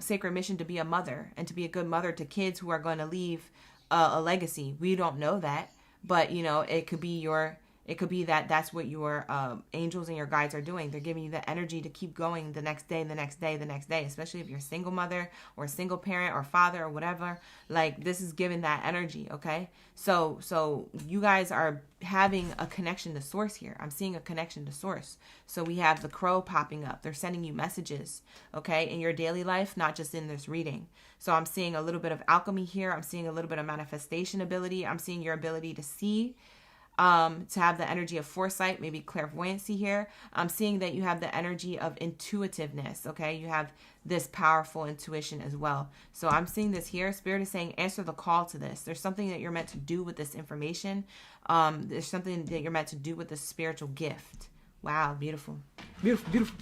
sacred mission to be a mother and to be a good mother to kids who are going to leave a legacy. We don't know that, but it could be that's what your angels and your guides are doing. They're giving you the energy to keep going the next day, especially if you're a single mother or a single parent or father or whatever. Like, this is giving that energy, okay? So you guys are having a connection to source here. I'm seeing a connection to source. So we have the Crow popping up. They're sending you messages, okay, in your daily life, not just in this reading. So I'm seeing a little bit of alchemy here. I'm seeing a little bit of manifestation ability. I'm seeing your ability to see. to have the energy of foresight, maybe clairvoyancy here. I'm seeing that you have the energy of intuitiveness, okay? You have this powerful intuition as well. So I'm seeing this here. Spirit is saying, answer the call to this. There's something that you're meant to do with this information. There's something that you're meant to do with this spiritual gift. Wow, beautiful. Beautiful, beautiful.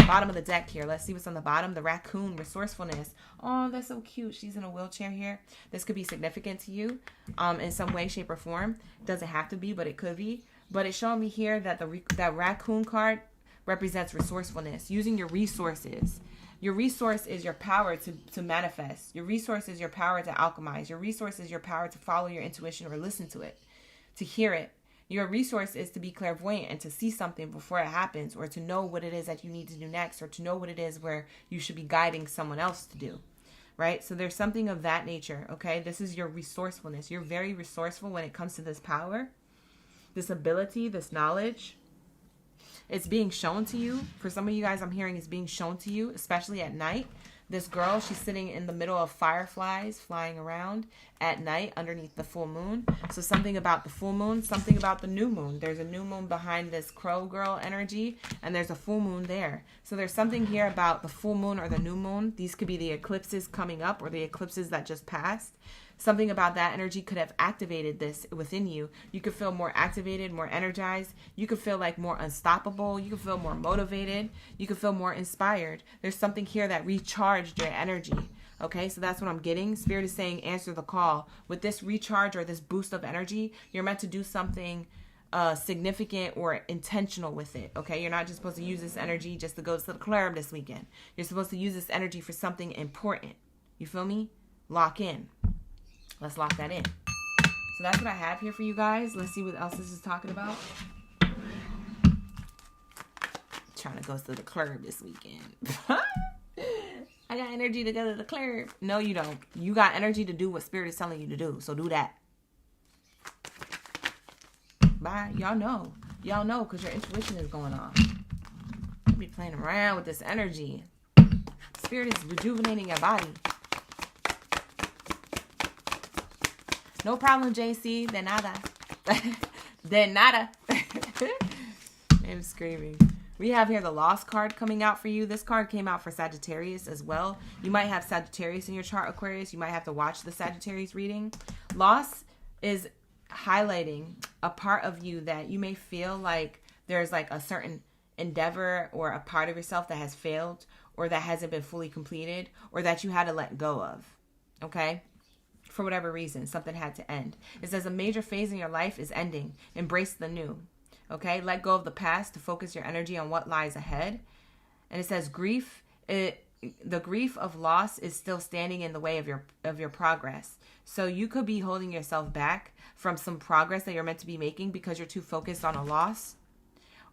Bottom of the deck here. Let's see what's on the bottom. The raccoon, resourcefulness. Oh, that's so cute. She's in a wheelchair here. This could be significant to you in some way, shape, or form. Doesn't have to be, but it could be. But it's showing me here that that raccoon card represents resourcefulness, using your resources. Your resource is your power to manifest. Your resource is your power to alchemize. Your resource is your power to follow your intuition or listen to it, to hear it. Your resource is to be clairvoyant and to see something before it happens, or to know what it is that you need to do next, or to know what it is where you should be guiding someone else to do, right? So there's something of that nature, okay? This is your resourcefulness. You're very resourceful when it comes to this power, this ability, this knowledge. It's being shown to you. For some of you guys, I'm hearing it's being shown to you, especially at night. This girl, she's sitting in the middle of fireflies flying around at night underneath the full moon. So something about the full moon, something about the new moon. There's a new moon behind this crow girl energy, and there's a full moon there. So there's something here about the full moon or the new moon. These could be the eclipses coming up or the eclipses that just passed. Something about that energy could have activated this within you. You could feel more activated, more energized. You could feel like more unstoppable. You could feel more motivated. You could feel more inspired. There's something here that recharged your energy. Okay, so that's what I'm getting. Spirit is saying, answer the call. With this recharge or this boost of energy, you're meant to do something significant or intentional with it. Okay, you're not just supposed to use this energy just to go to the club this weekend. You're supposed to use this energy for something important. You feel me? Lock in. Let's lock that in. So that's what I have here for you guys. Let's see what else this is talking about. Trying to go to the club this weekend. I got energy to go to the club. No, you don't. You got energy to do what Spirit is telling you to do. So do that. Bye. Y'all know. Y'all know because your intuition is going off. You be playing around with this energy. Spirit is rejuvenating your body. No problem, JC. De nada. De nada. I'm screaming. We have here the Lost card coming out for you. This card came out for Sagittarius as well. You might have Sagittarius in your chart, Aquarius. You might have to watch the Sagittarius reading. Lost is highlighting a part of you that you may feel like there's like a certain endeavor or a part of yourself that has failed or that hasn't been fully completed or that you had to let go of. Okay? For whatever reason, something had to end. It says a major phase in your life is ending. Embrace the new. Okay? Let go of the past to focus your energy on what lies ahead. And it says grief, the grief of loss is still standing in the way of your progress. So you could be holding yourself back from some progress that you're meant to be making because you're too focused on a loss.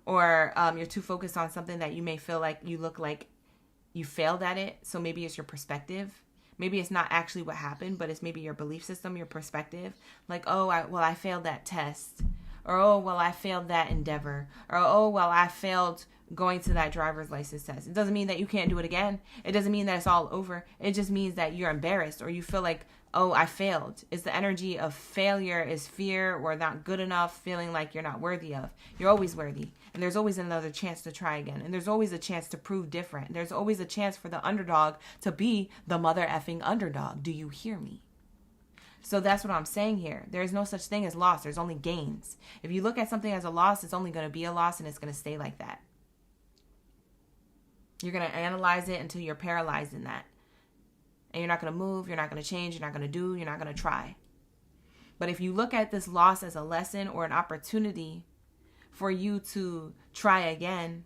Or you're too focused on something that you may feel like you look like you failed at it. So maybe it's your perspective. Maybe it's not actually what happened, but it's maybe your belief system, your perspective. Like, oh, I failed that test. Or, oh, well, I failed that endeavor. Or, oh, well, I failed going to that driver's license test. It doesn't mean that you can't do it again. It doesn't mean that it's all over. It just means that you're embarrassed or you feel like, oh, I failed. It's the energy of failure is fear or not good enough, feeling like you're not worthy of. You're always worthy. And there's always another chance to try again. And there's always a chance to prove different. There's always a chance for the underdog to be the mother effing underdog. Do you hear me? So that's what I'm saying here. There is no such thing as loss. There's only gains. If you look at something as a loss, it's only going to be a loss and it's going to stay like that. You're going to analyze it until you're paralyzed in that. And you're not going to move, you're not going to change, you're not going to do, you're not going to try. But if you look at this loss as a lesson or an opportunity for you to try again,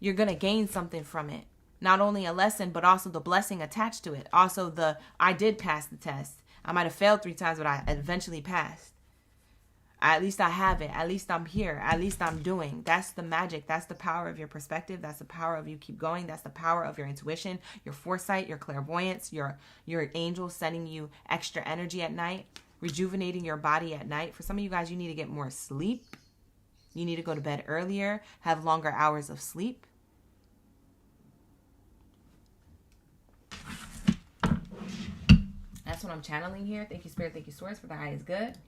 you're going to gain something from it. Not only a lesson, but also the blessing attached to it. Also I did pass the test. I might have failed 3 times, but I eventually passed. At least I have it. At least I'm here. At least I'm doing. That's the magic. That's the power of your perspective. That's the power of you keep going. That's the power of your intuition, your foresight, your clairvoyance, your angels sending you extra energy at night, rejuvenating your body at night. For some of you guys, you need to get more sleep. You need to go to bed earlier, have longer hours of sleep. That's what I'm channeling here. Thank you, Spirit. Thank you, Source, for the highest good.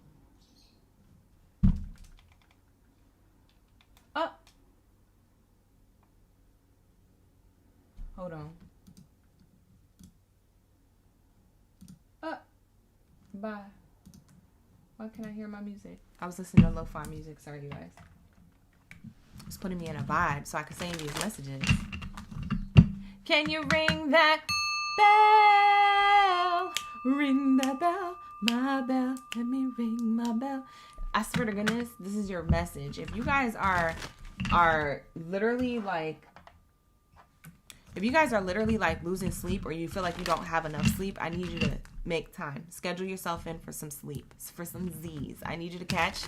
Hold on. Bye. Why can't I hear my music? I was listening to lo-fi music. Sorry, you guys. It's putting me in a vibe so I can send these messages. Can you ring that bell? Ring that bell, my bell. Let me ring my bell. I swear to goodness, this is your message. If you guys are literally like, if you guys are literally like losing sleep, or you feel like you don't have enough sleep, I need you to make time. Schedule yourself in for some sleep, for some Z's. I need you to catch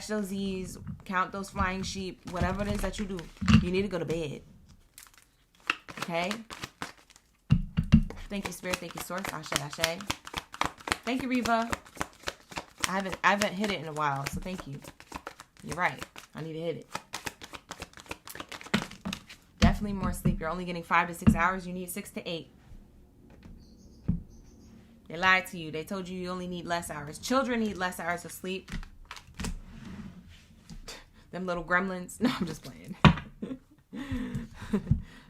those Z's, count those flying sheep, whatever it is that you do. You need to go to bed. Okay? Thank you, Spirit. Thank you, Source. Ashe, Ashe. Thank you, Reva. I haven't hit it in a while, so thank you. You're right. I need to hit it. Definitely more sleep. You're only getting 5 to 6 hours. You need 6 to 8. They lied to you. They told you you only need less hours. Children need less hours of sleep. Them little gremlins. No, I'm just playing.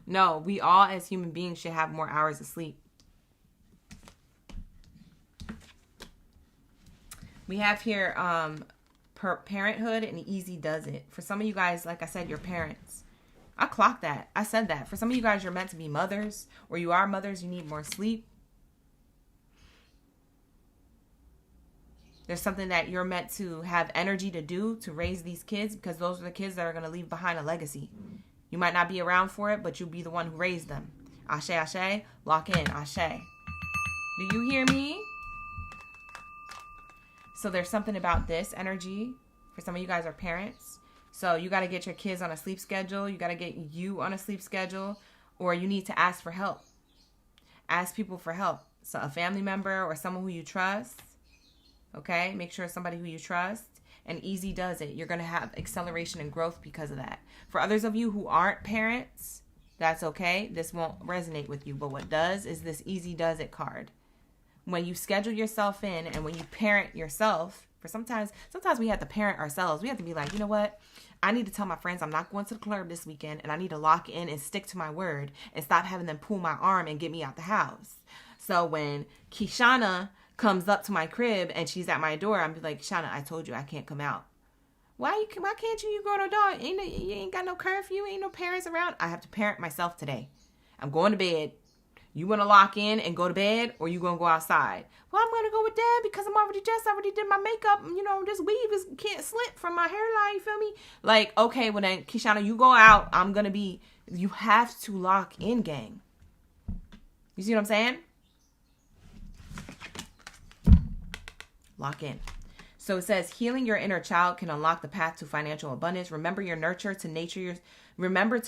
No, we all as human beings should have more hours of sleep. We have here parenthood, and easy does it. For some of you guys, like I said, your parents. I clocked that. I said that. For some of you guys, you're meant to be mothers, or you are mothers, you need more sleep. There's something that you're meant to have energy to do to raise these kids, because those are the kids that are going to leave behind a legacy. You might not be around for it, but you'll be the one who raised them. Ashe, Ashe. Lock in. Ashe. Do you hear me? So there's something about this energy. For some of you guys are parents. So you got to get your kids on a sleep schedule. You got to get you on a sleep schedule. Or you need to ask for help. Ask people for help. So a family member or someone who you trust. Okay? Make sure it's somebody who you trust. And easy does it. You're going to have acceleration and growth because of that. For others of you who aren't parents, that's okay. This won't resonate with you. But what does is this easy does it card. When you schedule yourself in and when you parent yourself, for sometimes we have to parent ourselves. We have to be like, you know what? I need to tell my friends I'm not going to the club this weekend, and I need to lock in and stick to my word and stop having them pull my arm and get me out the house. So when Kishana comes up to my crib and she's at my door, I'm like, Shana, I told you I can't come out. Why can't you go to a dog? You ain't got no curfew, ain't no parents around. I have to parent myself today. I'm going to bed. You want to lock in and go to bed, or you going to go outside? Well, I'm going to go with Dad because I'm already did my makeup. You know, this weave can't slip from my hairline, you feel me? Like, okay, well then, Kishana, you go out. I'm going to be, you have to lock in, gang. You see what I'm saying? Lock in. So it says, healing your inner child can unlock the path to financial abundance. Remember to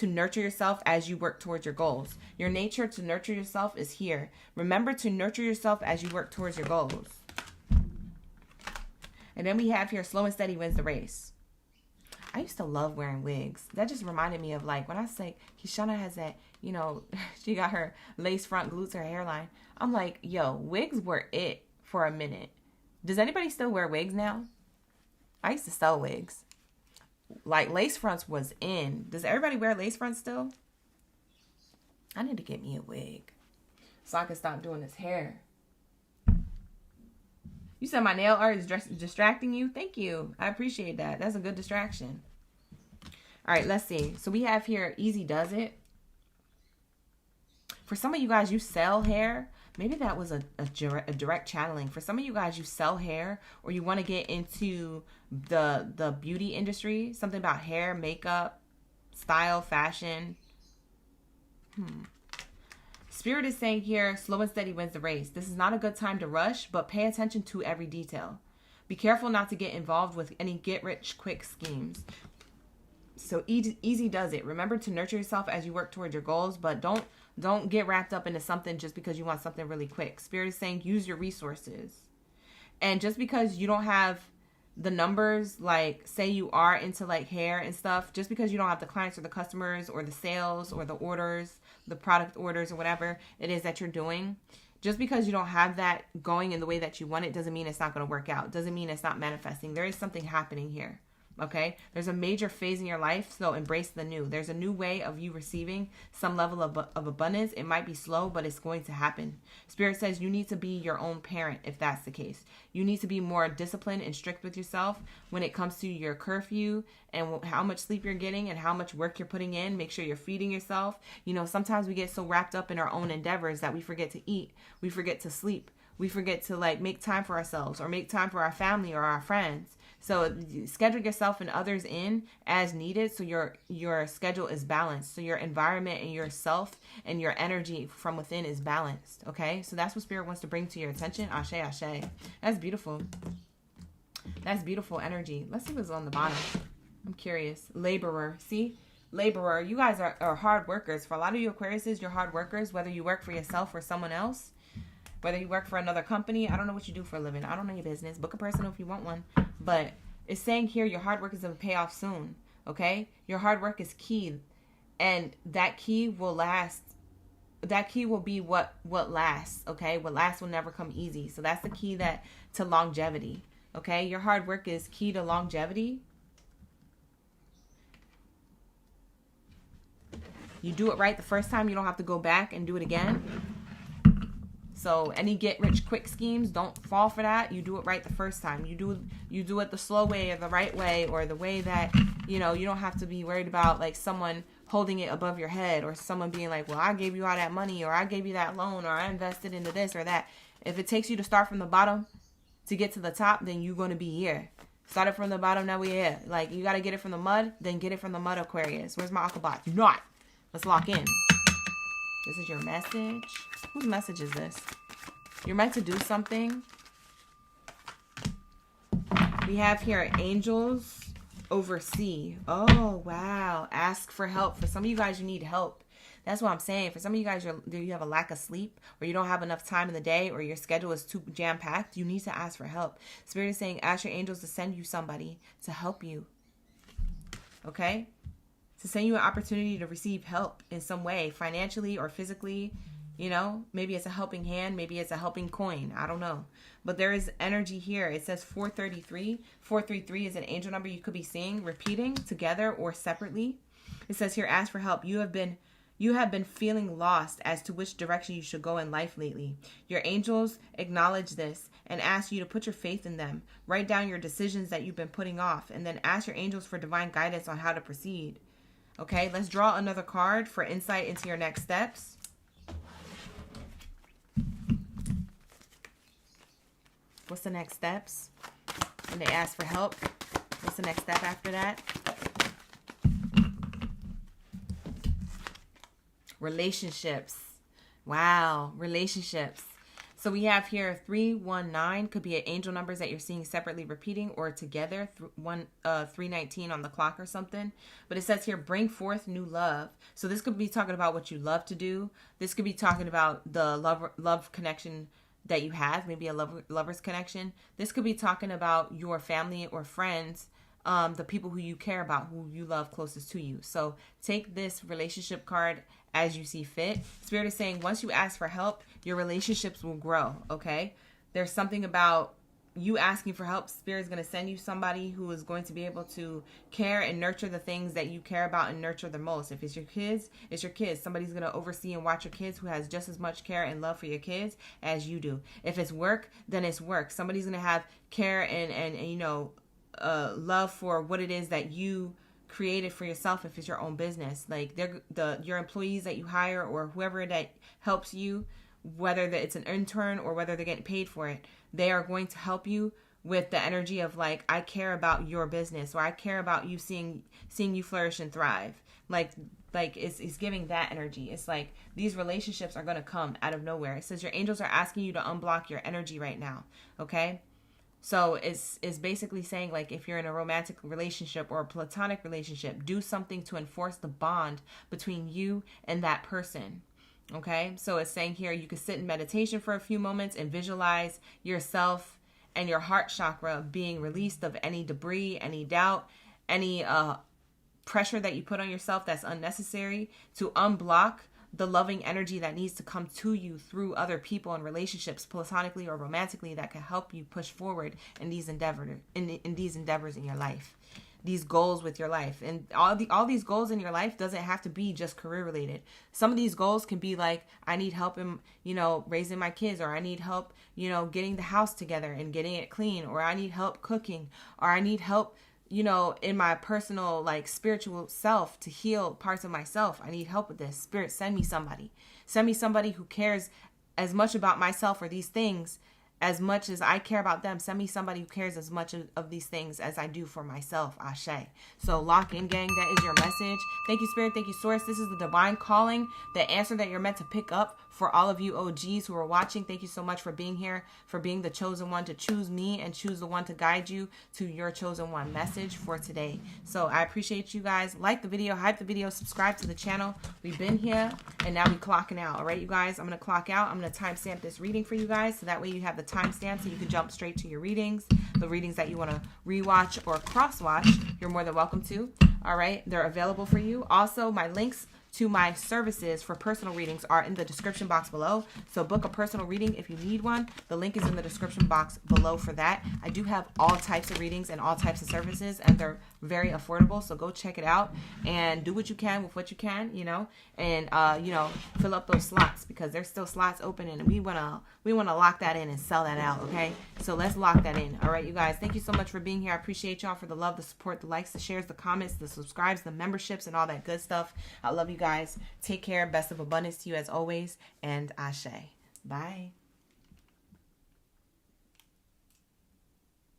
nurture yourself as you work towards your goals. Your nature to nurture yourself is here. Remember to nurture yourself as you work towards your goals. And then we have here, slow and steady wins the race. I used to love wearing wigs. That just reminded me of like, when I say Kishana has that, you know, she got her lace front glutes, her hairline. I'm like, yo, wigs were it for a minute. Does anybody still wear wigs now? I used to sell wigs. Like, lace fronts was in. Does everybody wear lace fronts still? I need to get me a wig so I can stop doing this hair. You said my nail art is distracting you? Thank you. I appreciate that. That's a good distraction. All right, let's see. So we have here, easy does it. For some of you guys, you sell hair. Maybe that was a direct channeling. For some of you guys, you sell hair, or you want to get into the beauty industry. Something about hair, makeup, style, fashion. Spirit is saying here, slow and steady wins the race. This is not a good time to rush, but pay attention to every detail. Be careful not to get involved with any get-rich-quick schemes. So easy does it. Remember to nurture yourself as you work towards your goals, but don't get wrapped up into something just because you want something really quick. Spirit is saying use your resources. And just because you don't have the numbers, like say you are into like hair and stuff, just because you don't have the clients or the customers or the sales or the orders, the product orders or whatever it is that you're doing, just because you don't have that going in the way that you want it doesn't mean it's not going to work out. Doesn't mean it's not manifesting. There is something happening here. Okay, there's a major phase in your life, so embrace the new. There's a new way of you receiving some level of abundance. It might be slow, but it's going to happen. Spirit says you need to be your own parent if that's the case. You need to be more disciplined and strict with yourself when it comes to your curfew and how much sleep you're getting and how much work you're putting in. Make sure you're feeding yourself. You know, sometimes we get so wrapped up in our own endeavors that we forget to eat. We forget to sleep. We forget to like make time for ourselves or make time for our family or our friends. So schedule yourself and others in as needed so your schedule is balanced. So your environment and yourself and your energy from within is balanced. Okay? So that's what Spirit wants to bring to your attention. Ashe, ashe. That's beautiful. That's beautiful energy. Let's see what's on the bottom. I'm curious. Laborer. See? Laborer. You guys are hard workers. For a lot of you Aquariuses, you're hard workers, whether you work for yourself or someone else. Whether you work for another company, I don't know what you do for a living. I don't know your business. Book a personal if you want one. But it's saying here your hard work is going to pay off soon. Okay? Your hard work is key. And that key will last. That key will be what lasts. Okay? What lasts will never come easy. So that's the key to longevity. Okay? Your hard work is key to longevity. You do it right the first time. You don't have to go back and do it again. So any get rich quick schemes, don't fall for that. You do it right the first time. You do it the slow way or the right way or the way that, you know, you don't have to be worried about like someone holding it above your head or someone being like, well, I gave you all that money or I gave you that loan or I invested into this or that. If it takes you to start from the bottom to get to the top, then you're going to be here. Started from the bottom, now we're here. Like, you got to get it from the mud, then get it from the mud, Aquarius. Where's my Aquabot? You're not. Let's lock in. This is your message. Whose message is this? You're meant to do something. We have here angels oversee. Oh, wow. Ask for help. For some of you guys, you need help. That's what I'm saying. For some of you guys, you have a lack of sleep or you don't have enough time in the day or your schedule is too jam-packed. You need to ask for help. Spirit is saying, ask your angels to send you somebody to help you. Okay? To send you an opportunity to receive help in some way, financially or physically. You know, maybe it's a helping hand. Maybe it's a helping coin. I don't know. But there is energy here. It says 433. 433 is an angel number you could be seeing repeating together or separately. It says here, ask for help. You have been feeling lost as to which direction you should go in life lately. Your angels acknowledge this and ask you to put your faith in them. Write down your decisions that you've been putting off and then ask your angels for divine guidance on how to proceed. Okay, let's draw another card for insight into your next steps. What's the next steps? When they ask for help, what's the next step after that? Relationships. Wow, relationships. So we have here 319 could be angel numbers that you're seeing separately repeating or together. 319 on the clock or something. But it says here, bring forth new love. So this could be talking about what you love to do. This could be talking about the love connection that you have, maybe a lover's connection. This could be talking about your family or friends, the people who you care about, who you love closest to you. So take this relationship card as you see fit. Spirit is saying once you ask for help, your relationships will grow, okay? There's something about you asking for help. Spirit is going to send you somebody who is going to be able to care and nurture the things that you care about and nurture the most. If it's your kids, it's your kids. Somebody's going to oversee and watch your kids who has just as much care and love for your kids as you do. If it's work, then it's work. Somebody's going to have care and you know, love for what it is that you created for yourself if it's your own business. Like your employees that you hire or whoever that helps you, whether it's an intern or whether they're getting paid for it, they are going to help you with the energy of like, I care about your business or I care about you seeing you flourish and thrive. Like it's giving that energy. It's like these relationships are going to come out of nowhere. It says your angels are asking you to unblock your energy right now. Okay. So it's basically saying like if you're in a romantic relationship or a platonic relationship, do something to enforce the bond between you and that person. Okay, so it's saying here you could sit in meditation for a few moments and visualize yourself and your heart chakra being released of any debris, any doubt, any pressure that you put on yourself that's unnecessary, to unblock the loving energy that needs to come to you through other people and relationships, platonically or romantically, that can help you push forward in these endeavors in your life. these goals with your life. And all these goals in your life doesn't have to be just career related. Some of these goals can be like, I need help in, raising my kids, or I need help, getting the house together and getting it clean, or I need help cooking, or I need help, in my personal, like, spiritual self to heal parts of myself. I need help with this. Spirit, send me somebody who cares as much about myself or these things as much as I care about them. Send me somebody who cares as much of these things as I do for myself. Ashe. So lock in, gang. That is your message. Thank you, Spirit. Thank you, Source. This is the divine calling, the answer that you're meant to pick up for all of you OGs who are watching. Thank you so much for being here, for being the chosen one to choose me and choose the one to guide you to your chosen one message for today. So I appreciate you guys. Like the video, hype the video, subscribe to the channel. We've been here and now we clocking out. All right, you guys, I'm going to clock out. I'm going to timestamp this reading for you guys, so that way you have the timestamp so you can jump straight to your readings. The readings that you want to rewatch or cross watch, you're more than welcome to. All right, they're available for you. Also, my links to my services for personal readings are in the description box below. So book a personal reading if you need one. The link is in the description box below for that. I do have all types of readings and all types of services, and they're very affordable. So go check it out and do what you can with what you can, and fill up those slots, because there's still slots open, and we wanna lock that in and sell that out. Okay, so let's lock that in. All right, you guys, thank you so much for being here. I appreciate y'all for the love, the support, the likes, the shares, the comments, the subscribes, the memberships, and all that good stuff. I love you guys. Take care. Best of abundance to you as always, and Ashe. Bye.